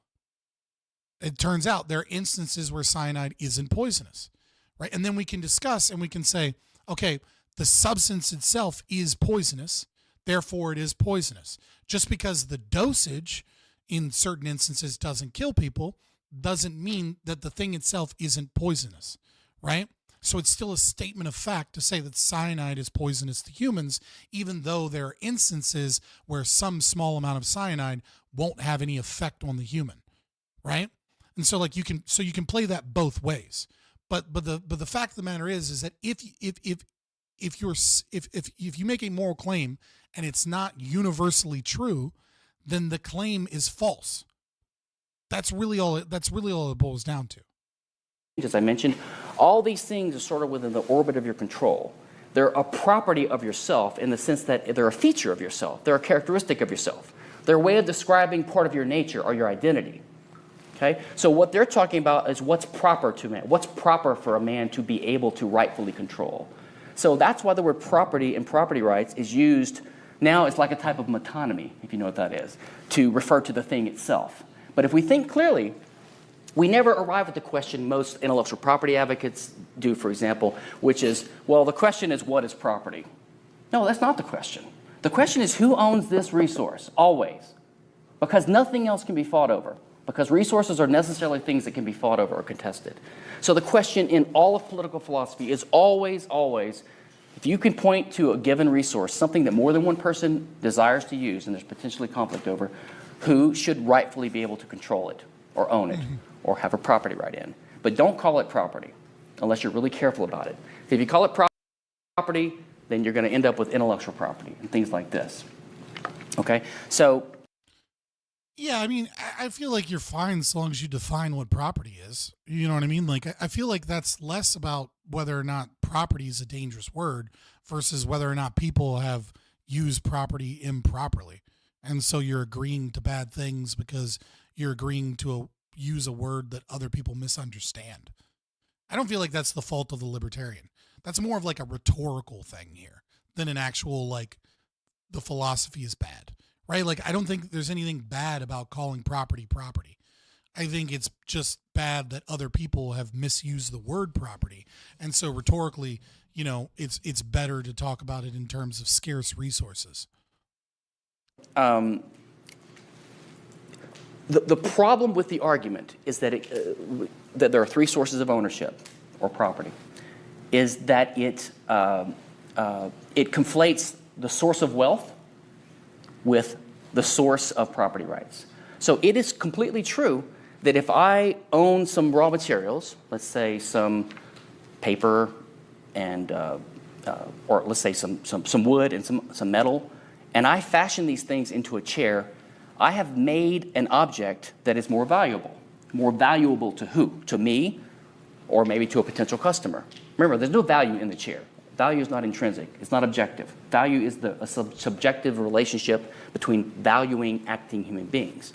it turns out there are instances where cyanide isn't poisonous, right? And then we can discuss and we can say, okay, the substance itself is poisonous, therefore it is poisonous. Just because the dosage in certain instances doesn't kill people doesn't mean that the thing itself isn't poisonous, right? So it's still a statement of fact to say that cyanide is poisonous to humans, even though there are instances where some small amount of cyanide won't have any effect on the human, right? And so like you can play that both ways. But the fact of the matter is that if you make a moral claim and it's not universally true, then the claim is false. That's really all it boils down to. As I mentioned, all these things are sort of within the orbit of your control. They're a property of yourself in the sense that they're a feature of yourself. They're a characteristic of yourself. They're a way of describing part of your nature or your identity. Okay? So what they're talking about is what's proper to man. What's proper for a man to be able to rightfully control. So that's why the word property and property rights is used now. It's like a type of metonymy, if you know what that is, to refer to the thing itself. But if we think clearly, we never arrive at the question most intellectual property advocates do, for example, which is, well, the question is, what is property? No, that's not the question. The question is, who owns this resource? Always. Because nothing else can be fought over. Because resources are necessarily things that can be fought over or contested. So the question in all of political philosophy is always, if you can point to a given resource, something that more than one person desires to use and there's potentially conflict over, who should rightfully be able to control it or own it or have a property right in. But don't call it property unless you're really careful about it. If you call it property, then you're going to end up with intellectual property and things like this. Okay? So... yeah, I mean, I feel like you're fine so long as you define what property is. You know what I mean? Like, I feel like that's less about whether or not property is a dangerous word versus whether or not people have used property improperly. And so you're agreeing to bad things because you're agreeing to use a word that other people misunderstand. I don't feel like that's the fault of the libertarian. That's more of like a rhetorical thing here than an actual, like, the philosophy is bad, right? Like, I don't think there's anything bad about calling property property. I think it's just bad that other people have misused the word property. And so rhetorically, it's better to talk about it in terms of scarce resources. The problem with the argument is that that there are three sources of ownership or property, is that it conflates the source of wealth with the source of property rights. So it is completely true that if I own some raw materials, let's say some paper and or let's say some wood and some metal, and I fashion these things into a chair, I have made an object that is more valuable. More valuable to who? To me, or maybe to a potential customer. Remember, there's no value in the chair. Value is not intrinsic. It's not objective. Value is a subjective relationship between valuing acting human beings.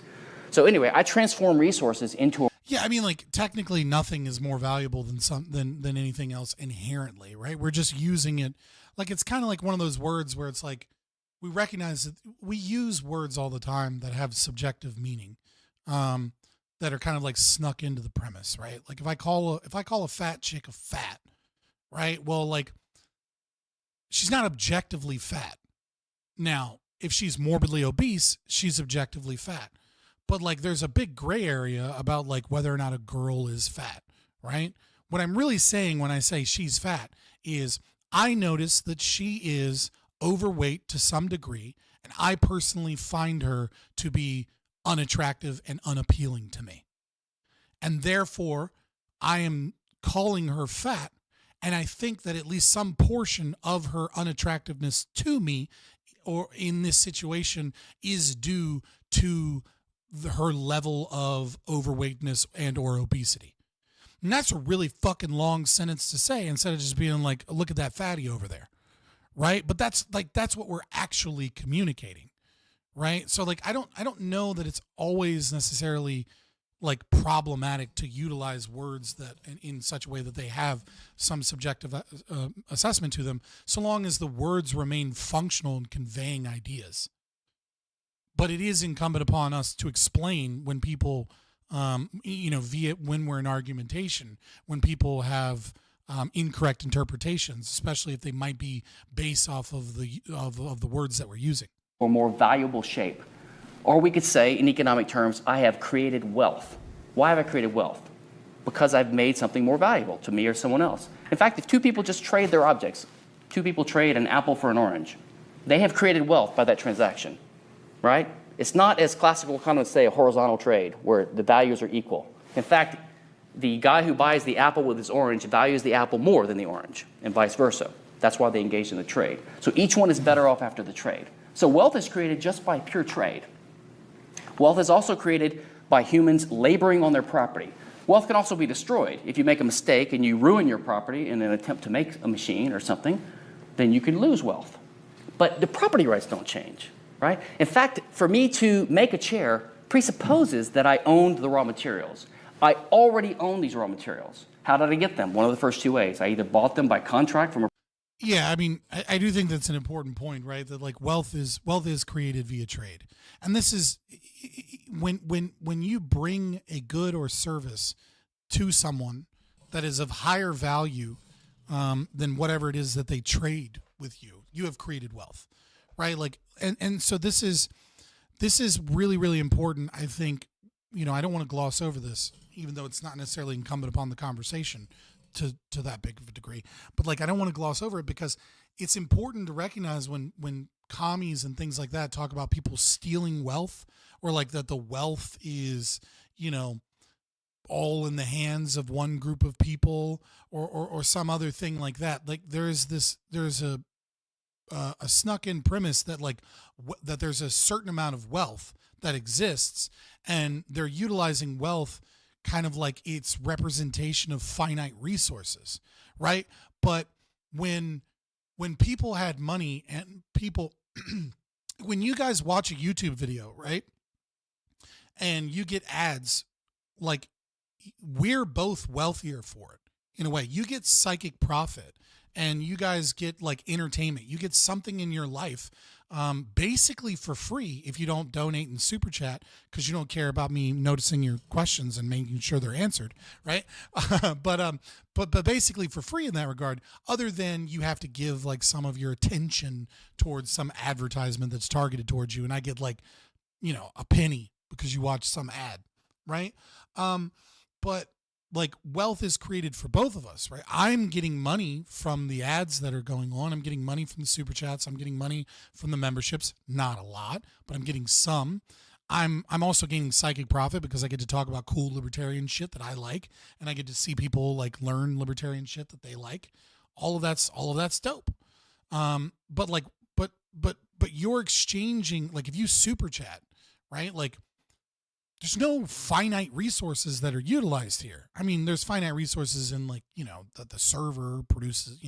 So anyway, I transform resources into a... Yeah, I mean, like, technically nothing is more valuable than anything else inherently, right? We're just using it. Like, it's kind of like one of those words where it's like, we recognize that we use words all the time that have subjective meaning, that are kind of like snuck into the premise, right? Like if I call a fat chick a fat, right? Well, like, she's not objectively fat. Now, if she's morbidly obese, she's objectively fat. But like there's a big gray area about like whether or not a girl is fat, right? What I'm really saying when I say she's fat is I notice that she is overweight to some degree, and I personally find her to be unattractive and unappealing to me. And therefore, I am calling her fat, and I think that at least some portion of her unattractiveness to me or in this situation is due to her level of overweightness and or obesity. And that's a really fucking long sentence to say instead of just being like, look at that fatty over there. Right? But that's what we're actually communicating. Right? So like I don't know that it's always necessarily like problematic to utilize words that in such a way that they have some subjective assessment to them, so long as the words remain functional and conveying ideas. But it is incumbent upon us to explain when people, when we're in argumentation, when people have incorrect interpretations, especially if they might be based off of the words that we're using. Or more valuable shape. Or we could say, in economic terms, I have created wealth. Why have I created wealth? Because I've made something more valuable to me or someone else. In fact, if two people just trade their objects, two people trade an apple for an orange, they have created wealth by that transaction, right? It's not, as classical economists say, a horizontal trade where the values are equal. In fact, the guy who buys the apple with his orange values the apple more than the orange, and vice versa. That's why they engage in the trade. So each one is better off after the trade. So wealth is created just by pure trade. Wealth is also created by humans laboring on their property. Wealth can also be destroyed. If you make a mistake and you ruin your property in an attempt to make a machine or something, then you can lose wealth. But the property rights don't change, right? In fact, for me to make a chair presupposes that I owned the raw materials. I already own these raw materials. How did I get them? One of the first two ways. I either bought them by contract from a... Yeah, I mean, I do think that's an important point, right? That like wealth is created via trade. And this is when you bring a good or service to someone that is of higher value than whatever it is that they trade with you, you have created wealth, right? Like, and so this is really, really important. I think, I don't want to gloss over this, even though it's not necessarily incumbent upon the conversation to that big of a degree. But like, I don't want to gloss over it because it's important to recognize when commies and things like that talk about people stealing wealth, or like that the wealth is, all in the hands of one group of people or some other thing like that. Like there's a snuck in premise that like that there's a certain amount of wealth that exists, and they're utilizing wealth kind of like its representation of finite resources, right? But when people had money and people, when you guys watch a YouTube video, right, and you get ads, like we're both wealthier for it in a way. You get psychic profit, and you guys get like entertainment. You get something in your life basically for free if you don't donate in super chat, because you don't care about me noticing your questions and making sure they're answered, right? But basically for free in that regard, other than you have to give like some of your attention towards some advertisement that's targeted towards you, and I get like, a penny because you watch some ad, right? But like wealth is created for both of us, right? I'm getting money from the ads that are going on. I'm getting money from the super chats. I'm getting money from the memberships. Not a lot, but I'm getting some. I'm also gaining psychic profit because I get to talk about cool libertarian shit that I like, and I get to see people like learn libertarian shit that they like. All of that's dope. But you're exchanging, like if you super chat, right? Like there's no finite resources that are utilized here. I mean, there's finite resources in like, that the server produces,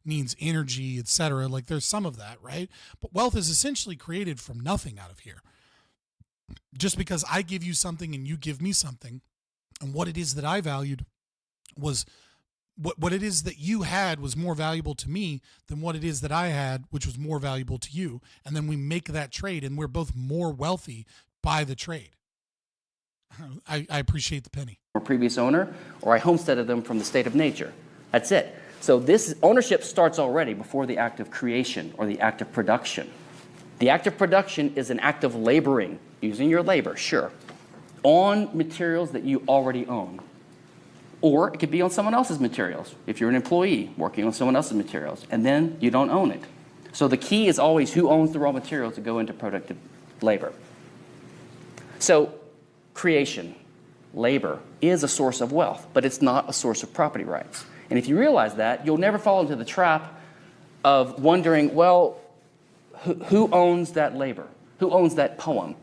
needs energy, etc. Like there's some of that, right? But wealth is essentially created from nothing out of here. Just because I give you something and you give me something, and what it is that I valued was what it is that you had was more valuable to me than what it is that I had, which was more valuable to you. And then we make that trade, and we're both more wealthy by the trade. I appreciate the penny. Or previous owner, or I homesteaded them from the state of nature. That's it. So this ownership starts already before the act of creation or the act of production. The act of production is an act of laboring, using your labor, sure, on materials that you already own. Or it could be on someone else's materials, if you're an employee working on someone else's materials, and then you don't own it. So the key is always who owns the raw materials to go into productive labor. So creation, labor, is a source of wealth, but it's not a source of property rights. And if you realize that, you'll never fall into the trap of wondering, well, who owns that labor? Who owns that poem?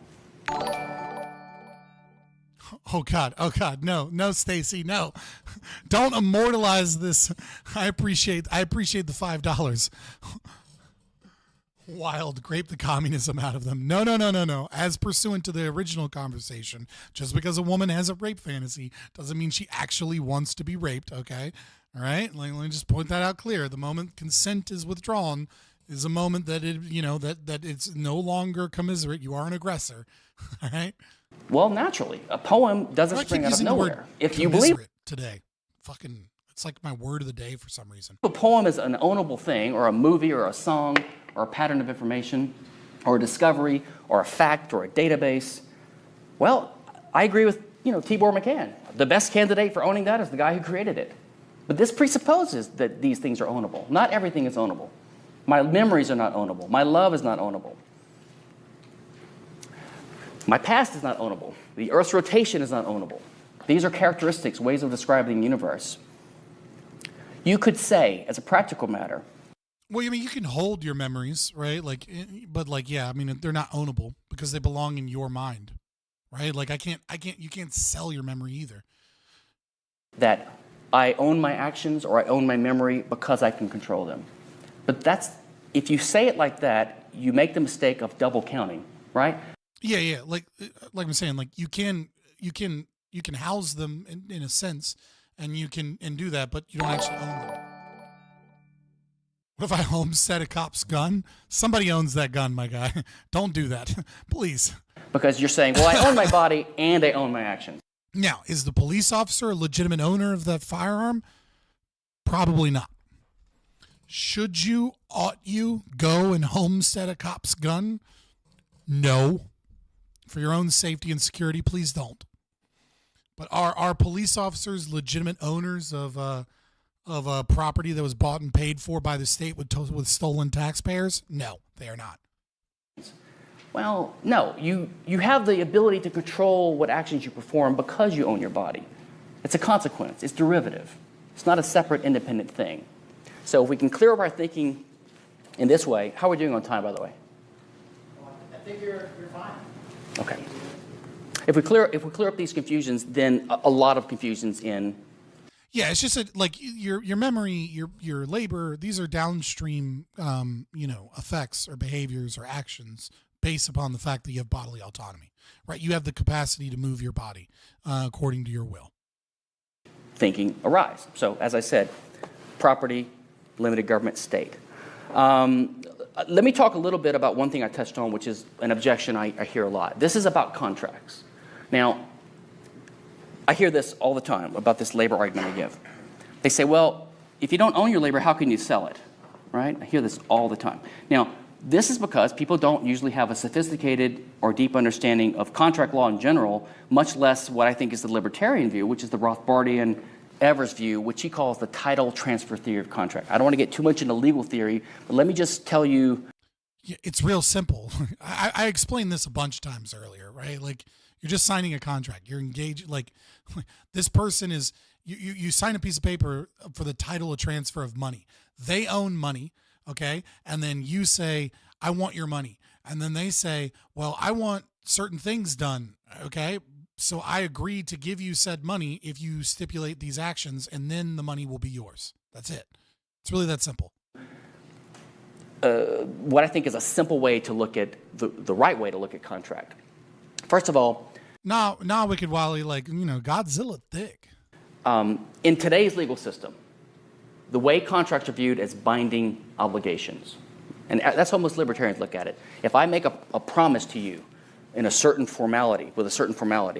Oh God, no, Stacy, no. Don't immortalize this. I appreciate the $5. Wild, grape the communism out of them. No. As pursuant to the original conversation, just because a woman has a rape fantasy doesn't mean she actually wants to be raped, okay? All right? Let me just point that out clear. The moment consent is withdrawn is a moment that that it's no longer commiserate. You are an aggressor. All right? Well, naturally. A poem doesn't spring out of nowhere. If you believe today, fucking, it's like my word of the day for some reason. A poem is an ownable thing, or a movie, or a song, or a pattern of information, or a discovery, or a fact, or a database. Well, I agree with Tibor McCann. The best candidate for owning that is the guy who created it. But this presupposes that these things are ownable. Not everything is ownable. My memories are not ownable. My love is not ownable. My past is not ownable. The Earth's rotation is not ownable. These are characteristics, ways of describing the universe. You could say, as a practical matter. Well, I mean, you can hold your memories, right? Yeah, I mean, they're not ownable because they belong in your mind, right? Like, you can't sell your memory either. That I own my actions or I own my memory because I can control them. But if you say it like that, you make the mistake of double counting, right? Yeah. Like I'm saying, like you can house them in a sense, and you can do that, but you don't actually own them. What if I homestead a cop's gun? Somebody owns that gun, my guy. Don't do that, please. Because you're saying, well, I own my body and I own my actions. Now, is the police officer a legitimate owner of that firearm? Probably not. Ought you go and homestead a cop's gun? No. For your own safety and security, please don't. But are police officers legitimate owners of a property that was bought and paid for by the state with stolen taxpayers? No, they are not. Well, no. You have the ability to control what actions you perform because you own your body. It's a consequence. It's derivative. It's not a separate, independent thing. So if we can clear up our thinking in this way, how are we doing on time, by the way? I think you're fine. Okay. If we clear up these confusions, then a lot of confusions in. Yeah, it's just like your memory, your labor. These are downstream, effects or behaviors or actions based upon the fact that you have bodily autonomy, right? You have the capacity to move your body according to your will. Thinking arise. So, as I said, property, limited government, state. Let me talk a little bit about one thing I touched on, which is an objection I hear a lot. This is about contracts. Now, I hear this all the time about this labor argument I give. They say, well, if you don't own your labor, how can you sell it? Right? I hear this all the time. Now, this is because people don't usually have a sophisticated or deep understanding of contract law in general, much less what I think is the libertarian view, which is the Rothbardian Evers view, which he calls the title transfer theory of contract. I don't want to get too much into legal theory, but let me just tell you. Yeah, it's real simple. I explained this a bunch of times earlier, right? Like, you're just signing a contract. You're engaged. Like, this person is, you sign a piece of paper for the title of transfer of money. They own money, okay? And then you say, I want your money. And then they say, well, I want certain things done, okay? So I agree to give you said money if you stipulate these actions, and then the money will be yours. That's it. It's really that simple. What I think is a simple way to look at the right way to look at contract. First of all, Wicked Wally, Godzilla thick. In today's legal system, the way contracts are viewed as binding obligations, and that's how most libertarians look at it. If I make a promise to you in a certain formality, in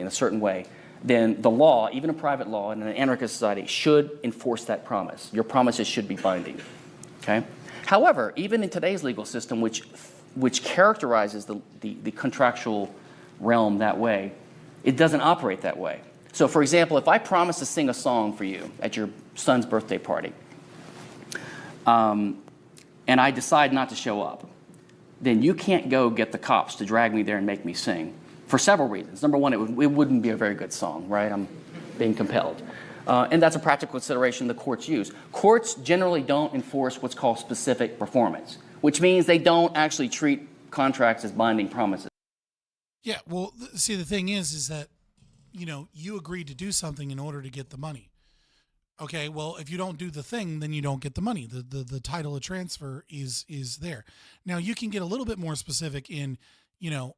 a certain way, then the law, even a private law in an anarchist society, should enforce that promise. Your promises should be binding. Okay? However, even in today's legal system, which which characterizes the contractual realm that way, it doesn't operate that way. So, for example, if I promise to sing a song for you at your son's birthday party, and I decide not to show up, then you can't go get the cops to drag me there and make me sing for several reasons. Number one, it wouldn't be a very good song, right? I'm being compelled. And that's a practical consideration the courts use. Courts generally don't enforce what's called specific performance, which means they don't actually treat contracts as binding promises. Yeah, well, see, the thing is that, you know, you agreed to do something in order to get the money. Okay, well, if you don't do the thing, then you don't get the money. The title of transfer is there. Now, you can get a little bit more specific in, you know,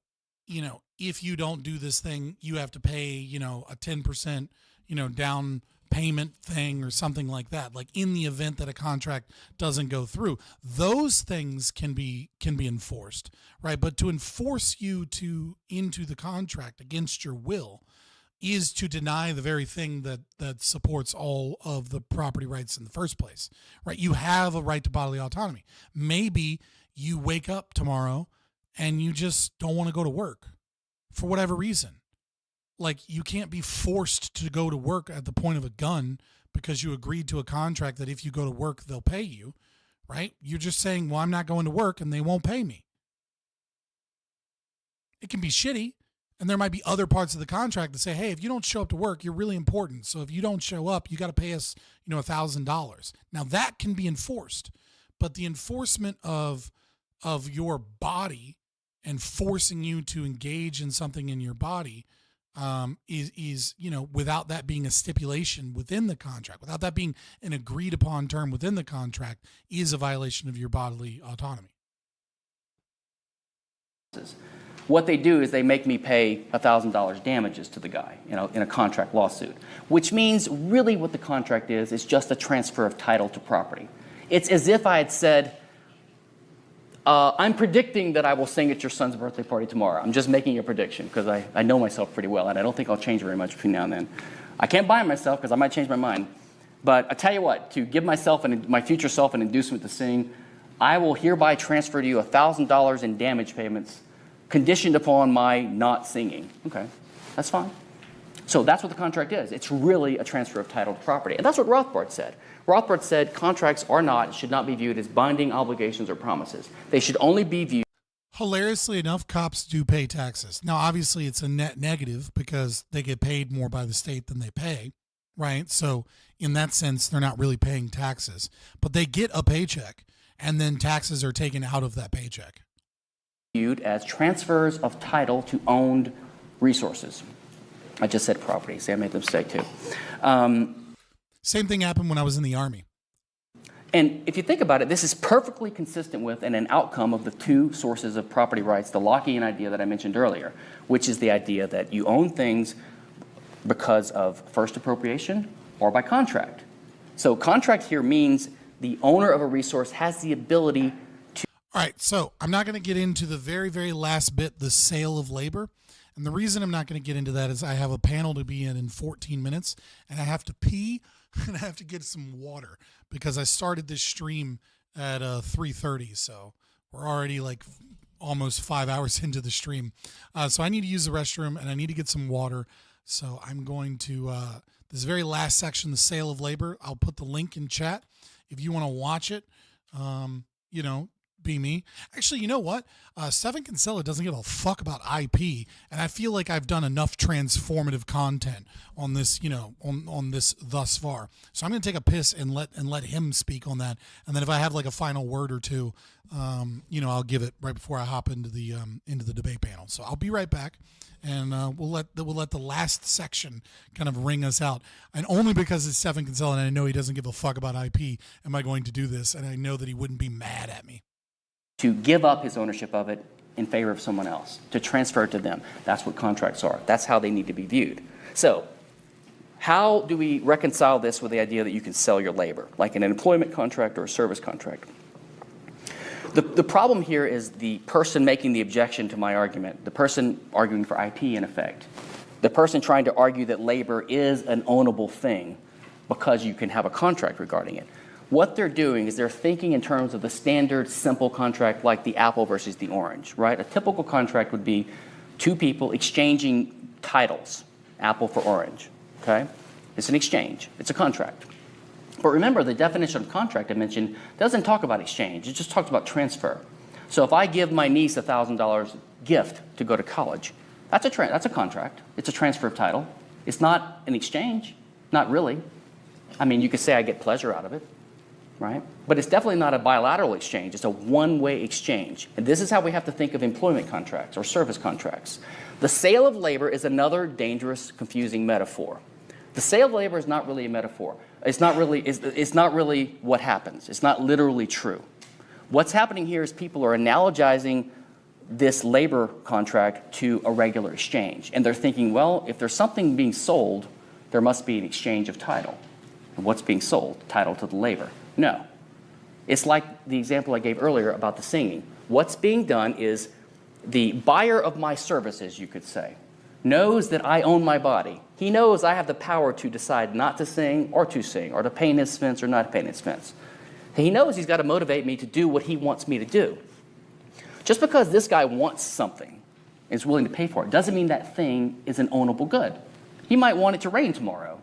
if you don't do this thing, you have to pay, you know, a 10%, you know, down payment thing or something like that. Like in the event that a contract doesn't go through, those things can be enforced, right? But to enforce you into the contract against your will is to deny the very thing that supports all of the property rights in the first place, right? You have a right to bodily autonomy. Maybe you wake up tomorrow and you just don't want to go to work for whatever reason. Like, you can't be forced to go to work at the point of a gun because you agreed to a contract that if you go to work, they'll pay you, right? You're just saying, well, I'm not going to work and they won't pay me. It can be shitty. And there might be other parts of the contract that say, hey, if you don't show up to work, you're really important. So if you don't show up, you got to pay us, you know, $1,000. Now that can be enforced, but the enforcement of your body and forcing you to engage in something in your body is, you know, without that being a stipulation within the contract, without that being an agreed upon term within the contract, is a violation of your bodily autonomy. What they do is they make me pay $1,000 damages to the guy, you know, in a contract lawsuit, which means really what the contract is just a transfer of title to property. It's as if I had said, I'm predicting that I will sing at your son's birthday party tomorrow. I'm just making a prediction because I know myself pretty well, and I don't think I'll change very much between now and then. I can't bind myself because I might change my mind. But I tell you what, to give myself and my future self an inducement to sing, I will hereby transfer to you $1,000 in damage payments conditioned upon my not singing. Okay, that's fine. So that's what the contract is. It's really a transfer of title to property. And that's what Rothbard said. Rothbard said contracts should not be viewed as binding obligations or promises. They should only be viewed. Hilariously enough, cops do pay taxes. Now, obviously, it's a net negative because they get paid more by the state than they pay, right? So in that sense, they're not really paying taxes. But they get a paycheck, and then taxes are taken out of that paycheck. Viewed as transfers of title to owned resources. I just said property. See, I made the mistake too. Same thing happened when I was in the Army. And if you think about it, this is perfectly consistent with and an outcome of the two sources of property rights, the Lockean idea that I mentioned earlier, which is the idea that you own things because of first appropriation or by contract. So contract here means the owner of a resource has the ability to... All right, so I'm not going to get into the very, very last bit, the sale of labor. And the reason I'm not going to get into that is I have a panel to be in 14 minutes, and I have to pee, and I have to get some water because I started this stream at 3:30, so we're already like almost 5 hours into the stream. So I need to use the restroom, and I need to get some water. So I'm going to, this very last section, the sale of labor, I'll put the link in chat. If you want to watch it, you know, be me. Actually, you know what? Stephen Kinsella doesn't give a fuck about IP, and I feel like I've done enough transformative content on this, you know, on this thus far. So I'm going to take a piss and let him speak on that, and then if I have like a final word or two, you know, I'll give it right before I hop into the debate panel. So I'll be right back, and we'll let the last section kind of ring us out. And only because it's Stephen Kinsella and I know he doesn't give a fuck about IP, am I going to do this, and I know that he wouldn't be mad at me. To give up his ownership of it in favor of someone else, to transfer it to them. That's what contracts are. That's how they need to be viewed. So how do we reconcile this with the idea that you can sell your labor, like an employment contract or a service contract? The problem here is the person making the objection to my argument, the person arguing for IP in effect, the person trying to argue that labor is an ownable thing because you can have a contract regarding it. What they're doing is they're thinking in terms of the standard simple contract like the apple versus the orange, right? A typical contract would be two people exchanging titles, apple for orange, okay? It's an exchange. It's a contract. But remember, the definition of contract I mentioned doesn't talk about exchange. It just talks about transfer. So if I give my niece $1,000 gift to go to college, that's a contract. It's a transfer of title. It's not an exchange. Not really. I mean, you could say I get pleasure out of it, right? But it's definitely not a bilateral exchange. It's a one-way exchange. And this is how we have to think of employment contracts or service contracts. The sale of labor is another dangerous, confusing metaphor. The sale of labor is not really a metaphor. It's not really what happens. It's not literally true. What's happening here is people are analogizing this labor contract to a regular exchange. And they're thinking, well, if there's something being sold, there must be an exchange of title. And what's being sold? Title to the labor. No. It's like the example I gave earlier about the singing. What's being done is the buyer of my services, you could say, knows that I own my body. He knows I have the power to decide not to sing, or to pay an expense or not to pay an expense. He knows he's got to motivate me to do what he wants me to do. Just because this guy wants something and is willing to pay for it doesn't mean that thing is an ownable good. He might want it to rain tomorrow.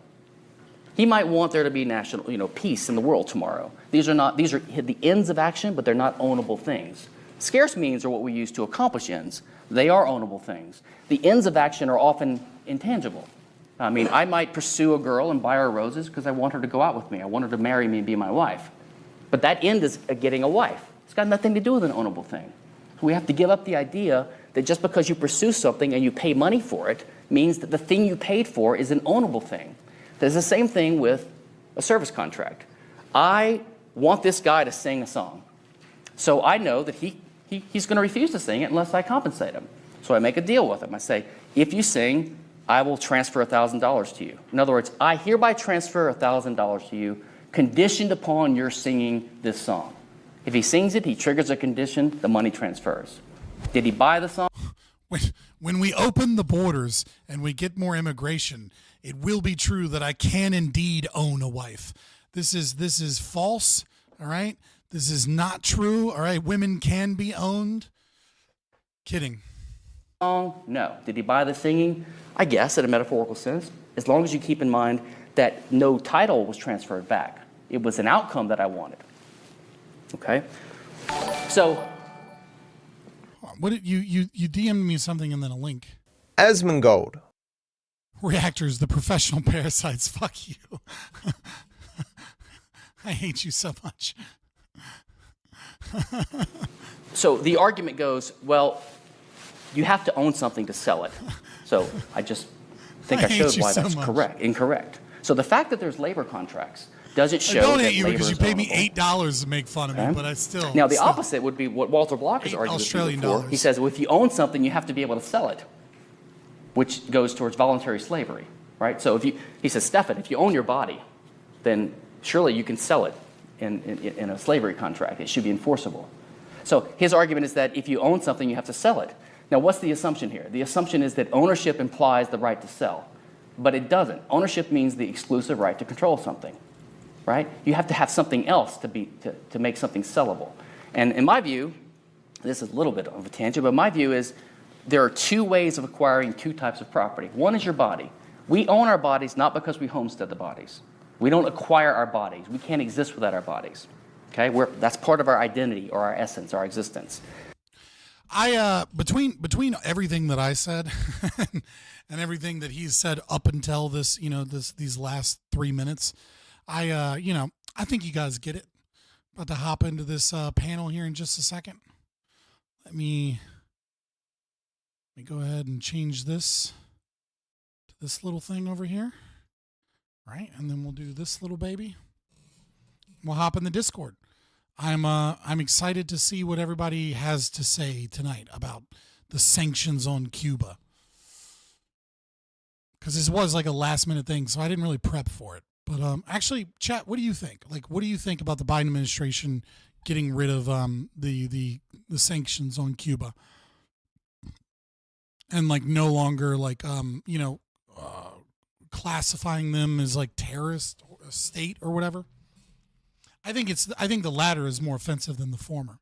He might want there to be national, peace in the world tomorrow. These are the ends of action, but they're not ownable things. Scarce means are what we use to accomplish ends. They are ownable things. The ends of action are often intangible. I mean, I might pursue a girl and buy her roses because I want her to go out with me. I want her to marry me and be my wife. But that end is getting a wife. It's got nothing to do with an ownable thing. So we have to give up the idea that just because you pursue something and you pay money for it means that the thing you paid for is an ownable thing. There's the same thing with a service contract. I want this guy to sing a song. So I know that he's going to refuse to sing it unless I compensate him. So I make a deal with him. I say, if you sing, I will transfer $1,000 to you. In other words, I hereby transfer $1,000 to you conditioned upon your singing this song. If he sings it, he triggers a condition, the money transfers. Did he buy the song? When we open the borders and we get more immigration, it will be true that I can indeed own a wife. This is false, all right? This is not true, all right? Women can be owned. Kidding. No. Did he buy the singing? I guess, in a metaphorical sense, as long as you keep in mind that no title was transferred back. It was an outcome that I wanted. Okay? So... What did you DM'd me something and then a link. Asmongold. Reactors, the professional parasites. Fuck you. I hate you so much. So the argument goes, well, you have to own something to sell it. So I just think I showed why that's incorrect. So the fact that there's labor contracts doesn't show that labor is ownable. I don't hate you because you paid me $8 to make fun of me, but I still... Now, the opposite would be what Walter Block has argued before. He says, well, if you own something, you have to be able to sell it, which goes towards voluntary slavery, right? So he says, Stefan, if you own your body, then surely you can sell it in a slavery contract. It should be enforceable. So his argument is that if you own something, you have to sell it. Now, what's the assumption here? The assumption is that ownership implies the right to sell, but it doesn't. Ownership means the exclusive right to control something. Right? You have to have something else to make something sellable. And in my view, this is a little bit of a tangent, but my view is there are two ways of acquiring two types of property. One is your body. We own our bodies not because we homestead the bodies. We don't acquire our bodies. We can't exist without our bodies. Okay? That's part of our identity or our essence, our existence. Between everything that I said and everything that he's said up until this, these last 3 minutes, I think you guys get it. About to hop into this panel here in just a second. Let me go ahead and change this to this little thing over here. Right? And then we'll do this little baby. We'll hop in the Discord. I'm excited to see what everybody has to say tonight about the sanctions on Cuba. Because this was like a last minute thing, so I didn't really prep for it. But actually, chat, what do you think? Like, what do you think about the Biden administration getting rid of the sanctions on Cuba and like no longer like classifying them as like terrorist state or whatever? I think the latter is more offensive than the former.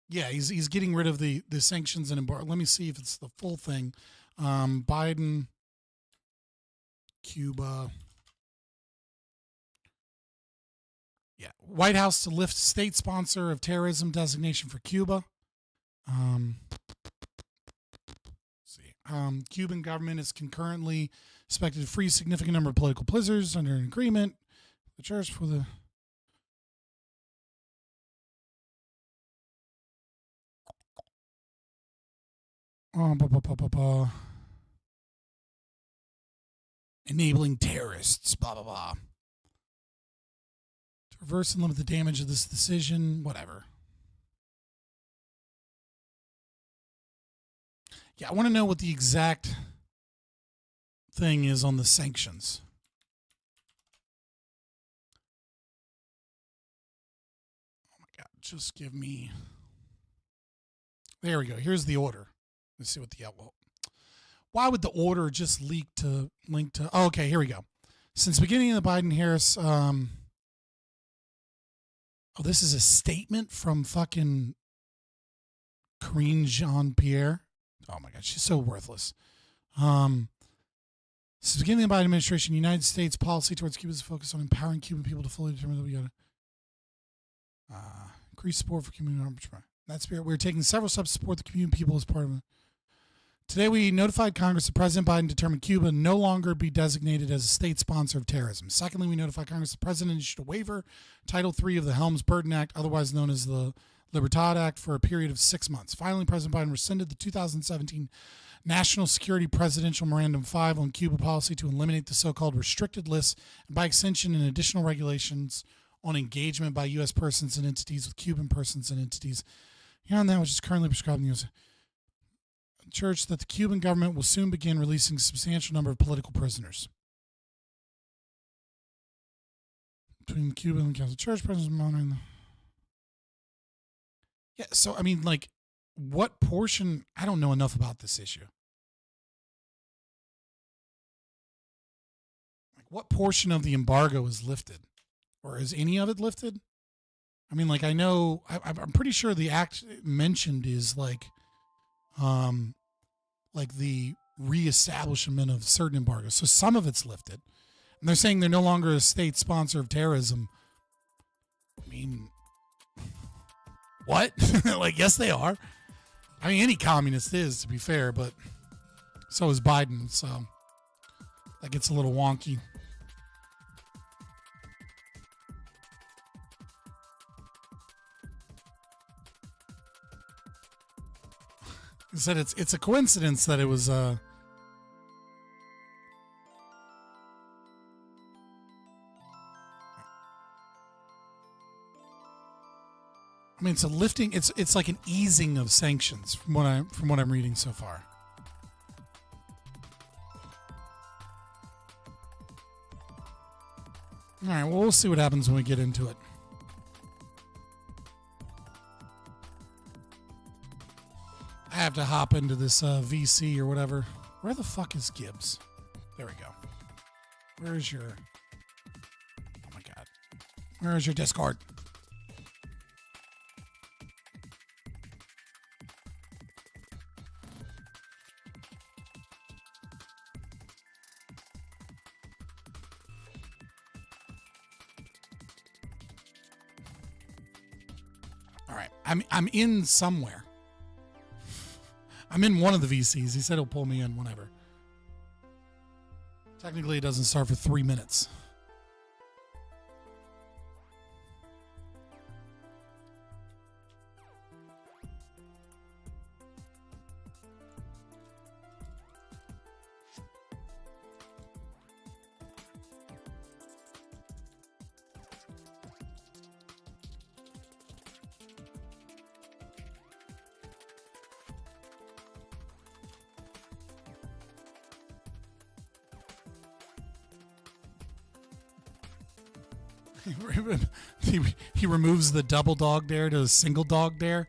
Yeah, he's getting rid of the sanctions and embargo. Let me see if it's the full thing. Biden, Cuba. Yeah, White House to lift state sponsor of terrorism designation for Cuba. Cuban government is concurrently expected to free a significant number of political prisoners under an agreement. The church for the enabling terrorists, blah, blah, blah. To reverse and limit the damage of this decision, whatever. Yeah, I want to know what the exact thing is on the sanctions. Oh my God, just give me... There we go. Here's the order. Let's see what the why would the order just link to? Oh, okay, here we go. Since beginning of the Biden-Harris, this is a statement from fucking Karine Jean-Pierre. Oh my God, she's so worthless. Since the beginning of the Biden administration, the United States policy towards Cuba is focused on empowering Cuban people to fully determine that we got to increase support for Cuban arms. In that spirit, we're taking several steps to support the Cuban people as part of it. Today, we notified Congress that President Biden determined Cuba no longer be designated as a state sponsor of terrorism. Secondly, we notified Congress the President issued a waiver, Title III of the Helms-Burton Act, otherwise known as the Libertad Act, for a period of 6 months. Finally, President Biden rescinded the 2017 National Security Presidential Memorandum 5 on Cuba policy to eliminate the so-called restricted list, and by extension, and additional regulations on engagement by U.S. persons and entities with Cuban persons and entities beyond that which is currently prescribed in the U.S. Church, that the Cuban government will soon begin releasing a substantial number of political prisoners. Between the Cuban and the Catholic Church, President monitoring the... Yeah, so, I mean, like, what portion... I don't know enough about this issue. Like, what portion of the embargo is lifted? Or is any of it lifted? I mean, like, I know... I'm pretty sure the act mentioned is, like the reestablishment of certain embargoes. So some of it's lifted. And they're saying they're no longer a state sponsor of terrorism. I mean, what? Like, yes, they are. I mean, any communist is, to be fair, but so is Biden. So that gets a little wonky. He said it's a coincidence that it was I mean, it's a lifting. It's like an easing of sanctions from what I'm reading so far. All right. Well, we'll see what happens when we get into it. I have to hop into this VC or whatever. Where the fuck is Gibbs? There we go. Where's your... Oh my God. Where's your Discord? All right. I'm in somewhere. I'm in one of the VCs. He said he'll pull me in whenever. Technically, it doesn't start for 3 minutes. He removes the double dog dare to a single dog dare.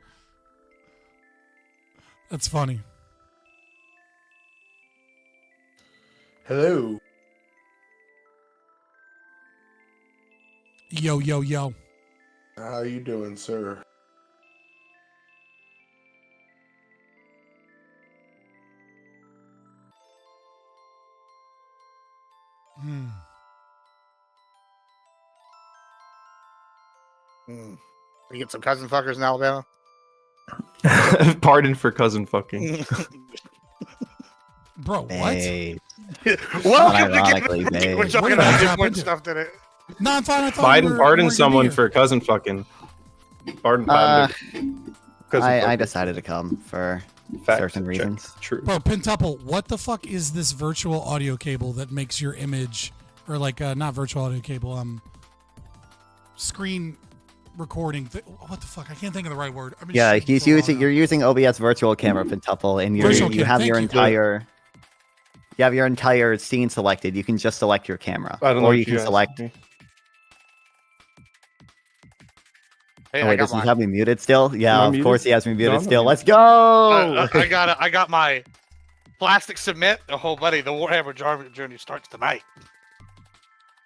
That's funny. Hello. Yo, yo, yo. How you doing, sir? You get some cousin fuckers in Alabama? Pardon for cousin fucking. Bro, what? Hey. Welcome Ironically, to babe. We're talking about different stuff today. No, I thought Biden pardoned someone for cousin fucking. Pardon. I decided to come for certain reasons. True. Bro, Pentuple, what the fuck is this virtual audio cable that makes your image, or like not virtual audio cable, screen recording? What the fuck? I can't think of the right word. I've been Yeah, shooting he's for a while using. now. You're using OBS virtual camera, Pentuple, and you have your entire. You have your entire scene selected. You can just select your camera, I don't know or what you can guys select. see. Hey, Oh, I wait, got does he mine. have me muted still? Yeah, Am I of muted? course he has me muted No, I'm still. muted. Let's go! I got my plastic cement. Oh, buddy, the Warhammer journey starts tonight.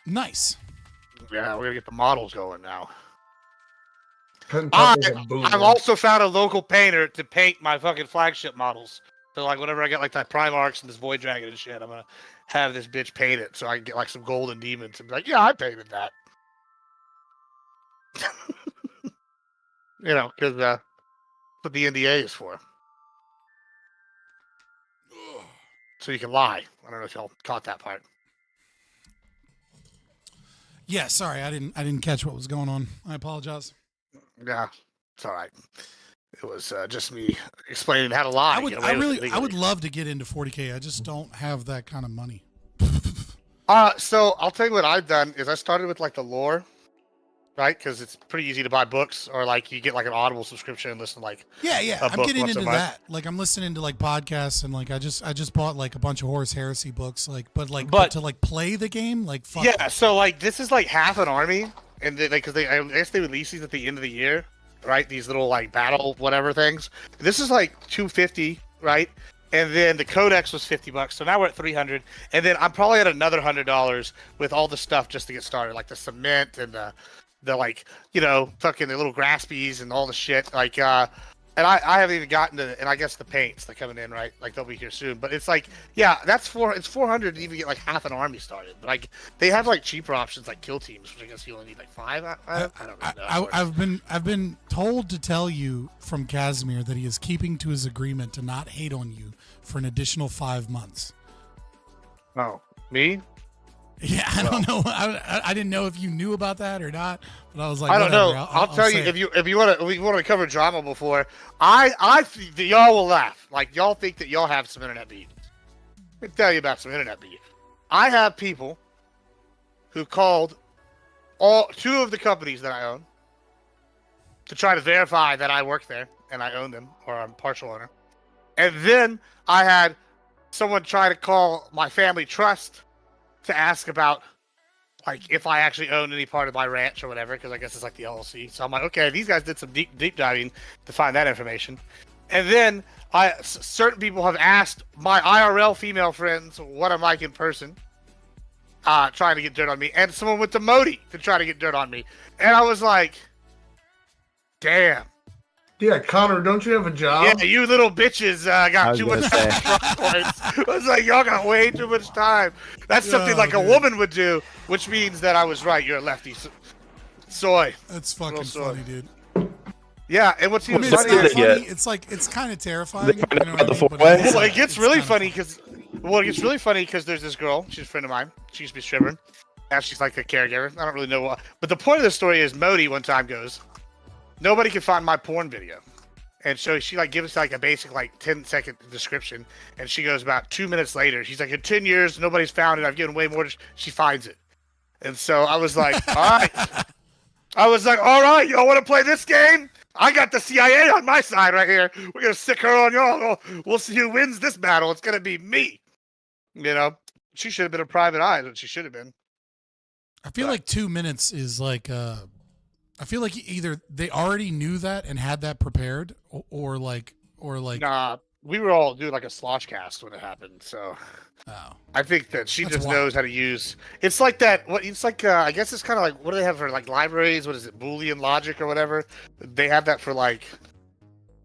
Nice. Yeah, we're gonna get the models going now. Pentuple's a boomer. I've also found a local painter to paint my fucking flagship models. So like whenever I get like that Primarchs and this Void Dragon and shit, I'm gonna have this bitch paint it so I can get like some golden demons and be like, yeah, I painted that. You know, because that's what the NDA is for. So you can lie. I don't know if y'all caught that part. Yeah, sorry, I didn't catch what was going on. I apologize. Yeah, it's all right. It was just me explaining how to lie. I would, get away with it I would legally. love to get into 40K. I just don't have that kind of money. So I'll tell you what I've done is I started with like the lore, right? Because it's pretty easy to buy books, or like you get like an Audible subscription and listen to like Yeah, a I'm book getting once a into month. that. Like I'm listening to like podcasts and like I just bought like a bunch of Horus Heresy books. Like, but to like play the game, like fuck. Yeah, so like this is like half an army, and because I guess they release these at the end of the year, right? These little like battle whatever things. This is like $250, right? And then the codex was $50, so now we're at $300, and then I'm probably at another $100 with all the stuff just to get started, like the cement and the like, you know, fucking the little graspies and all the shit, like and I haven't even gotten to, and I guess the paints that coming in, right? Like they'll be here soon. But it's like, yeah, it's $400 to even get like half an army started. But like they have like cheaper options like kill teams, which I guess you only need like 5. I don't really know. I've been told to tell you from Casimir that he is keeping to his agreement to not hate on you for an additional 5 months. Oh, me? Yeah, I don't know. I didn't know if you knew about that or not, but I was like, I don't whatever, know. I'll tell you say it. if you want to cover drama before. I think that y'all will laugh. Like y'all think that y'all have some internet beef. Let me tell you about some internet beef. I have people who called two of the companies that I own to try to verify that I work there and I own them, or I'm partial owner. And then I had someone try to call my family trust to ask about like if I actually own any part of my ranch or whatever, because I guess it's like the LLC. So I'm like, okay, these guys did some deep diving to find that information. And then certain people have asked my IRL female friends what I'm like in person, trying to get dirt on me. And someone went to Modi to try to get dirt on me. And I was like, damn. Yeah, Connor, don't you have a job? Yeah, you little bitches got too much gonna time. I was like, y'all got way too much time. That's something like a woman would do, which means that I was right. You're a lefty. Soy. That's fucking funny, dude. Yeah, and what's even I mean, it's funnier not funny. It's like it's kind of terrifying. You know what I mean? But it's Well, like- it gets it's really kinda funny because there's this girl. She's a friend of mine. She used to be stripping. Now she's like a caregiver. I don't really know why. But the point of the story is Modi one time goes, nobody can find my porn video. And so she like gives like a basic like 10-second description. And she goes about 2 minutes later. She's like, in 10 years, nobody's found it. I've given way more. She finds it. And so I was like, all right. All right, y'all want to play this game? I got the CIA on my side right here. We're going to stick her on y'all. We'll see who wins this battle. It's going to be me. You know, she should have been a private eye. That's what she should have been. I feel like 2 minutes is like I feel like either they already knew that and had that prepared, or like Nah, we were all doing like a slosh cast when it happened, so I think that she just knows how to use. It's like that. It's like I guess it's kind of like what do they have for like libraries? What is it, Boolean logic or whatever? They have that for like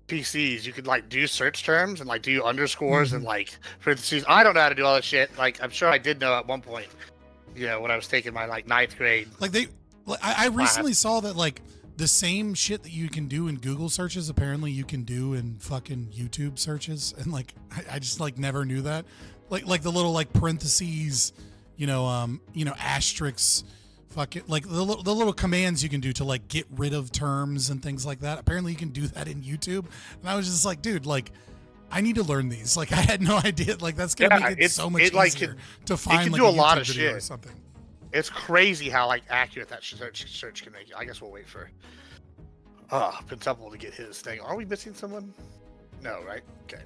PCs. You could like do search terms and like do underscores and like parentheses. I don't know how to do all that shit. Like I'm sure I did know at one point. You know, when I was taking my like 9th grade. I recently saw that like the same shit that you can do in Google searches, apparently you can do in fucking YouTube searches, and like I just like never knew that. Like the little like parentheses, asterisks, fucking like the little commands you can do to like get rid of terms and things like that. Apparently you can do that in YouTube, and I was just like, dude, like I need to learn these. Like I had no idea. Like that's gonna make it so much easier to find. It can like do a YouTube lot of video shit. Or something. It's crazy how like accurate that search can make you. I guess we'll wait for Pentuple to get his thing. Are we missing someone? No, right? Okay.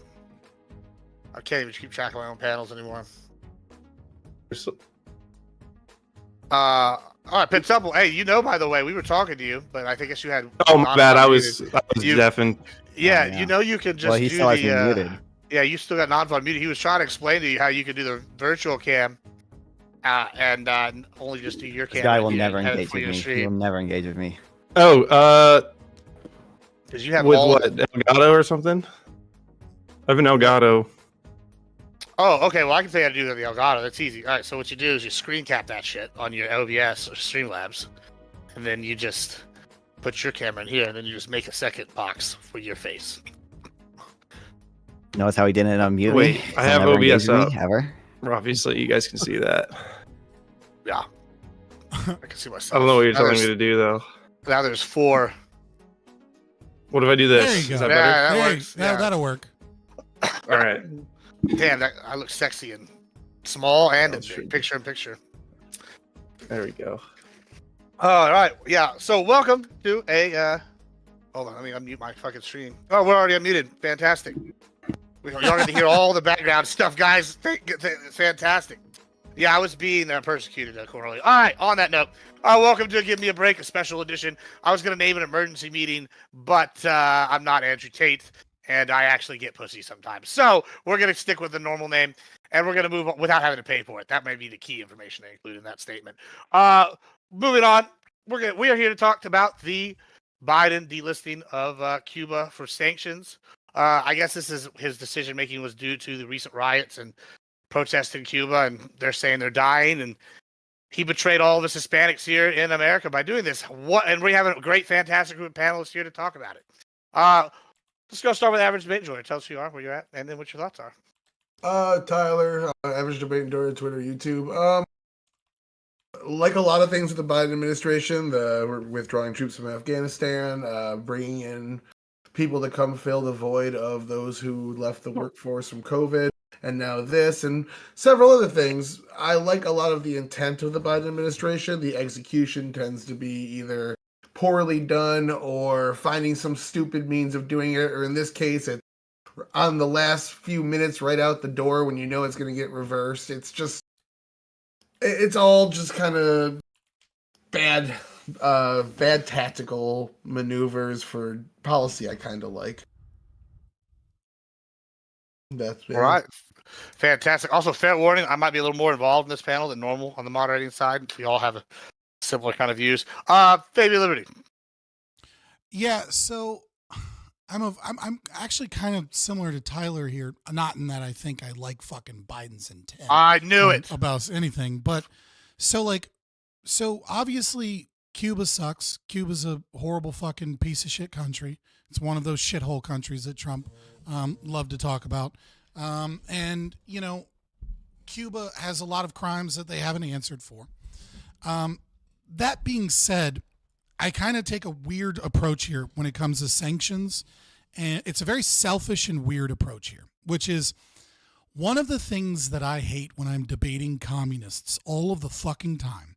I can't even keep track of my own panels anymore. All right, Pentuple. Hey, by the way, we were talking to you, but I think you had. Oh my bad, I was deaf and. Yeah, you can just. Well, he still has me muted. Yeah, you still got non-fun muted. He was trying to explain to you how you could do the virtual cam. And only just do your camera. This guy will never engage with me. He will never engage with me. Oh, because you have with what Elgato or something? I have an Elgato. Oh, okay. Well, I can tell you how to do the Elgato. That's easy. All right. So what you do is you screen cap that shit on your OBS or Streamlabs, and then you just put your camera in here, and then you just make a second box for your face. Notice how he didn't unmute me? Wait, I have OBS up. Ever. Obviously, you guys can see that. Yeah. I can see myself. I don't know what you're telling me to do, though. Now there's 4. What if I do this? There you go. Is that better? That works. Yeah, that'll work. All right. Damn, I look sexy and small and in big. Picture in picture. There we go. All right. Yeah. So welcome to a. Hold on. Let me unmute my fucking stream. Oh, we're already unmuted. Fantastic. You're going to hear all the background stuff, guys. It's fantastic. Yeah, I was being persecuted accordingly. All right, on that note, welcome to Give Me a Break, a special edition. I was going to name an emergency meeting, but I'm not Andrew Tate, and I actually get pussy sometimes. So we're going to stick with the normal name, and we're going to move on without having to pay for it. That may be the key information they include in that statement. Moving on, we are here to talk about the Biden delisting of Cuba for sanctions. I guess his decision-making was due to the recent riots and protests in Cuba, and they're saying they're dying, and he betrayed all of us Hispanics here in America by doing this. And we have a great, fantastic group of panelists here to talk about it. Let's go start with Average Debate Enjoyer. Tell us who you are, where you're at, and then what your thoughts are. Tyler, Average Debate Enjoyer, Twitter, YouTube. Like a lot of things with the Biden administration, we're withdrawing troops from Afghanistan, bringing in people to come fill the void of those who left the workforce from COVID, and now this, and several other things. I like a lot of the intent of the Biden administration. The execution tends to be either poorly done or finding some stupid means of doing it, or in this case, it's on the last few minutes right out the door when you know it's going to get reversed. It's all just kind of bad tactical maneuvers for policy I kind of like. That's all right. Fantastic. Also, fair warning, I might be a little more involved in this panel than normal on the moderating side. We all have a similar kind of views. Fabian Liberty. Yeah, so I'm actually kind of similar to Tyler here. Not in that I think I like fucking Biden's intent. I knew it about anything, but so obviously Cuba sucks. Cuba's a horrible fucking piece of shit country. It's one of those shithole countries that Trump loved to talk about. And Cuba has a lot of crimes that they haven't answered for. That being said, I kind of take a weird approach here when it comes to sanctions. And it's a very selfish and weird approach here, which is one of the things that I hate when I'm debating communists all of the fucking time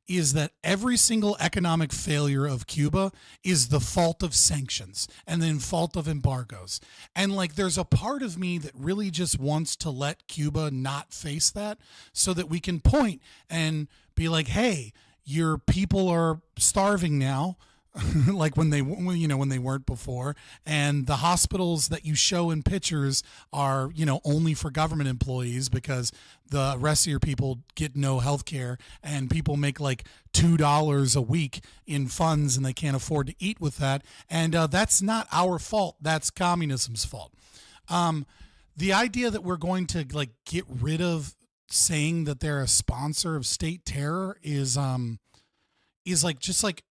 is that every single economic failure of Cuba is the fault of sanctions and then fault of embargoes. And there's a part of me that really just wants to let Cuba not face that so that we can point and be like, hey, your people are starving now. like when they weren't before, and the hospitals that you show in pictures are only for government employees because the rest of your people get no health care, and people make like $2 a week in funds and they can't afford to eat with that, and that's not our fault, that's communism's fault. The idea that we're going to like get rid of saying that they're a sponsor of state terror is like just like,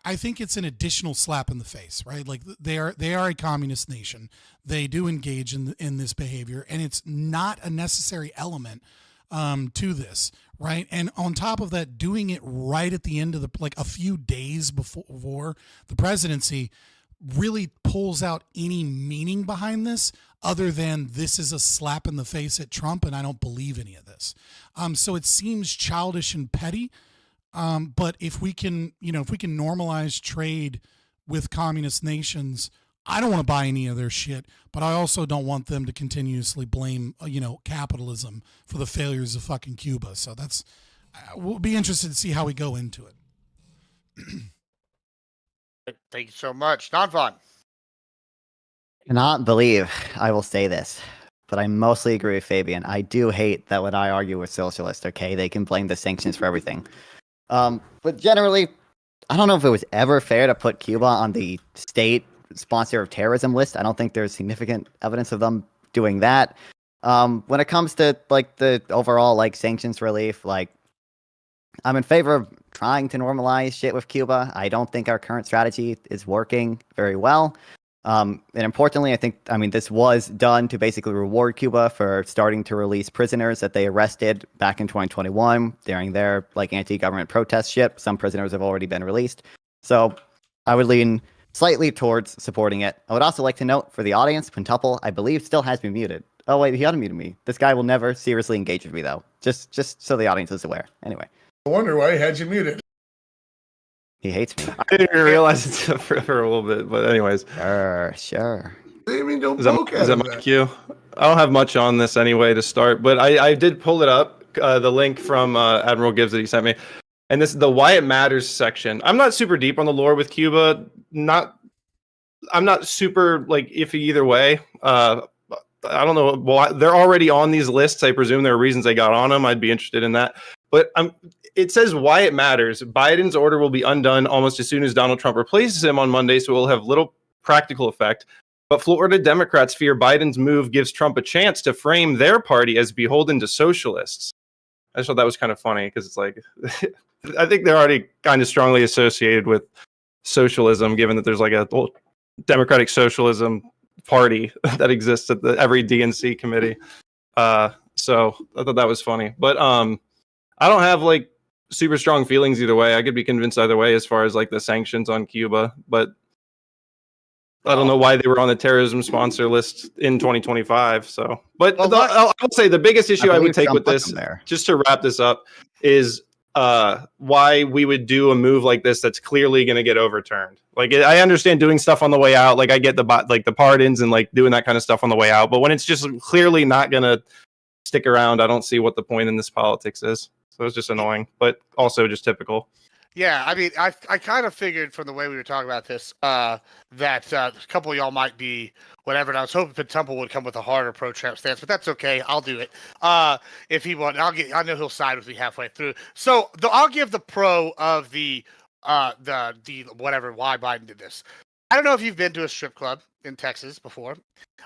I think it's an additional slap in the face, right? Like they are a communist nation. They do engage in this behavior, and it's not a necessary element to this, right? And on top of that, doing it right at the end of like a few days before the presidency really pulls out any meaning behind this other than this is a slap in the face at Trump, and I don't believe any of this. So it seems childish and petty. But if we can normalize trade with communist nations, I don't want to buy any of their shit, but I also don't want them to continuously blame, capitalism for the failures of fucking Cuba. So we'll be interested to see how we go into it. Thank you so much. Non-fun. Cannot believe I will say this, but I mostly agree with Fabian. I do hate that when I argue with socialists, okay, they can blame the sanctions for everything. But generally, I don't know if it was ever fair to put Cuba on the state sponsor of terrorism list. I don't think there's significant evidence of them doing that. When it comes to like the overall like sanctions relief, like I'm in favor of trying to normalize shit with Cuba. I don't think our current strategy is working very well. And importantly, I mean, this was done to basically reward Cuba for starting to release prisoners that they arrested back in 2021 during their like anti-government protest shit. Some prisoners have already been released. So I would lean slightly towards supporting it. I would also like to note for the audience, Quintuple, I believe, still has me muted. Oh, wait, he unmuted me. This guy will never seriously engage with me, though. Just so the audience is aware. Anyway. I wonder why he had you muted. He hates me. I didn't even realize it for a little bit, but anyways. Sure. I mean, don't Is poke at that him my then. cue? I don't have much on this anyway to start, but I did pull it up, the link from Admiral Gibbs that he sent me. And this is the Why It Matters section. I'm not super deep on the lore with Cuba. I'm not super like iffy either way. I don't know why they're already on these lists. I presume there are reasons they got on them. I'd be interested in that. But it says why it matters. Biden's order will be undone almost as soon as Donald Trump replaces him on Monday, so it will have little practical effect. But Florida Democrats fear Biden's move gives Trump a chance to frame their party as beholden to socialists. I just thought that was kind of funny because it's like, I think they're already kind of strongly associated with socialism, given that there's like a whole Democratic Socialism party that exists at every DNC committee. So I thought that was funny. But I don't have like super strong feelings either way. I could be convinced either way as far as like the sanctions on Cuba, but I don't know why they were on the terrorism sponsor list in 2025. So, but I'll say the biggest issue I would take with this, just to wrap this up, is why we would do a move like this that's clearly going to get overturned. Like, I understand doing stuff on the way out. Like, I get the pardons and like doing that kind of stuff on the way out. But when it's just clearly not going to stick around, I don't see what the point in this politics is. So it's just annoying, but also just typical. Yeah, I mean, I kind of figured from the way we were talking about this that a couple of y'all might be whatever. And I was hoping Temple would come with a harder pro-Trump stance, but that's okay. I'll do it if he wants. I know he'll side with me halfway through. So I'll give the pro of the whatever why Biden did this. I don't know if you've been to a strip club in Texas before, and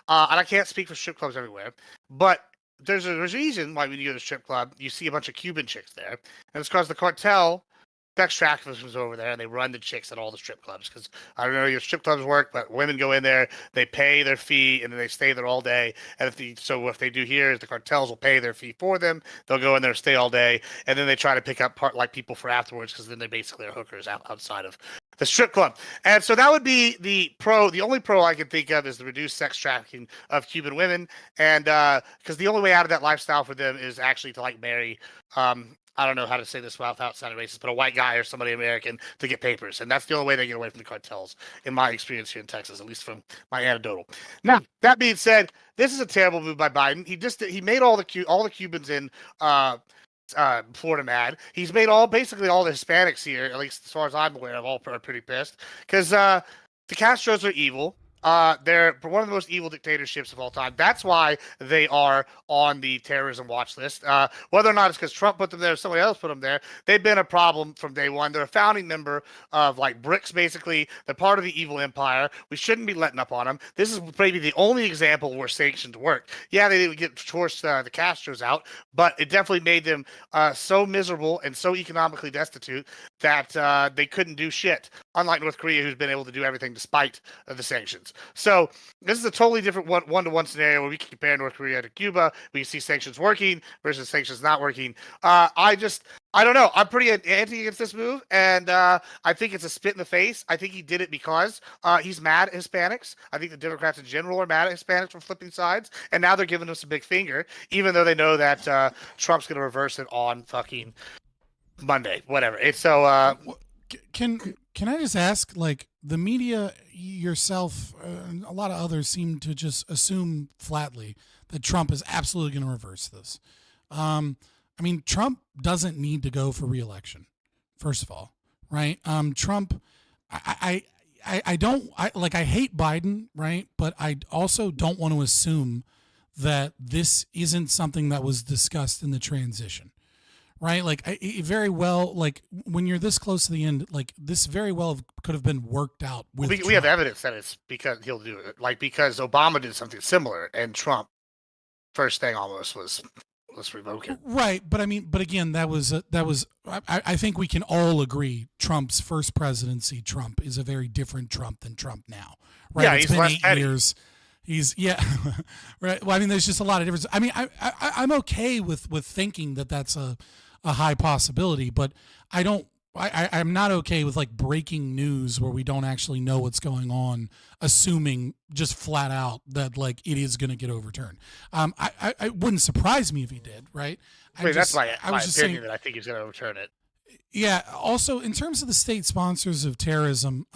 I can't speak for strip clubs everywhere, but there's a reason why when you go to a strip club, you see a bunch of Cuban chicks there, and it's because the cartel sex traffickers over there, and they run the chicks at all the strip clubs. Because I don't know how your strip clubs work, but women go in there, they pay their fee, and then they stay there all day. And if they do here is the cartels will pay their fee for them. They'll go in there, stay all day, and then they try to pick up people for afterwards, because then they basically are hookers outside of the strip club. And so that would be the pro. The only pro I can think of is the reduced sex trafficking of Cuban women, and because the only way out of that lifestyle for them is actually to like marry. I don't know how to say this without sounding racist, but a white guy or somebody American to get papers. And that's the only way they get away from the cartels, in my experience here in Texas, at least from my anecdotal. Now, that being said, this is a terrible move by Biden. He made all the Cubans in Florida mad. He's made basically all the Hispanics here, at least as far as I'm aware of, all are pretty pissed because the Castros are evil. They're one of the most evil dictatorships of all time. That's why they are on the terrorism watch list. Whether or not it's because Trump put them there or somebody else put them there, they've been a problem from day one. They're a founding member of like BRICS, basically. They're part of the evil empire. We shouldn't be letting up on them. This is maybe the only example where sanctions work. Yeah, they didn't get forced the Castros out, but it definitely made them so miserable and so economically destitute that they couldn't do shit. Unlike North Korea, who's been able to do everything despite the sanctions. So this is a totally different one-to-one scenario where we can compare North Korea to Cuba. We can see sanctions working versus sanctions not working. I don't know. I'm pretty anti against this move, and I think it's a spit in the face. I think he did it because he's mad at Hispanics. I think the Democrats in general are mad at Hispanics for flipping sides, and now they're giving us a big finger, even though they know that Trump's going to reverse it on fucking Monday, whatever. It's so. Can I just ask, like, the media, yourself, and a lot of others seem to just assume flatly that Trump is absolutely going to reverse this. I mean, Trump doesn't need to go for re-election, first of all, right? Trump, I hate Biden, right? But I also don't want to assume that this isn't something that was discussed in the transition. Right, like it very well, like when you're this close to the end, like this very well could have been worked out. With we have evidence that it's because he'll do it, like because Obama did something similar, and Trump, first thing almost was let's revoke it. Right, but I mean, but again, that was I think we can all agree Trump's first presidency, Trump is a very different Trump than Trump now. Right, Yeah, it's he's been less 8 petty. years. Right. Well, I mean, there's just a lot of difference. I mean, I'm okay with thinking that that's a high possibility, but I'm not okay with like breaking news where we don't actually know what's going on, assuming just flat out that like it is going to get overturned. I wouldn't surprise me if he did, right? That's my opinion saying, that I think he's going to overturn it. yeah. Also, in terms of the state sponsors of terrorism,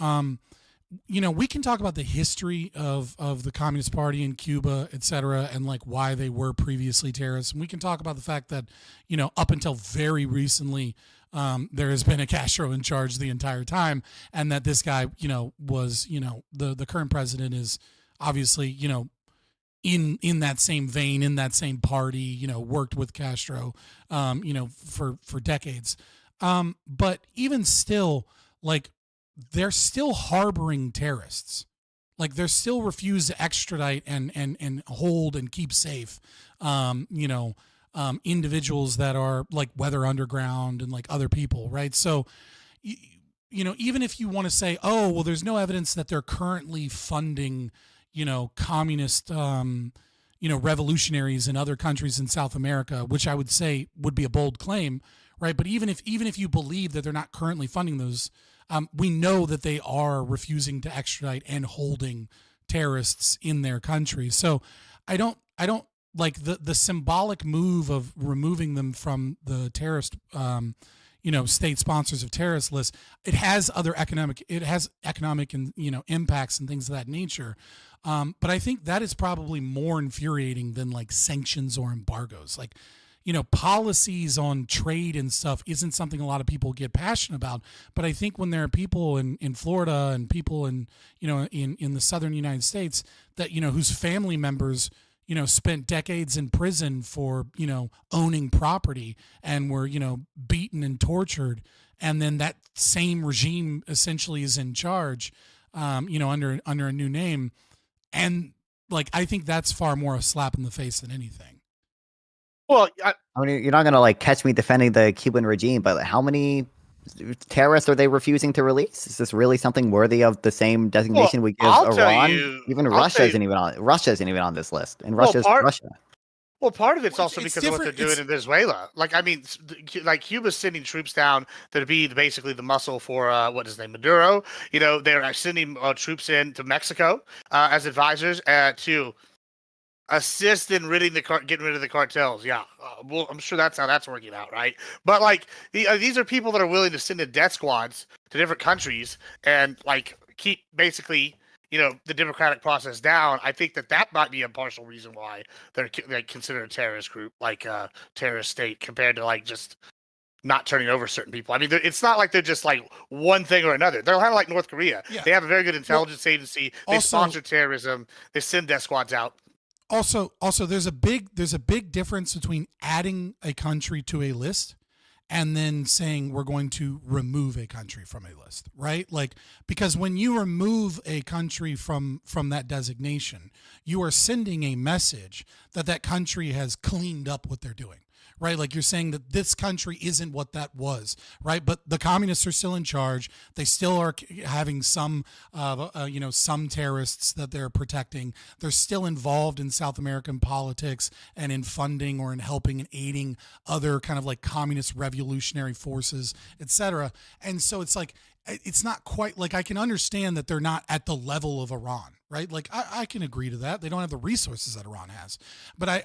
we can talk about the history of the Communist Party in Cuba, et cetera, and like why they were previously terrorists. And we can talk about the fact that, up until very recently, there has been a Castro in charge the entire time, and that this guy, was, the current president is obviously, in that same vein, in that same party, worked with Castro, for decades. But even still, like, they're still harboring terrorists. Like they're still refused to extradite and hold and keep safe, individuals that are like Weather Underground and like other people, right? So, even if you want to say, oh, well, there's no evidence that they're currently funding, communist, revolutionaries in other countries in South America, which I would say would be a bold claim, right? But even if you believe that they're not currently funding those, we know that they are refusing to extradite and holding terrorists in their country. So I don't like the symbolic move of removing them from the terrorist, state sponsors of terrorist lists. It has economic and, impacts and things of that nature. But I think that is probably more infuriating than like sanctions or embargoes. Like, policies on trade and stuff isn't something a lot of people get passionate about. But I think when there are people in Florida and people in the southern United States that, whose family members, spent decades in prison for, owning property and were, beaten and tortured. And then that same regime essentially is in charge, under a new name. And like, I think that's far more a slap in the face than anything. Well, I mean, you're not gonna like catch me defending the Cuban regime, but how many terrorists are they refusing to release? Is this really something worthy of the same designation we give Iran? Even Russia isn't even on this list, and Russia's Russia. Well, part of it's also because of what they're doing in Venezuela. Like, I mean, like Cuba's sending troops down to be basically the muscle for what is his name, Maduro. They're sending troops in to Mexico as advisors to assist in getting rid of the cartels. Yeah, well, I'm sure that's how that's working out, right? But like, these are people that are willing to send in death squads to different countries and like keep basically, the democratic process down, I think that might be a partial reason why they're considered a terrorist group, like a terrorist state, compared to like just not turning over certain people. I mean, it's not like they're just like one thing or another. They're kind of like North Korea. Yeah. They have a very good intelligence agency. They also- sponsor terrorism. They send death squads out. Also, there's a big difference between adding a country to a list and then saying we're going to remove a country from a list, right? Like, because when you remove a country from that designation, you are sending a message that that country has cleaned up what they're doing. Right, like you're saying that this country isn't what that was, right? But the communists are still in charge. They still are having some terrorists that they're protecting. They're still involved in South American politics and in funding or in helping and aiding other kind of like communist revolutionary forces, etc. And so it's like, it's not quite like, I can understand that they're not at the level of Iran, right? Like I can agree to that. They don't have the resources that Iran has, but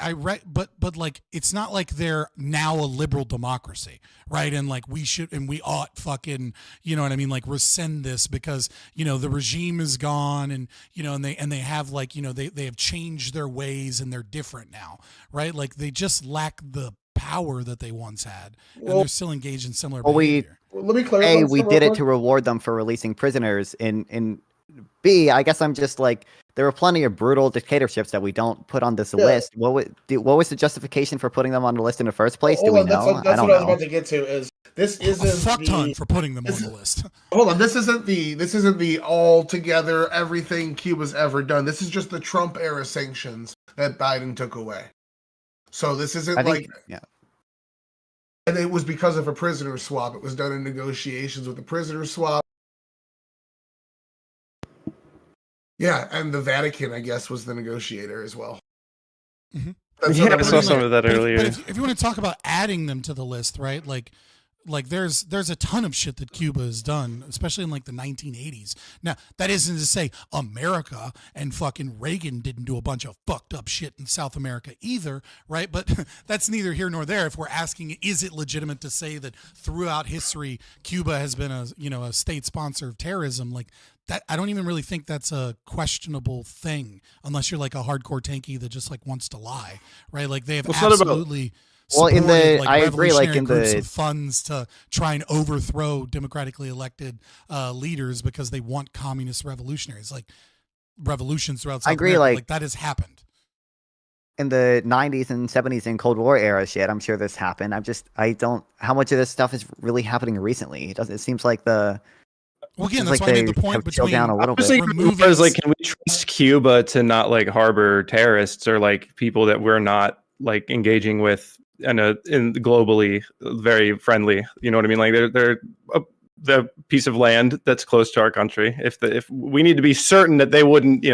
but like, it's not like they're now a liberal democracy, right? And like we ought fucking, you know what I mean? Like rescind this because, the regime is gone and, and they have like, they have changed their ways and they're different now, right? Like they just lack the power that they once had, and they're still engaged in similar behavior. Let me clarify. We did it to reward them for releasing prisoners. In B, I guess I'm just like, there were plenty of brutal dictatorships that we don't put on this list. What was the justification for putting them on the list in the first place? Do we know? That's I don't what I was know. about to get to. Is this isn't a fuck ton for putting them on the list. Hold on, this isn't the altogether everything Cuba's ever done. This is just the Trump era sanctions that Biden took away. So this isn't and it was because of a prisoner swap. It was done in negotiations with a prisoner swap. Yeah, and the Vatican, I guess, was the negotiator as well. Mm-hmm. I saw some of that earlier. But if you want to talk about adding them to the list, right? Like there's a ton of shit that Cuba has done, especially in like the 1980s. Now, that isn't to say America and fucking Reagan didn't do a bunch of fucked up shit in South America either, right? But that's neither here nor there. If we're asking, is it legitimate to say that throughout history, Cuba has been a state sponsor of terrorism? Like that, I don't even really think that's a questionable thing, unless you're like a hardcore tanky that just like wants to lie, right? Like they have absolutely. Well, in the like I agree, like in groups the of funds to try and overthrow democratically elected leaders because they want communist revolutionaries, like revolutions throughout South America. Like that has happened in the 90s and 70s and Cold War era shit. I'm sure this happened. How much of this stuff is really happening recently? It seems like the. Well, again, that's why I made the point between down a little bit. Because like, can we trust Cuba to not like harbor terrorists or like people that we're not like engaging with? In globally very friendly, you know what I mean? Like they're the piece of land that's close to our country. If we need to be certain that they wouldn't,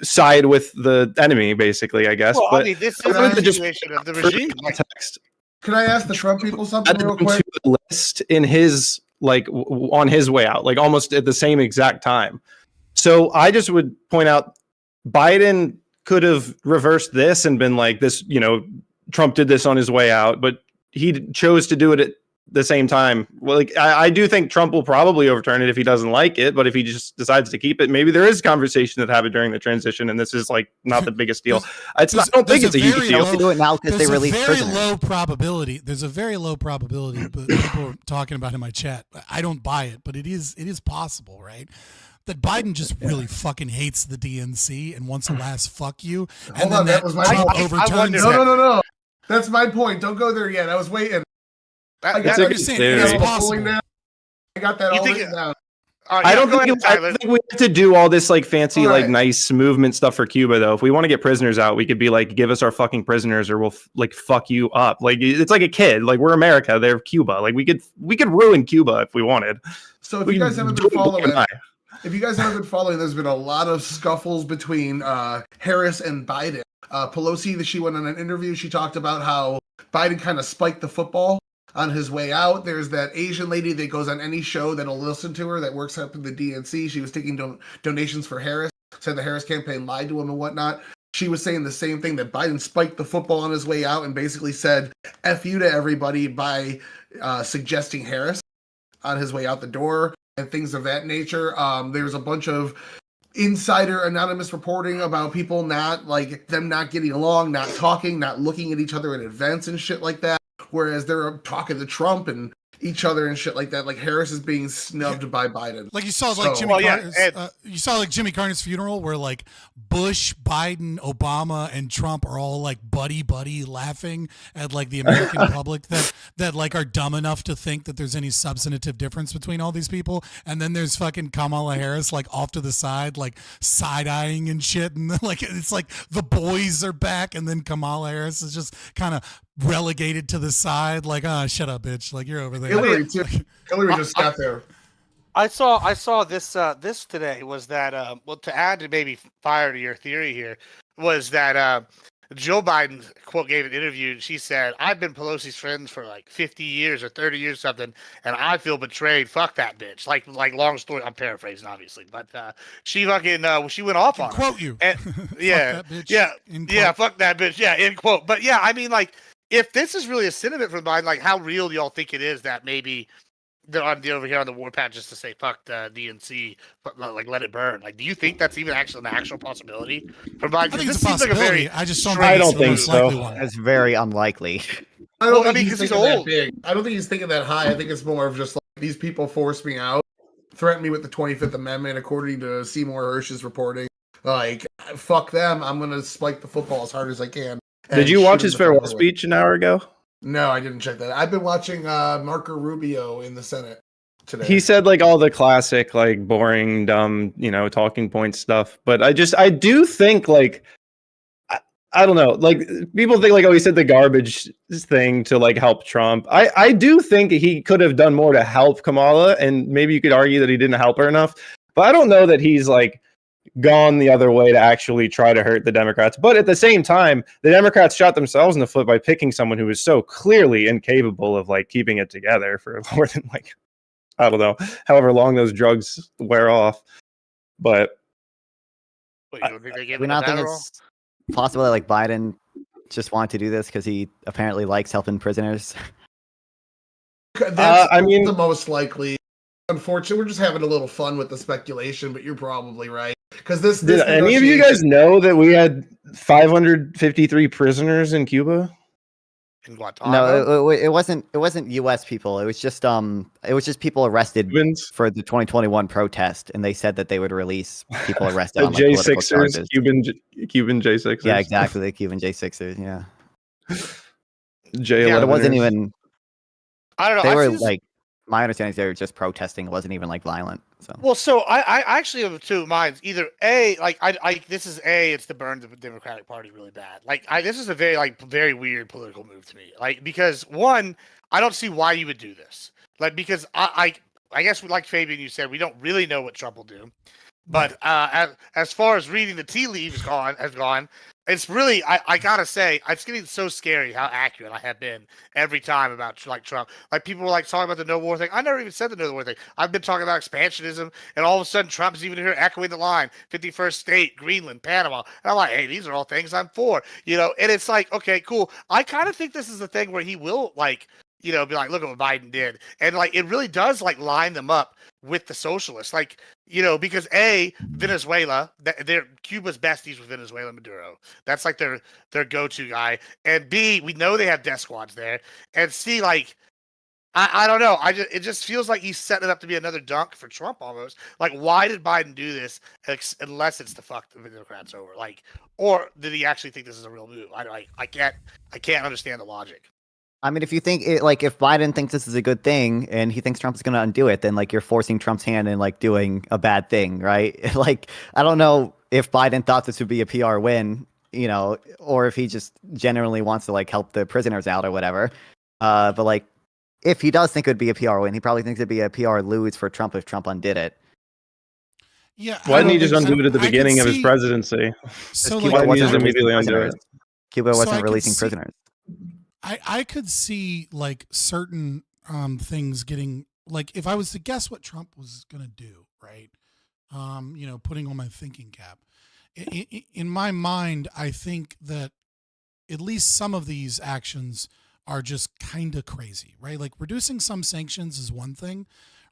side with the enemy, basically, I guess. Well, but I mean, this is a situation of the regime. Context. Can I ask the Trump people something real quick? To the list in his on his way out, like almost at the same exact time. So I just would point out, Biden could have reversed this and been like this, Trump did this on his way out, but he chose to do it at the same time. Well, like I do think Trump will probably overturn it if he doesn't like it, but if he just decides to keep it, maybe there is conversation that happened during the transition, and this is like not the biggest deal. I don't think it's a huge deal. Do it now because they released prisoners. There's a very low probability, but people are talking about in my chat. I don't buy it, but it is possible, right? That Biden just really fucking hates the DNC and wants a last fuck you. And Hold on, that was my point. No. That's my point. Don't go there yet. I was waiting. I got that all written down. I don't think we have to do all this like fancy, like nice movement stuff for Cuba, though. If we want to get prisoners out, we could be like, give us our fucking prisoners or we'll like fuck you up. Like it's like a kid. Like we're America, they're Cuba. Like we could ruin Cuba if we wanted. So if you guys haven't been following, there's been a lot of scuffles between Harris and Biden. Pelosi, she went on an interview. She talked about how Biden kind of spiked the football on his way out. There's that Asian lady that goes on any show that'll listen to her that works up in the DNC. She was taking donations for Harris, said the Harris campaign lied to him and whatnot. She was saying the same thing, that Biden spiked the football on his way out and basically said F you to everybody by suggesting Harris on his way out the door and things of that nature. There's a bunch of insider anonymous reporting about people not like them not getting along, not talking, not looking at each other in advance and shit like that. Whereas they're talking to Trump and each other and shit like that. Like Harris is being snubbed by Biden. Like you saw you saw like Jimmy Carter's funeral where like Bush, Biden, Obama, and Trump are all like buddy laughing at like the American public that like are dumb enough to think that there's any substantive difference between all these people. And then there's fucking Kamala Harris like off to the side, like side-eyeing and shit. And then, like it's like the boys are back and then Kamala Harris is just kind of relegated to the side, like, shut up, bitch. Like you're over there. Hillary just got there. I saw this this today was that well, to add to maybe fire to your theory here was that Joe Biden quote gave an interview and she said, "I've been Pelosi's friends for like 50 years or 30 years or something, and I feel betrayed. Fuck that bitch." Like long story. I'm paraphrasing obviously, but she fucking she went off on quote you. And, yeah, fuck that bitch, yeah, fuck that bitch. Yeah, end quote. But yeah, I mean, like, if this is really a sentiment from Biden, like, how real do y'all think it is that maybe they're over here on the warpath just to say fuck the DNC, but like let it burn? Like, do you think that's even an actual possibility for Biden? I think it's This a seems like possibility. very I just don't I don't think think it's the most so. likely one. That's very unlikely. I don't Well, I think mean, he's 'cause he's thinking that old. big. I don't think he's thinking that high. I think it's more of just like these people force me out, threaten me with the 25th Amendment, according to Seymour Hersh's reporting. Like, fuck them. I'm gonna spike the football as hard as I can. Did you watch his farewell speech an hour ago? No, I didn't check that. I've been watching Marco Rubio in the Senate today. He said like all the classic, like boring, dumb, talking point stuff. But I do think like, I don't know, like people think like, oh, he said the garbage thing to like help Trump. I do think he could have done more to help Kamala, and maybe you could argue that he didn't help her enough. But I don't know that he's like gone the other way to actually try to hurt the Democrats. But at the same time, the Democrats shot themselves in the foot by picking someone who was so clearly incapable of like keeping it together for more than like, I don't know, however long those drugs wear off. But Wait, you don't think they gave We him not think Adderall? it's possible that like Biden just wanted to do this because he apparently likes helping prisoners. That's I mean, the most likely. Unfortunately, we're just having a little fun with the speculation, but you're probably right. Because this did any of you guys know that we had 553 prisoners in Cuba? In Guantanamo? No, it wasn't U.S. people. It was just people arrested for the 2021 protest, and they said that they would release people arrested The on like, political J6ers, charges. Cuban J6ers. Yeah, exactly, the Cuban J6ers. Yeah, J11ers. but it wasn't even. I don't know. They I were see this- like, my understanding is they were just protesting. It wasn't even like violent. So Well, so I actually have two minds. Either A, like it's to burn the Democratic Party really bad. Like this is a very weird political move to me. Like, because one, I don't see why you would do this. Like, because I guess like Fabian, you said, we don't really know what Trump will do. But as far as reading the tea leaves has gone, it's really I gotta say it's getting so scary how accurate I have been every time about like Trump. Like people were like talking about the no war thing. I never even said the no war thing. I've been talking about expansionism, and all of a sudden Trump's even here echoing the line: 51st state, Greenland, Panama. And I'm like, hey, these are all things I'm for, And it's like, okay, cool. I kind of think this is the thing where he will like, be like, look at what Biden did, and like it really does like line them up with the socialists, like, because A, Venezuela, they're Cuba's besties with Venezuela, Maduro. That's like their go-to guy. And B, we know they have death squads there. And C, like, I don't know. It just feels like he's setting it up to be another dunk for Trump almost. Like, why did Biden do this unless it's to fuck the Democrats over? Like, or did he actually think this is a real move? I can't understand the logic. I mean, if you think if Biden thinks this is a good thing and he thinks Trump's going to undo it, then like you're forcing Trump's hand and like doing a bad thing, right? Like, I don't know if Biden thought this would be a PR win, or if he just genuinely wants to like help the prisoners out or whatever. But like, if he does think it would be a PR win, he probably thinks it'd be a PR lose for Trump if Trump undid it. Yeah. Why didn't he just undo it at the beginning of his presidency? So, Why didn't he just immediately undo it? Cuba So I wasn't could releasing see- prisoners. I could see like certain things getting like if I was to guess what Trump was gonna do, right? Putting on my thinking cap. In my mind, I think that at least some of these actions are just kind of crazy, right? Like reducing some sanctions is one thing.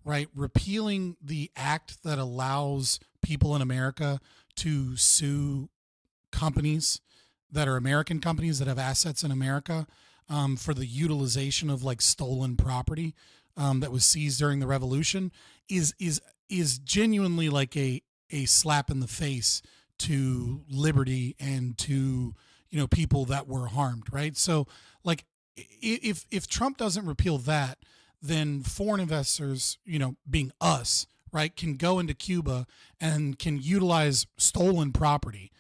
right? Repealing the act that allows people in America to sue companies that are American companies that have assets in America for the utilization of like stolen property that was seized during the revolution is genuinely like a slap in the face to liberty and to, you know, people that were harmed, right? So like if Trump doesn't repeal that, then foreign investors, you know, being us, right, can go into Cuba and can utilize stolen property,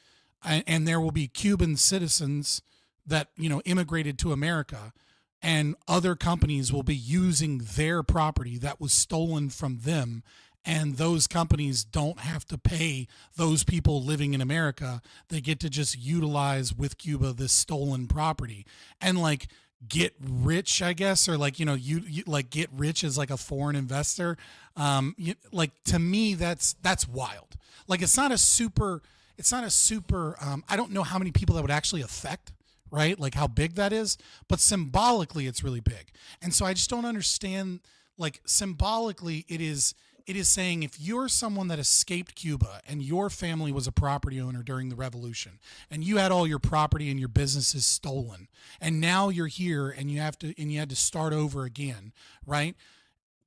and there will be Cuban citizens that, you know, immigrated to America, and other companies will be using their property that was stolen from them, and those companies don't have to pay those people living in America. They get to just utilize with Cuba this stolen property and like get rich, I guess, or like, you know, you like get rich as like a foreign investor. Like to me, that's wild. Like it's not a super, I don't know how many people that would actually affect, right? Like how big that is, but symbolically it's really big. And so I just don't understand, like symbolically it is saying if you're someone that escaped Cuba and your family was a property owner during the revolution and you had all your property and your businesses stolen and now you're here and you had to start over again, right?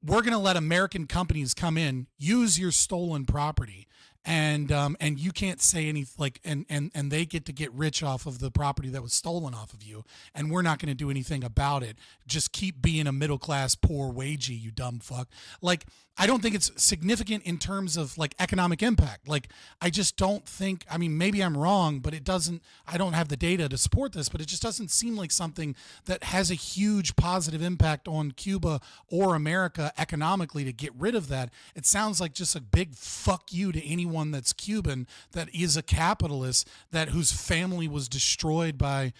We're going to let American companies come in, use your stolen property, and you can't say anything, like, and they get to get rich off of the property that was stolen off of you, and we're not going to do anything about it. Just keep being a middle class poor wagey, you dumb fuck. Like, I don't think it's significant in terms of like economic impact. Like, I just don't think, I mean, maybe I'm wrong, but I don't have the data to support this, but it just doesn't seem like something that has a huge positive impact on Cuba or America economically to get rid of that. It sounds like just a big fuck you to anyone that's Cuban, that is a capitalist, that whose family was destroyed by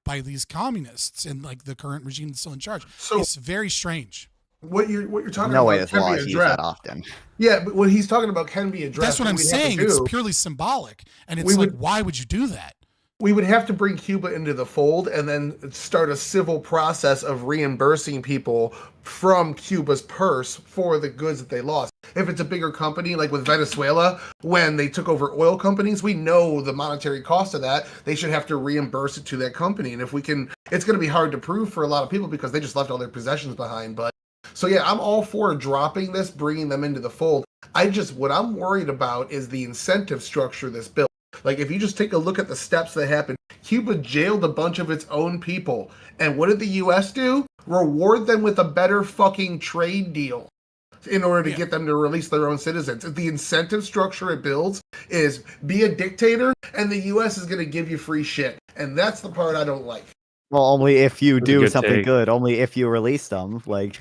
these communists and like the current regime that's still in charge. So it's very strange. What you're talking No about way this can law be is used addressed. that often. Yeah, but what he's talking about can be addressed. That's what I'm saying. It's purely symbolic, and it's why would you do that? We would have to bring Cuba into the fold and then start a civil process of reimbursing people from Cuba's purse for the goods that they lost. If it's a bigger company, like with Venezuela, when they took over oil companies, we know the monetary cost of that. They should have to reimburse it to that company. And if we can, it's going to be hard to prove for a lot of people because they just left all their possessions behind. But so yeah, I'm all for dropping this, bringing them into the fold. What I'm worried about is the incentive structure of this bill. Like, if you just take a look at the steps that happened, Cuba jailed a bunch of its own people. And what did the U.S. do? Reward them with a better fucking trade deal in order to get them to release their own citizens. The incentive structure it builds is be a dictator, and the U.S. is going to give you free shit. And that's the part I don't like. Well, only if you do good something take. good. Only if you release them. Like,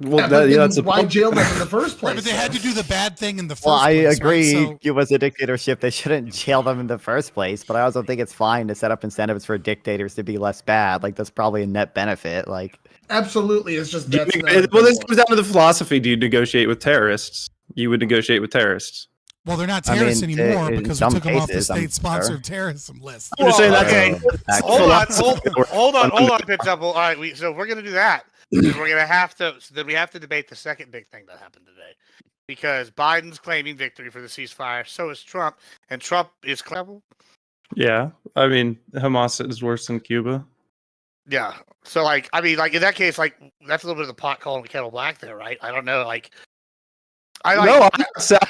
Well, that's why jail them in the first place? Right, but they had to do the bad thing in the first well, I place. agree. Right? So, Cuba's a dictatorship. They shouldn't jail them in the first place. But I also think it's fine to set up incentives for dictators to be less bad. Like, that's probably a net benefit. Like, absolutely, it's just this comes down to the philosophy. Do you negotiate with terrorists? You would negotiate with terrorists. well, they're not terrorists anymore in because we some took them off the cases, I'm state-sponsored terrorism list. I'm just saying okay. that. Hold on, Pitbull. All right, so if we're gonna do that, then we're gonna have to. So then we have to debate the second big thing that happened today, because Biden's claiming victory for the ceasefire. So is Trump, and Trump is claiming. Yeah, I mean, Hamas is worse than Cuba. Yeah. So like, I mean, like in that case, like that's a little bit of the pot calling the kettle black there, right? I don't know, like. I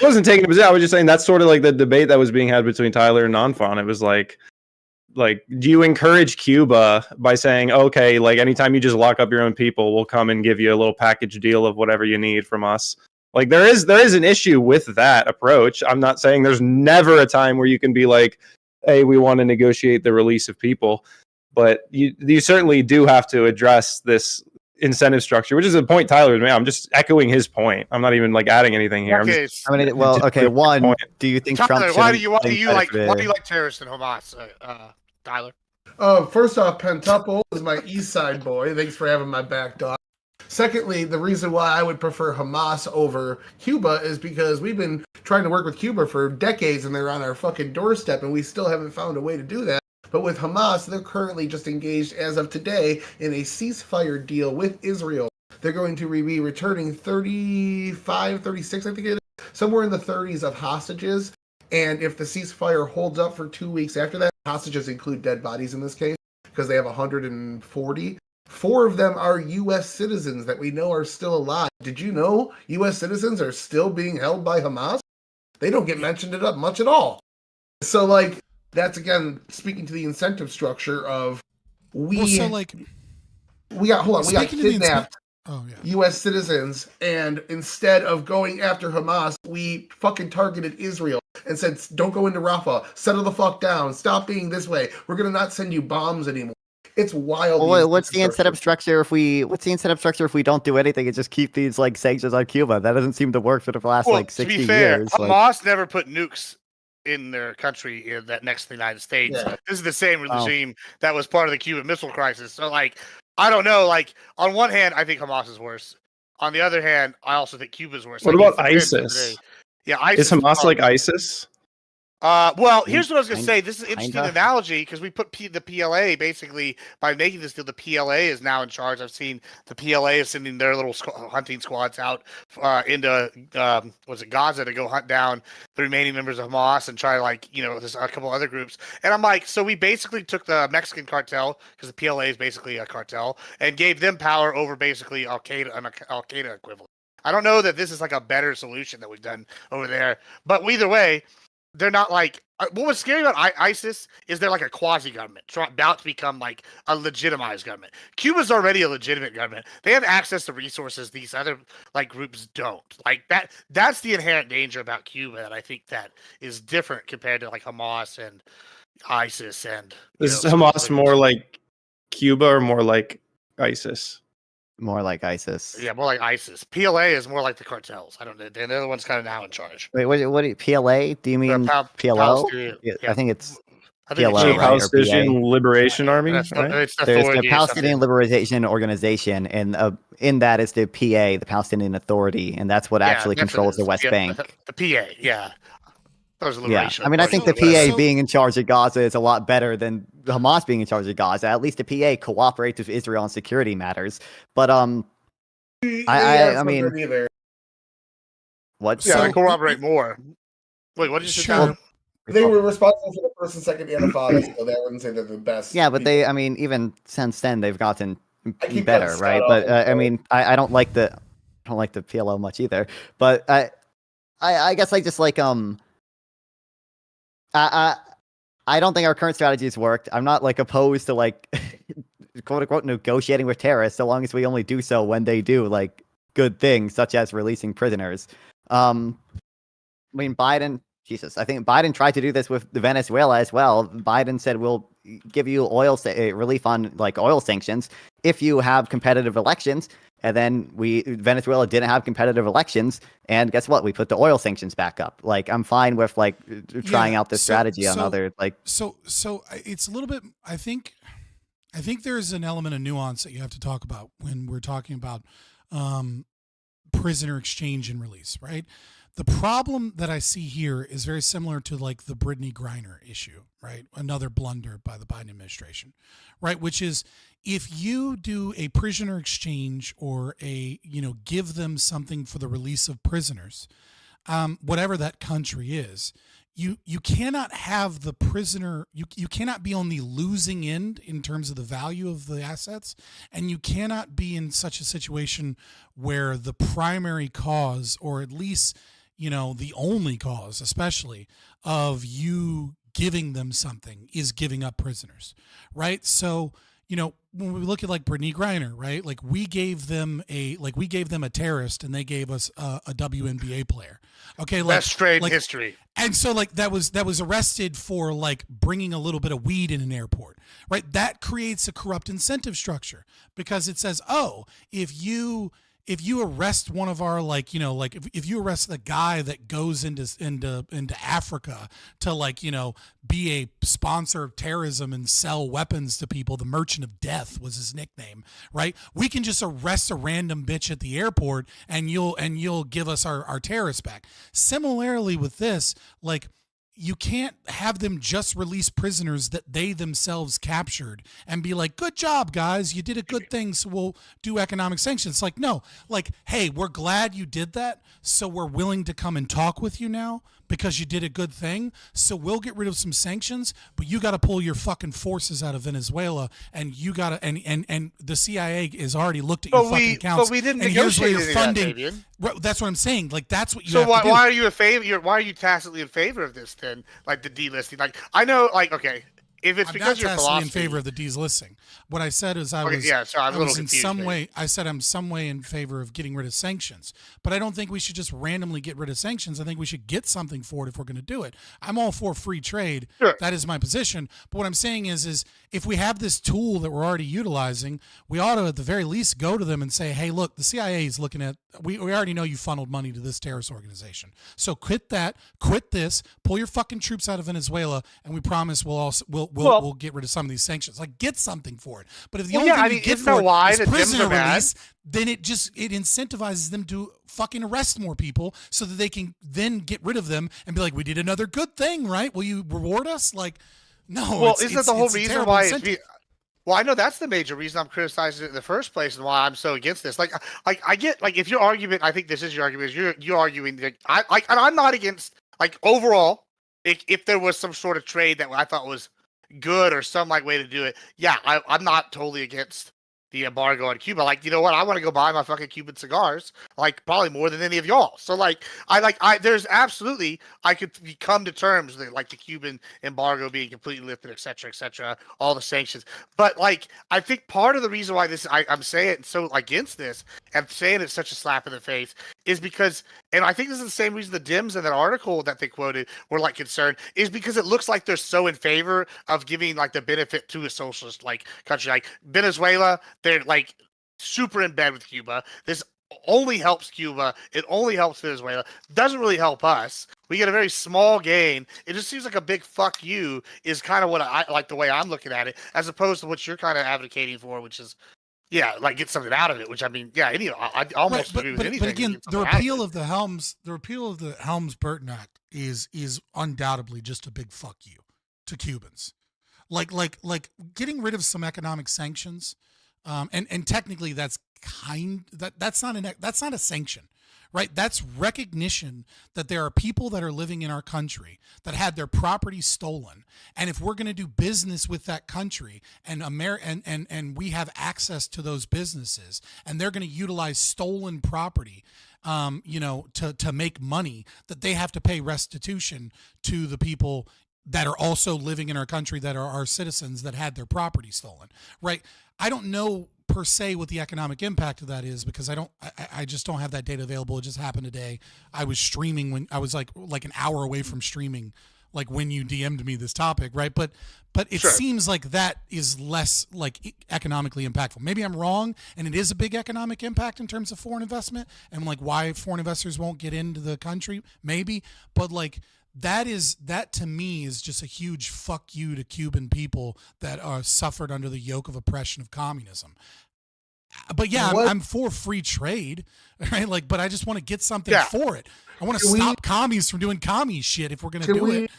wasn't taking a position. I was just saying that's sort of like the debate that was being had between Tyler and Nonfon. It was like, do you encourage Cuba by saying, okay, like anytime you just lock up your own people, we'll come and give you a little package deal of whatever you need from us? Like there is an issue with that approach. I'm not saying there's never a time where you can be like, hey, we want to negotiate the release of people, but you certainly do have to address this incentive structure, which is a point Tyler made. I'm just echoing his point. I'm not even like adding anything here. Okay. One, do you think Tyler, Trump why do you like benefit? terrorists and Hamas, Tyler? First off, Pentuple is my East Side boy. Thanks for having my back, dog. Secondly, the reason why I would prefer Hamas over Cuba is because we've been trying to work with Cuba for decades, and they're on our fucking doorstep, and we still haven't found a way to do that. But with Hamas, they're currently just engaged, as of today, in a ceasefire deal with Israel. they're going to be returning 35, 36, I think it is, somewhere in the 30s of hostages. And if the ceasefire holds up for 2 weeks after that, hostages include dead bodies in this case, because they have 140. 4 of them are U.S. citizens that we know are still alive. Did you know U.S. citizens are still being held by Hamas? They don't get mentioned it up much at all. So, like, that's, again, speaking to the incentive structure of we got kidnapped U.S. citizens, and instead of going after Hamas, we fucking targeted Israel and said, don't go into Rafah, settle the fuck down, stop being this way, we're going to not send you bombs anymore. It's wild. Well, what's the incentive structure if we don't do anything and just keep these like sanctions on Cuba? That doesn't seem to work for the last 60 to be fair, years. Hamas never put nukes in their country that next to the United States. Yeah. This is the same regime that was part of the Cuban Missile Crisis. So, like, I don't know. Like, on one hand, I think Hamas is worse. On the other hand, I also think Cuba's worse. What like, about ISIS? Yeah, ISIS. Is Hamas like ISIS? Well, here's what I was going to say. This is an interesting analogy because we put the PLA basically by making this deal. The PLA is now in charge. I've seen the PLA is sending their little hunting squads out into Gaza to go hunt down the remaining members of Hamas and try to there's a couple other groups. And I'm like, so we basically took the Mexican cartel because the PLA is basically a cartel and gave them power over basically Al Qaeda equivalent. I don't know that this is like a better solution that we've done over there, but either way. They're not like what was scary about ISIS is they're like a quasi government about to become like a legitimized government. Cuba's already a legitimate government. They have access to resources these other like groups don't. Like that's the inherent danger about Cuba that I think that is different compared to like Hamas and ISIS and Is Hamas more like Cuba or more like ISIS? More like ISIS. Yeah, more like ISIS. PLA is more like the cartels. I don't know. They're the ones kind of now in charge. Wait, what PLA? Do you mean PLO? Yeah, I think it's PLO, Palestinian Liberation Army. There's the Palestinian Liberation Organization, and in that is the PA, the Palestinian Authority, and that's what actually controls the West Bank. The PA, yeah. Yeah, I mean, I think the PA being in charge of Gaza is a lot better than Hamas being in charge of Gaza. At least the PA cooperates with Israel on security matters. But I mean, what? Yeah, they cooperate more. Wait, what did you say? They were responsible for the first and second Intifada, so they wouldn't say they're the best. Yeah, but I mean, even since then they've gotten better, right? But I mean, I don't like the PLO much either. But I guess I just like I don't think our current strategy has worked. I'm not like opposed to like quote unquote negotiating with terrorists so long as we only do so when they do like good things such as releasing prisoners. I mean I think Biden tried to do this with Venezuela as well. Biden said we'll give you relief on like oil sanctions if you have competitive elections. And then Venezuela didn't have competitive elections, and guess what? We put the oil sanctions back up. Like I'm fine with like trying out this strategy on other like. So it's a little bit. I think there's an element of nuance that you have to talk about when we're talking about prisoner exchange and release, right? The problem that I see here is very similar to like the Brittany Griner issue, right? Another blunder by the Biden administration, right? Which is if you do a prisoner exchange or give them something for the release of prisoners, whatever that country is, you cannot have the prisoner, you cannot be on the losing end in terms of the value of the assets, and you cannot be in such a situation where the primary cause, or at least the only cause, especially, of you giving them something is giving up prisoners, right? So, when we look at like Brittany Griner, right? Like we gave them a terrorist and they gave us a WNBA player. Okay. Like, best trade in history. And so like that was arrested for like bringing a little bit of weed in an airport, right? That creates a corrupt incentive structure because it says, oh, if you arrest one of our if you arrest the guy that goes into Africa to be a sponsor of terrorism and sell weapons to people, the Merchant of Death was his nickname, right? We can just arrest a random bitch at the airport and you'll give us our terrorists back. Similarly with this, like you can't have them just release prisoners that they themselves captured and be like, good job, guys. You did a good thing, so we'll do economic sanctions. It's like, no, like, hey, we're glad you did that, so we're willing to come and talk with you now because you did a good thing. So we'll get rid of some sanctions, but you got to pull your fucking forces out of Venezuela, and you got to, and the CIA has already looked at your fucking accounts. But we didn't and here's where negotiate you're any of funding. that, Fabian. Right, that's what I'm saying. Like, that's what you So have why, to do. why are you in favor? Why are you tacitly in favor of this then? Like the delisting? Like I know, like okay, if it's I'm because not your tacitly philosophy in favor of the delisting. What I said is I Okay, was, yeah, so I'm a I little was in confused, some maybe. way. I said I'm some way in favor of getting rid of sanctions, but I don't think we should just randomly get rid of sanctions. I think we should get something for it if we're going to do it. I'm all for free trade. Sure. That is my position. But what I'm saying is if we have this tool that we're already utilizing, we ought to at the very least go to them and say, hey, look, the CIA is looking at. We already know you funneled money to this terrorist organization. So quit that. Quit this. Pull your fucking troops out of Venezuela, and we promise we'll get rid of some of these sanctions. Like, get something for it. But if the only thing you get for it is prisoner release, then it incentivizes them to fucking arrest more people so that they can then get rid of them and be like, we did another good thing, right? Will you reward us? Like, no. Well, isn't that the whole it's a reason terrible why? incentive. Well, I know that's the major reason I'm criticizing it in the first place and why I'm so against this. Like I get like if your argument, I think this is your argument, is you're arguing that and I'm not against like overall. If there was some sort of trade that I thought was good or some like way to do it, yeah, I'm not totally against the embargo on Cuba. Like, you know what? I want to go buy my fucking Cuban cigars, like probably more than any of y'all. So like, there's absolutely, I could come to terms with like the Cuban embargo being completely lifted, et cetera, all the sanctions. But like, I think part of the reason why I'm saying so against this and saying it's such a slap in the face is because, and I think this is the same reason the Dems in that article that they quoted were like concerned, is because it looks like they're so in favor of giving like the benefit to a socialist like country like Venezuela. They're like super in bed with Cuba. This only helps Cuba. It only helps Venezuela. Doesn't really help us. We get a very small gain. It just seems like a big fuck you is kind of what I like the way I'm looking at it, as opposed to what you're kind of advocating for, which is, yeah, like get something out of it. Which I mean, yeah, I almost agree with anything. But again, the repeal of the Helms-Burton Act is undoubtedly just a big fuck you to Cubans. Like getting rid of some economic sanctions. And technically that's not a sanction, right? That's recognition that there are people that are living in our country that had their property stolen. And if we're going to do business with that country and and we have access to those businesses and they're going to utilize stolen property, to make money, that they have to pay restitution to the people that are also living in our country that are our citizens that had their property stolen, right? I don't know per se what the economic impact of that is because I just don't have that data available. It just happened today. I was streaming when I was like an hour away from streaming, like when you DM'd me this topic, right? But it seems like that is less like economically impactful. Maybe I'm wrong, and it is a big economic impact in terms of foreign investment and like why foreign investors won't get into the country, maybe. But like that to me is just a huge fuck you to Cuban people that are suffered under the yoke of oppression of communism. But yeah, I'm for free trade, right? Like, but I just want to get something for it. I want to stop commies from doing commie shit if we're going to do it.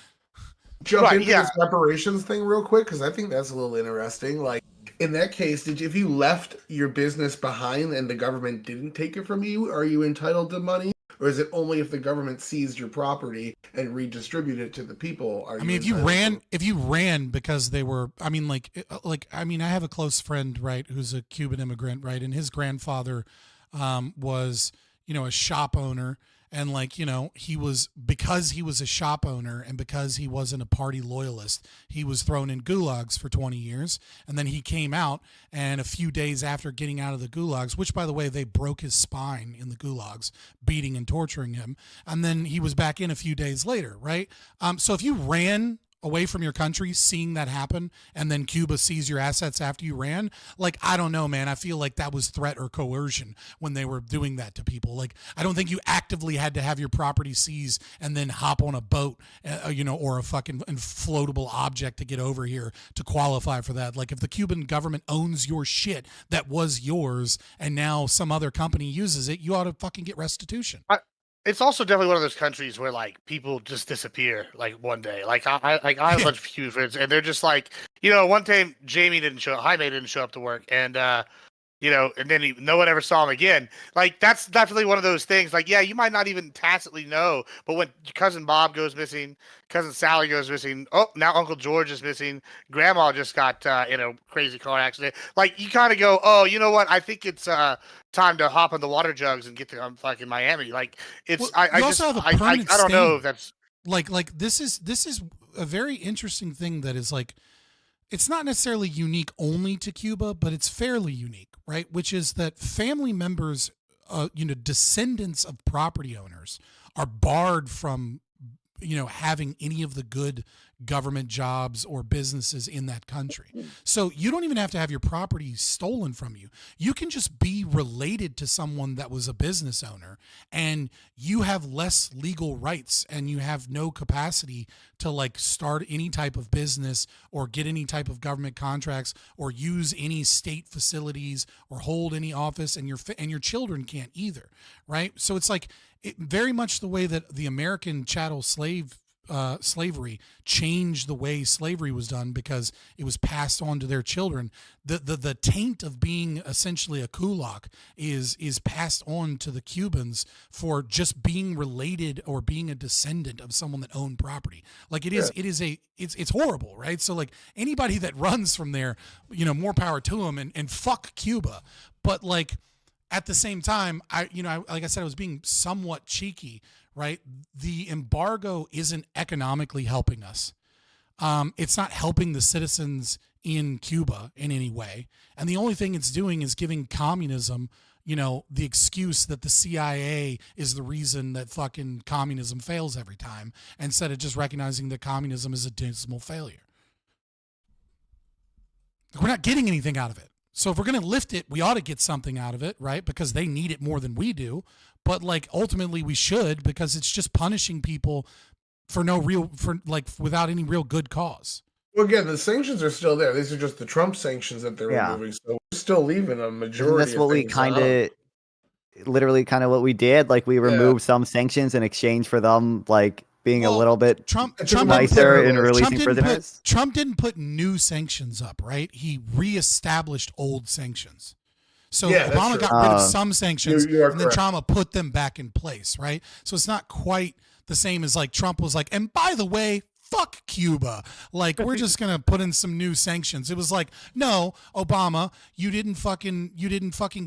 Jump into this reparations thing real quick because I think that's a little interesting. Like in that case, if you left your business behind and the government didn't take it from you, are you entitled to money? Or is it only if the government seized your property and redistributed it to the people? If you ran because they were, I have a close friend, right, who's a Cuban immigrant, right, and his grandfather was, a shop owner, and because he was a shop owner and because he wasn't a party loyalist, he was thrown in gulags for 20 years, and then he came out, and a few days after getting out of the gulags, which by the way, they broke his spine in the gulags, beating and torturing him, and then he was back in a few days later, right? So if you ran away from your country, seeing that happen, and then Cuba seized your assets after you ran, like, I don't know, man. I feel like that was threat or coercion when they were doing that to people. Like, I don't think you actively had to have your property seized and then hop on a boat, or a fucking inflatable object to get over here to qualify for that. Like, if the Cuban government owns your shit that was yours and now some other company uses it, you ought to fucking get restitution. it's also definitely one of those countries where like people just disappear like one day. Like I have a bunch of Cuban friends, and they're just like, one time Jaime didn't show up to work, and and then no one ever saw him again. Like, that's definitely one of those things. Like, yeah, you might not even tacitly know, but when cousin Bob goes missing, cousin Sally goes missing, oh, now Uncle George is missing, Grandma just got in a crazy car accident. Like, you kind of go, oh, you know what? I think it's time to hop on the water jugs and get to fucking Miami. Like, it's Well, I you just also have a I permanent don't know stain. if that's like this is a very interesting thing that is like, it's not necessarily unique only to Cuba, but it's fairly unique, right? Which is that family members, descendants of property owners are barred from, having any of the good government jobs or businesses in that country. So you don't even have to have your property stolen from you. You can just be related to someone that was a business owner, and you have less legal rights, and you have no capacity to like start any type of business or get any type of government contracts or use any state facilities or hold any office, and your children can't either, right? So it's like very much the way that the American chattel slavery changed the way slavery was done, because it was passed on to their children. The taint of being essentially a kulak is passed on to the Cubans for just being related or being a descendant of someone that owned property. Like it's horrible, right? So like anybody that runs from there, more power to them, and fuck Cuba. But like at the same time, like I said, I was being somewhat cheeky, right? The embargo isn't economically helping us. It's not helping the citizens in Cuba in any way. And the only thing it's doing is giving communism, the excuse that the CIA is the reason that fucking communism fails every time, instead of just recognizing that communism is a dismal failure. We're not getting anything out of it. So if we're going to lift it, we ought to get something out of it, right? Because they need it more than we do. But like ultimately we should, because it's just punishing people without any real good cause. Well, again, the sanctions are still there. These are just the Trump sanctions that they're removing. So we're still leaving a majority. Isn't this what we literally what we did? Like we removed some sanctions in exchange for them, like being a little bit nicer in releasing prisoners. Trump didn't put new sanctions up, right? He reestablished old sanctions. So Obama got rid of some sanctions, and then Trump put them back in place, right? So it's not quite the same as like Trump was like, and by the way, fuck Cuba. Like, we're just going to put in some new sanctions. It was like, no, Obama, you didn't fucking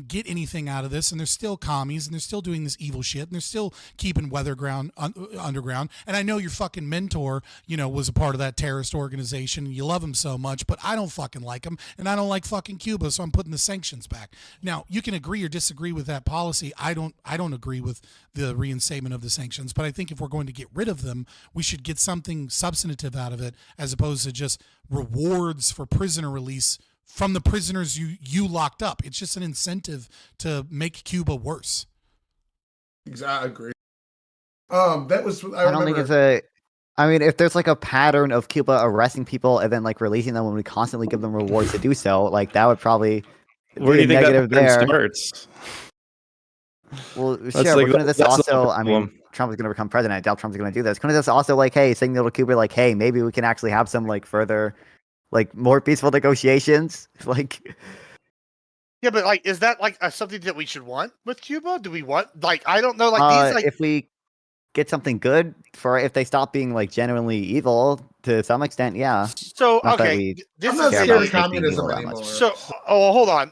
get anything out of this. And they're still commies, and they're still doing this evil shit, and they're still keeping underground. And I know your fucking mentor, was a part of that terrorist organization, and you love him so much, but I don't fucking like him, and I don't like fucking Cuba. So I'm putting the sanctions back. Now, you can agree or disagree with that policy. I don't agree with the reinstatement of the sanctions, but I think if we're going to get rid of them, we should get something substantive out of it, as opposed to just rewards for prisoner release from the prisoners you locked up. It's just an incentive to make Cuba worse. Exactly. I agree. That was I don't think it's a. I mean, if there's like a pattern of Cuba arresting people and then like releasing them when we constantly give them rewards to do so, like that would probably where do you think that pattern starts? Well, sure, but couldn't this also, I mean, Trump is going to become president. I doubt Trump's going to do this. Couldn't this also, like, hey, signal to Cuba, like, hey, maybe we can actually have some, like, further, like, more peaceful negotiations? Like, yeah, but, like, is that, like, something that we should want with Cuba? Do we want, like, I don't know, like, these, like... If we get something good for if they stop being, like, genuinely evil to some extent, yeah. So, okay, I'm not scared of communism anymore. So, hold on.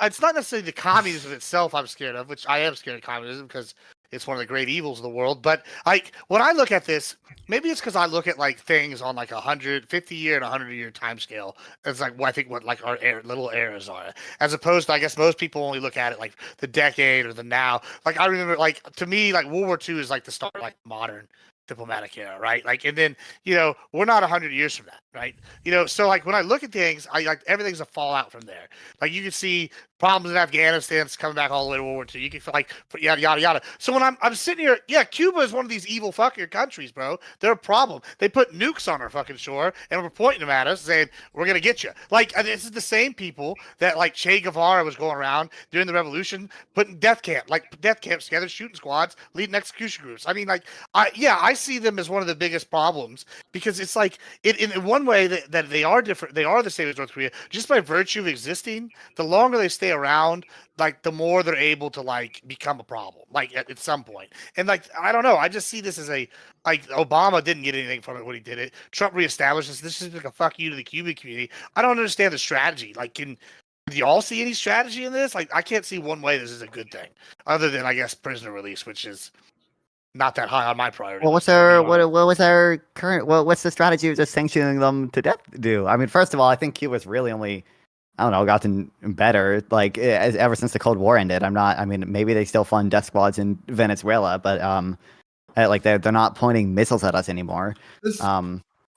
It's not necessarily the communism itself I'm scared of, which I am scared of communism because it's one of the great evils of the world. But like when I look at this, maybe it's because I look at like things on like 150 year and 100-year time scale. It's like what like our little eras are, as opposed to I guess most people only look at it like the decade or the now. Like I remember, like to me, like World War II is like the start of like modern. diplomatic era, right? Like, and then, you know, we're not 100 years from that, right? You know, so like when I look at things, I like everything's a fallout from there. Like you can see problems in Afghanistan coming back all the way to World War II. You can feel like yada yada yada. So when I'm sitting here, yeah, Cuba is one of these evil fucking countries, bro. They're a problem. They put nukes on our fucking shore and we're pointing them at us, saying we're gonna get you. Like this is the same people that like Che Guevara was going around during the revolution, putting death camps together, shooting squads, leading execution groups. I mean, like, I see them as one of the biggest problems because it's like in one way that they are different. They are the same as North Korea just by virtue of existing. The longer they stay around, like the more they're able to like become a problem, like at some point. And like I don't know, I just see this as a like Obama didn't get anything from it when he did it. Trump reestablished this. This is like a fuck you to the Cuban community. I don't understand the strategy. Like, do y'all see any strategy in this? Like, I can't see one way this is a good thing, other than I guess prisoner release, which is not that high on my priority. Well, what's our current? What's the strategy of just sanctioning them to death do? I mean, first of all, I think Cuba's really only, I don't know, gotten better like ever since the Cold War ended. I mean, maybe they still fund death squads in Venezuela, but like they're not pointing missiles at us anymore.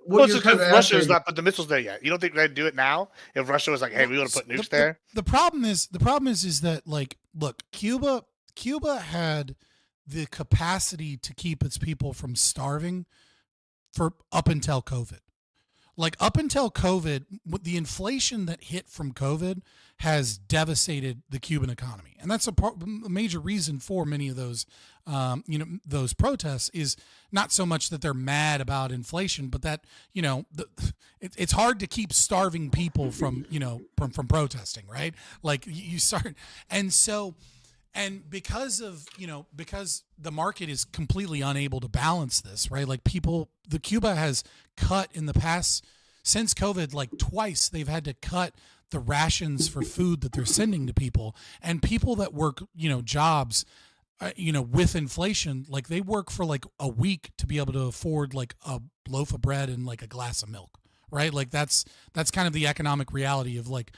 Well, it's because Russia's not put the missiles there yet. You don't think they'd do it now if Russia was like, "Hey, we want to put nukes there"? The problem is that like, look, Cuba had the capacity to keep its people from starving for up until COVID. Like up until COVID, the inflation that hit from COVID has devastated the Cuban economy, and that's a major reason for many of those, those protests is not so much that they're mad about inflation, but that it's hard to keep starving people from from protesting, right? Like you start, and because of because the market is completely unable to balance this, right? Like the Cuba has cut in the past since COVID, like twice they've had to cut the rations for food that they're sending to people, and people that work jobs with inflation, like they work for like a week to be able to afford like a loaf of bread and like a glass of milk, right? Like that's kind of the economic reality of like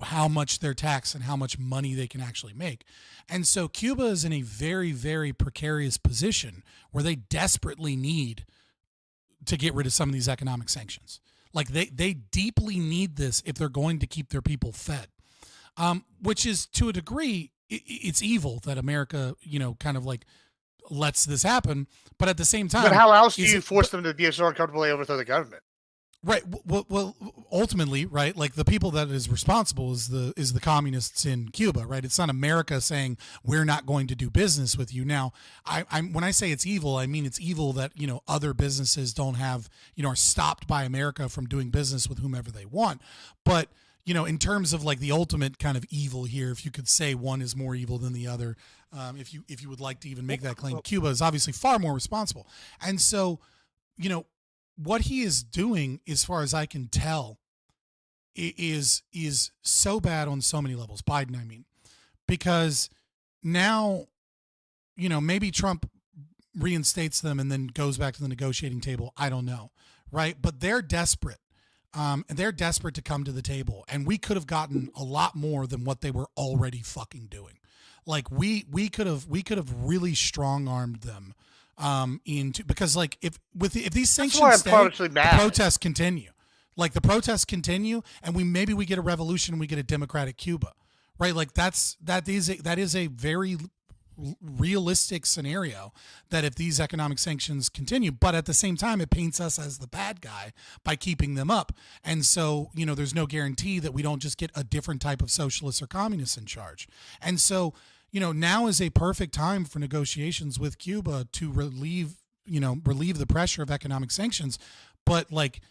how much they're taxed and how much money they can actually make. And so Cuba is in a very, very precarious position where they desperately need to get rid of some of these economic sanctions. Like they deeply need this if they're going to keep their people fed, which is to a degree, it's evil that America, kind of like lets this happen. But at the same time, but how else do you force them to be so uncomfortable they overthrow the government? Right. Well, ultimately, right, like the people that is responsible is the communists in Cuba, right? It's not America saying we're not going to do business with you. Now, I'm when I say it's evil, I mean it's evil that other businesses don't have are stopped by America from doing business with whomever they want. But in terms of like the ultimate kind of evil here, if you could say one is more evil than the other, if you would like to even make that claim, Cuba is obviously far more responsible, and so what he is doing, as far as I can tell, is so bad on so many levels. Biden, I mean, because now, maybe Trump reinstates them and then goes back to the negotiating table. I don't know, right? But they're desperate. They're desperate to come to the table, and we could have gotten a lot more than what they were already fucking doing. Like we could have really strong armed them. Because like if these sanctions stay, the protests continue. Like the protests continue, and maybe we get a revolution and we get a democratic Cuba, right? Like that is a very realistic scenario that if these economic sanctions continue, but at the same time it paints us as the bad guy by keeping them up. And so there's no guarantee that we don't just get a different type of socialist or communist in charge. And so now is a perfect time for negotiations with Cuba to relieve the pressure of economic sanctions, but like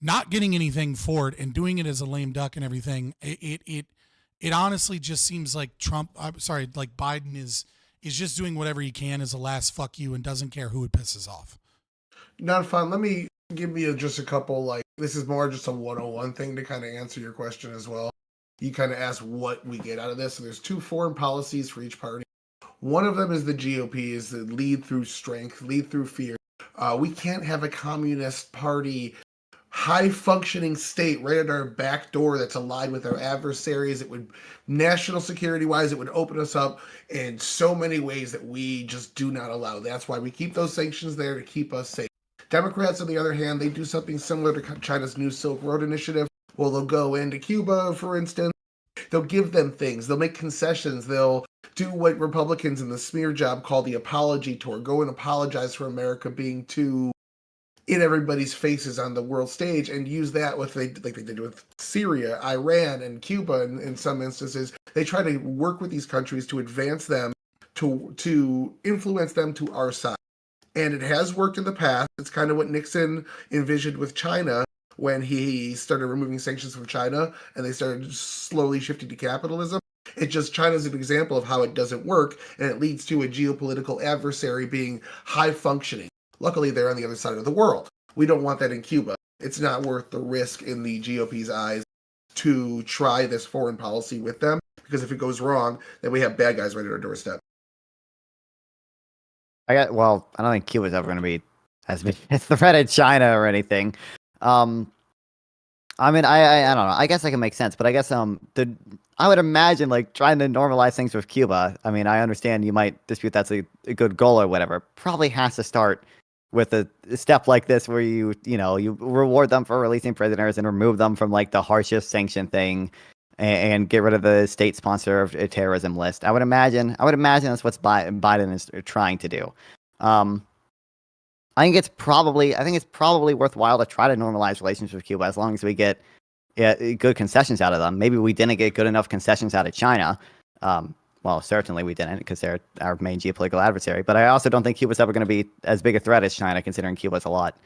not getting anything for it and doing it as a lame duck and everything. It honestly just seems like Biden is just doing whatever he can as a last fuck you and doesn't care who it pisses off. Not fun. Let me give you just a couple, like, this is more just a 101 thing to kind of answer your question as well. You kind of asked what we get out of this. So there's two foreign policies for each party. One of them is the GOP, is the lead through strength, lead through fear. We can't have a communist party high functioning state right at our back door that's aligned with our adversaries. It would, national security wise, it would open us up in so many ways that we just do not allow. That's why we keep those sanctions there to keep us safe. Democrats, on the other hand, they do something similar to China's New Silk Road Initiative. Well, they'll go into Cuba, for instance. They'll give them things. They'll make concessions. They'll do what Republicans in the smear job call the apology tour. Go and apologize for America being too in everybody's faces on the world stage, and use that with like they did with Syria, Iran, and Cuba in some instances. They try to work with these countries to advance them, to influence them to our side. And it has worked in the past. It's kind of what Nixon envisioned with China when he started removing sanctions from China and they started slowly shifting to capitalism. It's just China's an example of how it doesn't work, and it leads to a geopolitical adversary being high functioning. Luckily, they're on the other side of the world. We don't want that in Cuba. It's not worth the risk in the GOP's eyes to try this foreign policy with them, because if it goes wrong, then we have bad guys right at our doorstep. I don't think Cuba's ever going to be as big a threat at China or anything. I mean, I don't know. I guess that can make sense, but I guess I would imagine like trying to normalize things with Cuba. I mean, I understand you might dispute that's a good goal or whatever. Probably has to start with a step like this, where you reward them for releasing prisoners and remove them from like the harshest sanction thing, and get rid of the state sponsor of a terrorism list. I would imagine that's what Biden is trying to do. I think it's probably worthwhile to try to normalize relations with Cuba as long as we get good concessions out of them. Maybe we didn't get good enough concessions out of China. Well, certainly we didn't, because they're our main geopolitical adversary. But I also don't think Cuba's ever going to be as big a threat as China, considering Cuba's a lot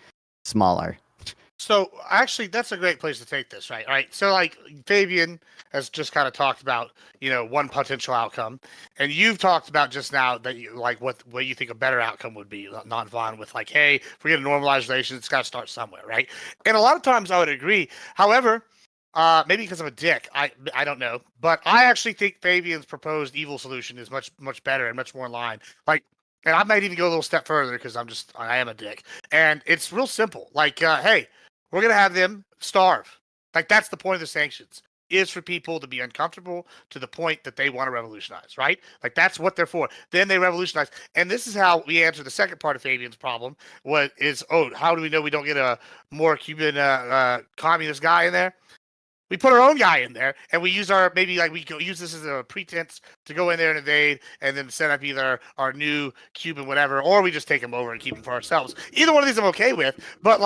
smaller. So actually, that's a great place to take this, right? All right. So like Fabian has just kind of talked about, one potential outcome, and you've talked about just now that you like what you think a better outcome would be, non-violent, with like, hey, if we're going to normalize relations, it's got to start somewhere, right? And a lot of times I would agree. However, maybe because I'm a dick, I don't know, but I actually think Fabian's proposed evil solution is much better and much more in line. Like, and I might even go a little step further because I am a dick, and it's real simple. Like, hey, we're gonna have them starve. Like, that's the point of the sanctions, is for people to be uncomfortable to the point that they want to revolutionize, right? Like, that's what they're for. Then they revolutionize. And this is how we answer the second part of Fabian's problem, how do we know we don't get a more Cuban communist guy in there? We put our own guy in there, and we use use this as a pretense to go in there and invade, and then set up either our new Cuban whatever, or we just take him over and keep him for ourselves. Either one of these I'm okay with, but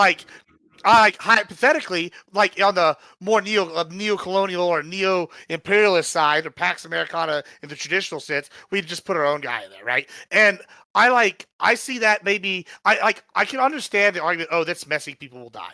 hypothetically, like on the more neo-colonial or neo-imperialist side, or Pax Americana in the traditional sense, we just put our own guy in there, right? And I see that maybe I can understand the argument. Oh, that's messy. People will die.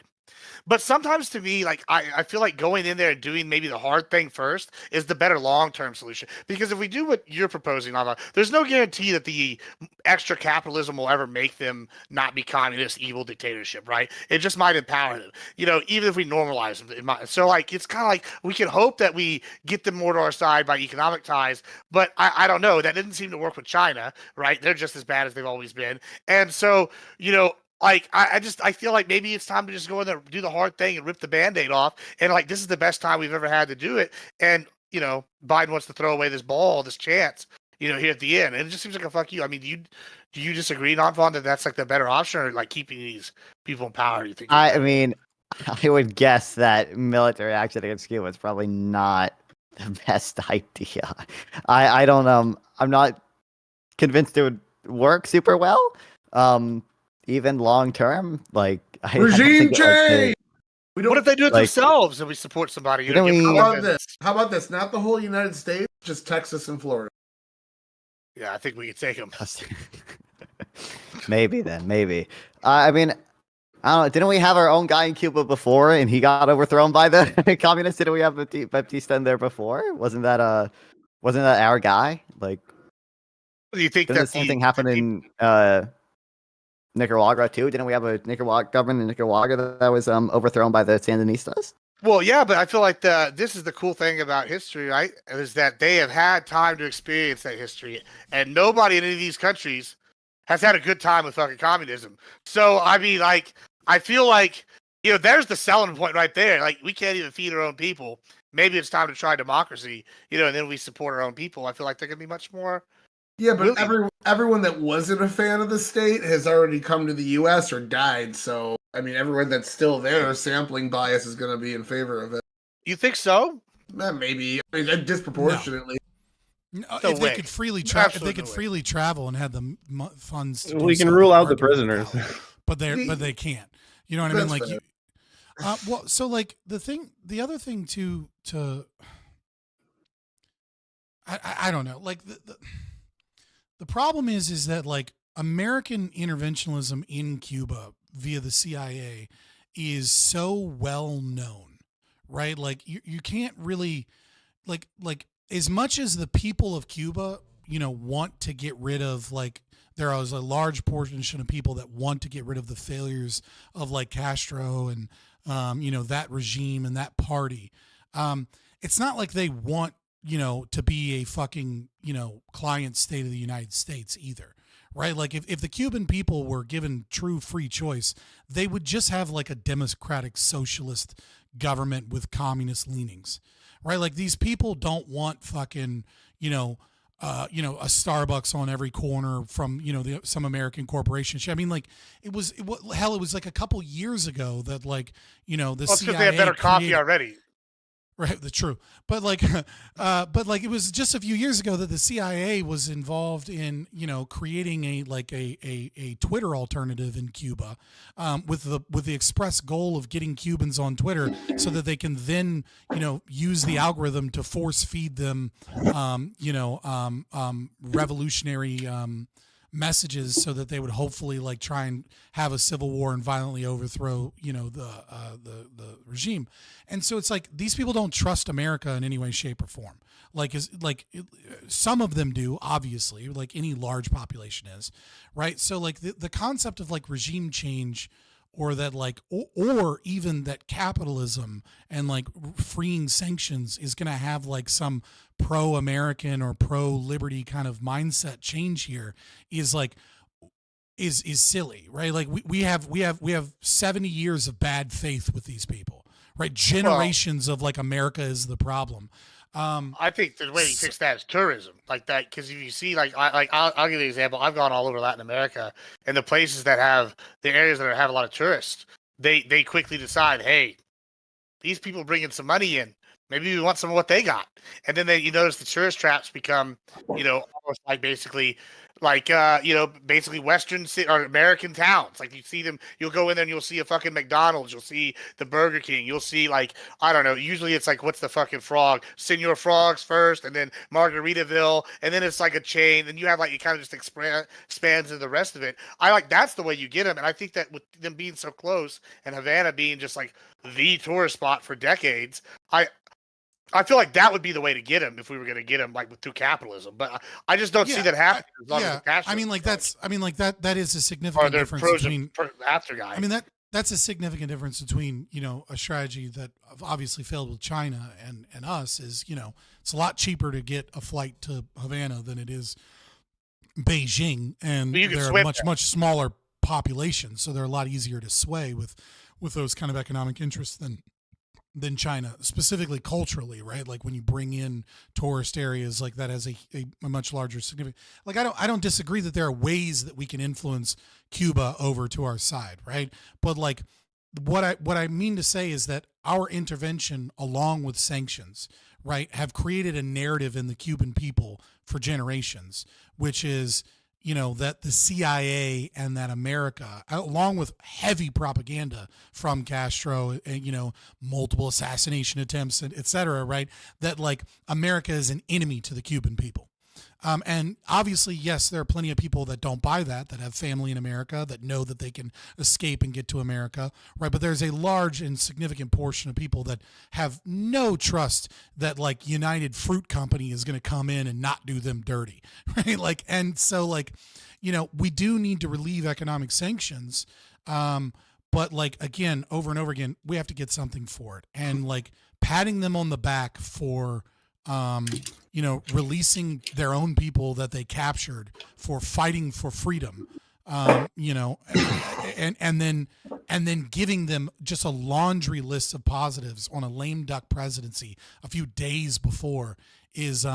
But sometimes to me, like, I feel like going in there and doing maybe the hard thing first is the better long-term solution. Because if we do what you're proposing, Nava, there's no guarantee that the extra capitalism will ever make them not be communist, evil dictatorship, right? It just might empower them, even if we normalize them. It might. So, like, it's kind of like we can hope that we get them more to our side by economic ties. But I don't know. That didn't seem to work with China, right? They're just as bad as they've always been. And so, like, I feel like maybe it's time to just go in there, do the hard thing, and rip the Band-Aid off. And, like, this is the best time we've ever had to do it. And, Biden wants to throw away this chance, here at the end. And it just seems like a fuck you. I mean, do you disagree, Nonfon, that that's, like, the better option, or, like, keeping these people in power, you think? I mean, I would guess that military action against Cuba is probably not the best idea. I don't, I'm not convinced it would work super well. Even long term, like regime change. What if they do it themselves and we support somebody? How about this? Not the whole United States, just Texas and Florida. Yeah, I think we could take them. Maybe. I mean, I don't know. Didn't we have our own guy in Cuba before, and he got overthrown by the communists? Didn't we have Baptista in there before? Wasn't that our guy? Like, do you think that the same thing happened in Nicaragua too? Didn't we have a government in Nicaragua that was overthrown by the Sandinistas? Well, yeah, but I feel like this is the cool thing about history, right? Is that they have had time to experience that history, and nobody in any of these countries has had a good time with fucking communism. So, I mean, like, I feel like You know, there's the selling point right there. Like, we can't even feed our own people. Maybe it's time to try democracy, you know, and then we support our own people. I feel like they're going to be much more. Yeah, but everyone that wasn't a fan of the state has already come to the U.S. or died. So, I mean, everyone that's still there, sampling bias is going to be in favor of it. You think so? Maybe. I mean, disproportionately. No, if they could freely freely travel and had the funds, to We do can so, rule they'd out the probably prisoners. go. But they can't. You know what I mean? That's Like, well, so like the other thing to I don't know. Like the problem is that like American interventionism in Cuba via the CIA is so well known, right? Like you can't really like as much as the people of Cuba, you know, want to get rid of, like, there is a large portion of people that want to get rid of the failures of like Castro and, you know, that regime and that party. It's not like they want, you know, to be a fucking, you know, client state of the United States either. Right? Like if the Cuban people were given true free choice, they would just have like a democratic socialist government with communist leanings. Right? Like these people don't want fucking, you know, a Starbucks on every corner from, you know, some American corporation. I mean, like it was like a couple years ago that, like, you know, the CIA because they have better coffee already. Right, the true, but like it was just a few years ago that the CIA was involved in, you know, creating a Twitter alternative in Cuba, with the express goal of getting Cubans on Twitter so that they can then, you know, use the algorithm to force feed them, revolutionary messages so that they would hopefully like try and have a civil war and violently overthrow, you know, the regime. And so it's like these people don't trust America in any way, shape, or form. Some of them do, obviously, like any large population is, right? So like the concept of like regime change, or that like or even that capitalism and like freeing sanctions is going to have like some pro-American or pro-liberty kind of mindset change here is like is silly, right? Like we have 70 years of bad faith with these people, right? Generations of like America is the problem. I think the way you fix that is tourism, like that. Because if you see, I'll give you an example. I've gone all over Latin America, and the places that have the areas that have a lot of tourists, they quickly decide, hey, these people bringing some money in. Maybe we want some of what they got, and then you notice the tourist traps become, you know, almost like basically Western or American towns. Like you see them, you'll go in there and you'll see a fucking McDonald's, you'll see the Burger King, you'll see like, I don't know, usually it's like, what's the fucking frog? Senor Frogs first, and then Margaritaville, and then it's like a chain, and you have like, it kind of just expands into the rest of it. That's the way you get them, and I think that with them being so close and Havana being just like the tourist spot for decades, I feel like that would be the way to get him if we were going to get him through capitalism, but I just don't see that happening. As long as the cash that is a significant difference between after guy. I mean that's a significant difference between, you know, a strategy that obviously failed with China and us is, you know, it's a lot cheaper to get a flight to Havana than it is Beijing, and they're a much smaller population, so they're a lot easier to sway with those kind of economic interests than China, specifically culturally, right? Like when you bring in tourist areas like that has a much larger significance. Like I don't disagree that there are ways that we can influence Cuba over to our side, right? But like what I mean to say is that our intervention along with sanctions, right, have created a narrative in the Cuban people for generations, which is, you know, that the CIA and that America, along with heavy propaganda from Castro and, you know, multiple assassination attempts, et cetera, right, that like America is an enemy to the Cuban people. And obviously, yes, there are plenty of people that don't buy that have family in America, that know that they can escape and get to America, right? But there's a large and significant portion of people that have no trust that like United Fruit Company is going to come in and not do them dirty, right? Like, and so like, you know, we do need to relieve economic sanctions, but like, again, over and over again, we have to get something for it. And like patting them on the back for, you know, releasing their own people that they captured for fighting for freedom, you know, and then and then giving them just a laundry list of positives on a lame duck presidency a few days before is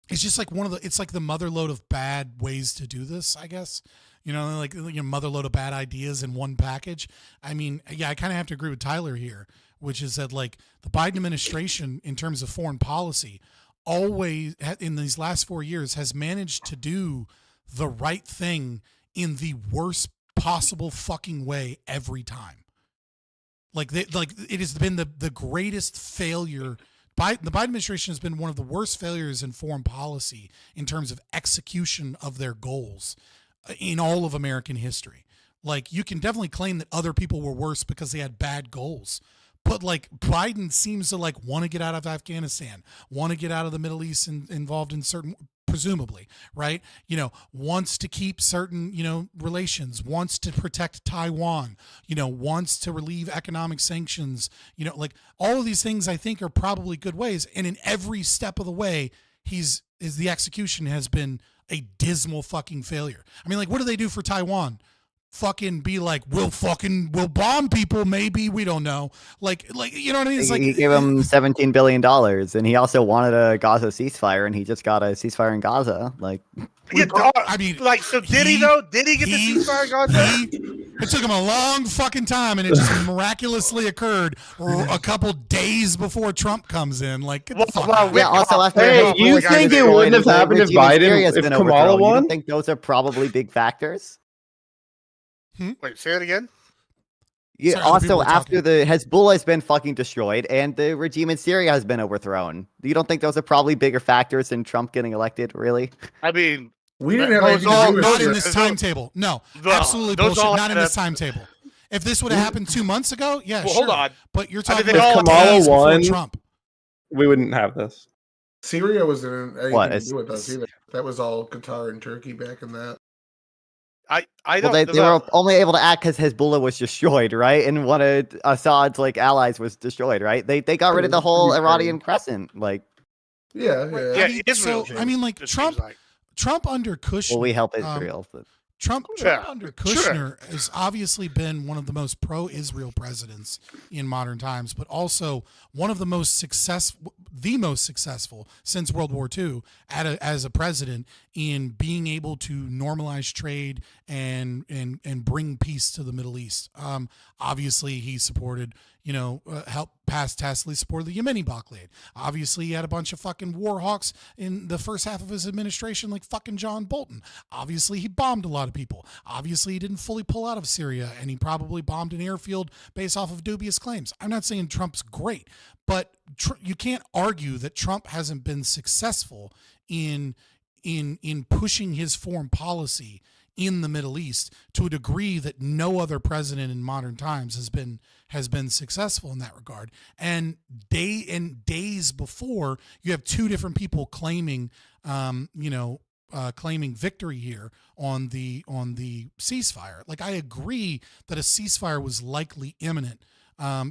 it's just like it's like the motherload of bad ways to do this, I guess. Like motherload of bad ideas in one package. I mean, yeah, I kind of have to agree with Tyler here, which is that like the Biden administration in terms of foreign policy always in these last 4 years has managed to do the right thing in the worst possible fucking way every time. Like it has been the greatest failure. The Biden administration has been one of the worst failures in foreign policy in terms of execution of their goals in all of American history. Like, you can definitely claim that other people were worse because they had bad goals. But like Biden seems to like want to get out of Afghanistan, want to get out of the Middle East and involved in certain, presumably, right? Wants to keep certain, relations, wants to protect Taiwan, wants to relieve economic sanctions, like all of these things I think are probably good ways. And in every step of the way, the execution has been a dismal fucking failure. I mean, like, what do they do for Taiwan? Fucking be like, we'll bomb people, maybe, we don't know. Like you know what I mean? It's like he gave him $17 billion, and he also wanted a Gaza ceasefire, and he just got a ceasefire in Gaza. Like, I mean, like, so did he though? Did he get the ceasefire in Gaza? It took him a long fucking time, and it just miraculously occurred a couple days before Trump comes in. Like, get the fuck out. Yeah. Also, after Hey, you think it wouldn't have happened if Kamala won? You don't think those are probably big factors? Wait, say it again. Yeah. Sorry, Also, after the Hezbollah has been fucking destroyed and the regime in Syria has been overthrown, you don't think those are probably bigger factors than Trump getting elected? Really? I mean, we didn't have anything to do with not in it. this timetable. No, absolutely bullshit. Not in this timetable. If this would have happened 2 months ago, yeah, well, sure. hold on. But you're talking If about Kamala days before won, Trump. we wouldn't have this. Syria wasn't anything What, to do with us either. That was all Qatar and Turkey back in that. I Well, don't. they were only able to act because Hezbollah was destroyed, right? And one of Assad's like allies was destroyed, right? They got rid of the whole Iranian crescent, like. Yeah. I mean, Israel. so I mean, like Trump under Kushner. Well, we help Israel. But... Trump under Kushner has obviously been one of the most pro-Israel presidents in modern times, but also one of the most successful since World War II as a president in being able to normalize trade and bring peace to the Middle East. Obviously, he supported, helped pass tacitly supported the Yemeni blockade. Obviously, he had a bunch of fucking war hawks in the first half of his administration, like fucking John Bolton. Obviously, he bombed a lot of people. Obviously, he didn't fully pull out of Syria, and he probably bombed an airfield based off of dubious claims. I'm not saying Trump's great, but you can't argue that Trump hasn't been successful in pushing his foreign policy in the Middle East to a degree that no other president in modern times has been successful in that regard. And days before, you have two different people claiming victory here on the ceasefire. Like, I agree that a ceasefire was likely imminent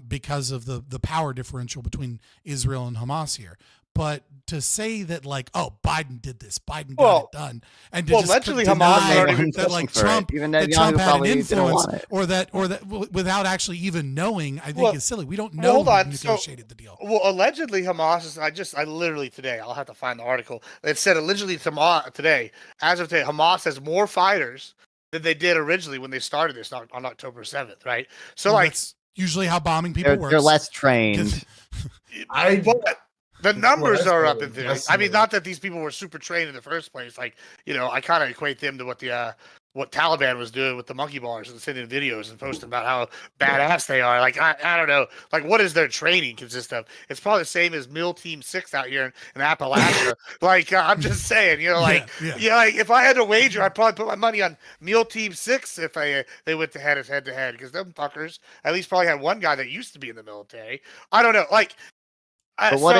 because of the power differential between Israel and Hamas here. But to say that, like, oh, Biden did this, Biden got it done, and to just allegedly deny Hamas that like Trump, that Trump had an influence, or that without actually even knowing, I think is silly. We don't know who negotiated the deal. Well, allegedly Hamas is. I literally today. I'll have to find the article. It said allegedly today, as of today, Hamas has more fighters than they did originally when they started this on October 7th, right? So that's usually how bombing people works. They're less trained. The numbers are up in theory. I mean, not that these people were super trained in the first place. Like, I kind of equate them to what Taliban was doing with the monkey bars and sending videos and posting about how badass they are. Like, I don't know. Like, what does their training consist of? It's probably the same as MIL Team 6 out here in Appalachia. Like, I'm just saying, like if I had to wager, I'd probably put my money on MIL Team 6 if they went to head to head, because them fuckers at least probably had one guy that used to be in the military. I don't know. Like, But what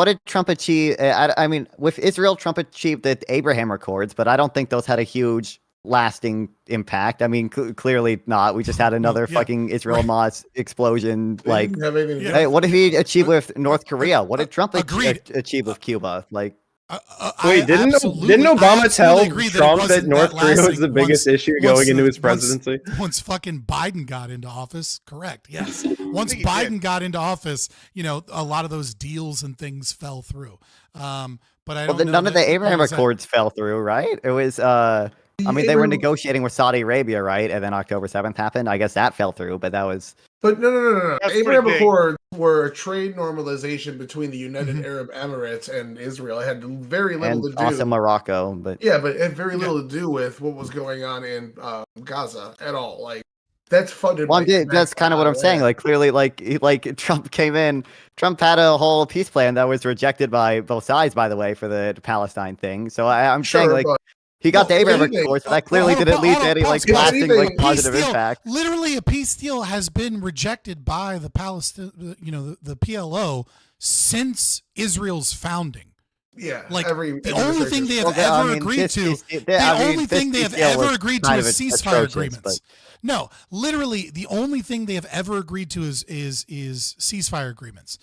did Trump achieve? I mean, with Israel, Trump achieved the Abraham Accords, but I don't think those had a huge lasting impact. I mean, clearly not. We just had another fucking Israel-Hamas explosion. Like, hey, what did he achieve with North Korea? What did Trump achieve with Cuba? Like, Wait, didn't Obama tell Trump that North Korea was the biggest issue going into his presidency? Once fucking Biden got into office, correct? Yes. Once Biden got into office, you know, a lot of those deals and things fell through. But I don't know. None of the Abraham Accords fell through, right? It was. I mean, they were negotiating with Saudi Arabia, right? And then October 7th happened. I guess that fell through, but that was. But no. Abraham Accords were a trade normalization between the United Arab Emirates and Israel. It had very little to do. Also Morocco, but yeah, but it had very little to do with what was going on in Gaza at all. Like that's funded. Well, that's kind of what I'm saying. Like clearly, like Trump came in. Trump had a whole peace plan that was rejected by both sides, by the way, for the Palestine thing. So I'm saying like. He got the Abraham Accords, but that clearly didn't lead to any like lasting like positive impact. Literally, a peace deal has been rejected by the Palestine, you know, the PLO since Israel's founding. Yeah, like the only thing they have ever agreed to, is ceasefire agreements. No, literally, the only thing they have ever agreed to is ceasefire agreements.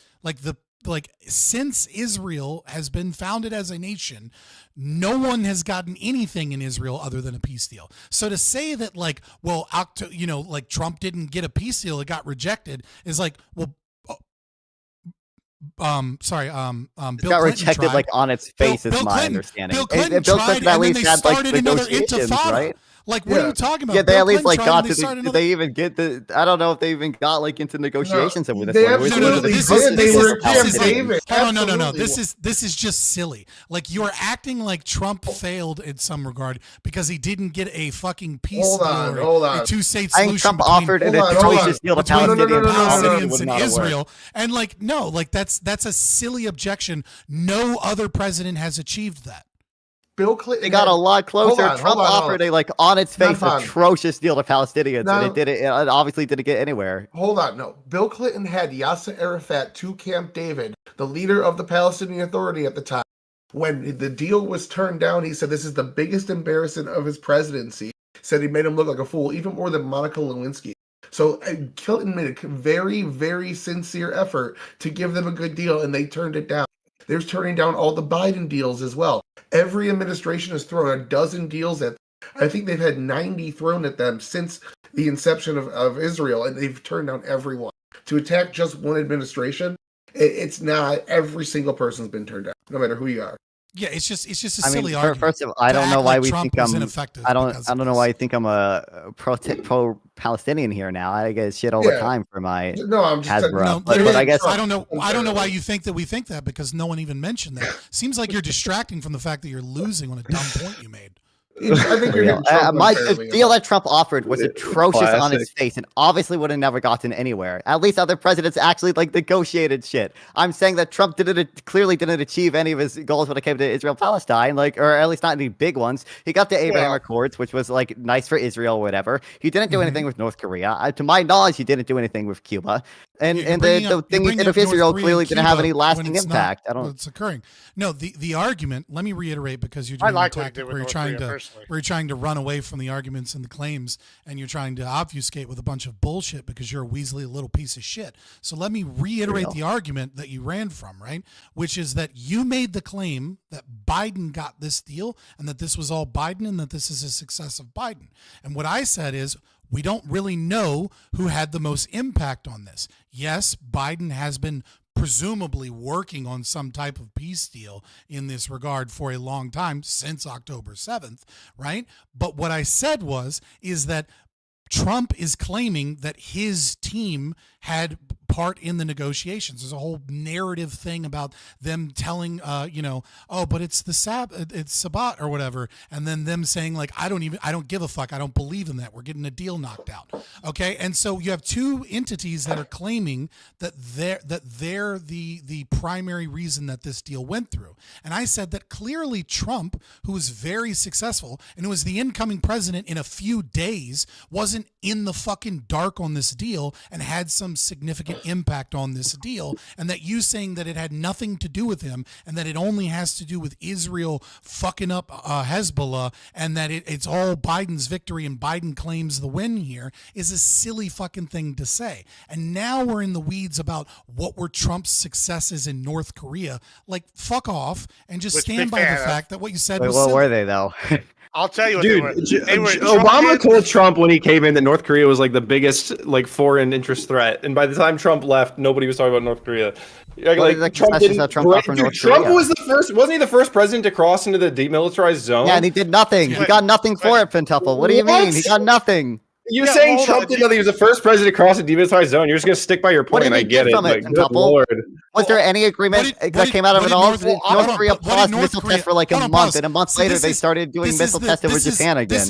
Like since Israel has been founded as a nation, no one has gotten anything in Israel other than a peace deal. So to say that like, well, you know, like Trump didn't get a peace deal, it got rejected, is like, well, Bill got rejected like on its face, is my understanding. Bill Clinton tried, and then they started another intifada. Right? Like, what are you talking about? Yeah, they at least like got to. Did they even get the? I don't know if they even got like into negotiations with this. They absolutely did. No. This is just silly. Like you're acting like Trump failed in some regard because he didn't get a fucking peace deal. Hold on. A two-state I solution. think Trump offered an atrocious deal to Palestinians and Israel, and like no, like that's a silly objection. No other president has achieved that. Bill Clinton. They got a lot closer. Trump offered a like on its face atrocious deal to Palestinians, and it obviously didn't get anywhere. Hold on, no. Bill Clinton had Yasser Arafat to Camp David, the leader of the Palestinian Authority at the time. When the deal was turned down, he said this is the biggest embarrassment of his presidency. Said he made him look like a fool, even more than Monica Lewinsky. So Clinton made a very, very sincere effort to give them a good deal, and they turned it down. They're turning down all the Biden deals as well. Every administration has thrown a dozen deals at them. I think they've had 90 thrown at them since the inception of Israel, and they've turned down every one. To attack just one administration, it's not every single person's been turned down, no matter who you are. Yeah, it's just a silly argument. First of all, I don't know why we Trump think I'm. ineffective I don't know why you think I'm a pro-Palestinian here now. I get shit all the time for my Hasbro. But I guess I don't know why you think that we think that, because no one even mentioned that. Seems like you're distracting from the fact that you're losing on a dumb point you made. I think the deal that Trump offered was atrocious on its face and obviously would have never gotten anywhere. At least other presidents actually like negotiated shit. I'm saying that Trump clearly didn't achieve any of his goals when it came to Israel-Palestine, or at least not any big ones. He got the Abraham Accords, which was like nice for Israel or whatever. He didn't do anything with North Korea. To my knowledge, he didn't do anything with Cuba. And the thing he did with Israel clearly didn't have any lasting impact. I don't know. It's occurring. No, the argument, let me reiterate, because you're doing a tactic where you're trying to run away from the arguments and the claims, and you're trying to obfuscate with a bunch of bullshit because you're a weaselly little piece of shit. So let me reiterate the argument that you ran from, right? Which is that you made the claim that Biden got this deal and that this was all Biden and that this is a success of Biden. And what I said is, we don't really know who had the most impact on this. Yes, Biden has been presumably working on some type of peace deal in this regard for a long time, since October 7th, right? But what I said is that Trump is claiming that his team had part in the negotiations. There's a whole narrative thing about them telling, but it's it's Sabbat or whatever, and then them saying like, I don't give a fuck, I don't believe in that, we're getting a deal knocked out. Okay, and so you have two entities that are claiming that they're the primary reason that this deal went through. And I said that clearly Trump, who was very successful and who was the incoming president in a few days, wasn't in the fucking dark on this deal and had some significant impact on this deal, and that you saying that it had nothing to do with him and that it only has to do with Israel fucking up Hezbollah and that it's all Biden's victory and Biden claims the win here is a silly fucking thing to say. And now we're in the weeds about what were Trump's successes in North Korea. Like, fuck off and just stand by the fact that what you said was what silly. were they though? I'll tell you what Dude, they were. Obama told Trump when he came in that North Korea was like the biggest like foreign interest threat, and by the time Trump left, nobody was talking about North Korea. Like Trump didn't. Trump was the first. Wasn't he the first president to cross into the demilitarized zone? Yeah, and he did nothing. He got nothing for it, Pentuffle. What do you mean? He got nothing. You're saying Trump didn't know that he was the first president to cross a demilitarized zone. You're just gonna stick by your point, and I get it. Like, good Lord. Was there any agreement that came out of it all? North Korea paused missile tests for like a month, and a month later they started doing missile tests over Japan again.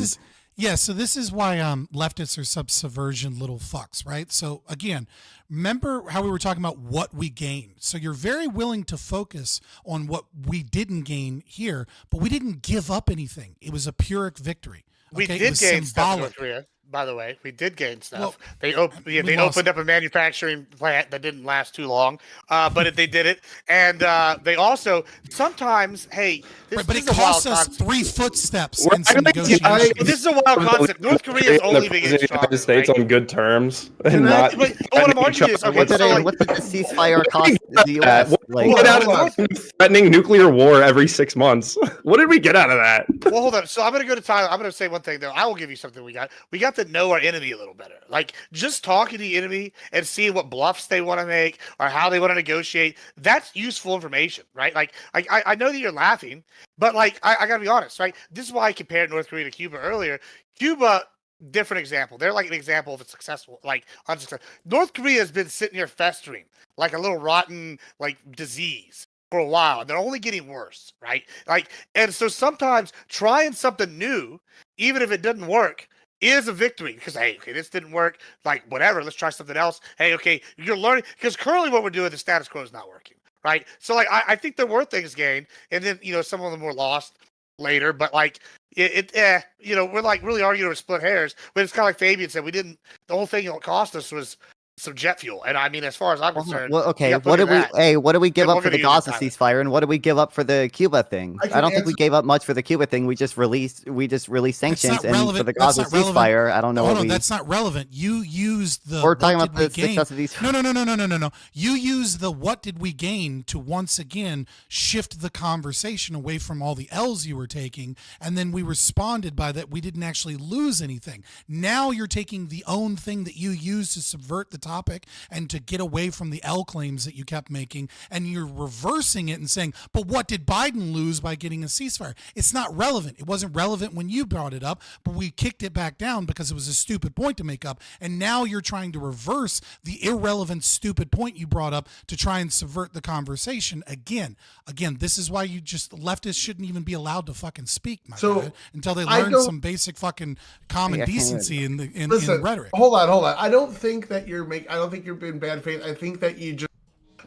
Yeah, so this is why leftists are subversion little fucks, right? So again, remember how we were talking about what we gained. So you're very willing to focus on what we didn't gain here, but we didn't give up anything. It was a Pyrrhic victory. We Okay? did gain stuff in North Korea, by the way. We did gain stuff. Well, they opened up a manufacturing plant that didn't last too long, but they did it. And they also sometimes, hey, this but is it a wild costs us concept. 3 footsteps in some negotiations. This is a wild concept. North Korea is only beginning the United States on good terms, and not. But what I'm arguing is, what did the ceasefire cost the U.S.? What get out of threatening nuclear war every 6 months? What did we get out of that? Well, hold on. So I'm going to go to Tyler. I'm going to say one thing, though. I will give you something we got. We got to know our enemy a little better. Like, just talking to the enemy and seeing what bluffs they want to make or how they want to negotiate, that's useful information, right? Like, I know that you're laughing, but, like, I got to be honest, right? This is why I compared North Korea to Cuba earlier. Cuba, different example. They're like an example of a successful, like, unsuccessful. North Korea has been sitting here festering like a little rotten, like, disease for a while, and they're only getting worse, right? Like, and so sometimes trying something new, even if it doesn't work, is a victory because, hey, okay, this didn't work, like, whatever, let's try something else. Hey, okay, you're learning, because currently what we're doing, the status quo is not working, right? So, like, I think there were things gained, and then, you know, some of them were lost later, but, like, you know, we're, like, really arguing over split hairs, but it's kind of like Fabian said, the whole thing it cost us was some jet fuel, and I mean, as far as I'm concerned, well, okay, what did we give up for the Gaza ceasefire, and what did we give up for the Cuba thing? I don't think we gave up much for the Cuba thing. We just released sanctions, and for the Gaza ceasefire, I don't know. Hold on, that's not relevant. You used the. We're talking about the success of these. No. You used the what did we gain to once again shift the conversation away from all the L's you were taking, and then we responded by that we didn't actually lose anything. Now you're taking the own thing that you used to subvert the topic and to get away from the L claims that you kept making, and you're reversing it and saying, but what did Biden lose by getting a ceasefire? It's not relevant. It wasn't relevant when you brought it up, but we kicked it back down because it was a stupid point to make up, and now you're trying to reverse the irrelevant stupid point you brought up to try and subvert the conversation again. This is why you just leftists shouldn't even be allowed to fucking speak, God, until they learn some basic fucking common decency in rhetoric. Hold on. I don't think that I don't think you're being bad faith. I think that you just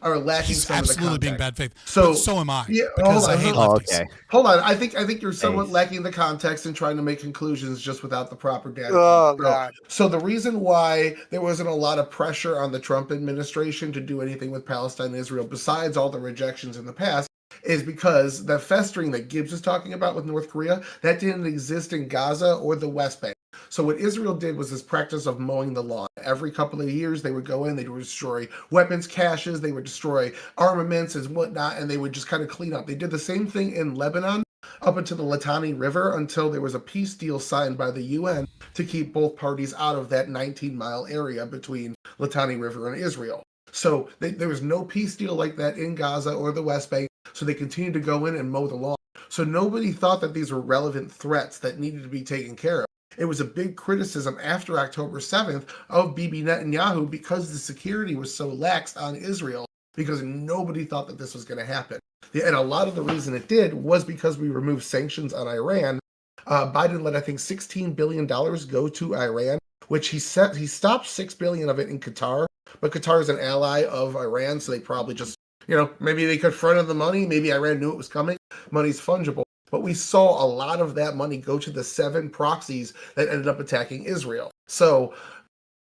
are lacking some of the context. Absolutely being bad faith. So am I. Yeah, because I hate lefties. Okay. Hold on. I think you're somewhat lacking the context and trying to make conclusions just without the proper data. Oh, God. So the reason why there wasn't a lot of pressure on the Trump administration to do anything with Palestine and Israel, besides all the rejections in the past, is because the festering that Gibbs is talking about with North Korea, that didn't exist in Gaza or the West Bank. So what Israel did was this practice of mowing the lawn. Every couple of years, they would go in, they would destroy weapons caches, they would destroy armaments and whatnot, and they would just kind of clean up. They did the same thing in Lebanon up until the Litani River, until there was a peace deal signed by the UN to keep both parties out of that 19-mile area between Litani River and Israel. So there was no peace deal like that in Gaza or the West Bank, so they continued to go in and mow the lawn. So nobody thought that these were relevant threats that needed to be taken care of. It was a big criticism after October 7th of Bibi Netanyahu because the security was so lax on Israel, because nobody thought that this was going to happen. And a lot of the reason it did was because we removed sanctions on Iran. Biden let, I think, $16 billion go to Iran, which he stopped $6 billion of it in Qatar. But Qatar is an ally of Iran, so they probably just, maybe they could front the money. Maybe Iran knew it was coming. Money's fungible. But we saw a lot of that money go to the 7 proxies that ended up attacking Israel. So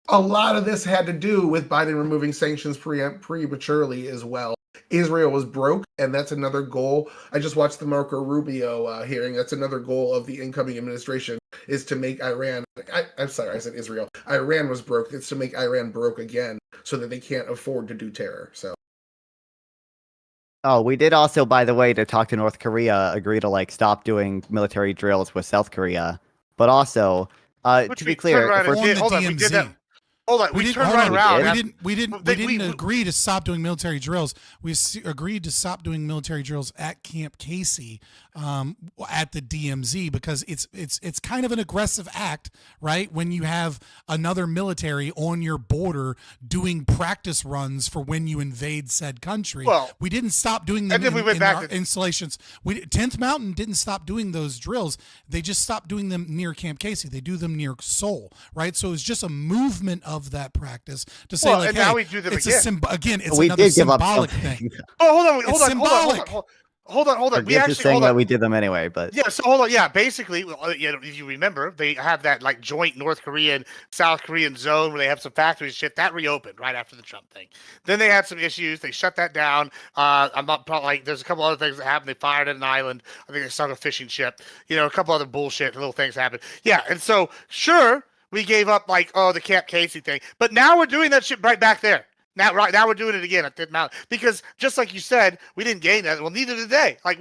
a lot of this had to do with Biden removing sanctions prematurely as well. Israel was broke, and that's another goal. I just watched the Marco Rubio hearing. That's another goal of the incoming administration, is to make Iran. I'm sorry, I said Israel. Iran was broke. It's to make Iran broke again, so that they can't afford to do terror. So. Oh, we did also, by the way, to talk to North Korea, agree to like stop doing military drills with South Korea. But also, to be clear, Hold on, we did that. Hold on, we turned right around. We didn't agree to stop doing military drills. We agreed to stop doing military drills at Camp Casey, at the DMZ, because it's kind of an aggressive act, right? When you have another military on your border doing practice runs for when you invade said country. Well, we didn't stop doing them in our installations. 10th Mountain didn't stop doing those drills. They just stopped doing them near Camp Casey. They do them near Seoul, right? So it's just a movement of that practice to say, like, and hey, now we do them again. It's we another did give up symbolic something. thing. Oh, hold on. We actually saying that we did them anyway, but yeah. So hold on. Yeah, basically, if you remember, they have that like joint North Korean, South Korean zone where they have some factories shit that reopened right after the Trump thing. Then they had some issues. They shut that down. I'm not like there's a couple other things that happened. They fired at an island. I think they sunk a fishing ship. A couple other bullshit little things happened. Yeah, and so sure. We gave up the Camp Casey thing, but now we're doing that shit right back there. Now we're doing it again at 10th Mountain, because just like you said, we didn't gain that. Well, neither did they. Like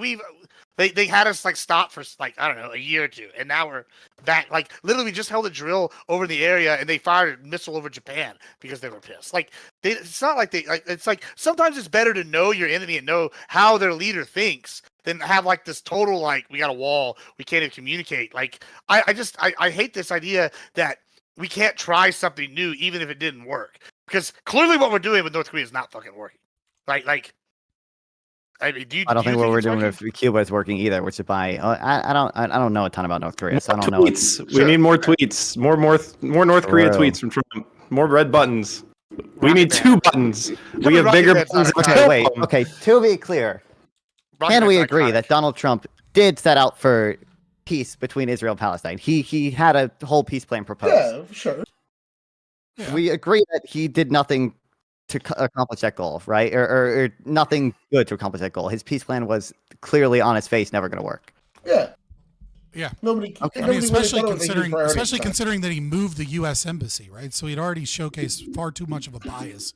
they had us stop for I don't know, a year or two, and now we're back. Like literally, we just held a drill over the area, and they fired a missile over Japan because they were pissed. It's not like it's like sometimes it's better to know your enemy and know how their leader thinks than have this total we got a wall, we can't even communicate. I hate this idea that we can't try something new even if it didn't work, because clearly what we're doing with North Korea is not fucking working. I mean, I don't think what we're doing with Cuba is working either, which is why I don't know a ton about North Korea, so I don't know. We need more tweets, more North Korea tweets from Trump, more red buttons. We need 2 buttons. We have bigger buttons. Okay. To be clear, can we agree that Donald Trump did set out for peace between Israel and Palestine? He had a whole peace plan proposed. Yeah, sure. Yeah. We agree that he did nothing to accomplish that goal, right? Or nothing good to accomplish that goal. His peace plan was clearly on its face never going to work. Yeah. Yeah. Nobody. Okay. I mean, especially considering that he moved the U.S. embassy, right? So he'd already showcased far too much of a bias.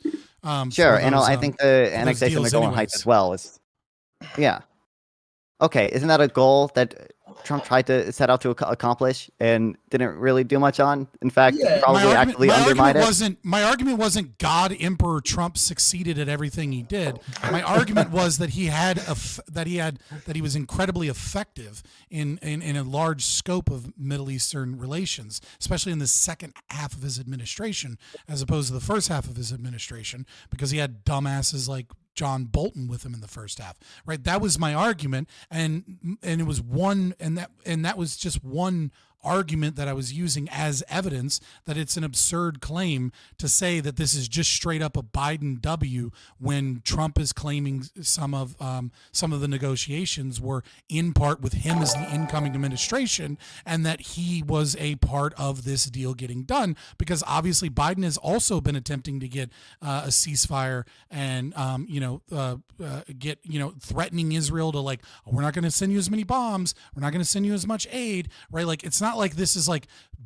Sure, and I think the annexation of the Golan Heights as well is. Yeah. Okay, isn't that a goal that Trump tried to set out to accomplish and didn't really do much on? In fact, probably actively undermined it. My argument wasn't God Emperor Trump succeeded at everything he did. My argument was that he was incredibly effective in a large scope of Middle Eastern relations, especially in the second half of his administration, as opposed to the first half of his administration, because he had dumbasses like John Bolton with him in the first half, right? That was my argument, and it was one, and that was just one argument that I was using as evidence that it's an absurd claim to say that this is just straight up a Biden W when Trump is claiming some of the negotiations were in part with him as the incoming administration, and that he was a part of this deal getting done, because obviously Biden has also been attempting to get a ceasefire and get threatening Israel to we're not going to send you as many bombs, we're not going to send you as much aid, right? It's not like this is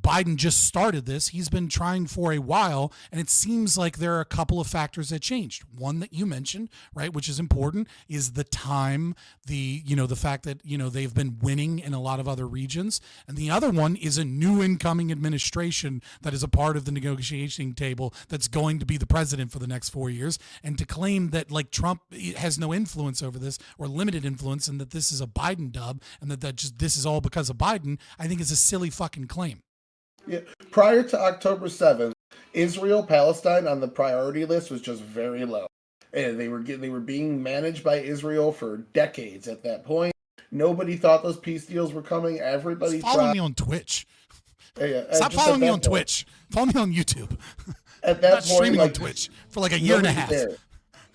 Biden just started this. He's been trying for a while, and it seems like there are a couple of factors that changed. One that you mentioned, right, which is important, is the time, the fact that they've been winning in a lot of other regions, and the other one is a new incoming administration that is a part of the negotiating table that's going to be the president for the next 4 years. And to claim that Trump has no influence over this or limited influence, and that this is a Biden dub, and that this is all because of Biden, I think is a silly fucking claim. Yeah. Prior to October 7th, Israel, Palestine on the priority list was just very low. And they were being managed by Israel for decades at that point. Nobody thought those peace deals were coming. Everybody follow me on Twitch. Stop following me on Twitch. Follow me on YouTube. At that point, streaming on Twitch for a year and a half. There.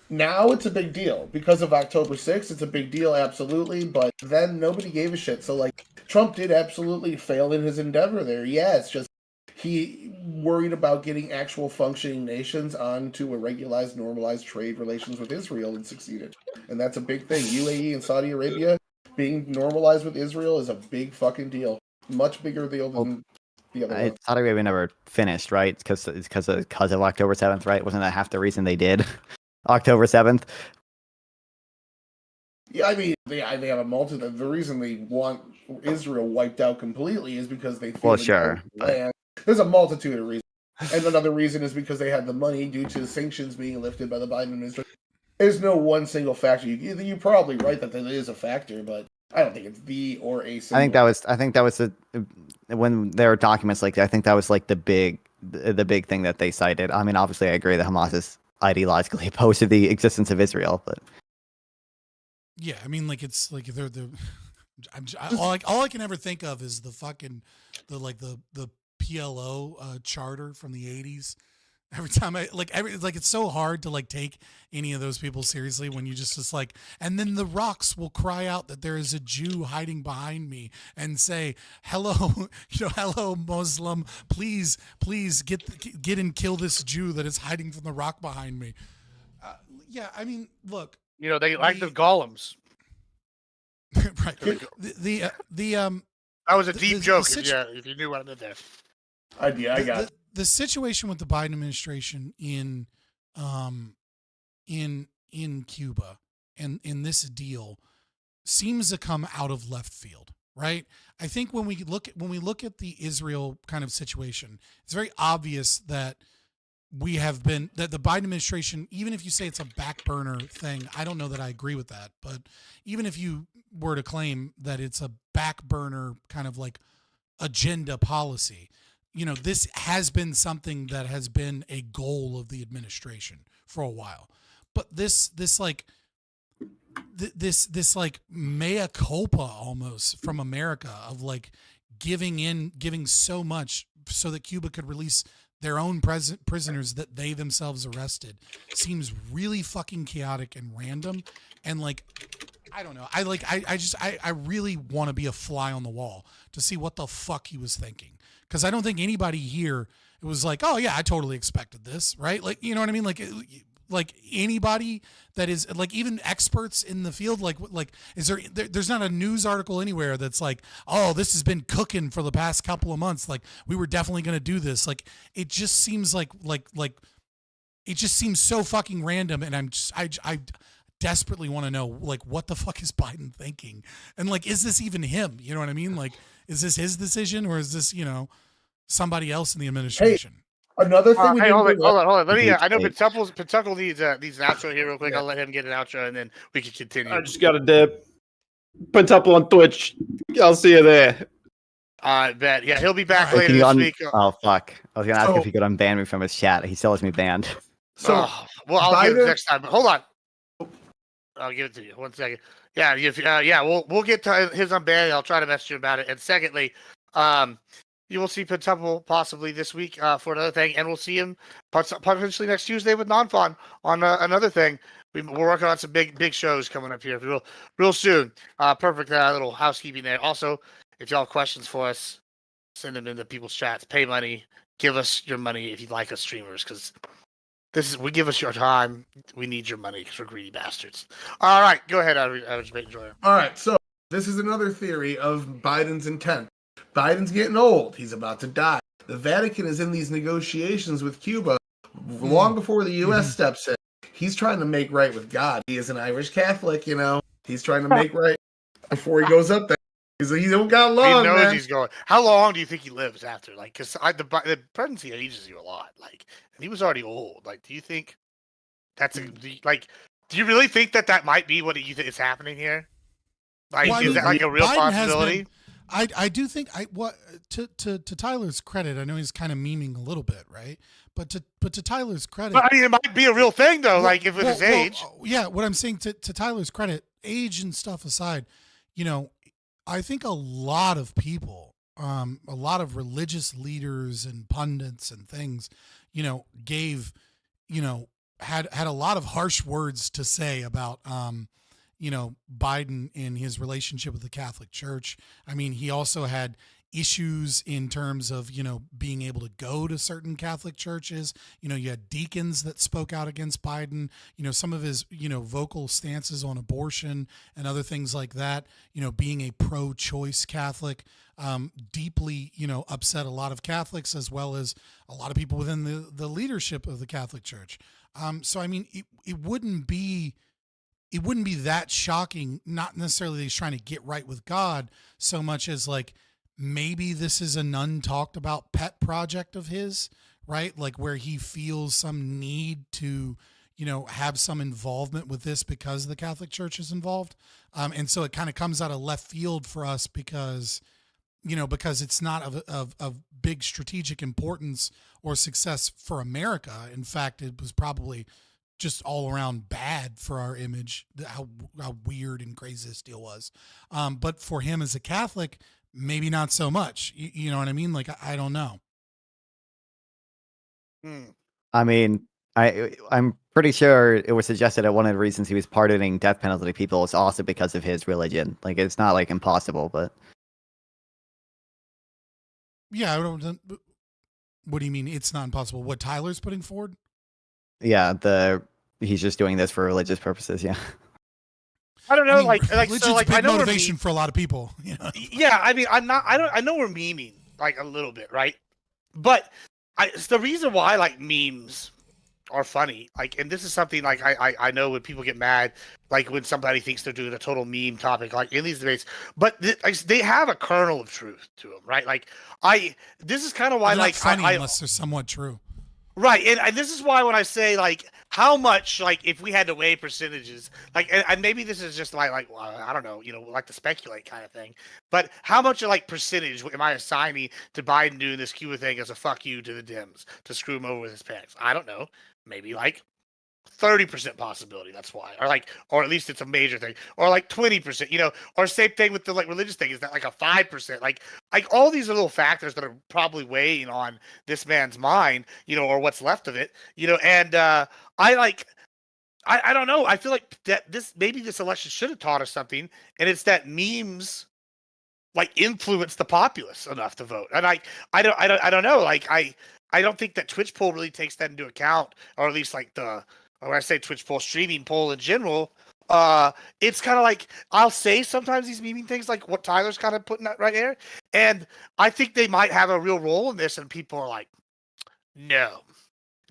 Now it's a big deal because of October 6th. It's a big deal, absolutely. But then nobody gave a shit. So Trump did absolutely fail in his endeavor there. Yeah, it's just he worried about getting actual functioning nations onto a regularized, normalized trade relations with Israel and succeeded. And that's a big thing. UAE and Saudi Arabia being normalized with Israel is a big fucking deal. Much bigger deal than the other one. Saudi Arabia never finished, right? Because of October 7th, right? Wasn't that half the reason they did October 7th? Yeah, I mean, they have a multitude. The reason they want Israel wiped out completely is because they feel land. There's a multitude of reasons. And another reason is because they had the money due to sanctions being lifted by the Biden administration. There's no one single factor. You're probably right that is a factor, but I don't think it's the or a single. I think that was when there were documents like that, I think that was like the big thing that they cited. I mean, obviously, I agree that Hamas is ideologically opposed to the existence of Israel, but yeah, I mean, like it's like they're all I can ever think of is the PLO charter from the 80s. Every time it's so hard to like take any of those people seriously when you just like, and then the rocks will cry out that there is a Jew hiding behind me and say, hello, hello Muslim, please get and kill this Jew that is hiding from the rock behind me. Yeah, I mean, look, they like the golems. Right. That was a deep joke. If you knew what I meant there. I got it. The situation with the Biden administration in Cuba and in this deal seems to come out of left field, right? I think when we look at the Israel kind of situation, it's very obvious that that the Biden administration, even if you say it's a back burner thing, I don't know that I agree with that, but even if you were to claim that it's a back burner kind of like agenda policy, this has been something that has been a goal of the administration for a while. But this mea culpa almost from America of like giving so much so that Cuba could release their own prisoners that they themselves arrested seems really fucking chaotic and random. And like, I don't know. I really want to be a fly on the wall to see what the fuck he was thinking. Because I don't think anybody here, it was like, oh yeah, I totally expected this, right? Like, you know what I mean? Like anybody that is like even experts in the field, like is there's not a news article anywhere that's like, oh, this has been cooking for the past couple of months. Like we were definitely going to do this. Like it just seems like it just seems so fucking random. And I desperately want to know like what the fuck is Biden thinking? And like, is this even him? You know what I mean? Like, is this his decision or is this, somebody else in the administration? Hey, another thing. Hold on. Let me. I know Pentuckle needs an outro here real quick. I'll let him get an outro and then we can continue. I just got a dip. Pentuckle on Twitch. I'll see you there. I bet. Yeah, he'll be back later this week. Oh fuck! I was gonna ask if he could unban me from his chat. He still has me banned. So, I'll give it next time. Hold on. I'll give it to you. 1 second. Yeah, we'll get to his unbanning. I'll try to message you about it. And secondly, you will see Pentuple possibly this week for another thing, and we'll see him potentially next Tuesday with Nonfon on another thing. We're working on some big shows coming up here real soon. Perfect little housekeeping there. Also, if y'all have questions for us, send them into people's chats. Pay money. Give us your money if you like us streamers, because we give us your time. We need your money because we're greedy bastards. All right, go ahead, Average Bait Enjoyer. All right, so this is another theory of Biden's intent. Biden's getting old. He's about to die. The Vatican is in these negotiations with Cuba long before the U.S. steps in. He's trying to make right with God. He is an Irish Catholic, He's trying to make right before he goes up there. He don't got long, He knows man. He's going. How long do you think he lives after? Like, because the presidency ages you a lot. Like, and he was already old. Like, do you think that's do you really think that might be what you think is happening here? Like, is that like a real possibility? I do think to Tyler's credit, I know he's kind of memeing a little bit, right? But to Tyler's credit, but I mean, it might be a real thing though. Like if it's his age, yeah. What I'm saying to Tyler's credit, age and stuff aside, I think a lot of people, a lot of religious leaders and pundits and things, gave, had a lot of harsh words to say about Biden in his relationship with the Catholic Church. I mean, he also had issues in terms of, being able to go to certain Catholic churches. You had deacons that spoke out against Biden, some of his, vocal stances on abortion and other things like that, being a pro-choice Catholic, deeply, upset a lot of Catholics as well as a lot of people within the leadership of the Catholic Church. So, I mean, it wouldn't be that shocking, not necessarily that he's trying to get right with God so much as like, maybe this is an untalked about pet project of his, right? Like where he feels some need to, have some involvement with this because the Catholic Church is involved. And so it kind of comes out of left field for us because it's not of big strategic importance or success for America. In fact, it was probably just all around bad for our image, how weird and crazy this deal was. But for him as a Catholic, maybe not so much. You know what I mean? Like, I don't know. I mean, I'm pretty sure it was suggested that one of the reasons he was pardoning death penalty people is also because of his religion. Like, it's not like impossible, but yeah, I don't. What do you mean? It's not impossible. What Tyler's putting forward? Yeah, he's just doing this for religious purposes. Yeah. I don't know, I mean, so like I know motivation for a lot of people. Yeah, I mean, I know we're memeing like a little bit, right? But it's the reason why like memes are funny, like, and this is something like I know when people get mad, like when somebody thinks they're doing a total meme topic, like in these debates, but they have a kernel of truth to them, right? Like this is kind of why, They're like, not funny unless they're somewhat true. Right, and this is why when I say like how much, like if we had to weigh percentages, like and maybe this is just like well, I don't know, like to speculate kind of thing, but how much like percentage am I assigning to Biden doing this Cuba thing as a fuck you to the Dems to screw him over with his pants? I don't know, maybe like 30% possibility. That's why, or at least it's a major thing, or like 20%, or same thing with the like religious thing. Is that like a 5%? Like all these are little factors that are probably weighing on this man's mind, or what's left of it, and I don't know. I feel like that this election should have taught us something, and it's that memes like influence the populace enough to vote. And I don't know. Like I don't think that Twitch poll really takes that into account, or at least like when I say Twitch poll, streaming poll in general, it's kind of like I'll say sometimes these memeing things like what Tyler's kind of putting that right here, and I think they might have a real role in this, and people are like, no,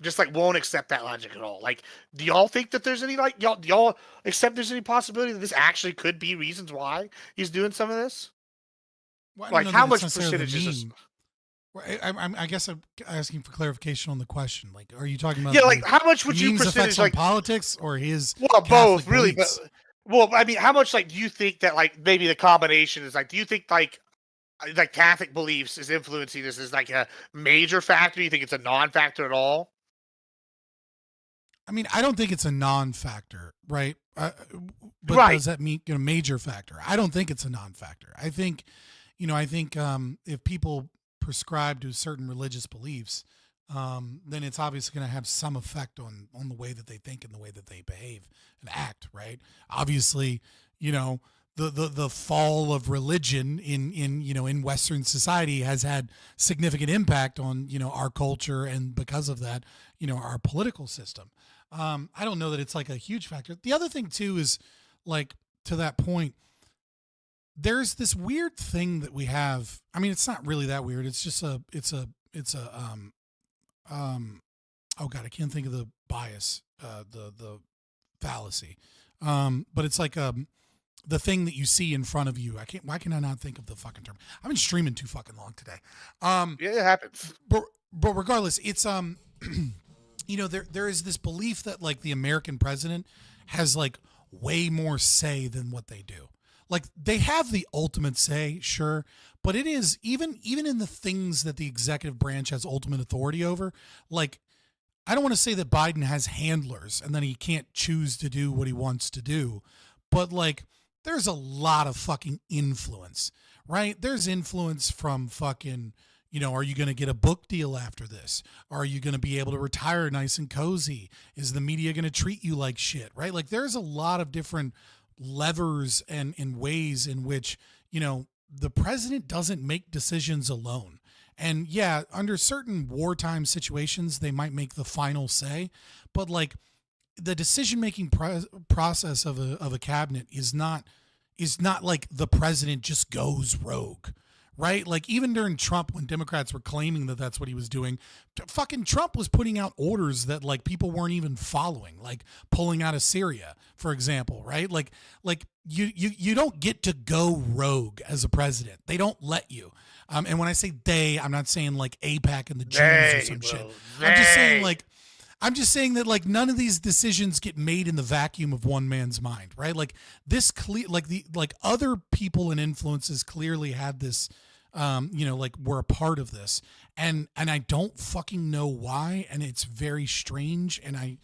just like won't accept that logic at all. Like, do y'all think that there's any do y'all accept there's any possibility that this actually could be reasons why he's doing some of this? Well, like how much percentage is this? I guess I'm asking for clarification on the question. Like, are you talking about like how much would you percentage effects on politics or his? Well, Catholic both really. beliefs? But I mean, how much do you think that maybe the combination is do you think like Catholic beliefs is influencing this as a major factor? Do you think it's a non-factor at all? I mean, I don't think it's a non-factor, right? But right. Does that mean major factor? I don't think it's a non-factor. I think, if people prescribe to certain religious beliefs, then it's obviously going to have some effect on the way that they think and the way that they behave and act, right? Obviously, the fall of religion in Western society has had significant impact on our culture, and because of that, our political system. I don't know that it's like a huge factor. The other thing too is, like, to that point, there's this weird thing that we have. I mean, it's not really that weird. It's just oh God, I can't think of the bias, the fallacy. But it's like the thing that you see in front of you. Why can I not think of the fucking term? I've been streaming too fucking long today. Yeah, it happens. But regardless, it's there is this belief that like the American president has like way more say than what they do. Like, they have the ultimate say, sure, but it is even in the things that the executive branch has ultimate authority over. Like, I don't want to say that Biden has handlers and then he can't choose to do what he wants to do, but like, there's a lot of fucking influence, right? There's influence from fucking, are you going to get a book deal after this? Are you going to be able to retire nice and cozy? Is the media going to treat you like shit, right? Like, there's a lot of different levers and ways in which, the president doesn't make decisions alone. And yeah, under certain wartime situations, they might make the final say, but like the decision-making process of a cabinet is not like the president just goes rogue, right? Like even during Trump, when Democrats were claiming that that's what he was doing, fucking Trump was putting out orders that like people weren't even following, like pulling out of Syria, for example, right? Like you don't get to go rogue as a president. They don't let you. And when I say they, I'm not saying like AIPAC and the Jews or some shit. I'm just saying that like none of these decisions get made in the vacuum of one man's mind, right? Like this like other people and influences clearly had this, like were a part of this, and I don't fucking know why, and it's very strange, and I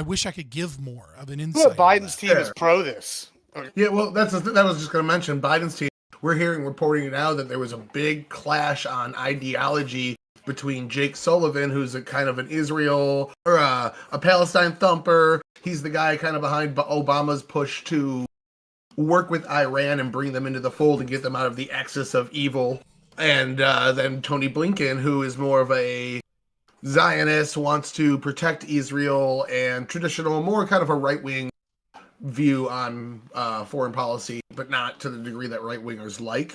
wish I could give more of an insight. Biden's team is pro this. Yeah, well, that was just going to mention Biden's team. We're hearing reporting now that there was a big clash on ideology between Jake Sullivan, who's a kind of an Israel or a Palestine thumper. He's the guy kind of behind Obama's push to work with Iran and bring them into the fold and get them out of the axis of evil. And then Tony Blinken, who is more of a Zionist, wants to protect Israel and traditional, more kind of a right-wing view on foreign policy, but not to the degree that right-wingers like.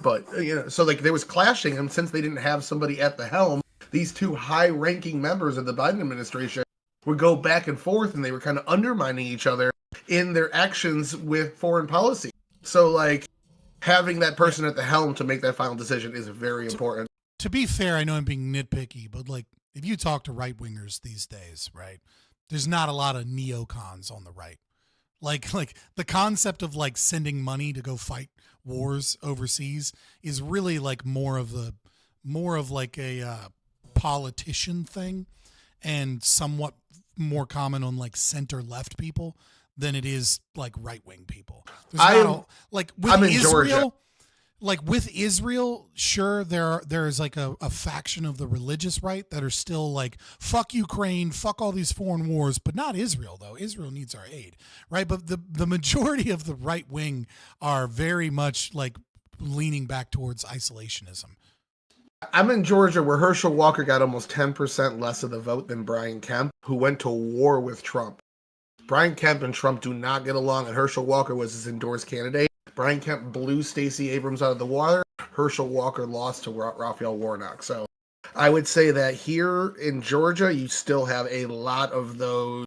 But, so like there was clashing, and since they didn't have somebody at the helm, these two high-ranking members of the Biden administration would go back and forth, and they were kind of undermining each other in their actions with foreign policy. So, like, having that person at the helm to make that final decision is very important. To be fair, I know I'm being nitpicky, but, like, if you talk to right-wingers these days, right, there's not a lot of neocons on the right. Like the concept of, like, sending money to go fight wars overseas is really, like, more of like a politician thing, and somewhat more common on, like, center-left people than it is like right-wing people. I'm in Georgia. Like with Israel, sure, there's like a faction of the religious right that are still like, fuck Ukraine, fuck all these foreign wars, but not Israel though. Israel needs our aid, right? But the majority of the right wing are very much like leaning back towards isolationism. I'm in Georgia, where Herschel Walker got almost 10% less of the vote than Brian Kemp, who went to war with Trump. Brian Kemp and Trump do not get along, and Herschel Walker was his endorsed candidate. Brian Kemp blew Stacey Abrams out of the water. Herschel Walker lost to Raphael Warnock. So I would say that here in Georgia, you still have a lot of those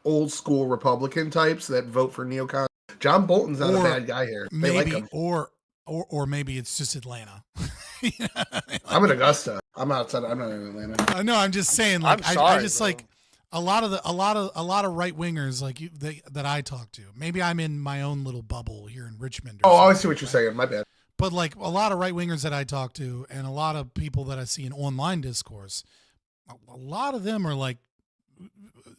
old school Republican types that vote for neocons. John Bolton's not a bad guy here. They Maybe, like him. Or maybe it's just Atlanta. I'm in Augusta. I'm outside. I'm not in Atlanta. No, I'm just saying. Like, I'm sorry, I just bro. like a lot of right wingers like that I talk to. Maybe I'm in my own little bubble here in Richmond. I see what you're saying. My bad. But like a lot of right wingers that I talk to, and a lot of people that I see in online discourse, a lot of them are like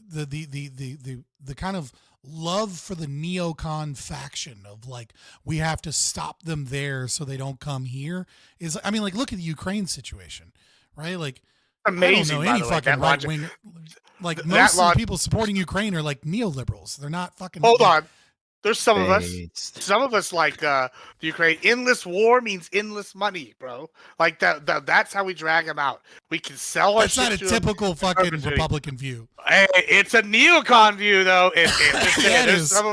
the kind of love for the neocon faction of like, we have to stop them there so they don't come here. Is, I mean, like, look at the Ukraine situation, right? Like, amazing. I don't know any fucking right wing. Like most of the people supporting Ukraine are like neoliberals. They're not fucking. Hold on. There's some of us like the Ukraine. Endless war means endless money, bro. Like that's how we drag them out. We can sell our That's not a typical fucking Republican view. Hey, it's a neocon view, though. Yeah, it is. Some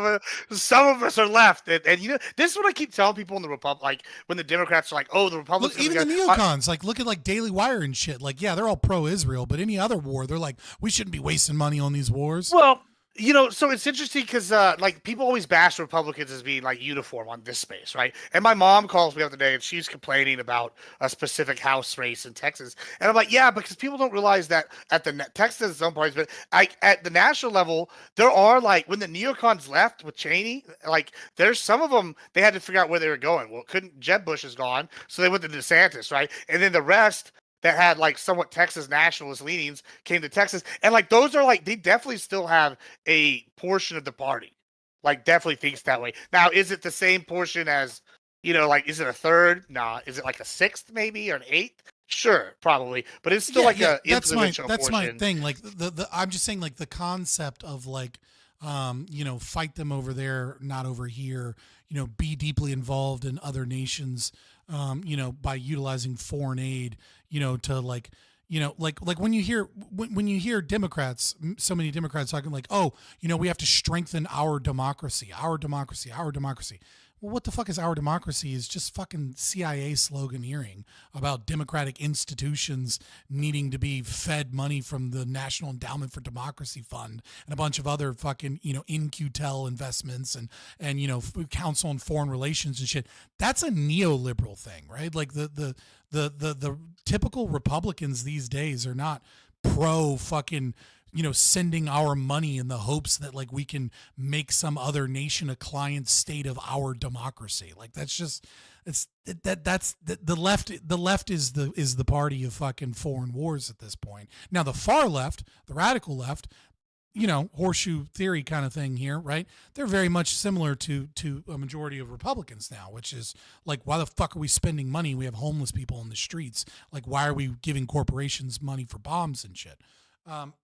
of us are left, and you know this is what I keep telling people in the Republic. Like when the Democrats are like, "Oh, the Republicans." Look, even the neocons, like look at like Daily Wire and shit. Like, yeah, they're all pro-Israel, but any other war, they're like, we shouldn't be wasting money on these wars. Well, you know, so it's interesting because like people always bash Republicans as being like uniform on this space, right? And my mom calls me the other day and she's complaining about a specific House race in Texas, and I'm like, yeah, because people don't realize that at the Texas some parts, but at the national level, there are like when the neocons left with Cheney, like there's some of them they had to figure out where they were going. Well, Jeb Bush is gone, so they went to DeSantis, right? And then the rest that had like somewhat Texas nationalist leanings came to Texas. And like, those are like, they definitely still have a portion of the party, like definitely thinks that way. Now, is it the same portion as, you know, like, is it a third? Nah. Is it like a sixth maybe or an eighth? Sure, probably. But it's still a influential portion. That's my thing. Like I'm just saying like the concept of like fight them over there, not over here, be deeply involved in other nations, by utilizing foreign aid, to like when you hear Democrats, so many Democrats talking like, oh, we have to strengthen our democracy. Well, what the fuck is our democracy? Is just fucking CIA sloganeering about democratic institutions needing to be fed money from the National Endowment for Democracy Fund and a bunch of other fucking, InQtel investments and Council on Foreign Relations and shit. That's a neoliberal thing, right? Like the typical Republicans these days are not pro fucking sending our money in the hopes that like we can make some other nation a client state of our democracy. Like that's just that's the left. The left is the party of fucking foreign wars at this point. Now the far left, the radical left, horseshoe theory kind of thing here, right? They're very much similar to a majority of Republicans now, which is like, why the fuck are we spending money? We have homeless people in the streets. Like, why are we giving corporations money for bombs and shit?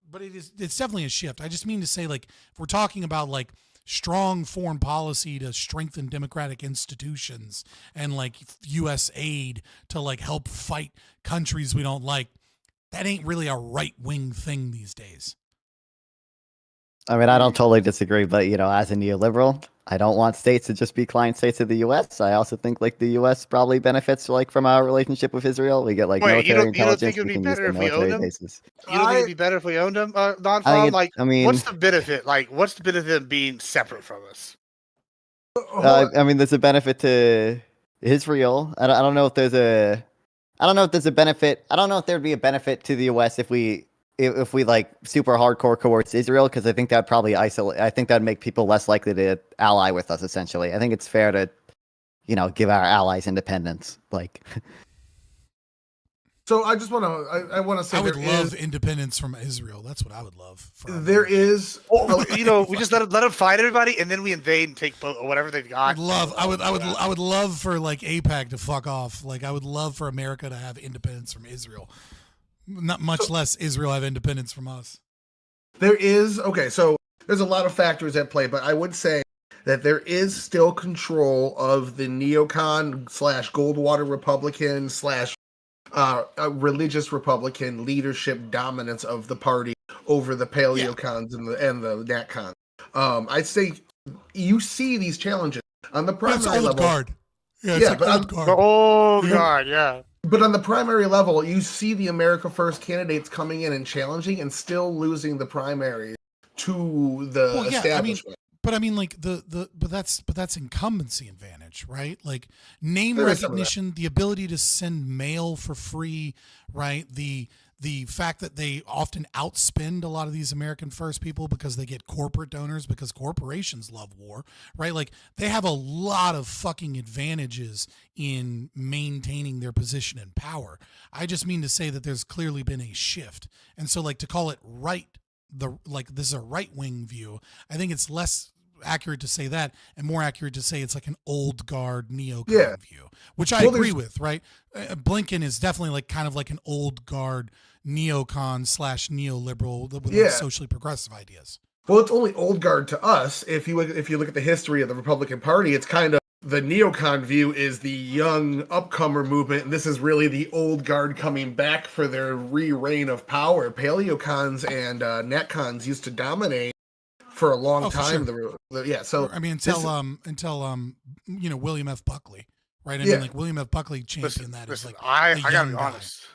But it's definitely a shift. I just mean to say, like, if we're talking about like strong foreign policy to strengthen democratic institutions and like U.S. aid to like help fight countries we don't like, that ain't really a right-wing thing these days. I mean, I don't totally disagree, but as a neoliberal, I don't want states to just be client states of the U.S. I also think like the U.S. probably benefits like from our relationship with Israel. We get like military intelligence. You don't think it would be better if we owned them? Bases. You don't think it'd be better if we owned them, non-farm? What's the benefit? Like, what's the benefit of being separate from us? I mean, there's a benefit to Israel. I don't know if there's a. I don't know if there's a benefit. I don't know if there'd be a benefit to the U.S. if we like super hardcore coerce Israel, because I think that'd probably isolate. I think that'd make people less likely to ally with us. Essentially, I think it's fair to, give our allies independence. Like, so I just want to. I want to say I would love independence from Israel. That's what I would love. There is, we just let them fight everybody, and then we invade and take whatever they've got. I would love for like AIPAC to fuck off. Like, I would love for America to have independence from Israel. Not much less Israel have independence from us. There is, so there's a lot of factors at play, but I would say that there is still control of the neocon / Goldwater Republican / religious Republican leadership dominance of the party over the paleocons and the natcons. I'd say you see these challenges on the primary level. Guard. Yeah, old guard. The old guard, yeah. But on the primary level, you see the America First candidates coming in and challenging and still losing the primary to the establishment. But that's incumbency advantage, right? Like name recognition, the ability to send mail for free, right? The fact that they often outspend a lot of these American First people because they get corporate donors, because corporations love war, right? Like they have a lot of fucking advantages in maintaining their position in power. I just mean to say that there's clearly been a shift. And so like to call it this is a right-wing view, I think it's less accurate to say that and more accurate to say it's like an old guard neocon view, which I agree with, right? Blinken is definitely like kind of like an old guard neocon / neoliberal with like socially progressive ideas. Well, it's only old guard to us. If you look at the history of the Republican Party, it's kind of the neocon view is the young upcomer movement, and this is really the old guard coming back for their re-reign of power. Paleocons and netcons used to dominate for a long time. Sure. So I mean, until William F. Buckley, right? I mean, like William F. Buckley championed that. Listen, I gotta be honest.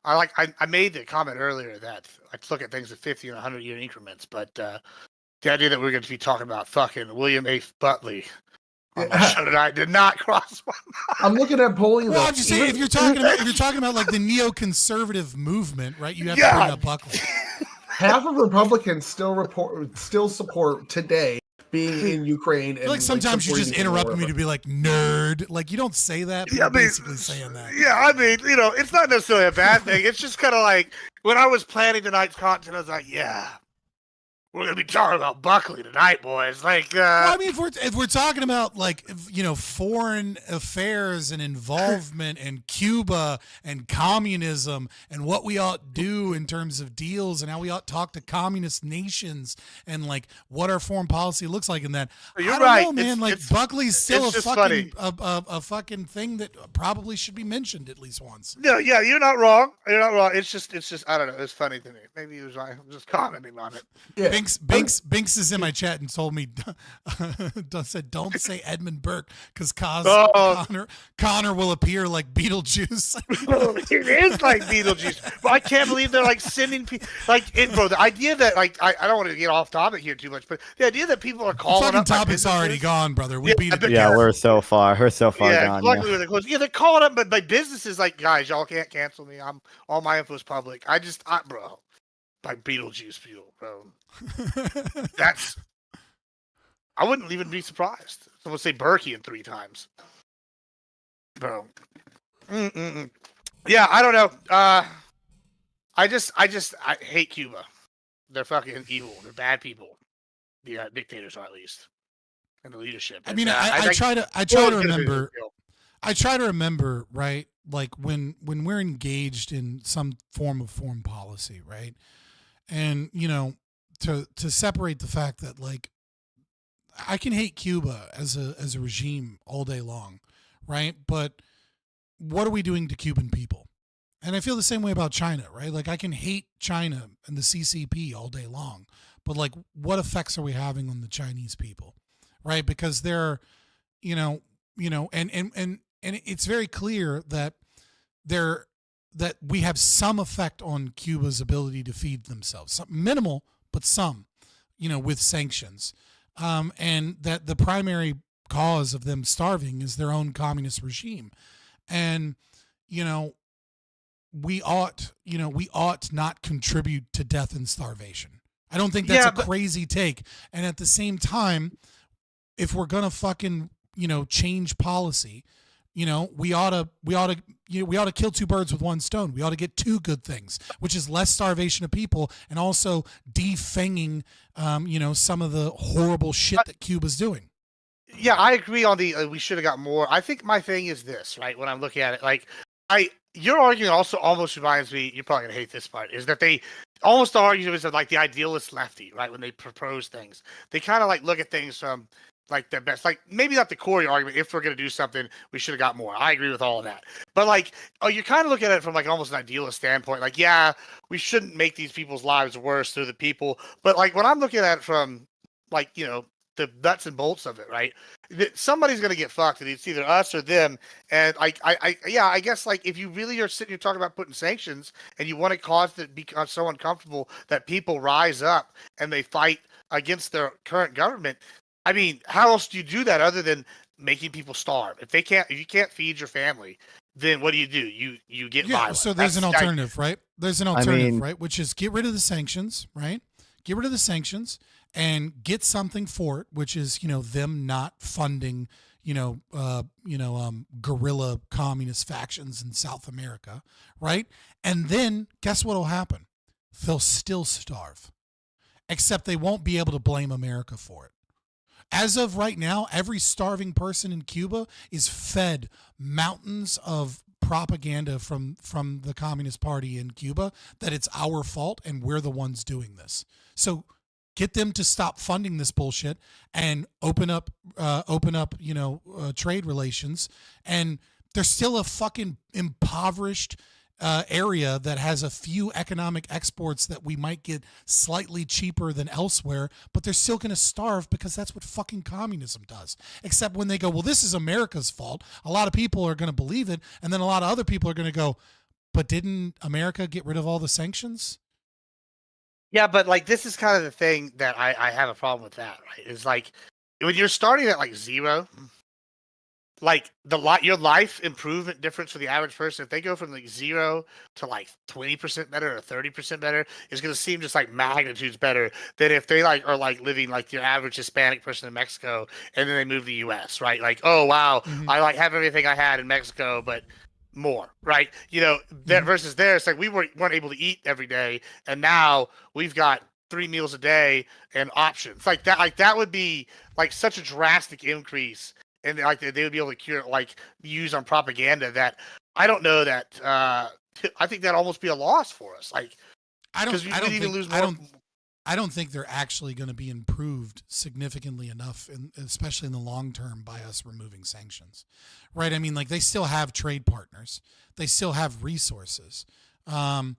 I made the comment earlier that I look at things in 50 and 100 year increments, but the idea that we're going to be talking about fucking William F. Buckley on my show tonight did not cross my mind. I'm looking at polling. Well, I'm just saying, if you're talking about like the neoconservative movement, right? You have to bring up Buckley. Half of Republicans still support today being in Ukraine. And like sometimes you just interrupt me to be like nerd. Like you don't say that. But you're basically saying that. Yeah, I mean, it's not necessarily a bad thing. It's just kind of like when I was planning tonight's content, I was like, yeah, We're gonna be talking about Buckley tonight, boys. Like, well, I mean, if we're talking about like foreign affairs and involvement and Cuba and communism and what we ought do in terms of deals and how we ought to talk to communist nations and like what our foreign policy looks like in that, You're I don't right. know, man. Buckley's still it's a just fucking a fucking thing that probably should be mentioned at least once. No, yeah, you're not wrong. You're not wrong. It's just I don't know. It's funny to me. Maybe it was I'm just commenting on it. Yeah. Binks is in my chat and told me, said, don't say Edmund Burke because Connor will appear like Beetlejuice. It is like Beetlejuice. But I can't believe they're like sending people bro. The idea that like I don't want to get off topic here too much, but the idea that people are calling fucking up my topic's already gone, brother. We beat it. Yeah, we're so far gone. Luckily we're close. Yeah, they're calling up, but my businesses like, guys, y'all can't cancel me. All my info's public. Bro, by Beetlejuice fuel, bro. I wouldn't even be surprised. Someone say Berkey 3 times, bro. Yeah, I don't know. I hate Cuba. They're fucking evil. They're bad people. The dictators are, at least, and the leadership. I mean, I try to remember, right? Like when we're engaged in some form of foreign policy, right? And to separate the fact that like I can hate Cuba as a regime all day long, right? But what are we doing to Cuban people? And I feel the same way about China, right? Like I can hate China and the CCP all day long, but like what effects are we having on the Chinese people, right? Because they're, and it's very clear that that we have some effect on Cuba's ability to feed themselves, some minimal, but some, with sanctions. And that the primary cause of them starving is their own communist regime. And, we ought not contribute to death and starvation. I don't think that's a crazy take. And at the same time, if we're going to fucking, change policy, we ought to kill 2 birds with 1 stone. We ought to get 2 good things, which is less starvation of people and also defanging, some of the horrible shit that Cuba's doing. Yeah, I agree on the we should have got more. I think my thing is this, right? When I'm looking at it, like your argument also almost reminds me. You're probably gonna hate this part. Is that they almost argue is like the idealist lefty, right? When they propose things, they kind of like look at things from like the best, like maybe not the core argument. If we're gonna do something, we should have got more. I agree with all of that. But like, you're kind of looking at it from like almost an idealist standpoint. Like, yeah, we shouldn't make these people's lives worse through the people. But like when I'm looking at it from like the nuts and bolts of it, right? Somebody's gonna get fucked, and it's either us or them. And I guess like if you really are sitting here talking about putting sanctions, and you want to cause it become so uncomfortable that people rise up and they fight against their current government. I mean, how else do you do that other than making people starve? If you can't feed your family, then what do? You get violent. So there's an alternative, right? There's an alternative, right? Which is get rid of the sanctions, right? Get rid of the sanctions and get something for it, which is, them not funding, guerrilla communist factions in South America, right? And then guess what will happen? They'll still starve, except they won't be able to blame America for it. As of right now, every starving person in Cuba is fed mountains of propaganda from the Communist Party in Cuba that it's our fault and we're the ones doing this. So get them to stop funding this bullshit and open up, trade relations. And there's still a fucking impoverished area that has a few economic exports that we might get slightly cheaper than elsewhere, but they're still going to starve because that's what fucking communism does. Except when they go, well, this is America's fault. A lot of people are going to believe it. And then a lot of other people are going to go, but didn't America get rid of all the sanctions? Yeah, but like this is kind of the thing that I have a problem with that, right? Is like when you're starting at like 0, like your life improvement difference for the average person, if they go from like 0 to like 20% better or 30% better, is going to seem just like magnitudes better than if they like are like living like your average Hispanic person in Mexico and then they move to the US, right? Like, oh wow, I like have everything I had in Mexico, but more, right? That versus there, it's like we weren't able to eat every day, and now we've got 3 meals a day and options like that. Like that would be like such a drastic increase, and like they would be able to cure like use on propaganda that I don't know that. I think that'd almost be a loss for us. Like I don't even lose more. I don't think they're actually going to be improved significantly enough, especially in the long term, by us removing sanctions, right? I mean, like they still have trade partners, they still have resources, and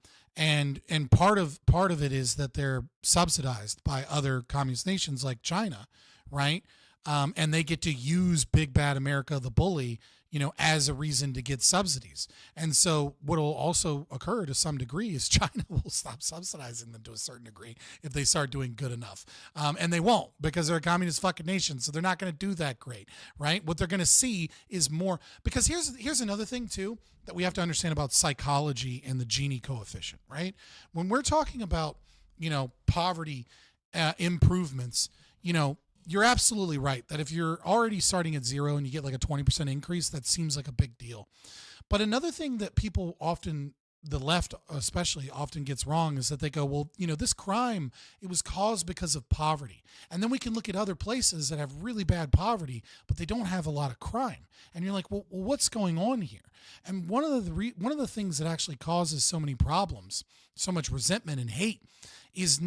part of it is that they're subsidized by other communist nations like China, right? And they get to use Big Bad America the bully, as a reason to get subsidies. And so what will also occur to some degree is China will stop subsidizing them to a certain degree if they start doing good enough. And they won't, because they're a communist fucking nation. So they're not going to do that great, right? What they're going to see is more, because here's another thing too that we have to understand about psychology and the Gini coefficient, right? When we're talking about, poverty improvements, you're absolutely right that if you're already starting at zero and you get like a 20% increase, that seems like a big deal. But another thing that people often, the left especially, often gets wrong is that they go, well, this crime, it was caused because of poverty. And then we can look at other places that have really bad poverty, but they don't have a lot of crime. And you're like, well what's going on here? And one of the things that actually causes so many problems, so much resentment and hate, is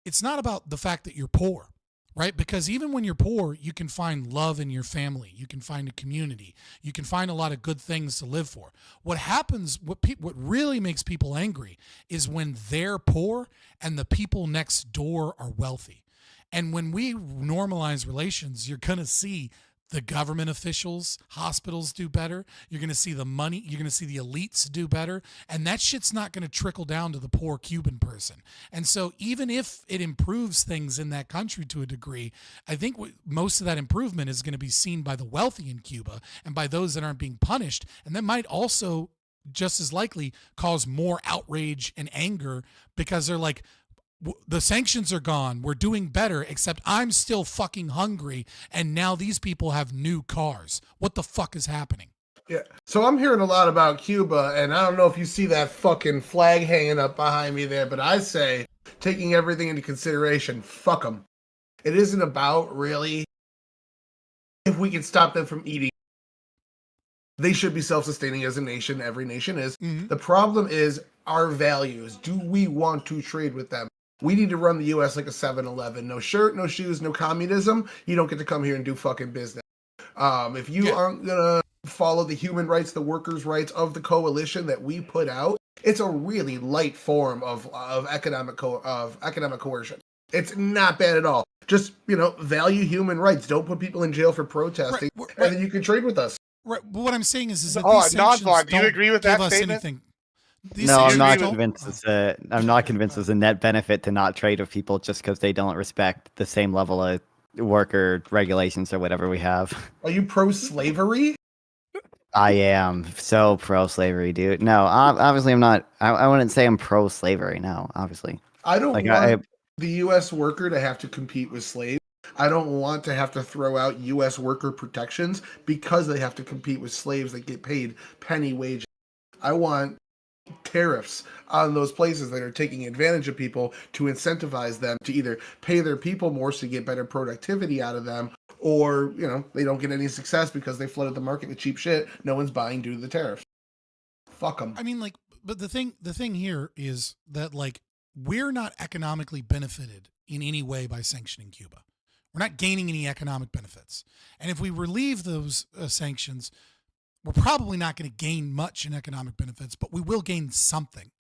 it's not about the fact that you're poor. Right? Because even when you're poor, you can find love in your family. You can find a community. You can find a lot of good things to live for. What happens, what really makes people angry is when they're poor and the people next door are wealthy. And when we normalize relations, you're going to see the government officials, hospitals do better. You're going to see the money. You're going to see the elites do better. And that shit's not going to trickle down to the poor Cuban person. And so even if it improves things in that country to a degree, I think most of that improvement is going to be seen by the wealthy in Cuba and by those that aren't being punished. And that might also just as likely cause more outrage and anger, because they're like, the sanctions are gone. We're doing better, except I'm still fucking hungry. And now these people have new cars. What the fuck is happening? Yeah. So I'm hearing a lot about Cuba, and I don't know if you see that fucking flag hanging up behind me there, but I say, taking everything into consideration, fuck them. It isn't about really if we can stop them from eating. They should be self-sustaining as a nation. Every nation is. Mm-hmm. The problem is our values. Do we want to trade with them? We need to run the U.S. like a 7-Eleven. No shirt, no shoes, no communism. You don't get to come here and do fucking business. If you aren't going to follow the human rights, the workers' rights of the coalition that we put out, it's a really light form of economic coercion. It's not bad at all. Just, value human rights. Don't put people in jail for protesting, right. And then you can trade with us. Right. But what I'm saying is that these sanctions do you agree with that statement? Anything. No, I'm not convinced. I'm not convinced there's a net benefit to not trade with people just because they don't respect the same level of worker regulations or whatever we have. Are you pro-slavery? I am so pro-slavery, dude. No, obviously I'm not. I wouldn't say I'm pro-slavery. No, obviously. I don't want the U.S. worker to have to compete with slaves. I don't want to have to throw out U.S. worker protections because they have to compete with slaves that get paid penny wages. I want tariffs on those places that are taking advantage of people to incentivize them to either pay their people more so to get better productivity out of them, or they don't get any success because they flooded the market with cheap shit no one's buying due to the tariffs. Fuck them. I mean, but the thing here is that we're not economically benefited in any way by sanctioning Cuba. We're not gaining any economic benefits, and if we relieve those sanctions, we're probably not going to gain much in economic benefits, but we will gain something.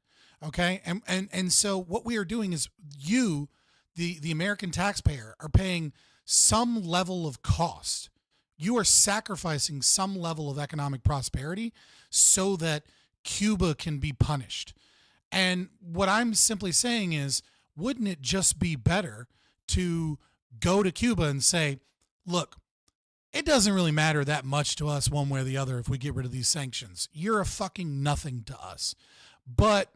Okay. And so what we are doing is the American taxpayer, are paying some level of cost. You are sacrificing some level of economic prosperity so that Cuba can be punished. And what I'm simply saying is, wouldn't it just be better to go to Cuba and say, look, it doesn't really matter that much to us one way or the other if we get rid of these sanctions. You're a fucking nothing to us. But,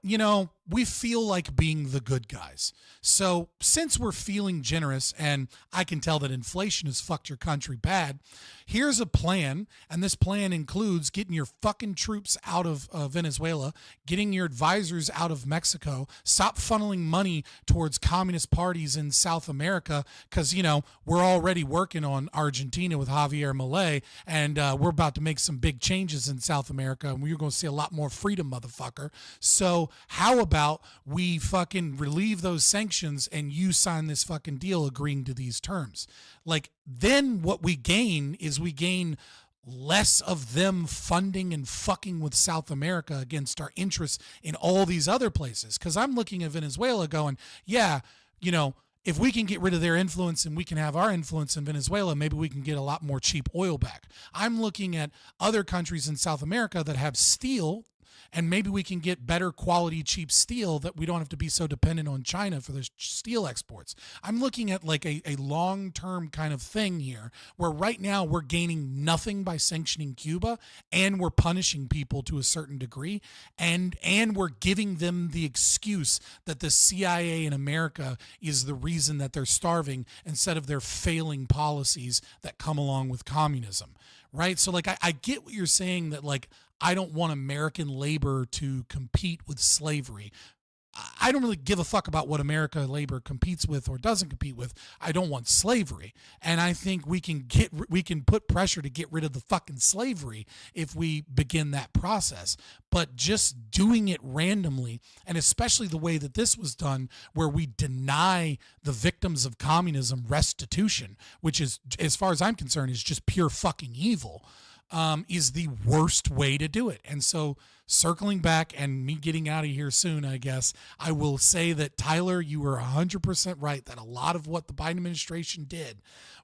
we feel like being the good guys. So since we're feeling generous, and I can tell that inflation has fucked your country bad, here's a plan, and this plan includes getting your fucking troops out of Venezuela, getting your advisors out of Mexico, stop funneling money towards communist parties in South America, because, you know, we're already working on Argentina with Javier Milei, and we're about to make some big changes in South America, and we're going to see a lot more freedom, motherfucker. So how about we fucking relieve those sanctions and you sign this fucking deal agreeing to these terms? Like, then what we gain is we gain less of them funding and fucking with South America against our interests in all these other places. Because I'm looking at Venezuela going, yeah, you know, if we can get rid of their influence and we can have our influence in Venezuela, maybe we can get a lot more cheap oil back. I'm looking at other countries in South America that have steel, and maybe we can get better quality, cheap steel that we don't have to be so dependent on China for the steel exports. I'm looking at like a long-term kind of thing here, where right now we're gaining nothing by sanctioning Cuba, and we're punishing people to a certain degree, and we're giving them the excuse that the CIA in America is the reason that they're starving instead of their failing policies that come along with communism, right? So like I get what you're saying, that like I don't want American labor to compete with slavery. I don't really give a fuck about what America labor competes with or doesn't compete with. I don't want slavery. And I think we can put pressure to get rid of the fucking slavery if we begin that process. But just doing it randomly, and especially the way that this was done, where we deny the victims of communism restitution, which is, as far as I'm concerned, is just pure fucking evil, is the worst way to do it. And so, circling back and me getting out of here soon, I guess, I will say that, Tyler, you were 100% right that a lot of what the Biden administration did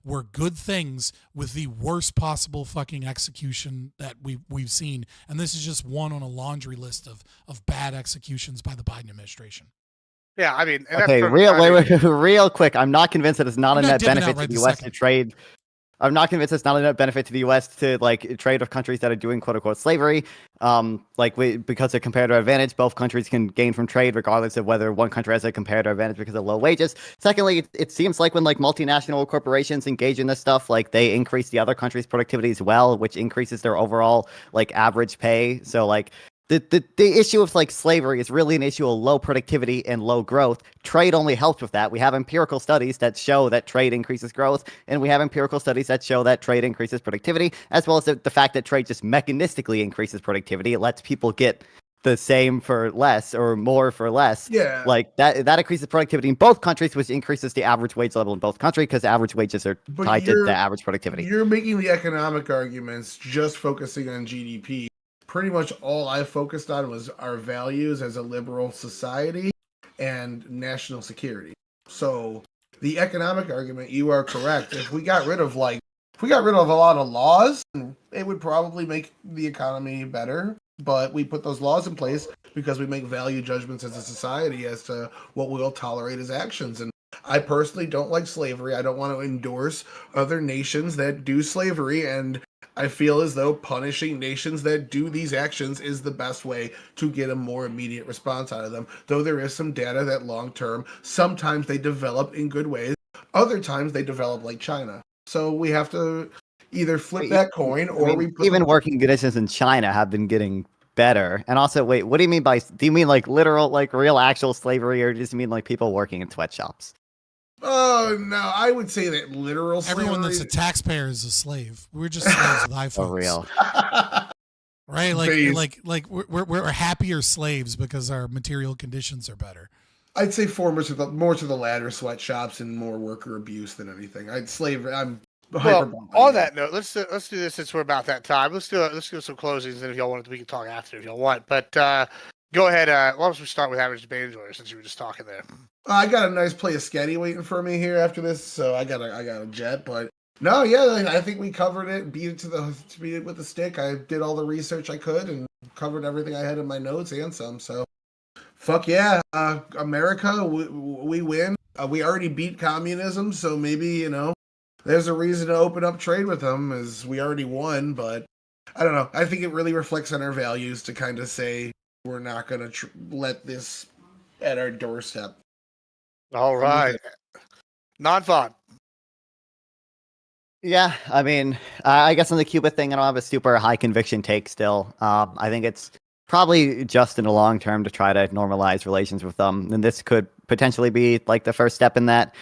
were good things with the worst possible fucking execution that we've seen. And this is just one on a laundry list of bad executions by the Biden administration. Yeah, I mean, okay, real quick. I'm not convinced that it's not a net benefit to the U.S. to trade. I'm not convinced it's not a net benefit to the U.S. to like trade with countries that are doing quote unquote slavery. Because of comparative advantage, both countries can gain from trade regardless of whether one country has a comparative advantage because of low wages. Secondly, it seems like when like multinational corporations engage in this stuff, like they increase the other country's productivity as well, which increases their overall like average pay. So like the issue of like slavery is really an issue of low productivity and low growth. Trade only helps with that. We have empirical studies that show that trade increases growth, and we have empirical studies that show that trade increases productivity, as well as the fact that trade just mechanistically increases productivity. It lets people get the same for less or more for less. Yeah. Like that increases productivity in both countries, which increases the average wage level in both countries because average wages are tied to the average productivity. You're making the economic arguments just focusing on GDP. Pretty much all I focused on was our values as a liberal society and national security. So the economic argument, you are correct. If we got rid of a lot of laws, it would probably make the economy better. But we put those laws in place because we make value judgments as a society as to what we'll tolerate as actions. And I personally don't like slavery. I don't want to endorse other nations that do slavery, and I feel as though punishing nations that do these actions is the best way to get a more immediate response out of them. Though there is some data that long term, sometimes they develop in good ways, other times they develop like China. So we have to either flip that coin or even working conditions in China have been getting better. And also, wait, what do you mean by? Do you mean like literal, like real, actual slavery, or just mean like people working in sweatshops? Oh no, I would say that literal slavery. Everyone that's a taxpayer is a slave. We're just slaves with iPhones. For real. Right? Like we're happier slaves because our material conditions are better. I'd say more to the latter, sweatshops and more worker abuse than anything. I'm well, on that note, let's do this since we're about that time. Let's do some closings, and if y'all want, we can talk after if y'all want. But go ahead. Why don't we start with average debate enjoyer since you were just talking there? I got a nice play of Sketty waiting for me here after this, so I got a jet. But no, yeah, I think we covered it. Beat it with the stick. I did all the research I could and covered everything I had in my notes and some. So, fuck yeah, America, we win. We already beat communism, so maybe there's a reason to open up trade with them, as we already won. But I don't know. I think it really reflects on our values to kind of say we're not going to let this at our doorstep. All right. Non-fun. Yeah, I mean, I guess on the Cuba thing, I don't have a super high conviction take still. I think it's probably just in the long term to try to normalize relations with them. And this could potentially be like the first step in that.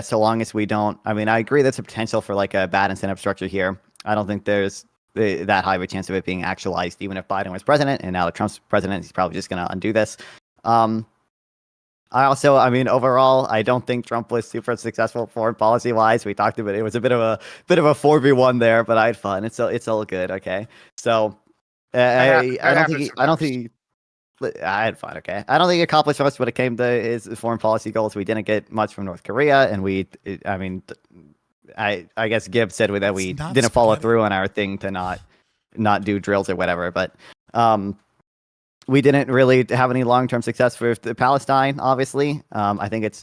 So long as we don't, I mean, I agree there's a potential for like a bad incentive structure here. I don't think there's that high of a chance of it being actualized, even if Biden was president and now that Trump's president, he's probably just going to undo this. I mean, overall, I don't think Trump was super successful foreign policy wise. We talked about it. It was a bit of a 4v1 there, but I had fun. It's all good. Okay. So I don't think I had fun. Okay. I don't think he accomplished much when it came to his foreign policy goals. We didn't get much from North Korea. And I guess Gibbs said that we didn't follow through on our thing to not do drills or whatever, but, we didn't really have any long-term success with Palestine, obviously. I think it's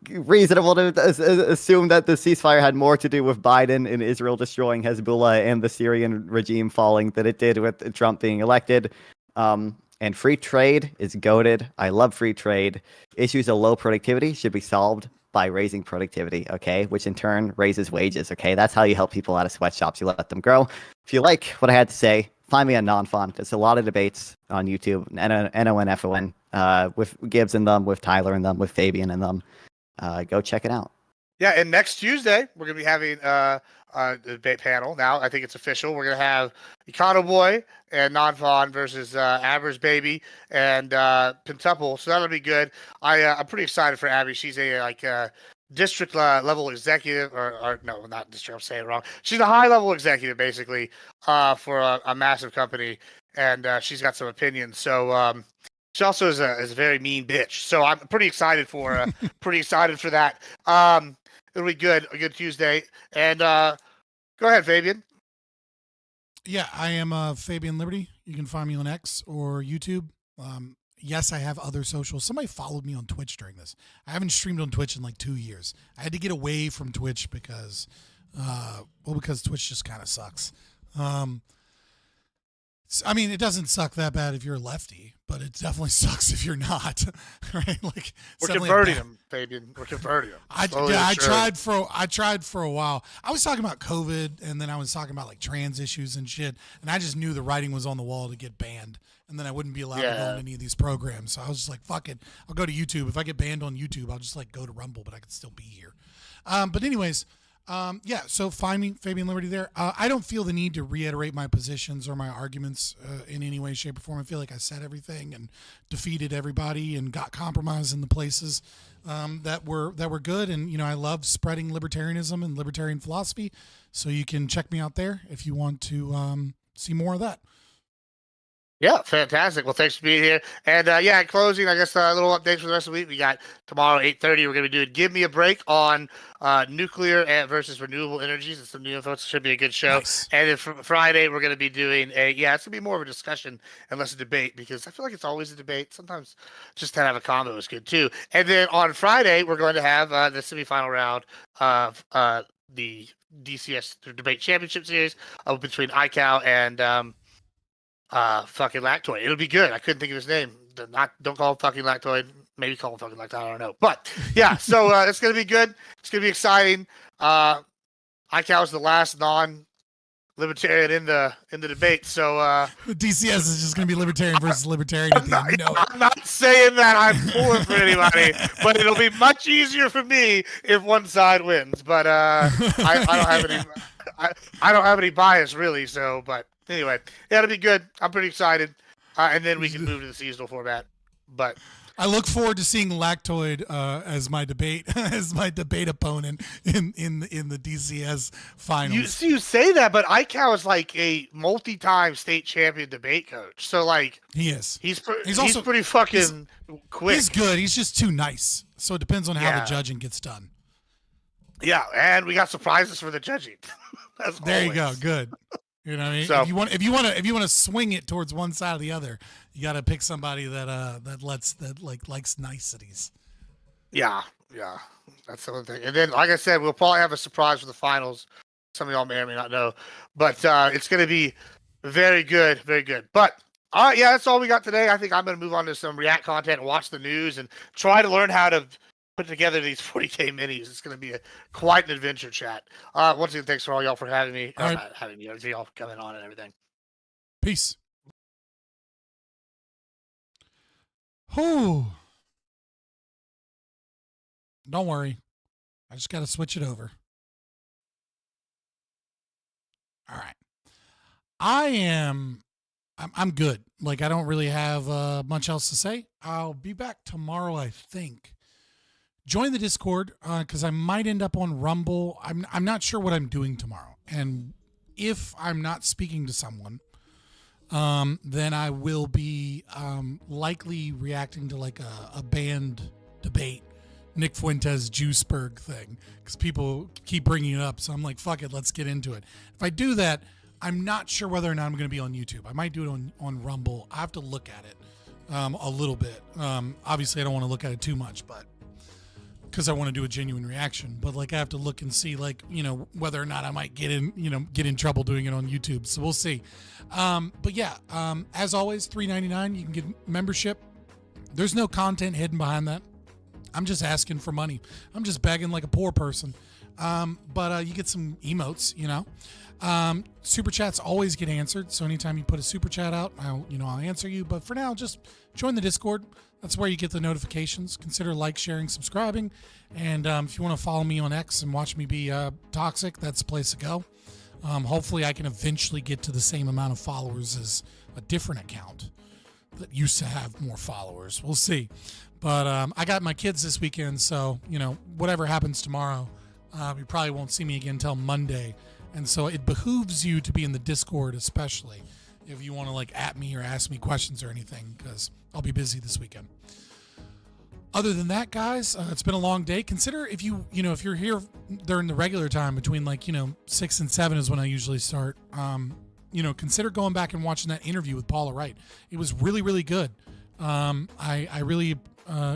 reasonable to assume that the ceasefire had more to do with Biden and Israel destroying Hezbollah and the Syrian regime falling than it did with Trump being elected. And free trade is goated. I love free trade. Issues of low productivity should be solved by raising productivity, okay? Which in turn raises wages, okay? That's how you help people out of sweatshops. You let them grow. If you like what I had to say, find me on Non-Fun. There's a lot of debates on YouTube, NONFON, with Gibbs in them, with Tyler in them, with Fabian in them. Go check it out. Yeah, and next Tuesday, we're going to be having a debate panel. Now, I think it's official. We're going to have Econo Boy and Non-Fun versus Average Baby and Pentuple. So that'll be good. I'm pretty excited for Abby. She's a district level executive, or no, not district. I'm saying it wrong. She's a high level executive, basically, for a massive company, and she's got some opinions. So she also is a very mean bitch. So I'm pretty excited for that. It'll be good, a good Tuesday. And go ahead, Fabian. Yeah, I am Fabian Liberty. You can find me on X or YouTube. Yes, I have other socials. Somebody followed me on Twitch during this. I haven't streamed on Twitch in like 2 years. I had to get away from Twitch because Twitch just kind of sucks. I mean, it doesn't suck that bad if you're a lefty, but it definitely sucks if you're not. Right? Like we're converting them, Fabian. We're converting them. I tried for a while. I was talking about COVID, and then I was talking about like trans issues and shit, and I just knew the writing was on the wall to get banned, and then I wouldn't be allowed to go on any of these programs. So I was just like, fuck it, I'll go to YouTube. If I get banned on YouTube, I'll just like go to Rumble, but I could still be here. But anyways. So find me, Fabian Liberty, there. I don't feel the need to reiterate my positions or my arguments in any way, shape, or form. I feel like I said everything and defeated everybody and got compromised in the places that were good. And I love spreading libertarianism and libertarian philosophy. So you can check me out there if you want to see more of that. Yeah, fantastic. Well, thanks for being here. And in closing, I guess a little updates for the rest of the week. We got tomorrow, 8:30, we're going to be doing Give Me a Break on nuclear versus renewable energies and some new info. It should be a good show. Nice. And then Friday, we're going to be doing it's going to be more of a discussion and less a debate, because I feel like it's always a debate. Sometimes just to have a combo is good too. And then on Friday, we're going to have the semifinal round of the DCS Debate Championship Series between iCal and fucking Lactoid. It'll be good. I couldn't think of his name. Don't call him fucking Lactoid. Maybe call him fucking Lactoid. I don't know. But yeah, so it's gonna be good. It's gonna be exciting. iCal is the last non-libertarian in the debate. So DCS is just gonna be libertarian versus libertarian at the end. I'm not saying that I'm pulling for anybody, but it'll be much easier for me if one side wins. But I don't have any. I don't have any bias really. So, but. Anyway, it'll be good. I'm pretty excited, and then we can move to the seasonal format. But I look forward to seeing Lactoid as my debate opponent in the DCS finals. You say that, but iCal is like a multi-time state champion debate coach. So like he is. He's also pretty fucking quick. He's good. He's just too nice. So it depends on how the judging gets done. Yeah, and we got surprises for the judging. There you go. Good. You know what I mean? So, if you want to swing it towards one side or the other, you got to pick somebody that likes niceties. Yeah, that's the one thing. And then, like I said, we'll probably have a surprise for the finals. Some of y'all may or may not know, but it's going to be very good, very good. But Yeah, that's all we got today. I think I'm going to move on to some React content and watch the news and try to learn how to put together these 40K minis. It's going to be quite an adventure, chat. Once again, thanks for all y'all for having me. All right. Not having me, y'all coming on and everything. Peace. Whew. Don't worry. I just got to switch it over. All right. I'm good. Like, I don't really have much else to say. I'll be back tomorrow, I think. Join the Discord because I might end up on Rumble. I'm not sure what I'm doing tomorrow. And if I'm not speaking to someone, then I will be likely reacting to like a band debate, Nick Fuentes Juiceberg thing, because people keep bringing it up. So I'm like, fuck it, let's get into it. If I do that, I'm not sure whether or not I'm going to be on YouTube. I might do it on Rumble. I have to look at it a little bit. Obviously, I don't want to look at it too much, but because I want to do a genuine reaction. But like, I have to look and see, like, you know, whether or not I might get in trouble doing it on YouTube. So we'll see. But yeah, as always, $3.99. You can get membership. There's no content hidden behind that. I'm just asking for money. I'm just begging like a poor person. But you get some emotes, you know. Super chats always get answered. So anytime you put a super chat out, I'll answer you. But for now, just join the Discord. That's where you get the notifications. Consider like, sharing, subscribing. And if you want to follow me on X and watch me be toxic, that's the place to go. Hopefully I can eventually get to the same amount of followers as a different account that used to have more followers. We'll see. But I got my kids this weekend, so, whatever happens tomorrow, you probably won't see me again until Monday. And so it behooves you to be in the Discord, especially if you want to like at me or ask me questions or anything, because I'll be busy this weekend. Other than that, guys, it's been a long day. Consider if if you're here during the regular time between 6 and 7 is when I usually start. Consider going back and watching that interview with Paula Wright. It was really, really good. It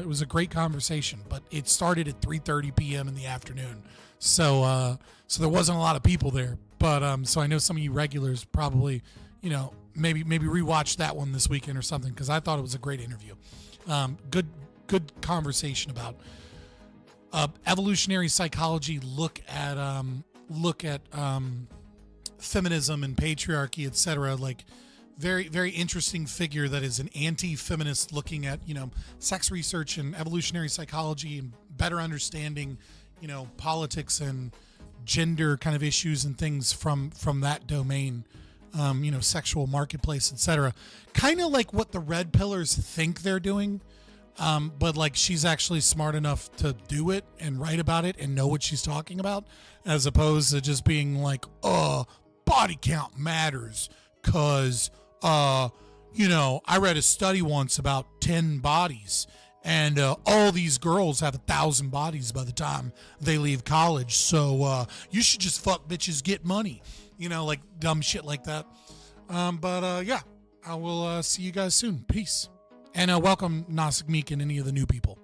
was a great conversation, but it started at 3:30 p.m. in the afternoon. So there wasn't a lot of people there, but so I know some of you regulars probably, maybe rewatch that one this weekend or something, because I thought it was a great interview. Good conversation about evolutionary psychology. Look at feminism and patriarchy, etc. Like very, very interesting figure that is an anti-feminist, looking at sex research and evolutionary psychology and better understanding politics and gender kind of issues and things from that domain, sexual marketplace, etc. Kind of like what the red pillars think they're doing, but like she's actually smart enough to do it and write about it and know what she's talking about, as opposed to just being like, body count matters because, I read a study once about 10 bodies. And all these girls have 1,000 bodies by the time they leave college. So you should just fuck bitches, get money. Like dumb shit like that. Yeah, I will see you guys soon. Peace. And welcome Nasik Meek and any of the new people.